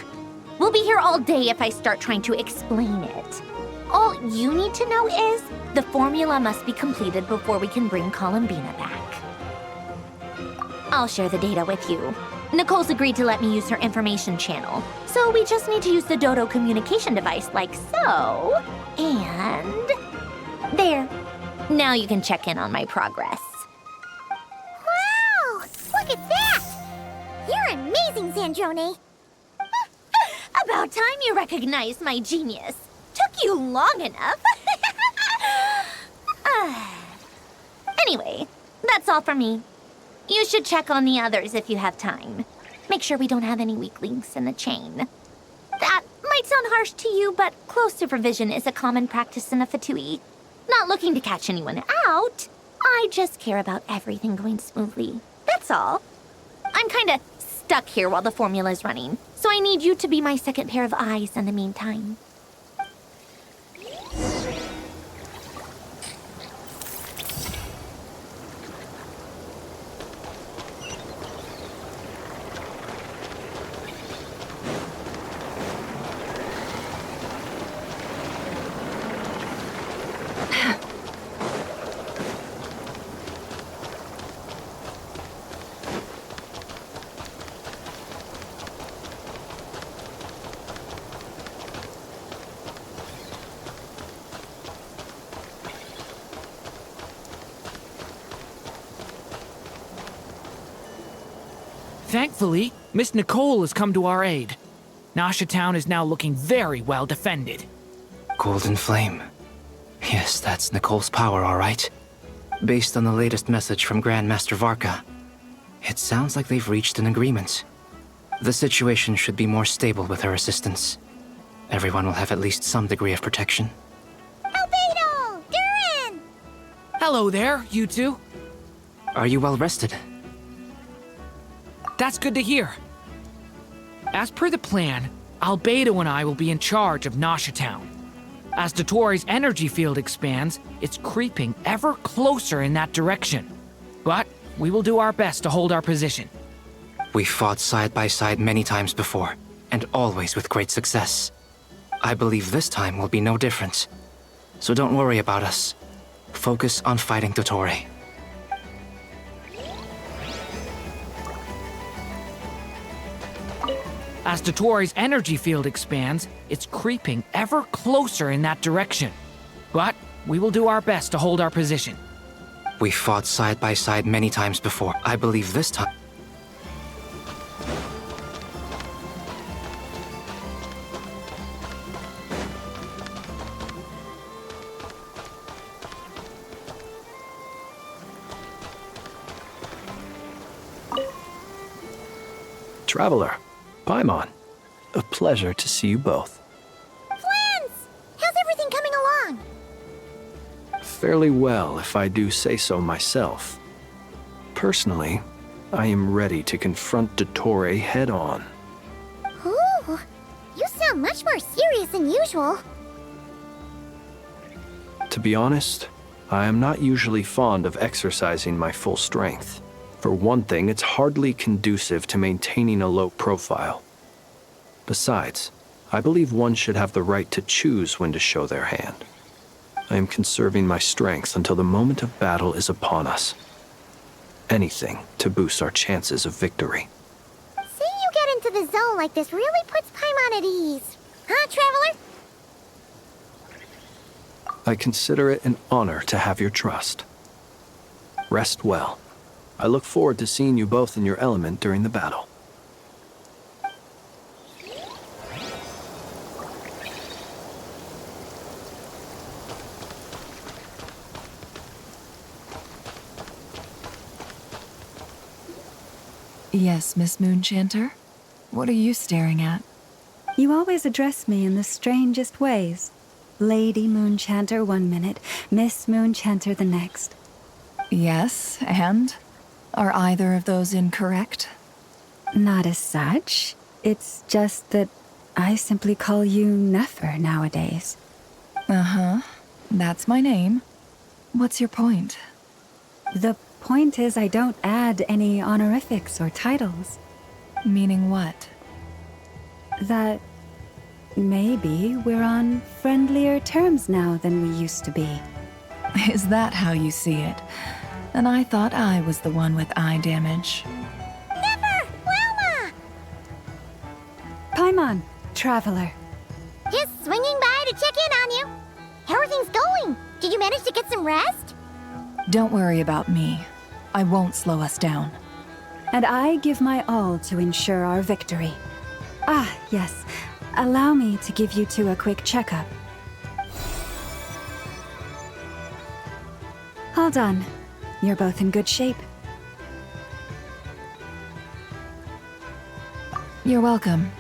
We'll be here all day if I start trying to explain it. All you need to know is the formula must be completed before we can bring Columbina back. I'll share the data with you. Nicole's agreed to let me use her information channel, so we just need to use the Dodo communication device like so, and there. Now you can check in on my progress. Wow! Look at that! You're amazing, Sandrone! About time you recognized my genius. Took you long enough. Anyway, that's all for me. You should check on the others if you have time. Make sure we don't have any weak links in the chain. That might sound harsh to you, but close supervision is a common practice in a Fatui. Not looking to catch anyone out. I just care about everything going smoothly. That's all. I'm kinda stuck here while the formula's running, so I need you to be my second pair of eyes in the meantime. Thankfully, Miss Nicole has come to our aid. Nasha Town is now looking very well defended. Golden Flame. Yes, that's Nicole's power, all right. Based on the latest message from Grandmaster Varka, it sounds like they've reached an agreement. The situation should be more stable with her assistance. Everyone will have at least some degree of protection. Albedo! Durin! Hello there, you two. Are you well rested? That's good to hear. As per the plan, Albedo and I will be in charge of Nasha Town. As Dottoro's energy field expands, it's creeping ever closer in that direction. But we will do our best to hold our position. We fought side by side many times before, and always with great success. I believe this time will be no different. So don't worry about us. Focus on fighting Dottore. As Dottoro's energy field expands, it's creeping ever closer in that direction. But we will do our best to hold our position. We fought side by side many times before. I believe this time... Traveler, Paimon, a pleasure to see you both. Flans! How's everything coming along? Fairly well, if I do say so myself. Personally, I am ready to confront Dottore head-on. Ooh, you sound much more serious than usual. To be honest, I am not usually fond of exercising my full strength. For one thing, it's hardly conducive to maintaining a low profile. Besides, I believe one should have the right to choose when to show their hand. I am conserving my strength until the moment of battle is upon us. Anything to boost our chances of victory. Say you get into the zone like this really puts Paimon at ease. Huh, Traveler? I consider it an honor to have your trust. Rest well. I look forward to seeing you both in your element during the battle. Yes, Miss Moonchanter? What are you staring at? You always address me in the strangest ways. Lady Moonchanter one minute, Miss Moonchanter the next. Yes, and? Are either of those incorrect? Not as such. It's just that I simply call you Nefer nowadays. Uh-huh. That's my name. What's your point? The point is I don't add any honorifics or titles. Meaning what? That maybe we're on friendlier terms now than we used to be. Is that how you see it? And I thought I was the one with eye damage. Never! Wilma! Paimon, Traveler. Just swinging by to check in on you. How are things going? Did you manage to get some rest? Don't worry about me. I won't slow us down. And I give my all to ensure our victory. Ah, yes. Allow me to give you two a quick checkup. All done. You're both in good shape. You're welcome.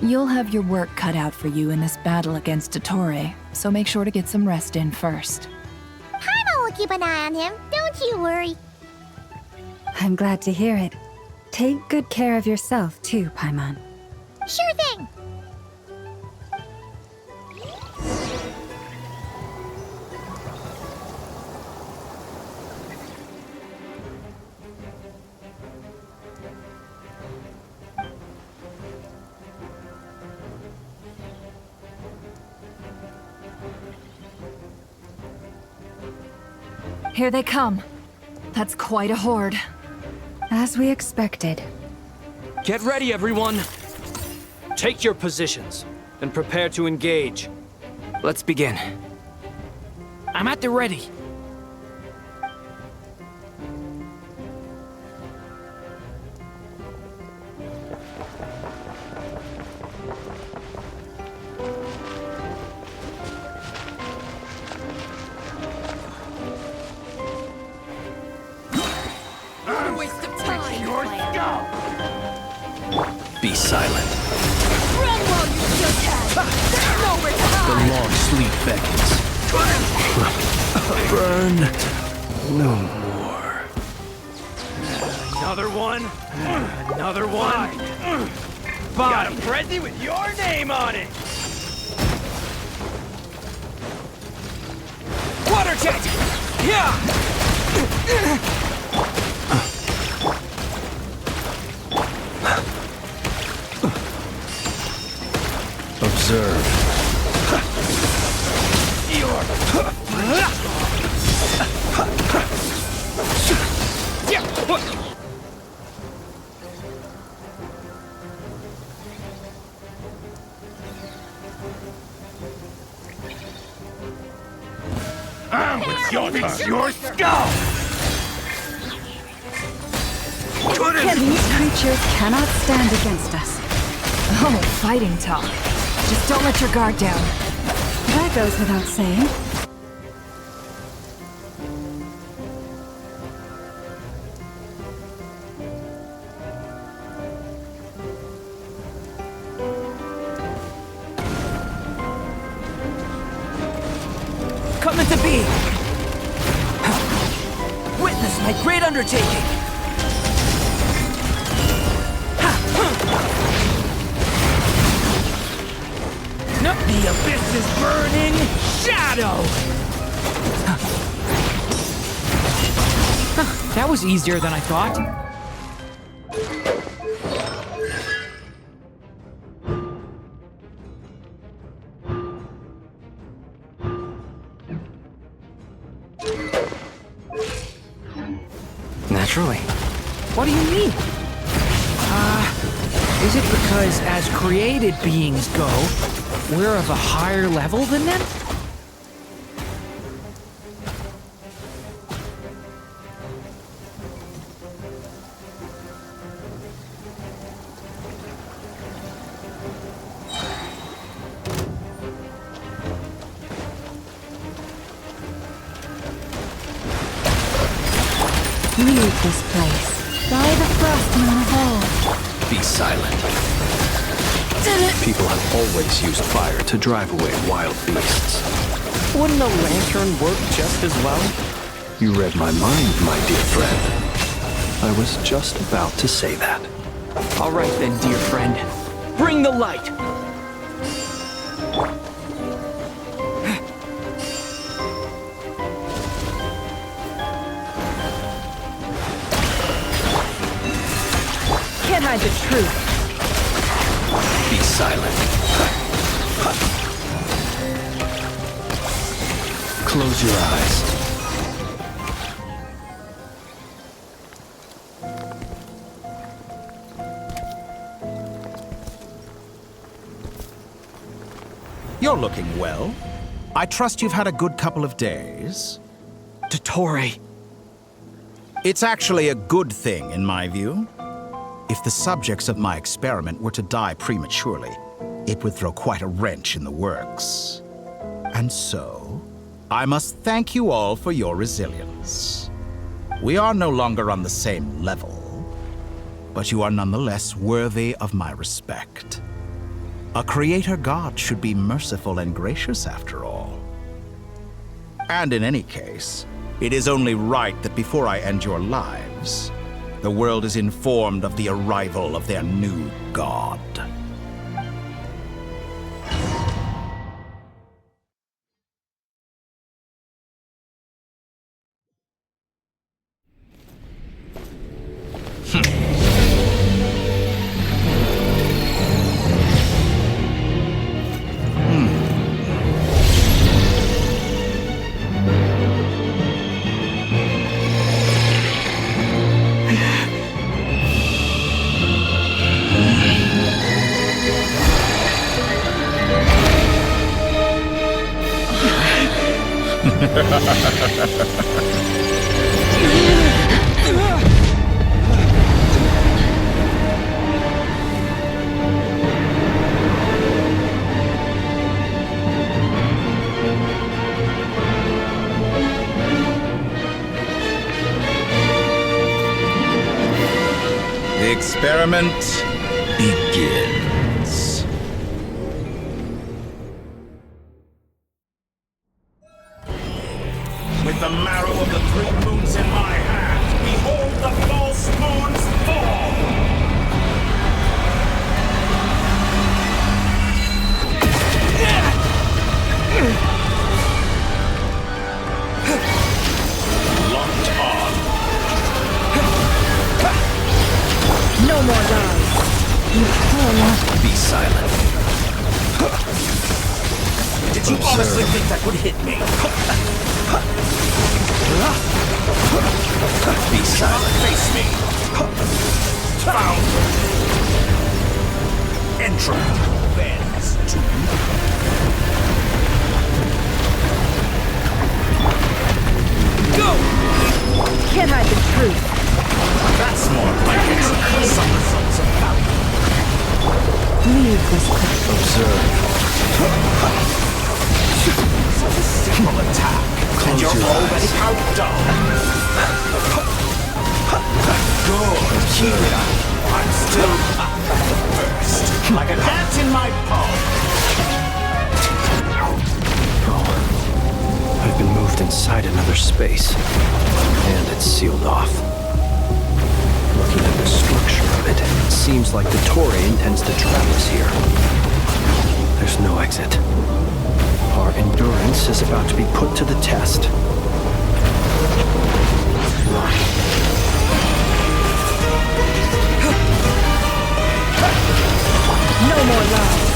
You'll have your work cut out for you in this battle against Dottore, so make sure to get some rest in first. Paimon will keep an eye on him, don't you worry. I'm glad to hear it. Take good care of yourself, too, Paimon. Sure thing! Here they come. That's quite a horde. As we expected. Get ready, everyone! Take your positions and prepare to engage. Let's begin. I'm at the ready. Be silent. Run while you still can! There's nowhere to The hide! long sleep beckons. Burn no more. Another one. Another one. Got a present with your name on it. Water jet! Yeah! Observe. It's your skull! These creatures cannot stand against us. Oh, fighting talk. Just don't let your guard down. That goes without saying. Come into being! Witness my great undertaking! No, the abyss is burning! Shadow! That was easier than I thought. Naturally. What do you mean? Is it because, as created beings go, we're of a higher level than them? Leave this place. By the frost moon of old. Be silent. People have always used fire to drive away wild beasts. Wouldn't a lantern work just as well? You read my mind, my dear friend. I was just about to say that. All right then, dear friend. Bring the light! Can't hide the truth. Be silent. Close your eyes. You're looking well. I trust you've had a good couple of days. Dottore. It's actually a good thing, in my view. If the subjects of my experiment were to die prematurely, it would throw quite a wrench in the works. And so, I must thank you all for your resilience. We are no longer on the same level, but you are nonetheless worthy of my respect. A creator god should be merciful and gracious after all. And in any case, it is only right that before I end your lives, the world is informed of the arrival of their new god. The experiment begins. With the marrow of the 3 moons in my hand, behold the false moon's fall! Locked on. No more lies. Be silent. Did you honestly think that would hit me? Be silent. Face me. Found. Entropy bends to Go! Can't hide the truth. That's more like it. Some results of value. Leave this place. Observe. Such a simple attack. Close and you're your already eyes. outdone. Good, Kira. I'm still first. Like a cat in my paw. I've been moved inside another space, and it's sealed off. Looking at the structure of it, it seems like the Tory intends to trap us here. There's no exit. Our endurance is about to be put to the test. No more lies.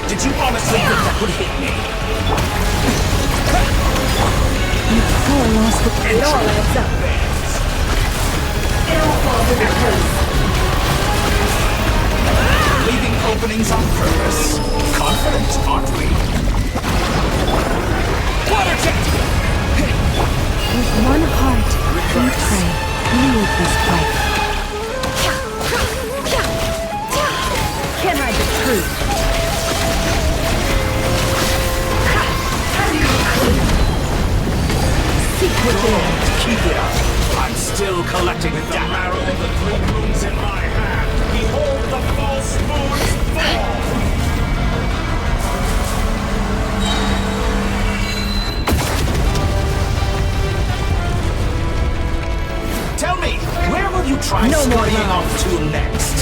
Did you honestly think that would hit me? You poor lost the... It all adds up. It'll fall to their place. Leaving openings on purpose. Confident, aren't we? Water jet! With one heart, we pray. Leave this life. Can't hide the truth. Seek within. Keep it up. I'm still collecting the marrow of the 3 moons in my hand. Behold the false moons fall. Tell me, where will you try scurrying off to next?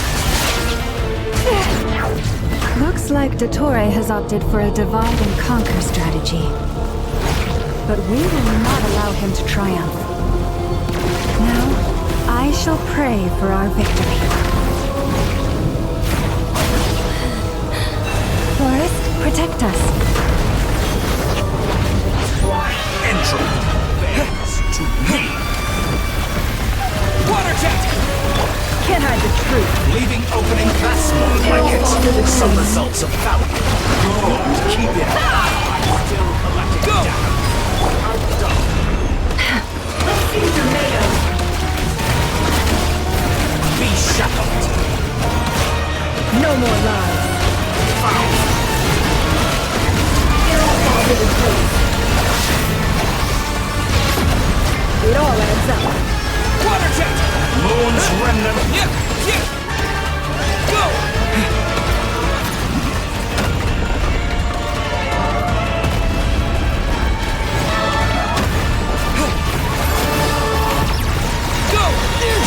Looks like Dottore has opted for a divide and conquer strategy. But we will not allow him to triumph. Now, I shall pray for our victory. Forest, protect us. Entry bears to me. Water jet! Can't hide the truth. Leaving opening, that's more like it. Some results of value. Good, keep it up. I'm still collecting data. Outdone. Let's see tomatoes. Be shackled. No more lies. Found. It'll fall to their place. It all adds up. Water jet! Moon's remnant. Yeah! Go! Go!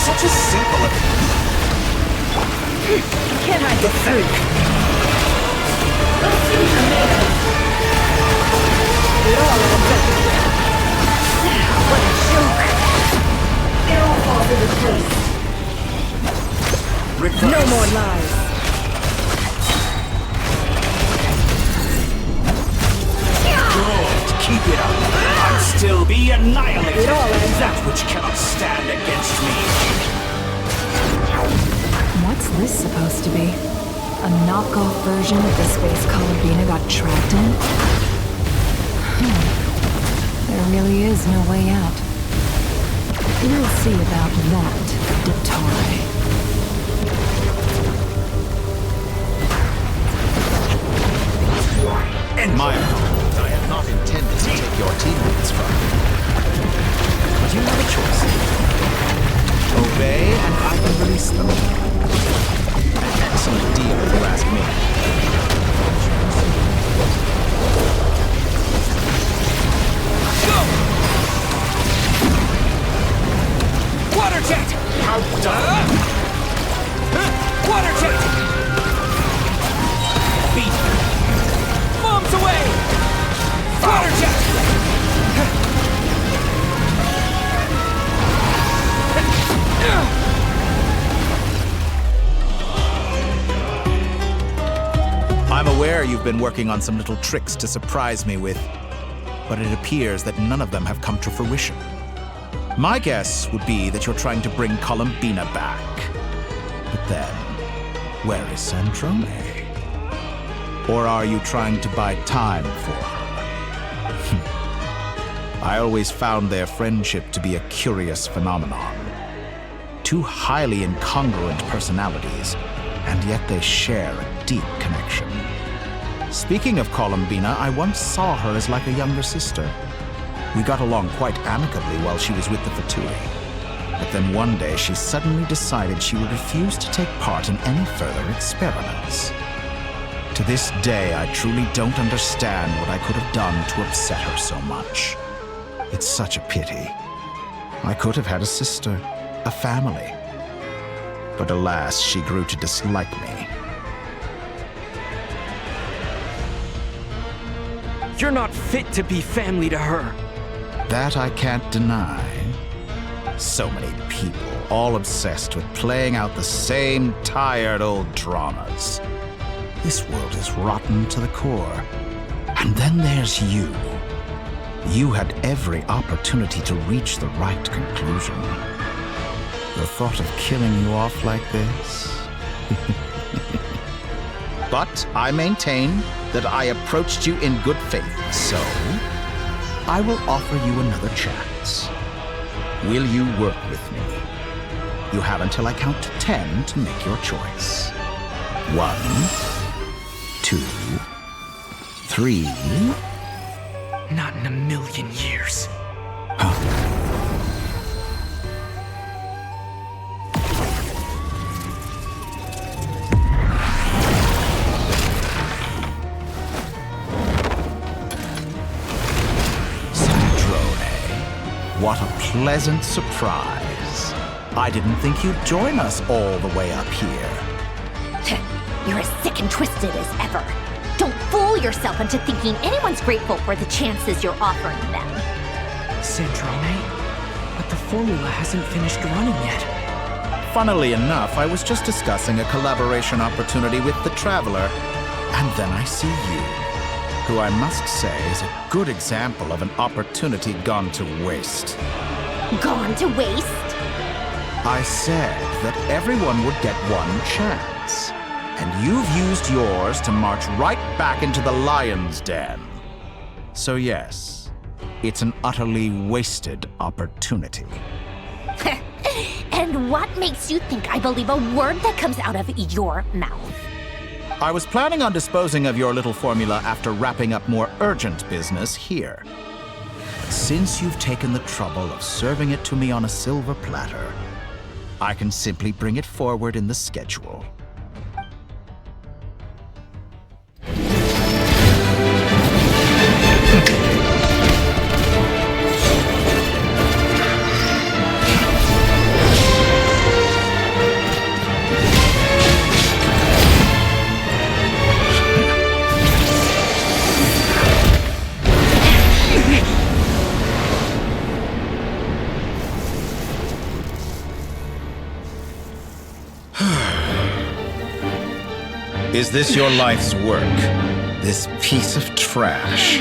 Such a simple Can't hide the truth. Let's see tomatoes. It all adds up. What a joke. It'll fall to their place. No more lies. Good, keep it up. I'd still be annihilated. It all ends that which cannot stand against me. What's this supposed to be? A knockoff version of the space Columbina got trapped in? There really is no way out. We'll see about that, Dottore. In my opinion, I had not intended to take your teammates from you. But you have a choice. Obey and I can release them. An excellent deal if you ask me. Go! Water jet! Outdone! Water jet! Beat! Bombs away! Water jet! I'm aware you've been working on some little tricks to surprise me with, but it appears that none of them have come to fruition. My guess would be that you're trying to bring Columbina back. But then, where is Sandrone? Or are you trying to buy time for her? I always found their friendship to be a curious phenomenon. Two highly incongruent personalities, and yet they share a deep connection. Speaking of Columbina, I once saw her as like a younger sister. We got along quite amicably while she was with the Fatui. But then one day she suddenly decided she would refuse to take part in any further experiments. To this day, I truly don't understand what I could have done to upset her so much. It's such a pity. I could have had a sister, a family. But alas, she grew to dislike me. You're not fit to be family to her. That I can't deny. So many people, all obsessed with playing out the same tired old dramas. This world is rotten to the core. And then there's you. You had every opportunity to reach the right conclusion. The thought of killing you off like this? But I maintain that I approached you in good faith, so I will offer you another chance. Will you work with me? You have until I count to 10 to make your choice. 1, 2, 3. Not in a million years. What a pleasant surprise. I didn't think you'd join us all the way up here. You're as sick and twisted as ever. Don't fool yourself into thinking anyone's grateful for the chances you're offering them. Sandrone, but the formula hasn't finished running yet. Funnily enough, I was just discussing a collaboration opportunity with the Traveler, and then I see you, who I must say is a good example of an opportunity gone to waste. Gone to waste? I said that everyone would get one chance, and you've used yours to march right back into the lion's den. So yes, it's an utterly wasted opportunity. And what makes you think I believe a word that comes out of your mouth? I was planning on disposing of your little formula after wrapping up more urgent business here. Since you've taken the trouble of serving it to me on a silver platter, I can simply bring it forward in the schedule. Is this your life's work? This piece of trash?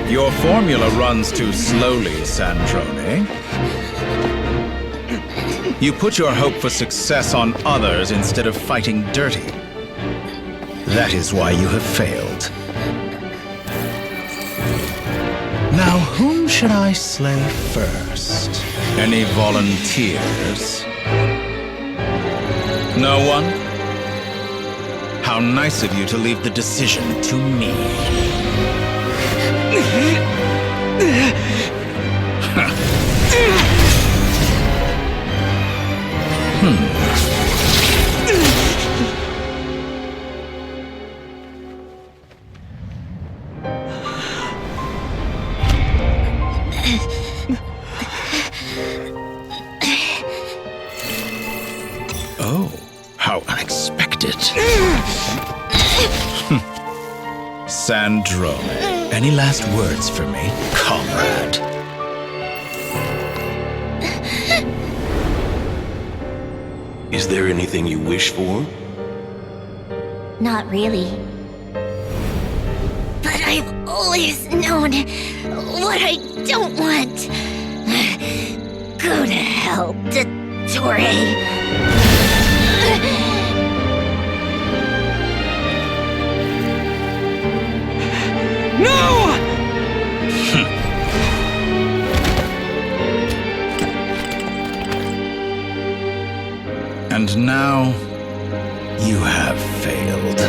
Your formula runs too slowly, Sandrone. You put your hope for success on others instead of fighting dirty. That is why you have failed. Now, whom should I slay first? Any volunteers? No one? How nice of you to leave the decision to me. Oh, how unexpected. Sandrone, any last words for me, comrade? Is there anything you wish for? Not really. But I've always known what I don't want. Go to hell, Dottore. No! And now, you have failed.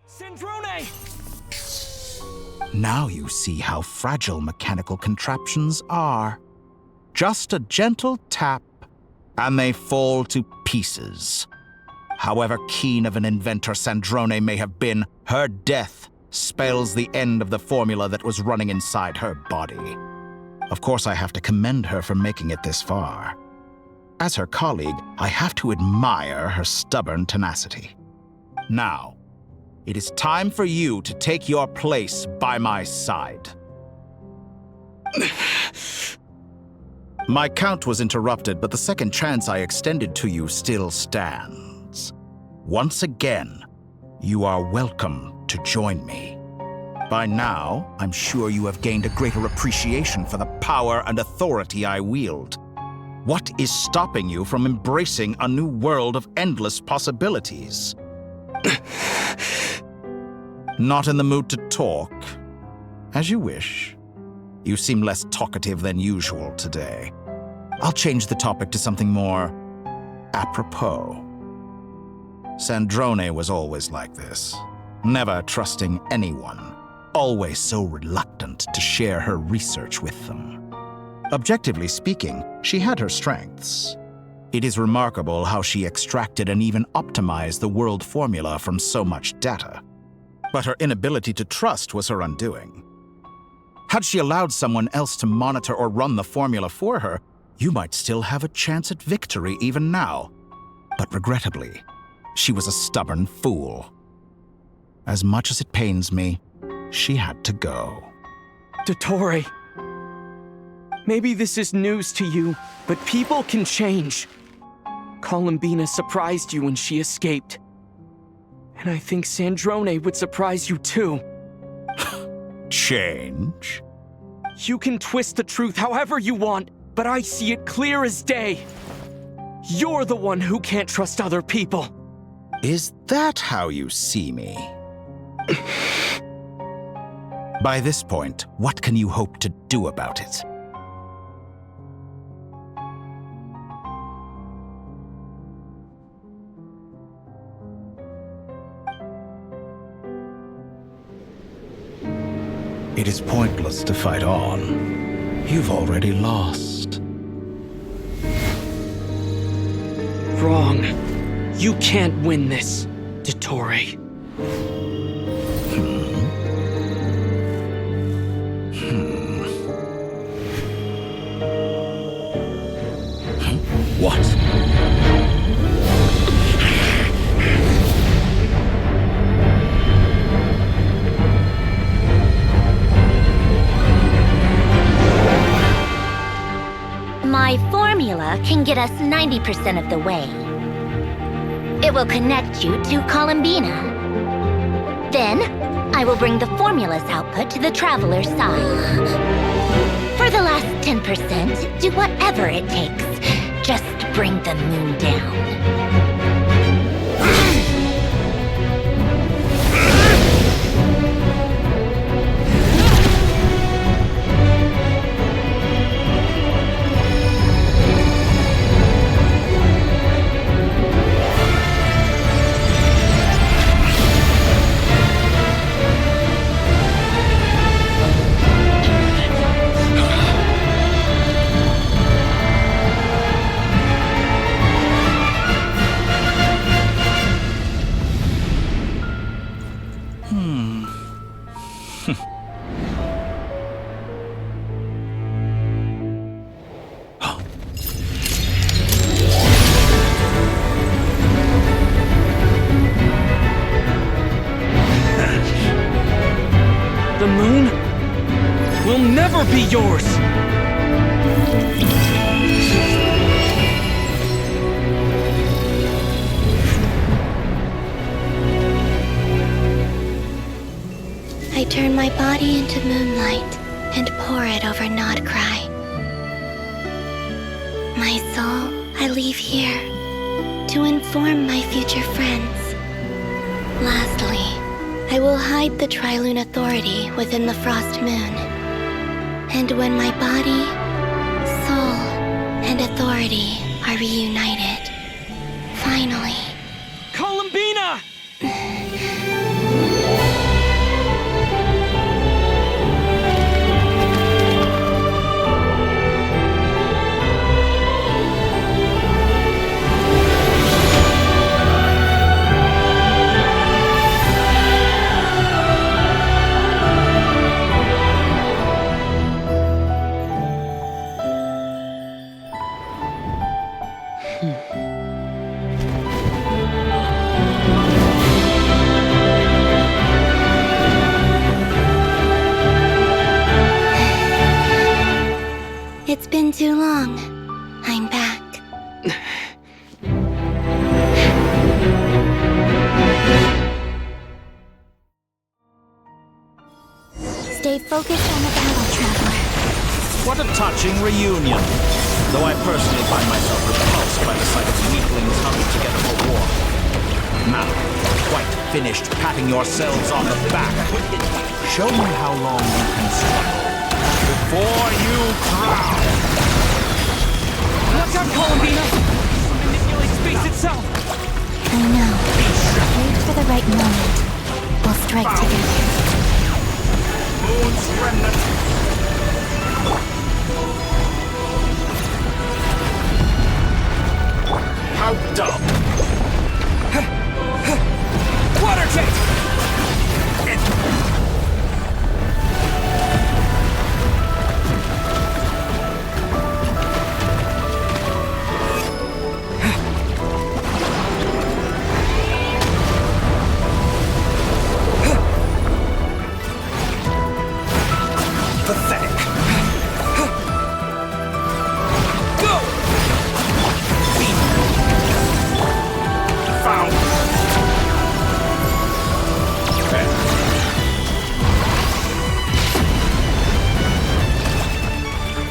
Sandrone! Now you see how fragile mechanical contraptions are. Just a gentle tap, and they fall to pieces. However keen of an inventor Sandrone may have been, her death spells the end of the formula that was running inside her body. Of course, I have to commend her for making it this far. As her colleague, I have to admire her stubborn tenacity. Now, it is time for you to take your place by my side. My count was interrupted, but the second chance I extended to you still stands. Once again, you are welcome to join me. By now, I'm sure you have gained a greater appreciation for the power and authority I wield. What is stopping you from embracing a new world of endless possibilities? Not in the mood to talk? As you wish. You seem less talkative than usual today. I'll change the topic to something more apropos. Sandrone was always like this, never trusting anyone, always so reluctant to share her research with them. Objectively speaking, she had her strengths. It is remarkable how she extracted and even optimized the world formula from so much data. But her inability to trust was her undoing. Had she allowed someone else to monitor or run the formula for her, you might still have a chance at victory even now. But regrettably, she was a stubborn fool. As much as it pains me, she had to go. Dottore, maybe this is news to you, but people can change. Columbina surprised you when she escaped. And I think Sandrone would surprise you too. Change? You can twist the truth however you want, but I see it clear as day. You're the one who can't trust other people. Is that how you see me? By this point, what can you hope to do about it? It is pointless to fight on. You've already lost. Wrong. You can't win this, Dottore. What? My formula can get us 90% of the way. It will connect you to Columbina. Then, I will bring the formula's output to the Traveler's side. For the last 10%, do whatever it takes. Just bring the moon down. The moon will never be yours! I turn my body into moonlight and pour it over Nod-Krai. My soul I leave here to inform my future friends. Lastly, I will hide the Trilune Authority within the Frost Moon. And when my body, soul, and authority are reunited, finally... Columbina! been too long. I'm back. Stay focused on the battle, Traveler. What a touching reunion. Though I personally find myself repulsed by the sight of weaklings huddled together for war. Now, quite finished patting yourselves on the back. Show me how long you can struggle before you crown. Watch out, Columbina! Manipulate space itself! I know. Wait for the right moment. We'll strike together. Moon's remnant. How dumb! Water jet! Pathetic. Go! Found.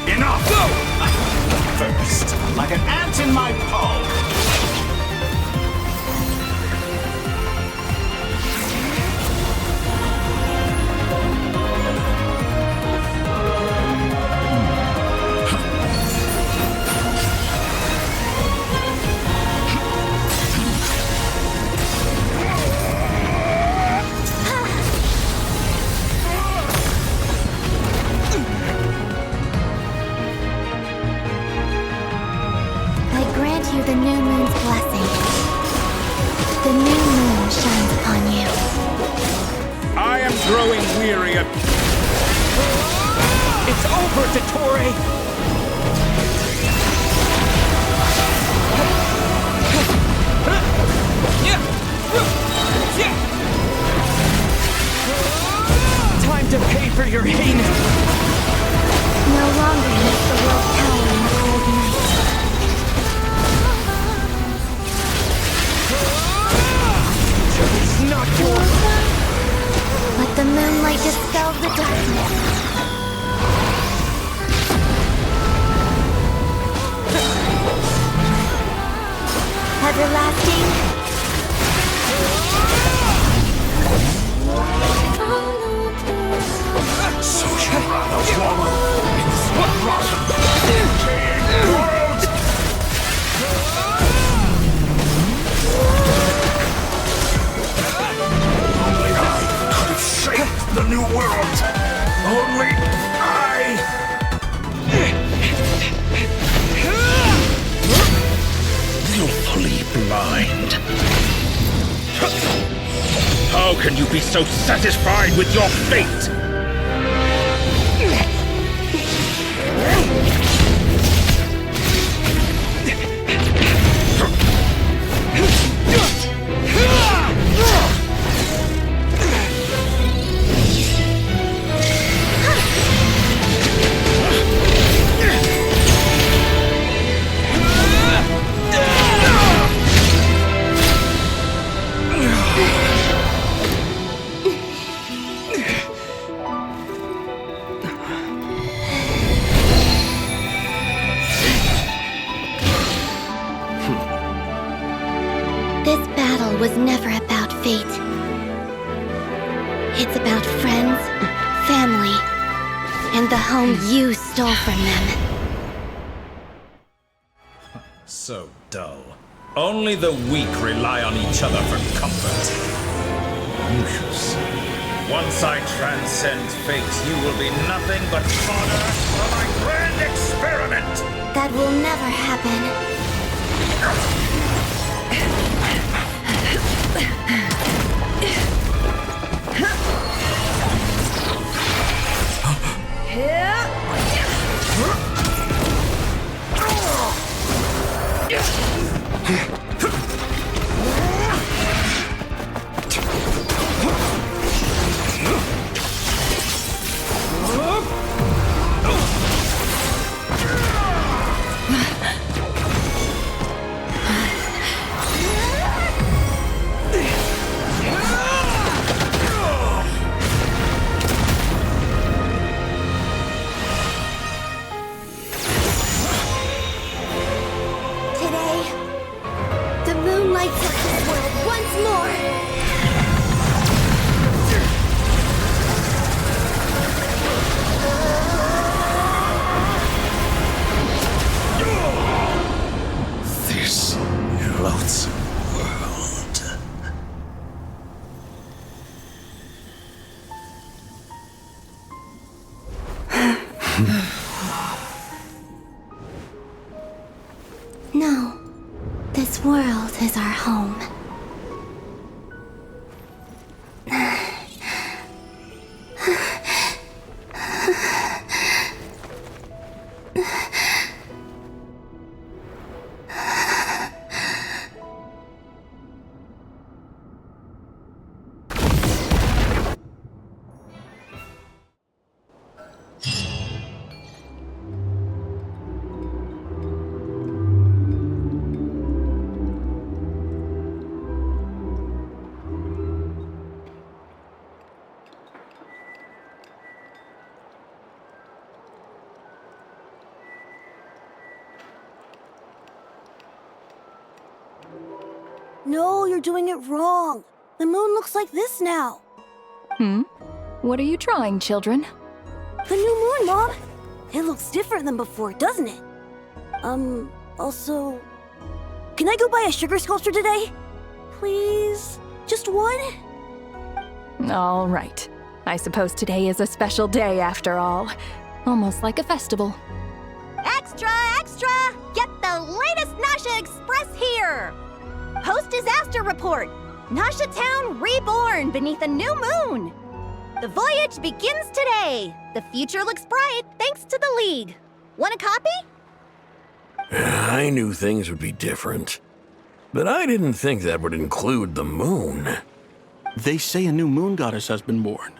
Enough! Go! First, like an ant in my palm. I grant you the new moon's blessing. The new moon shines upon you. I am growing weary of... It's over, Dottore! Time to pay for your heinous... No longer makes the world cower in the cold night. It's not yours! Let the moonlight dispel the darkness. Everlasting. So you rather wallow in this rotten, decaying world? Only I could have shaped the new world. Only I. Willfully blind. How can you be so satisfied with your fate? This battle was never about fate. It's about friends, family, and the home you stole from them. So dull. Only the weak rely on each other for comfort. You shall see. Once I transcend fate, you will be nothing but fodder for my grand experiment! That will never happen. No, this world is our home. No, you're doing it wrong. The moon looks like this now. What are you drawing, children? The new moon, Mom. It looks different than before, doesn't it? Also... Can I go buy a sugar sculpture today? Please? Just one? All right. I suppose today is a special day after all. Almost like a festival. Extra, extra! Get the latest Nasha Express here! Post-disaster report! Nasha Town reborn beneath a new moon! The voyage begins today! The future looks bright thanks to the League. Want a copy? I knew things would be different, but I didn't think that would include the moon. They say a new moon goddess has been born.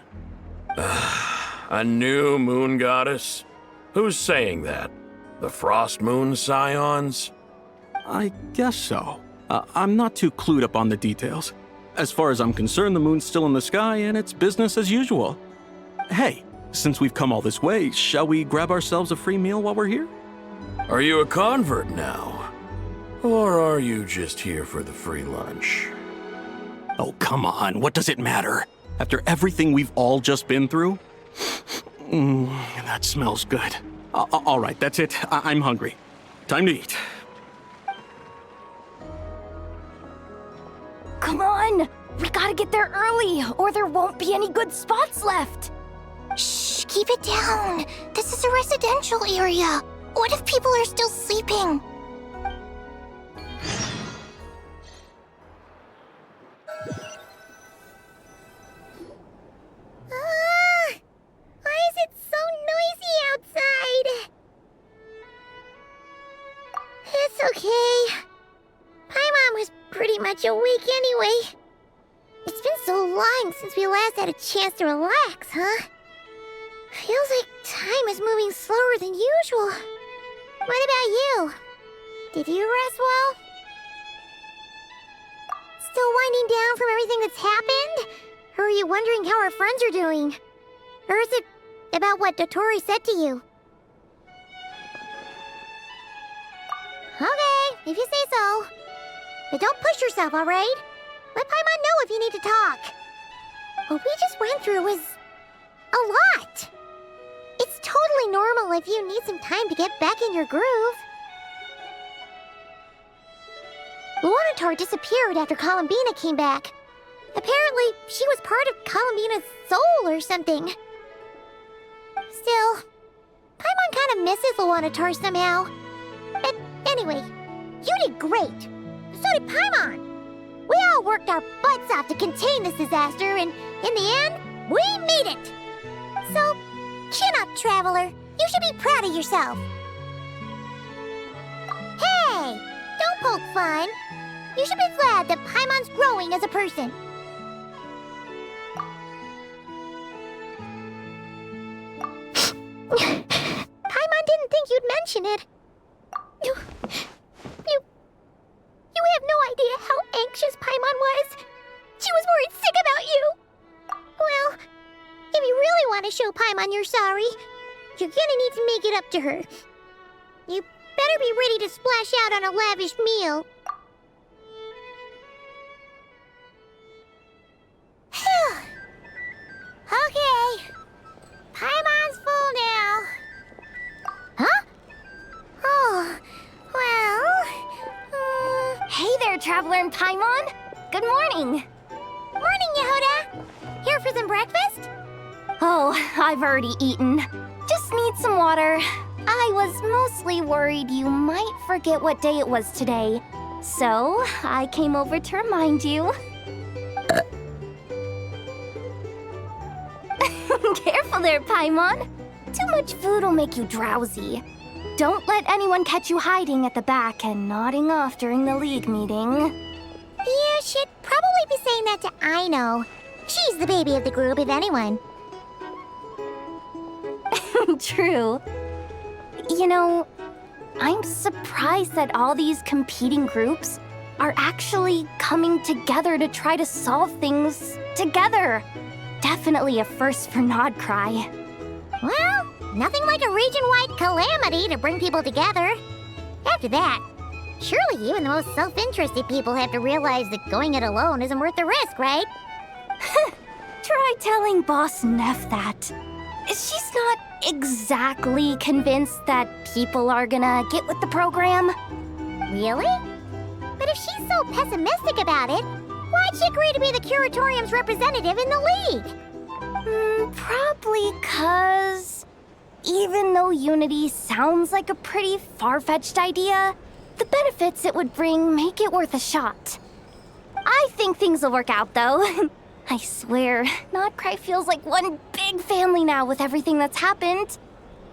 A new moon goddess? Who's saying that? The Frost Moon Scions? I guess so. I'm not too clued up on the details. As far as I'm concerned, the moon's still in the sky and it's business as usual. Hey, since we've come all this way, shall we grab ourselves a free meal while we're here? Are you a convert now? Or are you just here for the free lunch? Oh, come on, what does it matter? After everything we've all just been through? That smells good. All right, that's it. I'm hungry. Time to eat. Come on! We gotta get there early, or there won't be any good spots left! Shh, keep it down. This is a residential area. What if people are still sleeping? Why is it so noisy outside? It's okay. Paimon was pretty much awake anyway. It's been so long since we last had a chance to relax, huh? Feels like time is moving slower than usual. What about you? Did you rest well? Still winding down from everything that's happened? Or are you wondering how our friends are doing? Or is it about what Dotori said to you? Okay, if you say so. But don't push yourself, alright? Let Paimon know if you need to talk. What we just went through was a lot. It's totally normal if you need some time to get back in your groove. Luanatar disappeared after Columbina came back. Apparently, she was part of Columbina's soul or something. Still, Paimon kind of misses Luanatar somehow. But anyway, you did great. So did Paimon. We all worked our butts off to contain this disaster, and in the end, we made it. So, chin up, Traveler. You should be proud of yourself. Hey, don't poke fun. You should be glad that Paimon's growing as a person. Paimon didn't think you'd mention it. You have no idea how anxious Paimon was. She was worried sick about you. Well, if you really want to show Paimon you're sorry, you're gonna need to make it up to her. You better be ready to splash out on a lavish meal. Okay. Paimon's full now. Huh? Oh, well... Hey there, Traveler and Paimon! Good morning! Morning, Yehuda! Here for some breakfast? Oh, I've already eaten. Just need need some water. I was mostly worried you might forget what day it was today. So, I came over to remind you. Careful there, Paimon. Too much food will make you drowsy. Don't let anyone catch you hiding at the back and nodding off during the league meeting. You should probably be saying that to Aino. She's the baby of the group, if anyone. True. You know, I'm surprised that all these competing groups are actually coming together to try to solve things together. Definitely a first for Nod-Krai. Well, nothing like a region-wide calamity to bring people together. After that, surely even the most self-interested people have to realize that going it alone isn't worth the risk, right? Try telling Boss Neff that. She's not exactly convinced that people are gonna get with the program. Really? But if she's so pessimistic about it, why'd she agree to be the Curatorium's representative in the league? Probably 'cause even though unity sounds like a pretty far-fetched idea, the benefits it would bring make it worth a shot. I think things will work out, though. I swear, Nod-Krai feels like one big family now with everything that's happened.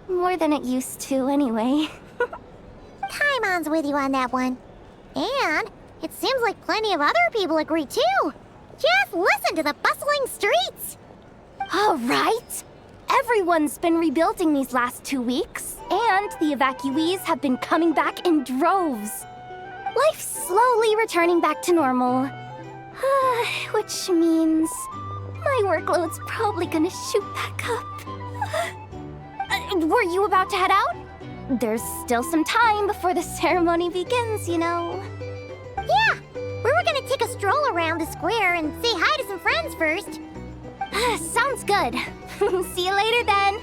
More than it used to, anyway. Paimon's with you on that one. And it seems like plenty of other people agree, too. Just listen to the bustling streets. All right. Everyone's been rebuilding these last 2 weeks, and the evacuees have been coming back in droves. Life's slowly returning back to normal. Which means my workload's probably gonna shoot back up. Were you about to head out? There's still some time before the ceremony begins, you know. Yeah, we were gonna take a stroll around the square and say hi to some friends first. Sounds good. See you later then.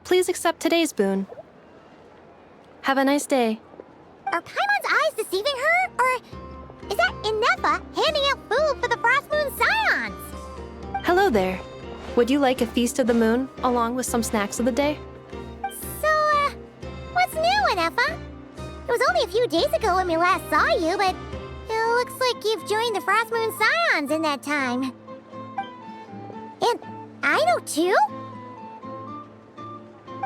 Please accept today's boon. Have a nice day. Are Paimon's eyes deceiving her? Or is that Inefa handing out food for the Frost Moon Scions? Hello there. Would you like a feast of the moon along with some snacks of the day? So, what's new, Inefa? It was only a few days ago when we last saw you, but it looks like you've joined the Frost Moon Scions in that time. And Aino too?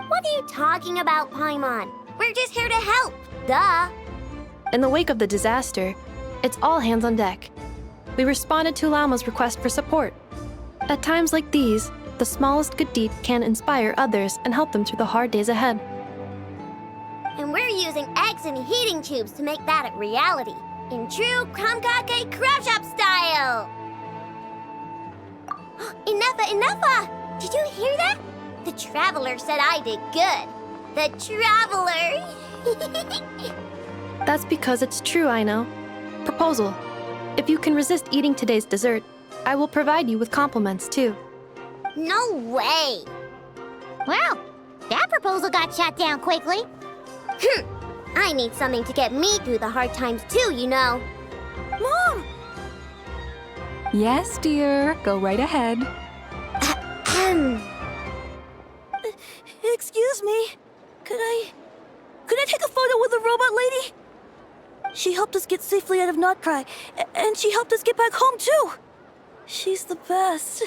What are you talking about, Paimon? We're just here to help. Duh. In the wake of the disaster, it's all hands on deck. We responded to Lama's request for support. At times like these, the smallest good deed can inspire others and help them through the hard days ahead. And we're using eggs and heating tubes to make that a reality. In true Kamkake Crab Shop style! Inefa! Did you hear that? The Traveler said I did good. The Traveler! That's because it's true, I know. Proposal. If you can resist eating today's dessert, I will provide you with compliments, too. No way! Well, that proposal got shot down quickly. I need something to get me through the hard times, too, you know. Mom! Yes, dear. Go right ahead. Excuse me. Could I take a photo with the robot lady? She helped us get safely out of Nod-Krai, and she helped us get back home, too. She's the best.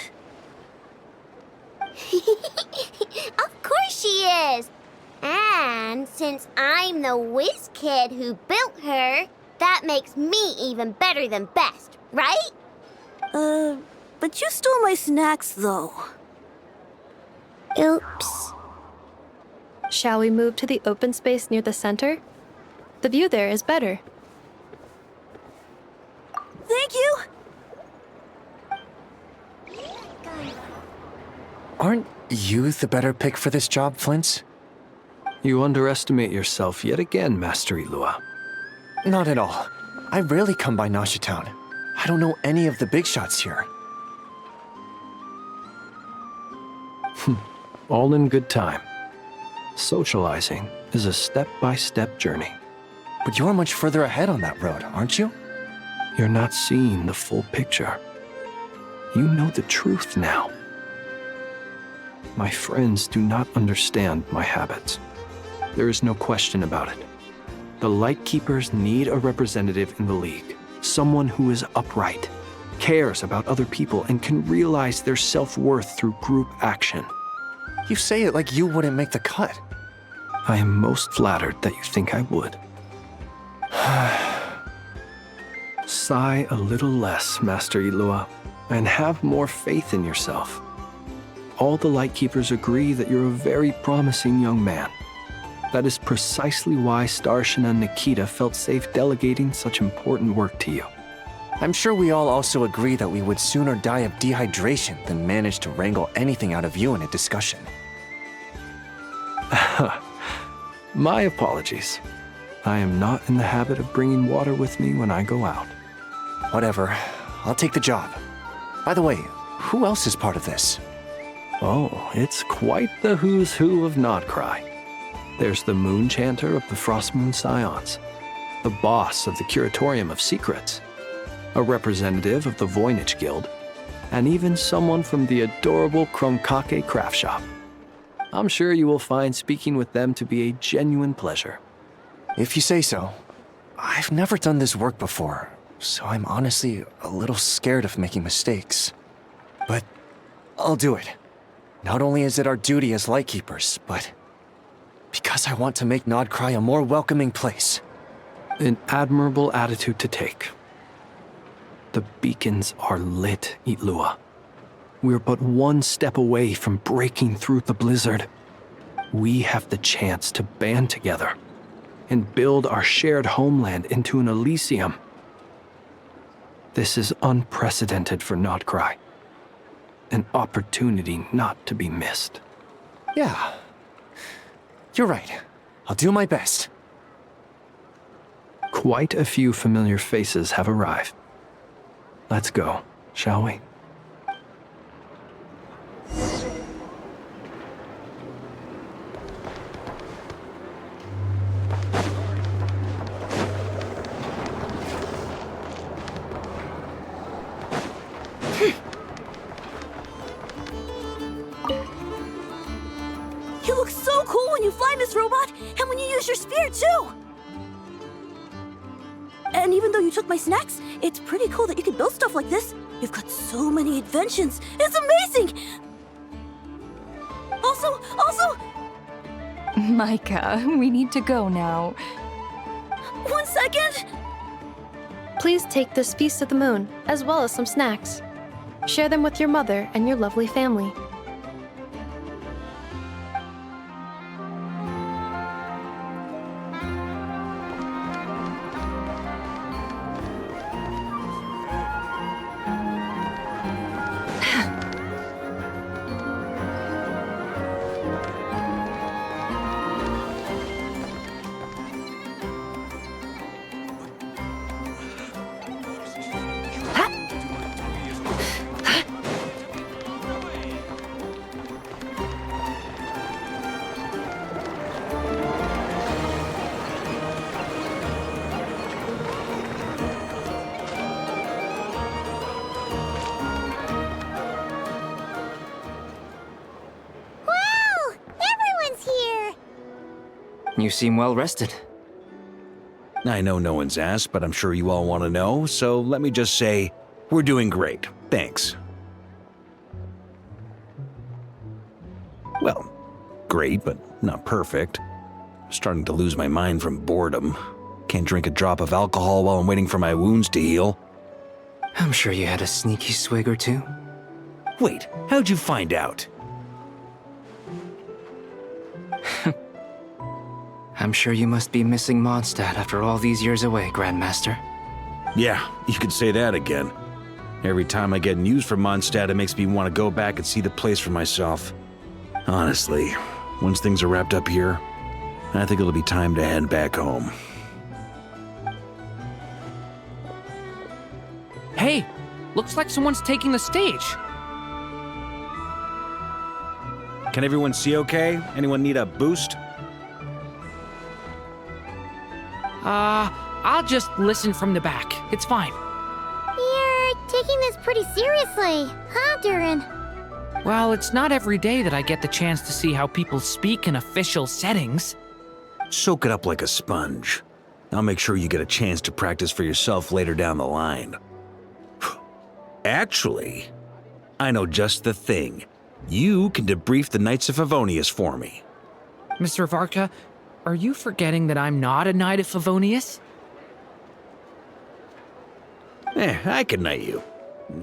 Of course she is. And since I'm the whiz kid who built her, that makes me even better than best, right? But you stole my snacks, though. Oops. Shall we move to the open space near the center? The view there is better. Thank you! Aren't you the better pick for this job, Flint's? You underestimate yourself yet again, Master Ilua. Not at all. I rarely come by Nasha Town. I don't know any of the big shots here. All in good time. Socializing is a step-by-step journey. But you're much further ahead on that road, aren't you? You're not seeing the full picture. You know the truth now. My friends do not understand my habits. There is no question about it. The Lightkeepers need a representative in the League. Someone who is upright, cares about other people, and can realize their self-worth through group action. You say it like you wouldn't make the cut. I am most flattered that you think I would. Sigh a little less, Master Ilua, and have more faith in yourself. All the Lightkeepers agree that you're a very promising young man. That is precisely why Starshin and Nikita felt safe delegating such important work to you. I'm sure we all also agree that we would sooner die of dehydration than manage to wrangle anything out of you in a discussion. My apologies. I am not in the habit of bringing water with me when I go out. Whatever. I'll take the job. By the way, who else is part of this? Oh, it's quite the who's who of Nod-Krai. There's the Moon Chanter of the Frostmoon Scions, the boss of the Curatorium of Secrets, a representative of the Voynich Guild, and even someone from the adorable Kromkake craft shop. I'm sure you will find speaking with them to be a genuine pleasure. If you say so. I've never done this work before, so I'm honestly a little scared of making mistakes. But I'll do it. Not only is it our duty as Lightkeepers, but because I want to make Nod-Krai a more welcoming place. An admirable attitude to take. The beacons are lit, Ilua. We're but one step away from breaking through the blizzard. We have the chance to band together and build our shared homeland into an Elysium. This is unprecedented for Nod-Krai. An opportunity not to be missed. Yeah. You're right. I'll do my best. Quite a few familiar faces have arrived. Let's go, shall we? You look so cool when you fly, Miss Robot, and when you use your spear, too! And even though you took my snacks, it's pretty cool that you can build stuff like this. You've got so many inventions. It's amazing! Also... Micah, we need to go now. 1 second! Please take this feast of the moon, as well as some snacks. Share them with your mother and your lovely family. You seem well rested. I know no one's asked, but I'm sure you all want to know, so let me just say, we're doing great. Thanks. Well, great, but not perfect. Starting to lose my mind from boredom. Can't drink a drop of alcohol while I'm waiting for my wounds to heal. I'm sure you had a sneaky swig or two. Wait, how'd you find out? I'm sure you must be missing Mondstadt after all these years away, Grandmaster. Yeah, you could say that again. Every time I get news from Mondstadt, it makes me want to go back and see the place for myself. Honestly, once things are wrapped up here, I think it'll be time to head back home. Hey, looks like someone's taking the stage. Can everyone see okay? Anyone need a boost? I'll just listen from the back. It's fine. You're taking this pretty seriously, huh, Durin? Well, it's not every day that I get the chance to see how people speak in official settings. Soak it up like a sponge. I'll make sure you get a chance to practice for yourself later down the line. Actually, I know just the thing. You can debrief the Knights of Favonius for me. Mr. Varka, are you forgetting that I'm not a Knight of Favonius? I can knight you.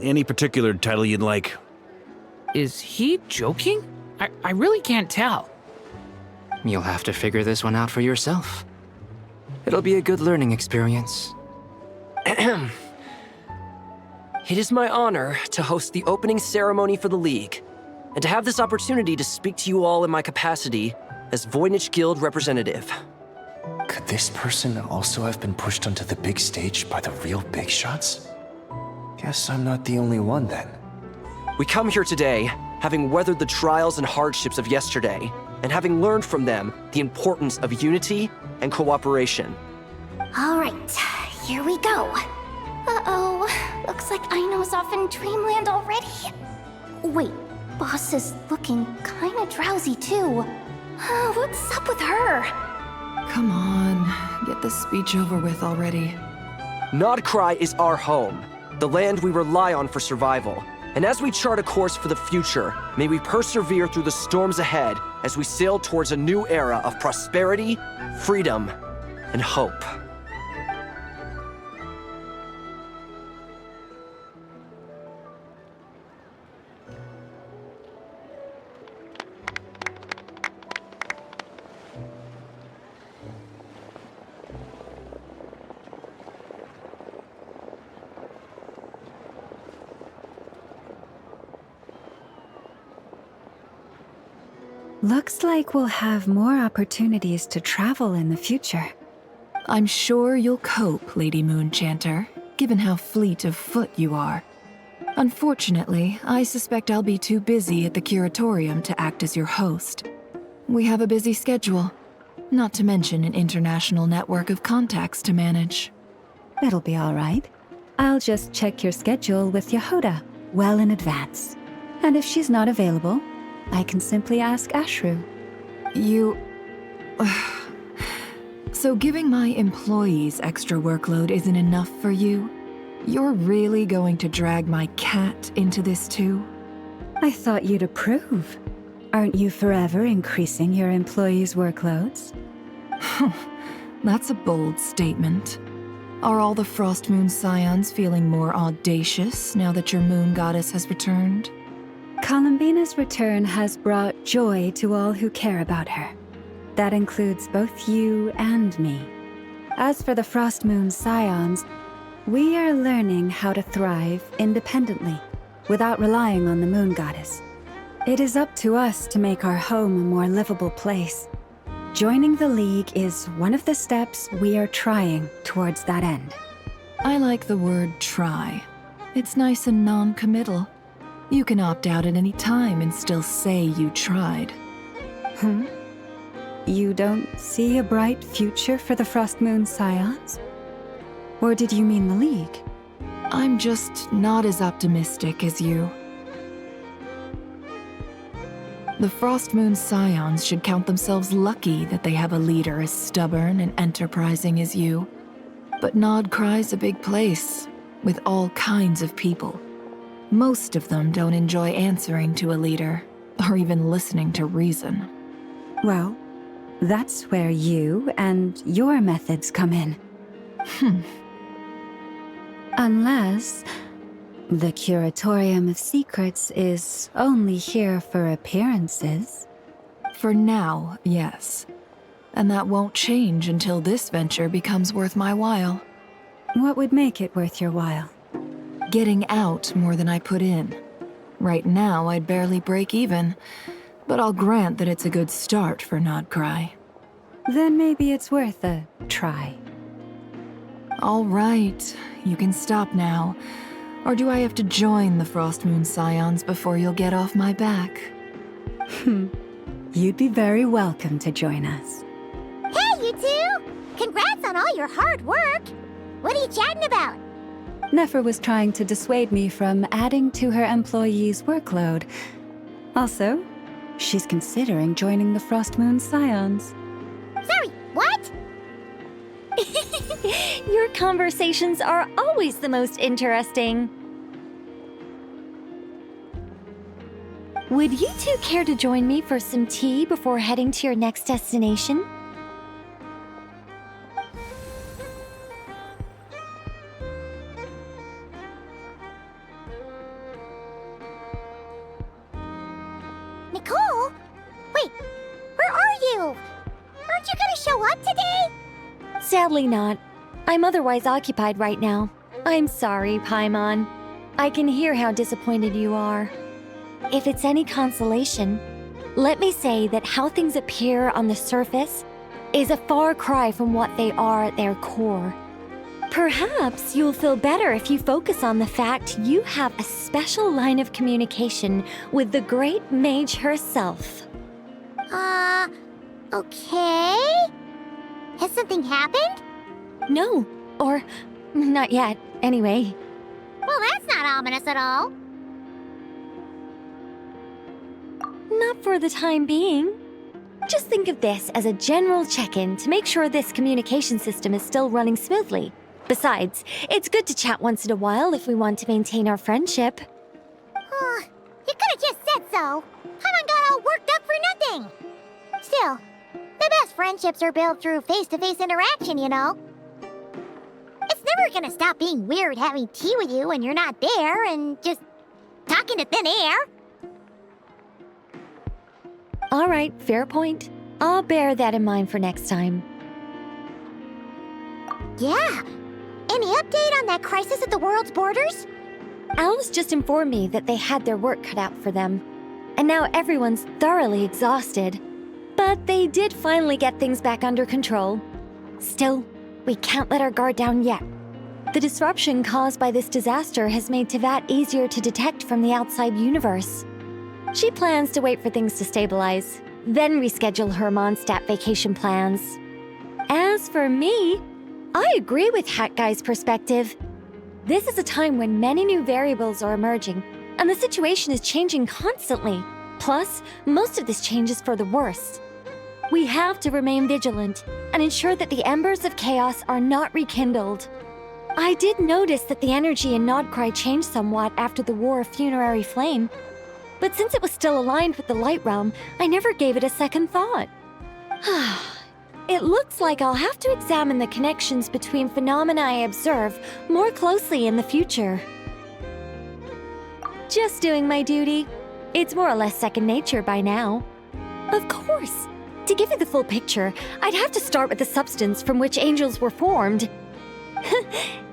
Any particular title you'd like? Is he joking? I really can't tell. You'll have to figure this one out for yourself. It'll be a good learning experience. It is my honor to host the opening ceremony for the League, and to have this opportunity to speak to you all in my capacity as Voynich Guild representative. Could this person also have been pushed onto the big stage by the real big shots? Guess I'm not the only one then. We come here today, having weathered the trials and hardships of yesterday, and having learned from them the importance of unity and cooperation. All right, here we go. Uh-oh, looks like Aino's off in dreamland already. Wait, Boss is looking kinda drowsy too. What's up with her? Come on, get this speech over with already. Nod-Krai is our home, the land we rely on for survival. And as we chart a course for the future, may we persevere through the storms ahead as we sail towards a new era of prosperity, freedom, and hope. Looks like we'll have more opportunities to travel in the future. I'm sure you'll cope, Lady Moonchanter, given how fleet of foot you are. Unfortunately, I suspect I'll be too busy at the curatorium to act as your host. We have a busy schedule, not to mention an international network of contacts to manage. It'll be all right. I'll just check your schedule with Yehuda well in advance. And if she's not available, I can simply ask Ashru. You... So giving my employees extra workload isn't enough for you? You're really going to drag my cat into this too? I thought you'd approve. Aren't you forever increasing your employees' workloads? That's a bold statement. Are all the Frost Moon Scions feeling more audacious now that your moon goddess has returned? Columbina's return has brought joy to all who care about her. That includes both you and me. As for the Frost Moon Scions, we are learning how to thrive independently, without relying on the moon goddess. It is up to us to make our home a more livable place. Joining the League is one of the steps we are trying towards that end. I like the word try. It's nice and non-committal. You can opt out at any time and still say you tried. You don't see a bright future for the Frost Moon Scions? Or did you mean the League? I'm just not as optimistic as you. The Frost Moon Scions should count themselves lucky that they have a leader as stubborn and enterprising as you. But Nod-Krai's a big place, with all kinds of people. Most of them don't enjoy answering to a leader, or even listening to reason. Well, that's where you and your methods come in. Unless the Curatorium of Secrets is only here for appearances. For now, yes. And that won't change until this venture becomes worth my while. What would make it worth your while? Getting out more than I put in. Right now, I'd barely break even, but I'll grant that it's a good start for Nod-Krai. Then maybe it's worth a try. All right, you can stop now. Or do I have to join the Frost Moon Scions before you'll get off my back? You'd be very welcome to join us. Hey, you two! Congrats on all your hard work! What are you chatting about? Nefer was trying to dissuade me from adding to her employees' workload. Also, she's considering joining the Frost Moon Scions. Sorry, what? Your conversations are always the most interesting. Would you two care to join me for some tea before heading to your next destination? Nicole? Wait, where are you? Aren't you gonna show up today? Sadly not. I'm otherwise occupied right now. I'm sorry, Paimon. I can hear how disappointed you are. If it's any consolation, let me say that how things appear on the surface is a far cry from what they are at their core. Perhaps you'll feel better if you focus on the fact you have a special line of communication with the great mage herself. Okay? Has something happened? No, or not yet, anyway. Well, that's not ominous at all. Not for the time being. Just think of this as a general check-in to make sure this communication system is still running smoothly. Besides, it's good to chat once in a while if we want to maintain our friendship. You could've just said so. Paimon got all worked up for nothing. Still, the best friendships are built through face-to-face interaction, you know. It's never gonna stop being weird having tea with you when you're not there and just talking to thin air. All right, fair point. I'll bear that in mind for next time. Yeah. Any update on that crisis at the world's borders? Alice just informed me that they had their work cut out for them. And now everyone's thoroughly exhausted. But they did finally get things back under control. Still, we can't let our guard down yet. The disruption caused by this disaster has made Tevat easier to detect from the outside universe. She plans to wait for things to stabilize, then reschedule her Mondstadt vacation plans. As for me, I agree with Hat Guy's perspective. This is a time when many new variables are emerging, and the situation is changing constantly. Plus, most of this change is for the worse. We have to remain vigilant and ensure that the embers of chaos are not rekindled. I did notice that the energy in Nod-Krai changed somewhat after the War of Funerary Flame, but since it was still aligned with the Light Realm, I never gave it a second thought. It looks like I'll have to examine the connections between phenomena I observe more closely in the future. Just doing my duty. It's more or less second nature by now. Of course. To give you the full picture, I'd have to start with the substance from which angels were formed.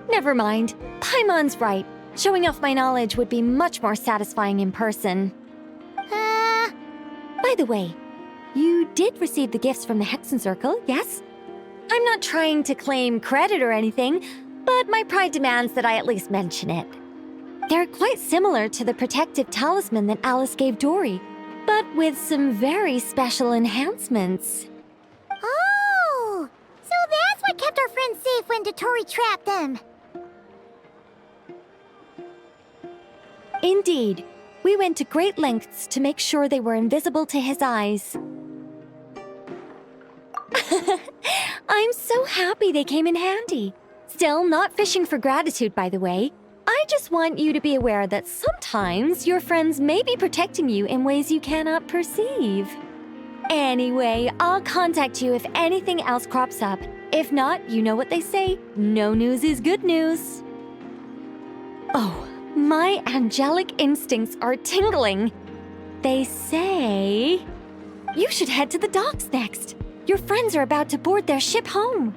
Never mind. Paimon's right. Showing off my knowledge would be much more satisfying in person. By the way, you did receive the gifts from the Hexen Circle, yes? I'm not trying to claim credit or anything, but my pride demands that I at least mention it. They're quite similar to the protective talisman that Alice gave Dory, but with some very special enhancements. Oh! So that's what kept our friends safe when Dory trapped them. Indeed. We went to great lengths to make sure they were invisible to his eyes. I'm so happy they came in handy. Still, not fishing for gratitude, by the way. I just want you to be aware that sometimes your friends may be protecting you in ways you cannot perceive. Anyway, I'll contact you if anything else crops up. If not, you know what they say, no news is good news. Oh, my angelic instincts are tingling. They say you should head to the docks next. Your friends are about to board their ship home.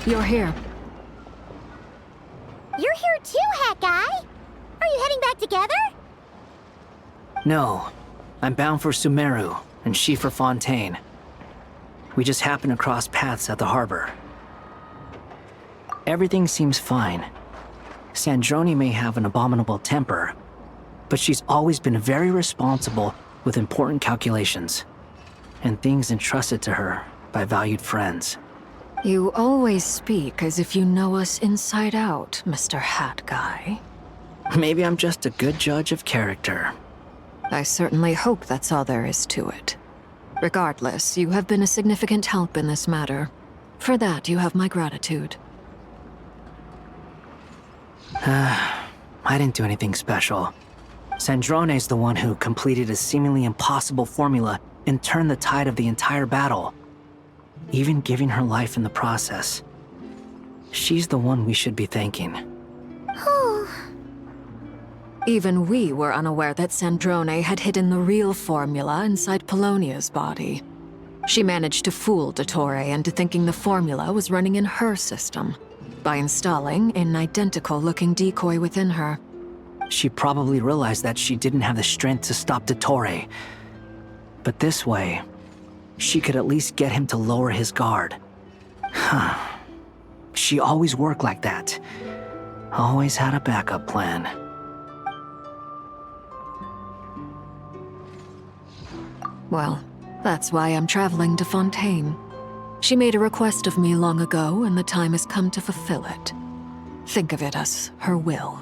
you're here. You're here too, Hat Guy. Are you heading back together? No. I'm bound for Sumeru, and she for Fontaine. We just happened to cross paths at the harbor. Everything seems fine. Sandrone may have an abominable temper, but she's always been very responsible with important calculations, and things entrusted to her by valued friends. You always speak as if you know us inside out, Mr. Hat Guy. Maybe I'm just a good judge of character. I certainly hope that's all there is to it. Regardless, you have been a significant help in this matter. For that, you have my gratitude. I didn't do anything special. Sandrone's the one who completed a seemingly impossible formula and turned the tide of the entire battle, even giving her life in the process. She's the one we should be thanking. Even we were unaware that Sandrone had hidden the real formula inside Polonia's body. She managed to fool Dottore into thinking the formula was running in her system by installing an identical-looking decoy within her. She probably realized that she didn't have the strength to stop Dottore. But this way, she could at least get him to lower his guard. She always worked like that. Always had a backup plan. Well, that's why I'm traveling to Fontaine. She made a request of me long ago, and the time has come to fulfill it. Think of it as her will.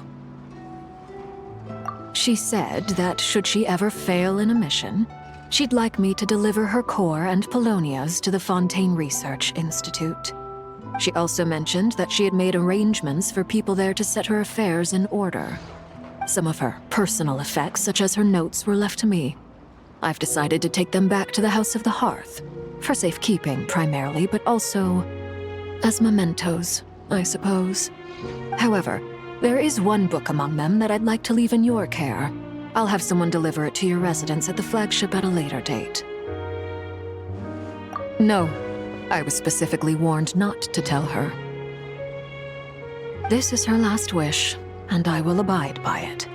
She said that should she ever fail in a mission, she'd like me to deliver her core and Polonia's to the Fontaine Research Institute. She also mentioned that she had made arrangements for people there to set her affairs in order. Some of her personal effects, such as her notes, were left to me. I've decided to take them back to the House of the Hearth, for safekeeping primarily, but also as mementos, I suppose. However, there is one book among them that I'd like to leave in your care. I'll have someone deliver it to your residence at the flagship at a later date. No, I was specifically warned not to tell her. This is her last wish, and I will abide by it.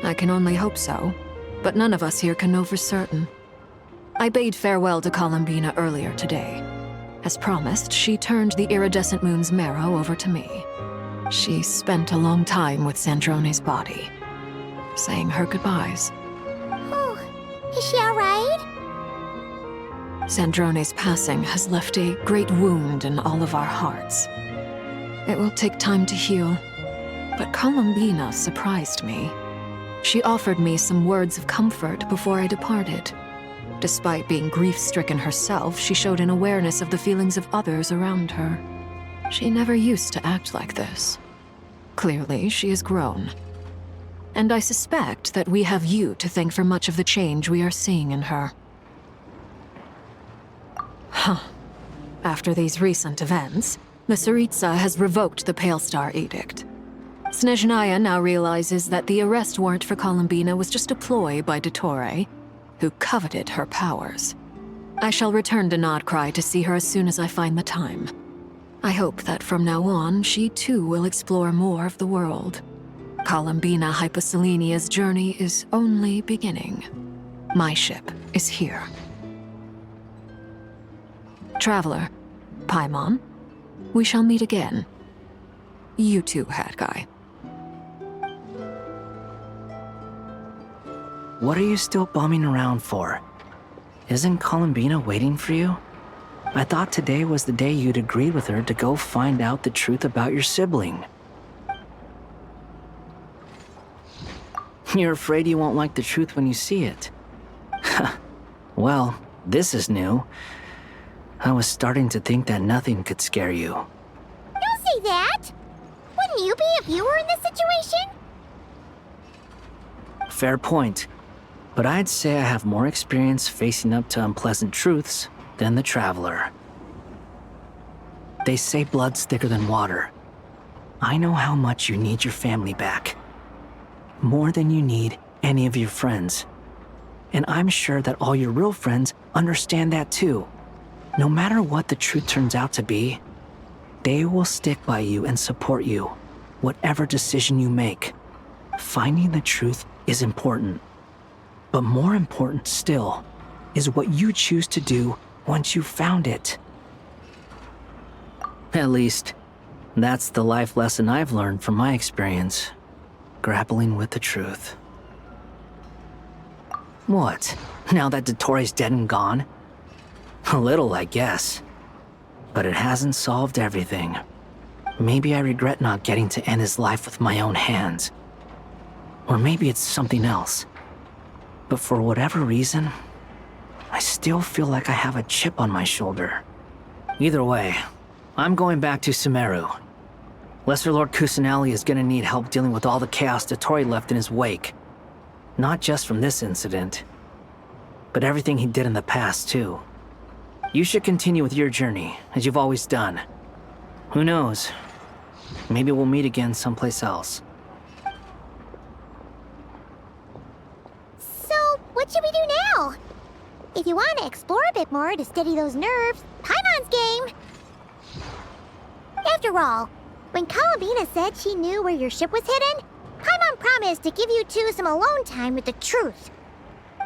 I can only hope so, but none of us here can know for certain. I bade farewell to Columbina earlier today. As promised, she turned the iridescent moon's marrow over to me. She spent a long time with Sandrone's body, saying her goodbyes. Oh, is she all right? Sandrone's passing has left a great wound in all of our hearts. It will take time to heal, but Columbina surprised me. She offered me some words of comfort before I departed. Despite being grief-stricken herself, she showed an awareness of the feelings of others around her. She never used to act like this. Clearly, she has grown. And I suspect that we have you to thank for much of the change we are seeing in her. After these recent events, the Tsaritsa has revoked the Pale Star Edict. Snezhnaya now realizes that the arrest warrant for Columbina was just a ploy by Dottore, who coveted her powers. I shall return to Nod-Krai to see her as soon as I find the time. I hope that from now on, she too will explore more of the world. Columbina Hyposelenia's journey is only beginning. My ship is here. Traveler, Paimon, we shall meet again. You too, Hat Guy. What are you still bumming around for? Isn't Columbina waiting for you? I thought today was the day you'd agreed with her to go find out the truth about your sibling. You're afraid you won't like the truth when you see it. Well, this is new. I was starting to think that nothing could scare you. Don't say that! Wouldn't you be if you were in this situation? Fair point. But I'd say I have more experience facing up to unpleasant truths than the Traveler. They say blood's thicker than water. I know how much you need your family back. More than you need any of your friends. And I'm sure that all your real friends understand that too. No matter what the truth turns out to be, they will stick by you and support you, whatever decision you make. Finding the truth is important. But more important still is what you choose to do once you've found it. At least, that's the life lesson I've learned from my experience, grappling with the truth. What? Now that Dottoro's dead and gone? A little, I guess. But it hasn't solved everything. Maybe I regret not getting to end his life with my own hands. Or maybe it's something else. But for whatever reason, I still feel like I have a chip on my shoulder. Either way, I'm going back to Sumeru. Lesser Lord Kusanali is gonna need help dealing with all the chaos Dottori left in his wake. Not just from this incident, but everything he did in the past, too. You should continue with your journey, as you've always done. Who knows? Maybe we'll meet again someplace else. So, what should we do now? If you want to explore a bit more to steady those nerves, Paimon's game! After all, when Columbina said she knew where your ship was hidden, Paimon promised to give you two some alone time with the truth.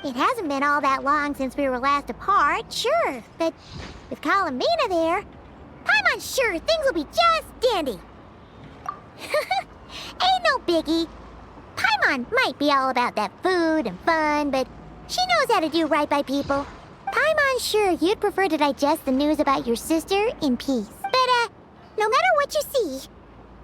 It hasn't been all that long since we were last apart, sure, but with Columbina there, Paimon's sure things will be just dandy. Ain't no biggie. Paimon might be all about that food and fun, but she knows how to do right by people. Paimon's sure you'd prefer to digest the news about your sister in peace. But, no matter what you see,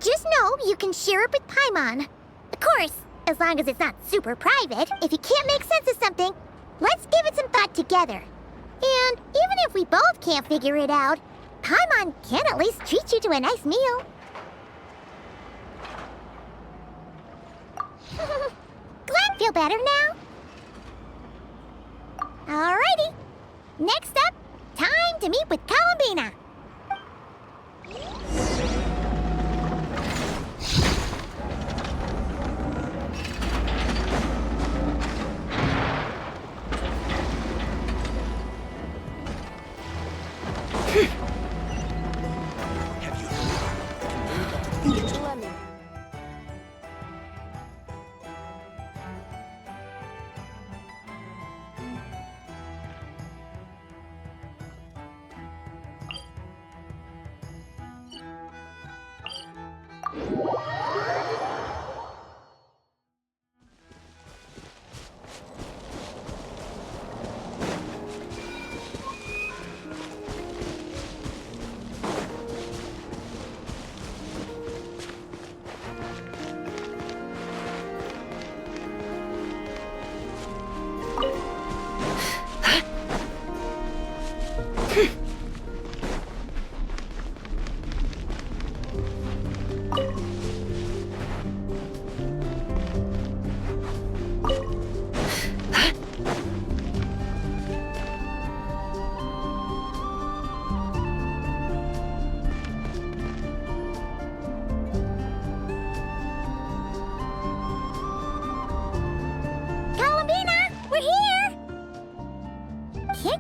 just know you can share it with Paimon. Of course, as long as it's not super private. If you can't make sense of something, let's give it some thought together. And even if we both can't figure it out, Paimon can at least treat you to a nice meal. Glad feel better now? Alrighty. Next up, time to meet with Columbina.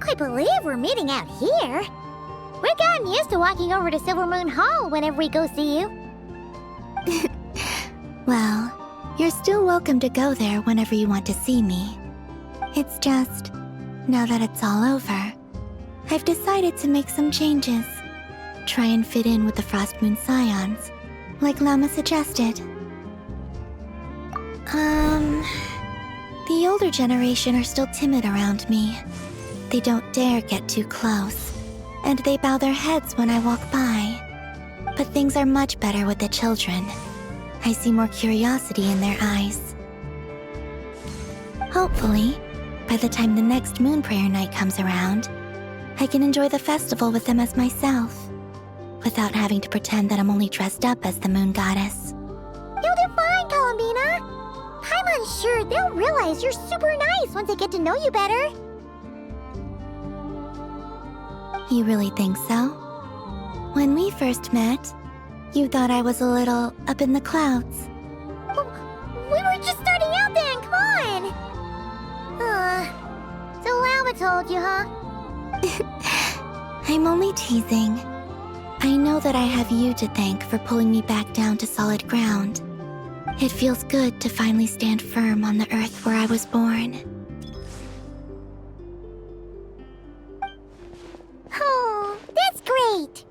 I believe we're meeting out here. We've gotten used to walking over to Silver Moon Hall whenever we go see you. Well, you're still welcome to go there whenever you want to see me. It's just, now that it's all over, I've decided to make some changes. Try and fit in with the Frost Moon Scions, like Llama suggested. The older generation are still timid around me. They don't dare get too close, and they bow their heads when I walk by. But things are much better with the children. I see more curiosity in their eyes. Hopefully, by the time the next Moon Prayer Night comes around, I can enjoy the festival with them as myself, without having to pretend that I'm only dressed up as the Moon Goddess. You'll do fine, Columbina. I'm sure they'll realize you're super nice once they get to know you better. You really think so? When we first met, you thought I was a little up in the clouds. We were just starting out then, come on! So Llama told you, huh? I'm only teasing. I know that I have you to thank for pulling me back down to solid ground. It feels good to finally stand firm on the earth where I was born. Oh, that's great!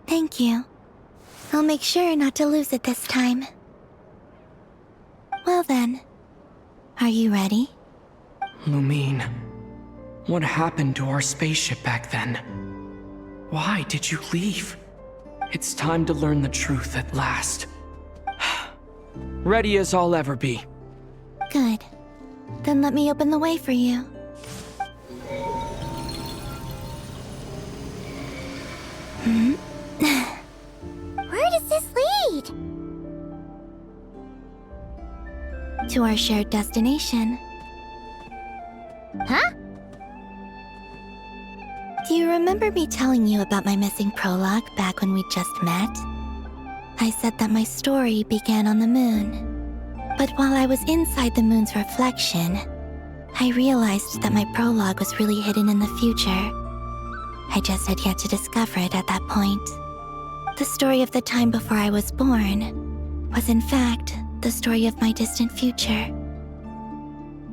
Thank you. I'll make sure not to lose it this time. Well then, are you ready? Lumine, what happened to our spaceship back then? Why did you leave? It's time to learn the truth at last. Ready as I'll ever be. Good. Then let me open the way for you. Where does this lead? To our shared destination. Huh? Do you remember me telling you about my missing prologue back when we just met? I said that my story began on the moon. But while I was inside the moon's reflection, I realized that my prologue was really hidden in the future. I just had yet to discover it at that point. The story of the time before I was born was in fact the story of my distant future.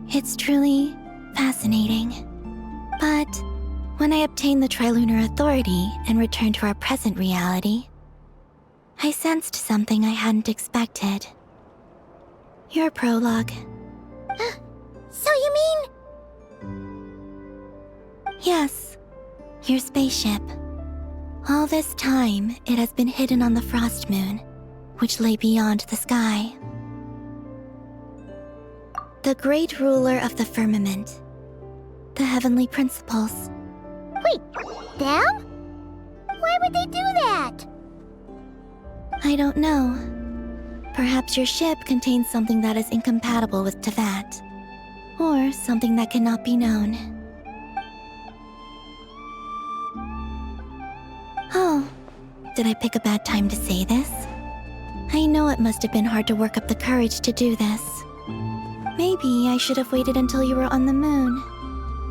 It's truly fascinating. But when I obtained the Trilunar Authority and returned to our present reality, I sensed something I hadn't expected. Your prologue. So you mean... Yes, your spaceship. All this time, it has been hidden on the Frost Moon, which lay beyond the sky. The great ruler of the firmament. The heavenly principles. Wait, them? Why would they do that? I don't know. Perhaps your ship contains something that is incompatible with Tevat. Or something that cannot be known. Oh, did I pick a bad time to say this? I know it must have been hard to work up the courage to do this. Maybe I should have waited until you were on the moon,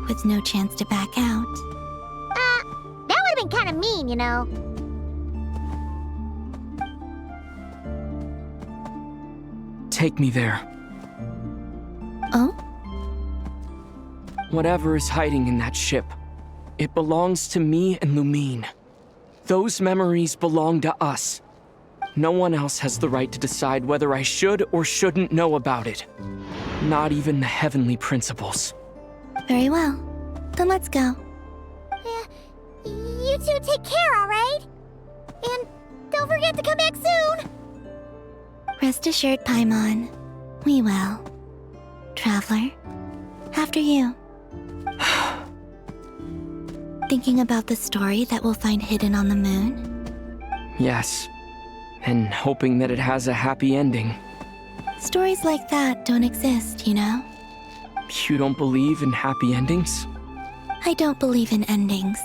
with no chance to back out. That would have been kind of mean, you know. Take me there. Oh? Whatever is hiding in that ship, it belongs to me and Lumine. Those memories belong to us. No one else has the right to decide whether I should or shouldn't know about it. Not even the heavenly principles. Very well. Then let's go. You two take care, alright? And don't forget to come back soon! Rest assured, Paimon. We will. Traveler, after you. Thinking about the story that we'll find hidden on the moon? Yes, and hoping that it has a happy ending. Stories like that don't exist, you know? You don't believe in happy endings? I don't believe in endings.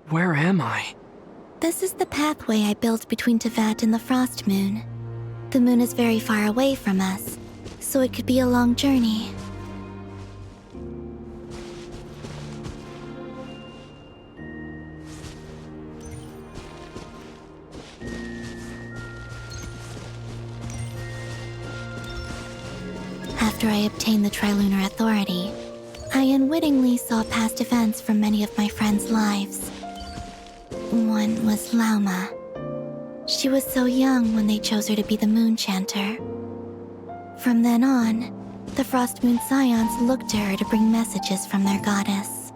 Where am I? This is the pathway I built between Tevat and the Frost Moon. The moon is very far away from us, so it could be a long journey. After I obtained the Trilunar Authority, I unwittingly saw past events from many of my friends' lives. One was Lauma. She was so young when they chose her to be the Moon Chanter. From then on, the Frost Moon Scions looked to her to bring messages from their goddess.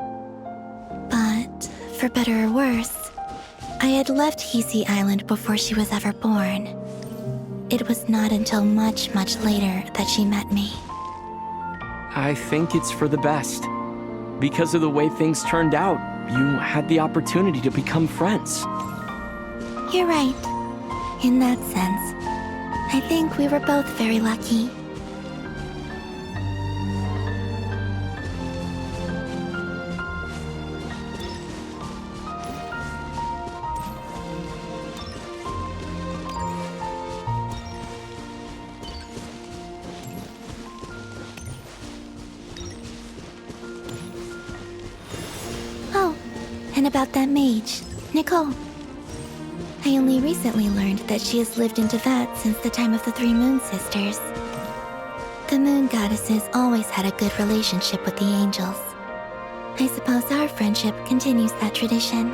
But, for better or worse, I had left Hisi Island before she was ever born. It was not until much, much later that she met me. I think it's for the best. Because of the way things turned out, you had the opportunity to become friends. You're right. In that sense, I think we were both very lucky. And about that mage, Nicole. I only recently learned that she has lived in Teyvat since the time of the Three Moon Sisters. The Moon Goddesses always had a good relationship with the angels. I suppose our friendship continues that tradition.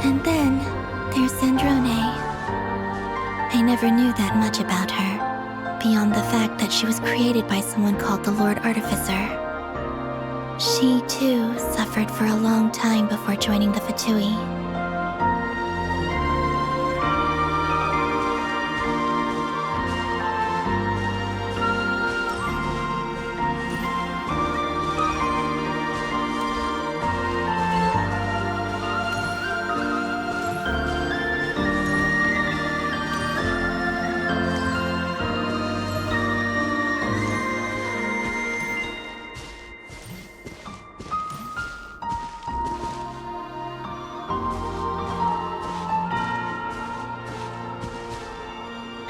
And then there's Sandrone. I never knew that much about her, beyond the fact that she was created by someone called the Lord Artificer. She, too, suffered for a long time before joining the Fatui.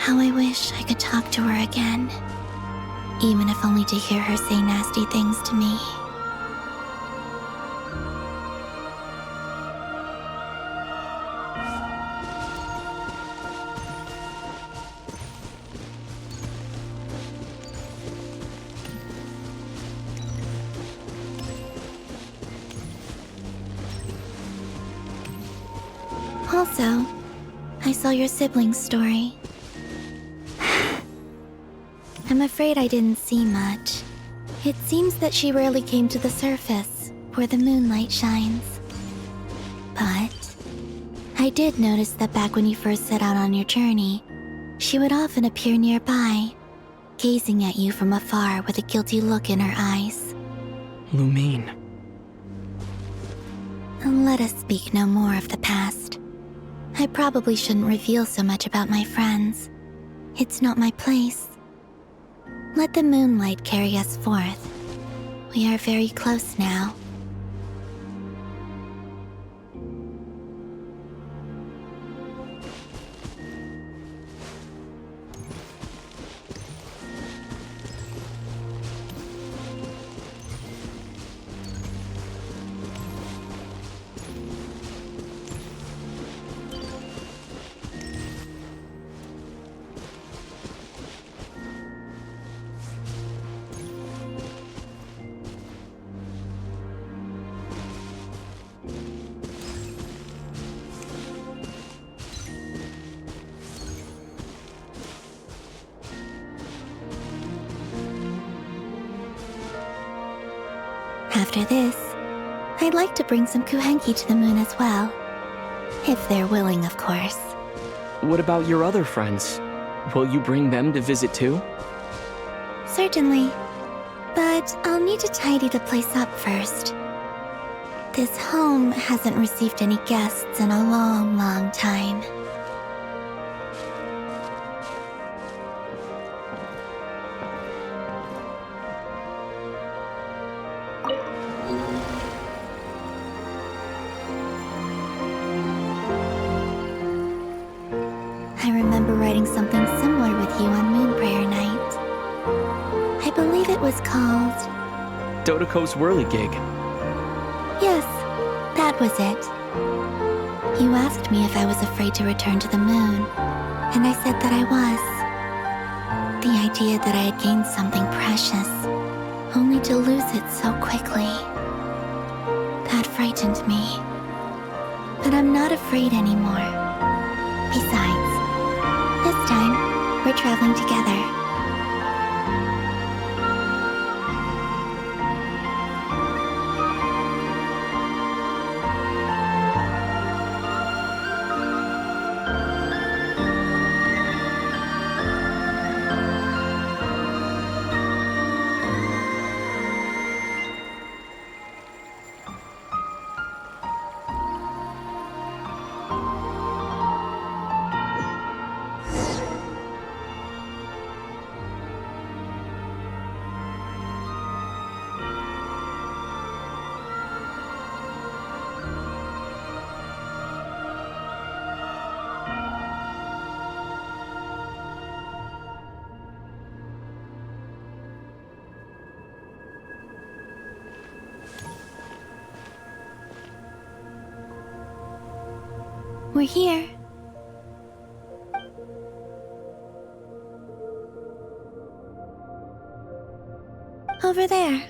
How I wish I could talk to her again, even if only to hear her say nasty things to me. Also, I saw your sibling's story. I'm afraid I didn't see much. It seems that she rarely came to the surface, where the moonlight shines. But I did notice that back when you first set out on your journey, she would often appear nearby, gazing at you from afar with a guilty look in her eyes. Lumine. Let us speak no more of the past. I probably shouldn't reveal so much about my friends. It's not my place. Let the moonlight carry us forth. We are very close now. After this, I'd like to bring some Kuhenki to the moon as well. If they're willing, of course. What about your other friends? Will you bring them to visit too? Certainly. But I'll need to tidy the place up first. This home hasn't received any guests in a long, long time. I remember writing something similar with you on Moon Prayer Night. I believe it was called... Dodoko's Whirligig. Yes, that was it. You asked me if I was afraid to return to the moon, and I said that I was. The idea that I had gained something precious, only to lose it so quickly. That frightened me. But I'm not afraid anymore. Besides, this time, we're traveling together. We're here. Over there.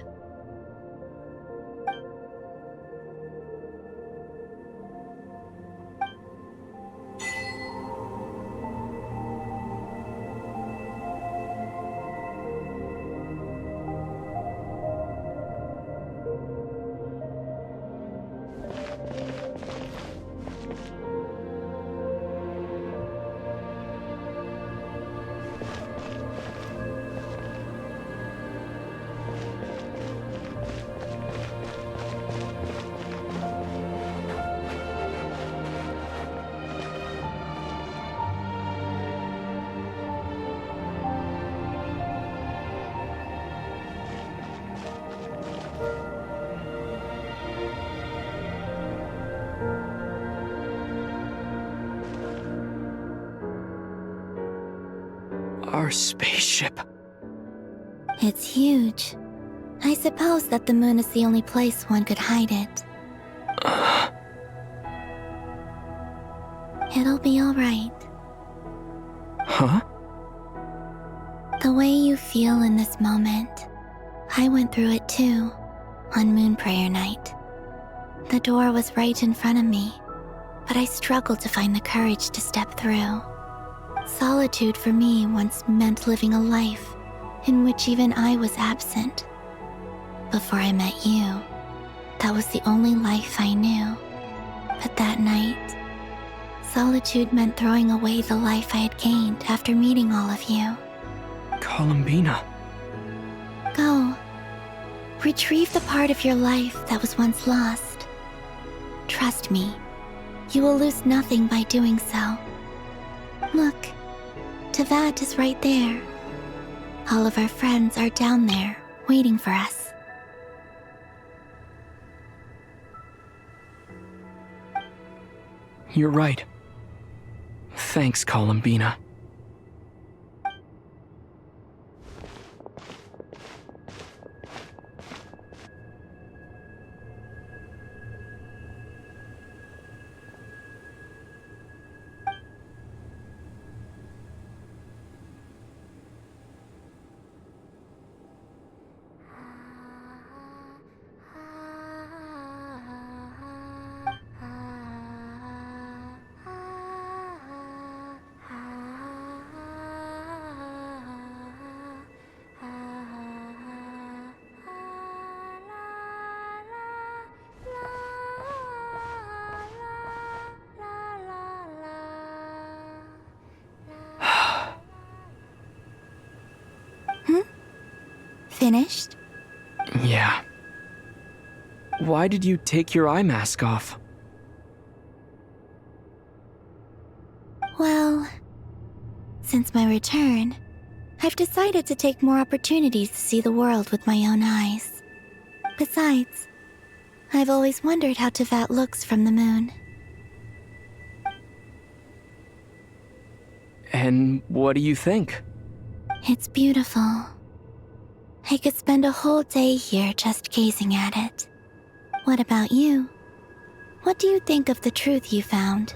Our spaceship. It's huge. I suppose that the moon is the only place one could hide it. It'll be all right. Huh? The way you feel in this moment, I went through it too, on Moon Prayer Night. The door was right in front of me, but I struggled to find the courage to step through. Solitude for me once meant living a life in which even I was absent. Before I met you, that was the only life I knew. But that night, solitude meant throwing away the life I had gained after meeting all of you. Columbina. Go. Retrieve the part of your life that was once lost. Trust me, you will lose nothing by doing so. Look, Teyvat is right there. All of our friends are down there, waiting for us. You're right. Thanks, Columbina. Finished? Yeah. Why did you take your eye mask off? Well, since my return, I've decided to take more opportunities to see the world with my own eyes. Besides, I've always wondered how Teyvat looks from the moon. And what do you think? It's beautiful. I could spend a whole day here just gazing at it. What about you? What do you think of the truth you found?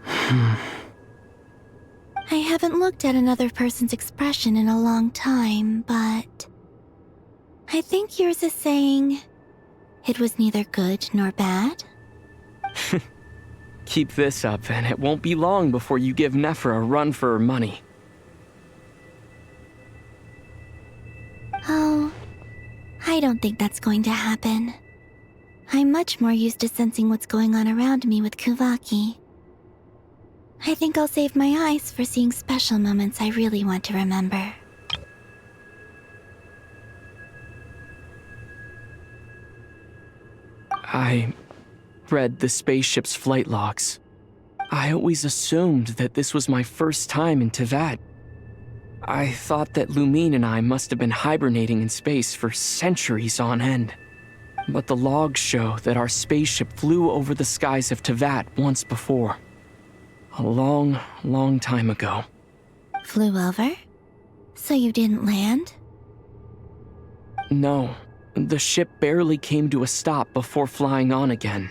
I haven't looked at another person's expression in a long time, but I think yours is saying it was neither good nor bad. Keep this up, and it won't be long before you give Nephra a run for her money. Oh, I don't think that's going to happen. I'm much more used to sensing what's going on around me with Kuvaki. I think I'll save my eyes for seeing special moments I really want to remember. I read the spaceship's flight logs. I always assumed that this was my first time in Teyvat. I thought that Lumine and I must have been hibernating in space for centuries on end. But the logs show that our spaceship flew over the skies of Teyvat once before. A long, long time ago. Flew over? So you didn't land? No, the ship barely came to a stop before flying on again.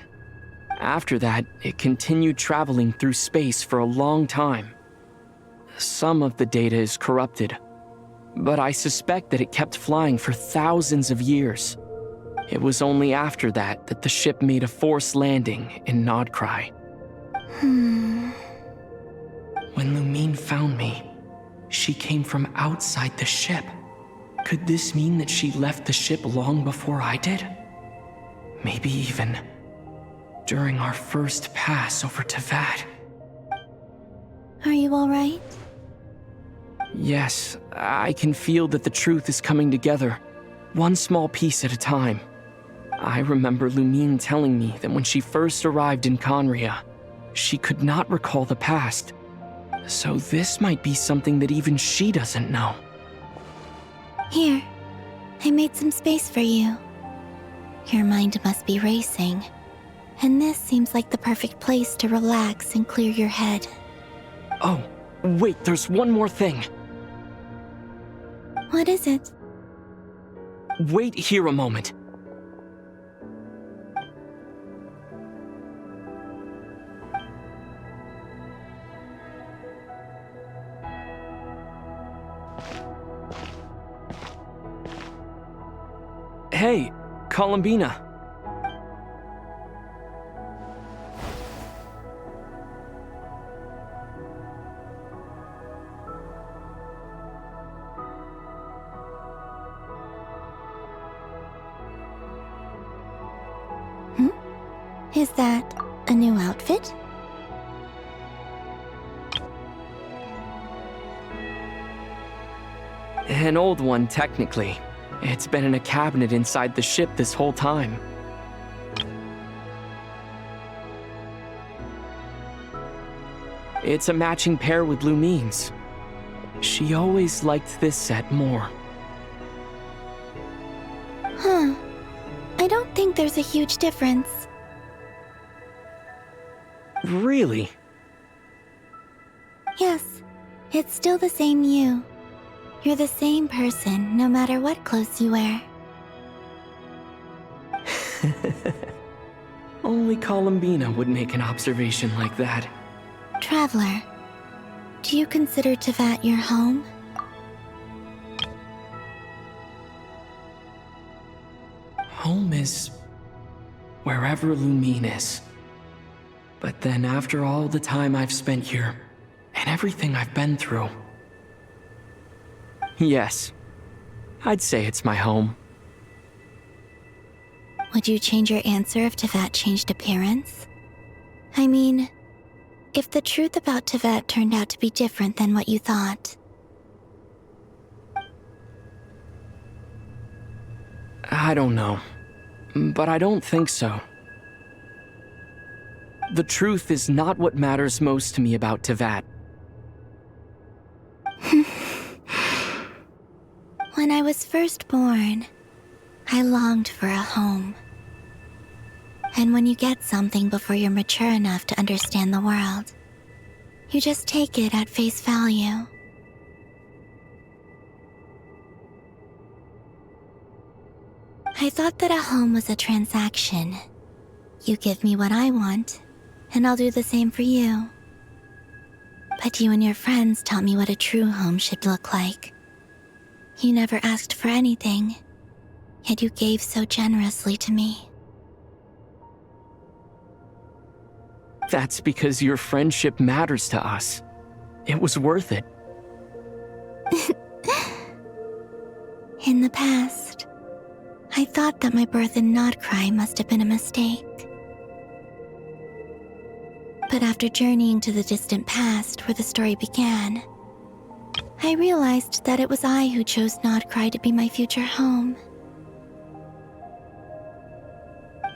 After that, it continued traveling through space for a long time. Some of the data is corrupted, but I suspect that it kept flying for thousands of years. It was only after that that the ship made a forced landing in Nod-Krai. When Lumine found me, she came from outside the ship. Could this mean that she left the ship long before I did? Maybe even during our first pass over Tevat. Are you all right? Yes, I can feel that the truth is coming together, one small piece at a time. I remember Lumine telling me that when she first arrived in Conria, she could not recall the past. So this might be something that even she doesn't know. Here, I made some space for you. Your mind must be racing, and this seems like the perfect place to relax and clear your head. Oh, wait, there's one more thing. What is it? Wait here a moment. Hey, Columbina. Is that a new outfit? An old one, technically. It's been in a cabinet inside the ship this whole time. It's a matching pair with Lumine's. She always liked this set more. Huh. I don't think there's a huge difference. Really? Yes, it's still the same you. You're the same person, no matter what clothes you wear. Only Columbina would make an observation like that. Traveler, do you consider Tevat your home? Home is wherever Lumine is. But then after all the time I've spent here, and everything I've been through, yes, I'd say it's my home. Would you change your answer if Tevat changed appearance? I mean, if the truth about Tevat turned out to be different than what you thought. I don't know, but I don't think so. The truth is not what matters most to me about Tevat. When I was first born, I longed for a home. And when you get something before you're mature enough to understand the world, you just take it at face value. I thought that a home was a transaction. You give me what I want, and I'll do the same for you. But you and your friends taught me what a true home should look like. You never asked for anything, yet you gave so generously to me. That's because your friendship matters to us. It was worth it. In the past, I thought that my birth in Nod-Krai must have been a mistake. But after journeying to the distant past where the story began, I realized that it was I who chose Nod-Krai to be my future home.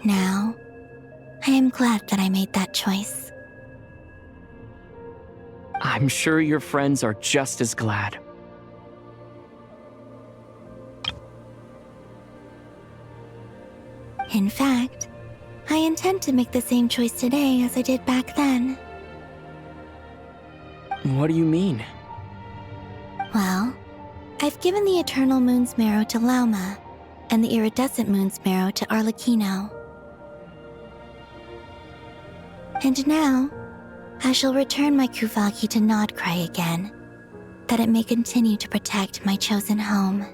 Now, I am glad that I made that choice. I'm sure your friends are just as glad. In fact, I intend to make the same choice today as I did back then. What do you mean? Well, I've given the Eternal Moon's Marrow to Lauma, and the Iridescent Moon's Marrow to Arlecchino. And now, I shall return my Kuvaki to Nod-Krai again, that it may continue to protect my chosen home.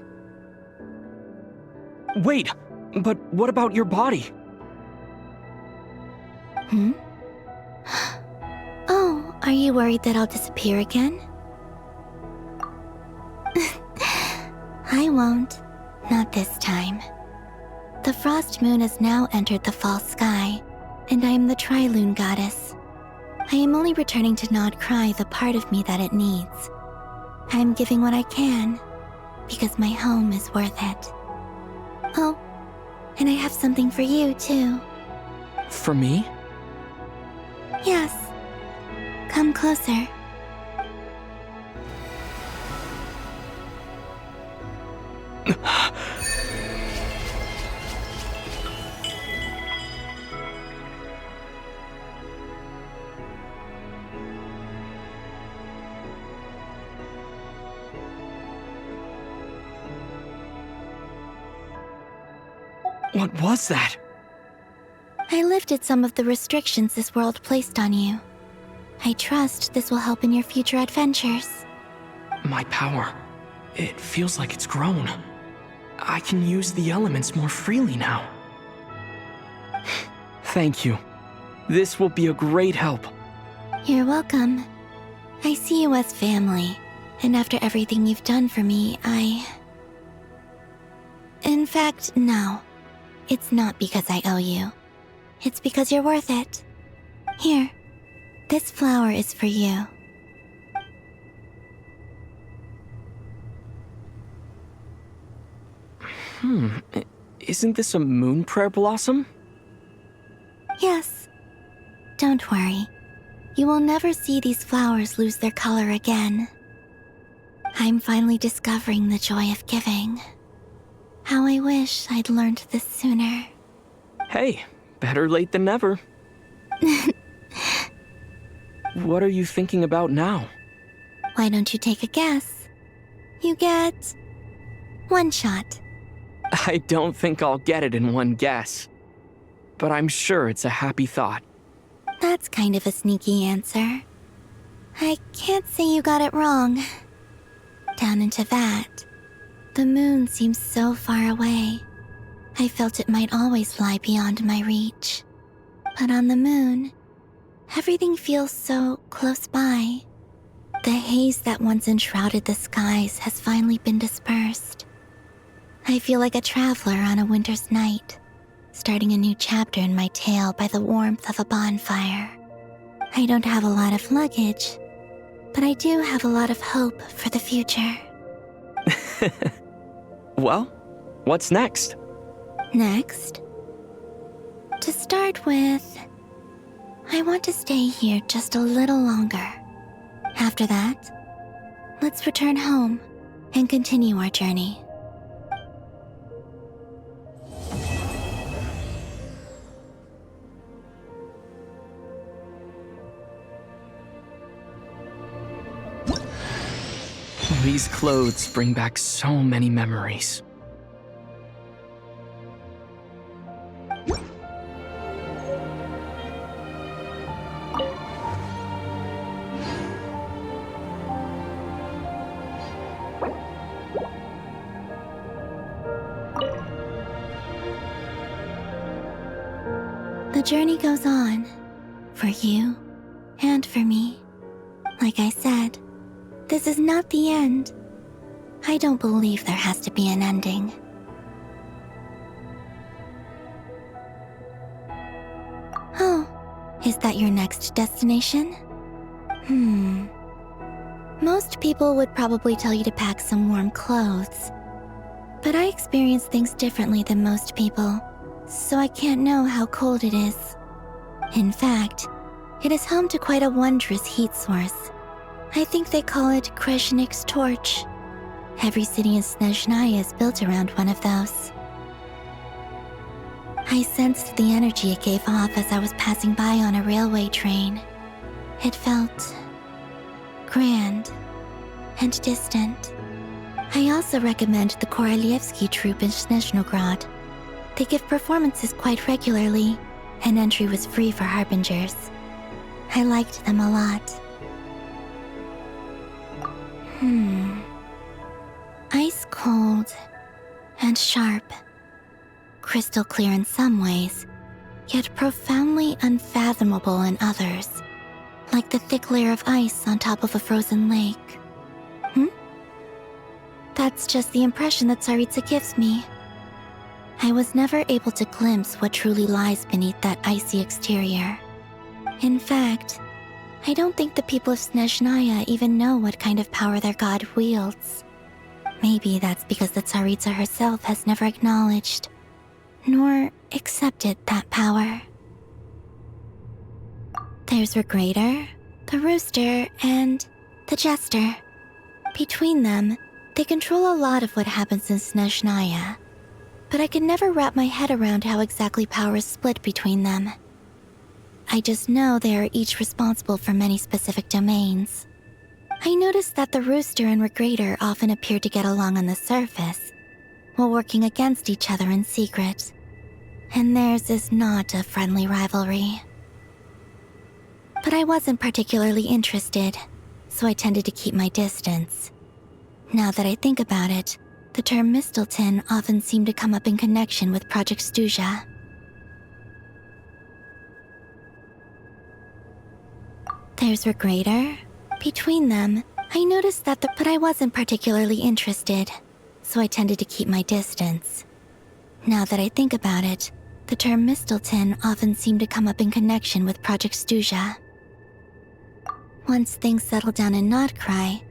Wait, but what about your body? Oh, are you worried that I'll disappear again? I won't. Not this time. The frost moon has now entered the fall sky, and I am the Tri-Lune goddess. I am only returning to Nod-Krai the part of me that it needs. I am giving what I can, because my home is worth it. Oh, and I have something for you, too. For me? Yes. Come closer. What was that? I lifted some of the restrictions this world placed on you. I trust this will help in your future adventures. My power. It feels like it's grown. I can use the elements more freely now. Thank you. This will be a great help. You're welcome. I see you as family, and after everything you've done for me, In fact, no. It's not because I owe you. It's because you're worth it. Here, this flower is for you. Isn't this a moon prayer blossom? Yes. Don't worry. You will never see these flowers lose their color again. I'm finally discovering the joy of giving. How I wish I'd learned this sooner. Hey, better late than never. What are you thinking about now? Why don't you take a guess? You get 1 shot. I don't think I'll get it in one guess. But I'm sure it's a happy thought. That's kind of a sneaky answer. I can't say you got it wrong. Down into that, the moon seems so far away. I felt it might always lie beyond my reach. But on the moon, everything feels so close by. The haze that once enshrouded the skies has finally been dispersed. I feel like a traveler on a winter's night, starting a new chapter in my tale by the warmth of a bonfire. I don't have a lot of luggage, but I do have a lot of hope for the future. Well, what's next? Next? To start with, I want to stay here just a little longer. After that, let's return home and continue our journey. These clothes bring back so many memories. The journey goes on, for you and for me. Like I said, this is not the end. I don't believe there has to be an ending. Oh, is that your next destination? Most people would probably tell you to pack some warm clothes. But I experience things differently than most people, so I can't know how cold it is. In fact, it is home to quite a wondrous heat source. I think they call it Kreshnik's torch. Every city in Snezhnaya is built around one of those. I sensed the energy it gave off as I was passing by on a railway train. It felt grand and distant. I also recommend the Korolievsky troupe in Snezhnograd. They give performances quite regularly, and entry was free for harbingers. I liked them a lot. Ice cold and sharp. Crystal clear in some ways, yet profoundly unfathomable in others. Like the thick layer of ice on top of a frozen lake. That's just the impression that Tsaritsa gives me. I was never able to glimpse what truly lies beneath that icy exterior. In fact, I don't think the people of Snezhnaya even know what kind of power their god wields. Maybe that's because the Tsaritsa herself has never acknowledged, nor accepted that power. There's Regrator, the Rooster, and the Jester. Between them, they control a lot of what happens in Snezhnaya, but I can never wrap my head around how exactly power is split between them. I just know they are each responsible for many specific domains. I noticed that the Rooster and Regrator often appear to get along on the surface, while working against each other in secret. And theirs is not a friendly rivalry. But I wasn't particularly interested, so I tended to keep my distance. Now that I think about it, the term Mistelton often seemed to come up in connection with Project Stuja. There's Regrator. Between them, I noticed that but I wasn't particularly interested, so I tended to keep my distance. Now that I think about it, the term Mistelton often seemed to come up in connection with Project Stuja. Once things settle down in Nod-Krai,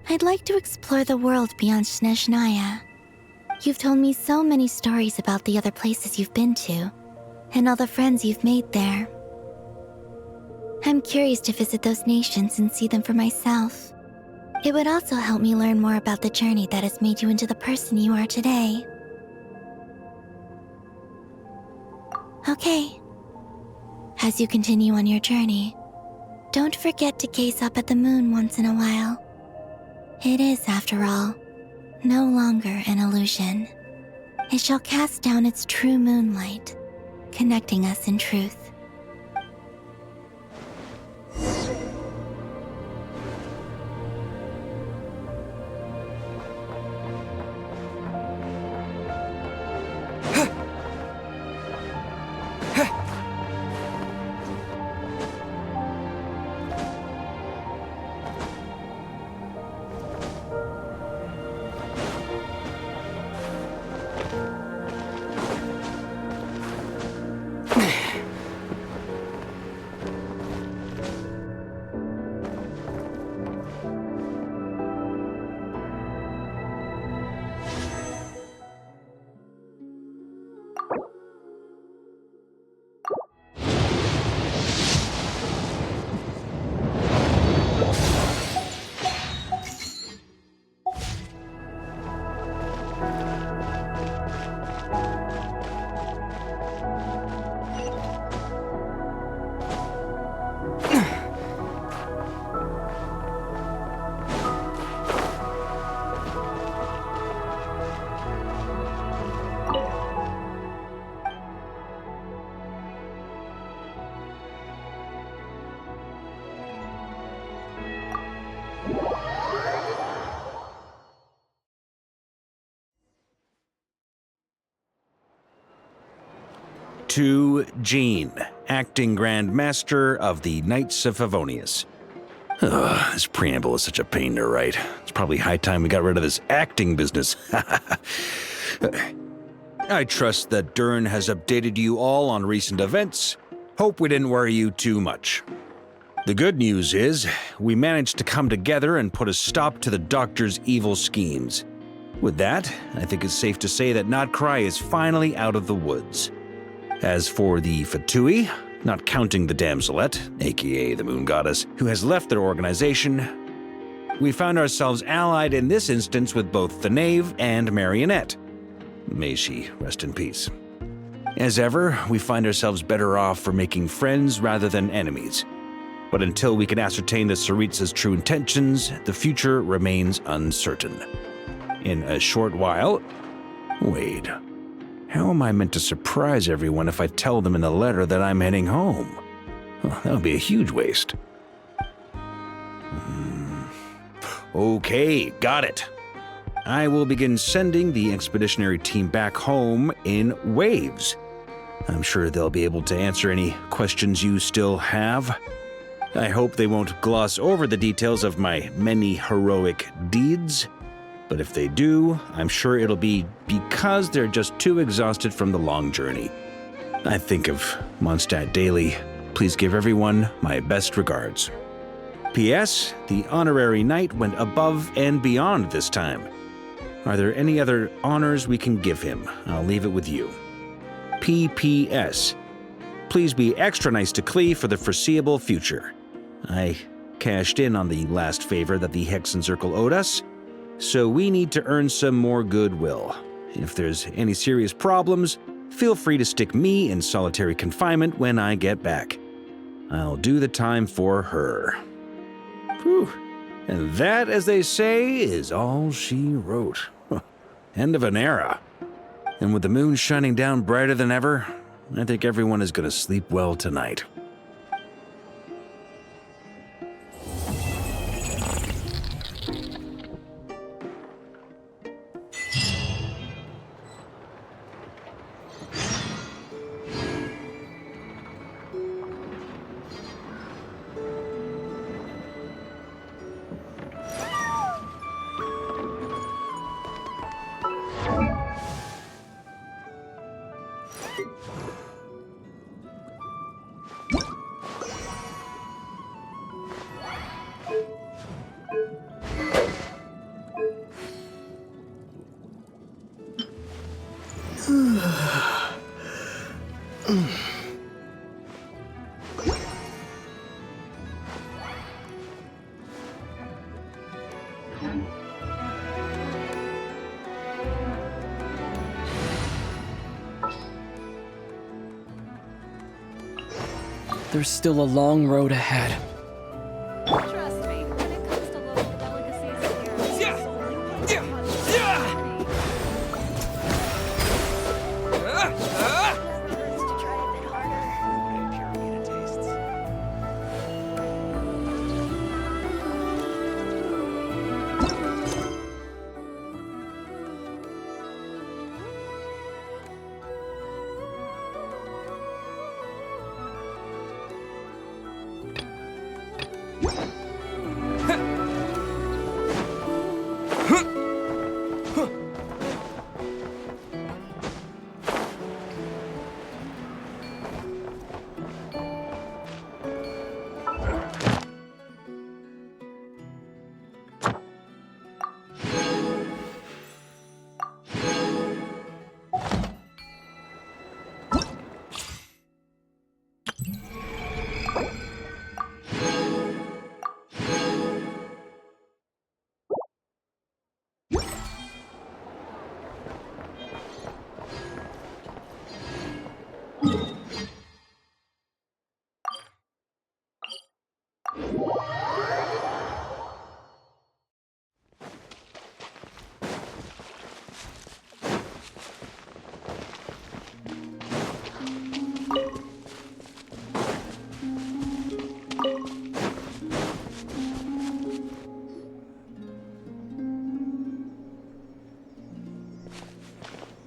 I'd like to explore the world beyond Snezhnaya. You've told me so many stories about the other places you've been to, and all the friends you've made there. I'm curious to visit those nations and see them for myself. It would also help me learn more about the journey that has made you into the person you are today. Okay. As you continue on your journey, don't forget to gaze up at the moon once in a while. It is, after all, no longer an illusion. It shall cast down its true moonlight, connecting us in truth. To Jean, acting Grand Master of the Knights of Favonius. This preamble is such a pain to write. It's probably high time we got rid of this acting business. I trust that Dern has updated you all on recent events. Hope we didn't worry you too much. The good news is, we managed to come together and put a stop to the Doctor's evil schemes. With that, I think it's safe to say that Nod-Krai is finally out of the woods. As for the Fatui, not counting the Damselette, aka the Moon Goddess, who has left their organization, we found ourselves allied in this instance with both the Knave and Marionette. May she rest in peace. As ever, we find ourselves better off for making friends rather than enemies. But until we can ascertain the Tsaritsa's true intentions, the future remains uncertain. In a short while... Wait. How am I meant to surprise everyone if I tell them in the letter that I'm heading home? Well, that would be a huge waste. Okay, got it. I will begin sending the expeditionary team back home in waves. I'm sure they'll be able to answer any questions you still have. I hope they won't gloss over the details of my many heroic deeds. But if they do, I'm sure it'll be because they're just too exhausted from the long journey. I think of Mondstadt daily. Please give everyone my best regards. P.S. The honorary knight went above and beyond this time. Are there any other honors we can give him? I'll leave it with you. P.P.S. Please be extra nice to Klee for the foreseeable future. I cashed in on the last favor that the Hexen Circle owed us, so we need to earn some more goodwill. If there's any serious problems, feel free to stick me in solitary confinement when I get back. I'll do the time for her. Whew. And that, as they say, is all she wrote. End of an era. And with the moon shining down brighter than ever, I think everyone is going to sleep well tonight. There's still a long road ahead. Trust me, when it comes to local delicacies here,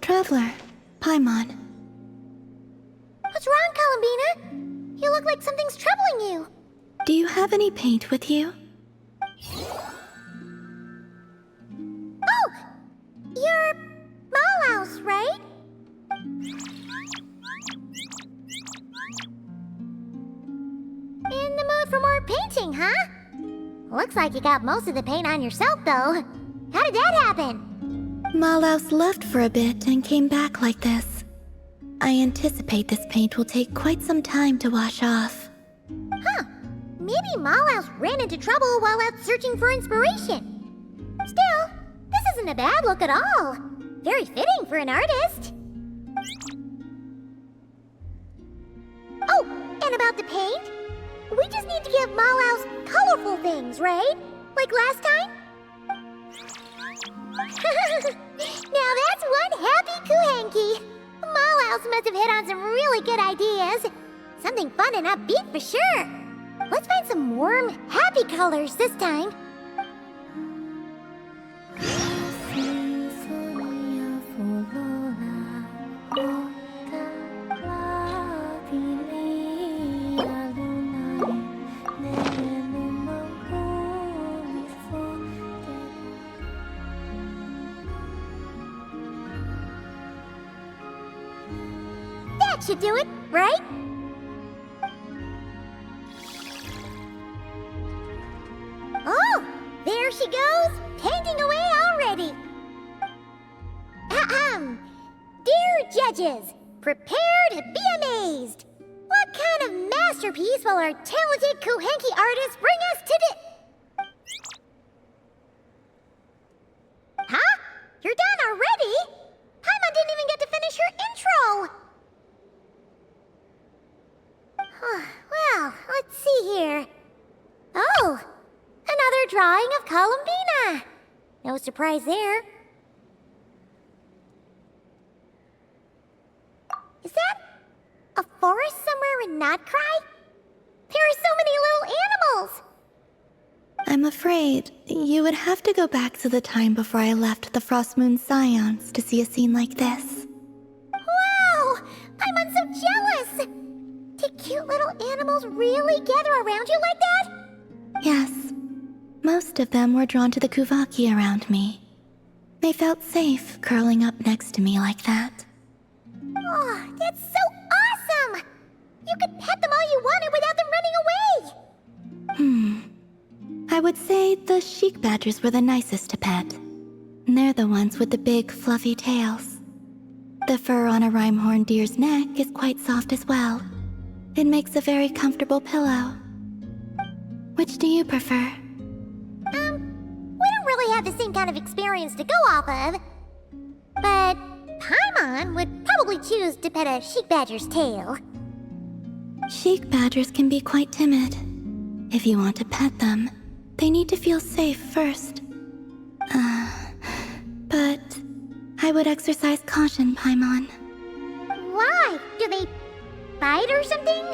Traveler, Paimon. What's wrong, Columbina? You look like something's troubling you. Do you have any paint with you? Oh! You're Malaus, right? In the mood for more painting, huh? Looks like you got most of the paint on yourself, though. How did that happen? Malaus left for a bit and came back like this. I anticipate this paint will take quite some time to wash off. Huh. Maybe Malaus ran into trouble while out searching for inspiration. Still, this isn't a bad look at all. Very fitting for an artist. Oh, and about the paint? We just need to give Malaus colorful things, right? Like last time? Now that's one happy Kuhenki. Malaus must have hit on some really good ideas. Something fun and upbeat for sure. Let's find some warm, happy colors this time. That should do it, right? Oh, there she goes, painting away already. Ahem. Dear judges, prepare to be amazed. What kind of masterpiece will our talented Kuhenki artist bring us today? Huh? You're done already? Paimon didn't even get to finish her intro. Well, let's see here. Oh, another drawing of Columbina. No surprise there. Is that a forest somewhere in Nod-Krai? There are so many little animals. I'm afraid you would have to go back to the time before I left the Frost Moon Scions to see a scene like this. Wow! I'm so jealous! Did cute little animals really gather around you like that? Yes. Most of them were drawn to the Kuvaki around me. They felt safe curling up next to me like that. Oh, that's so awesome! You could pet them all you wanted without them running away! I would say the sheik badgers were the nicest to pet. They're the ones with the big, fluffy tails. The fur on a rimehorn deer's neck is quite soft as well. It makes a very comfortable pillow. Which do you prefer? We don't really have the same kind of experience to go off of. But Paimon would probably choose to pet a sheik badger's tail. Sheik badgers can be quite timid. If you want to pet them, they need to feel safe first. But I would exercise caution, Paimon. Why? Do they bite or something?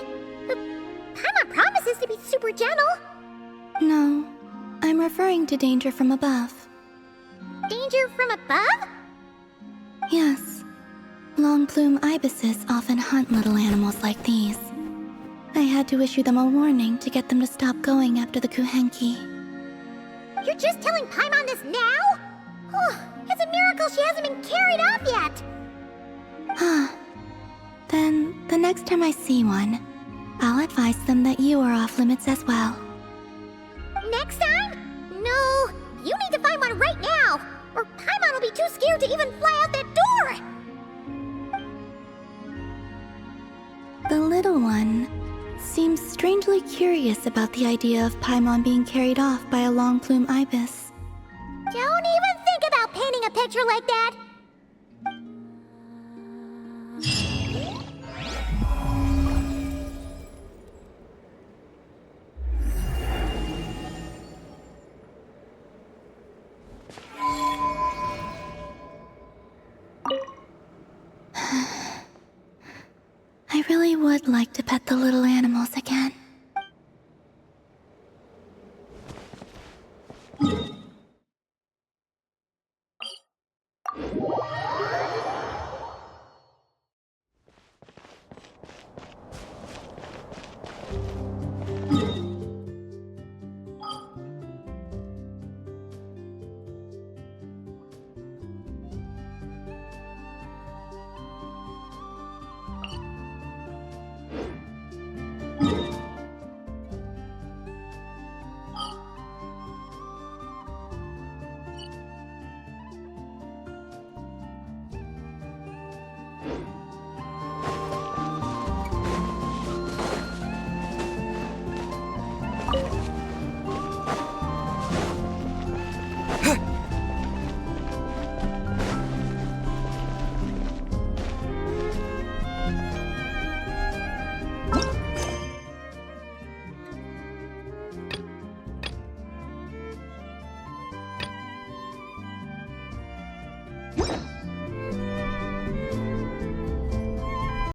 Paimon promises to be super gentle. No, I'm referring to danger from above. Danger from above? Yes. Long plume ibises often hunt little animals like these. I had to issue them a warning to get them to stop going after the Kuhenki. You're just telling Paimon this now? Oh, it's a miracle she hasn't been carried off yet. Then, the next time I see one, I'll advise them that you are off limits as well. Next time? No, you need to find one right now, or Paimon will be too scared to even fly out that door! The little one seems strangely curious about the idea of Paimon being carried off by a long plume ibis. Don't even think about painting a picture like that! I really would like to pet the little animals again.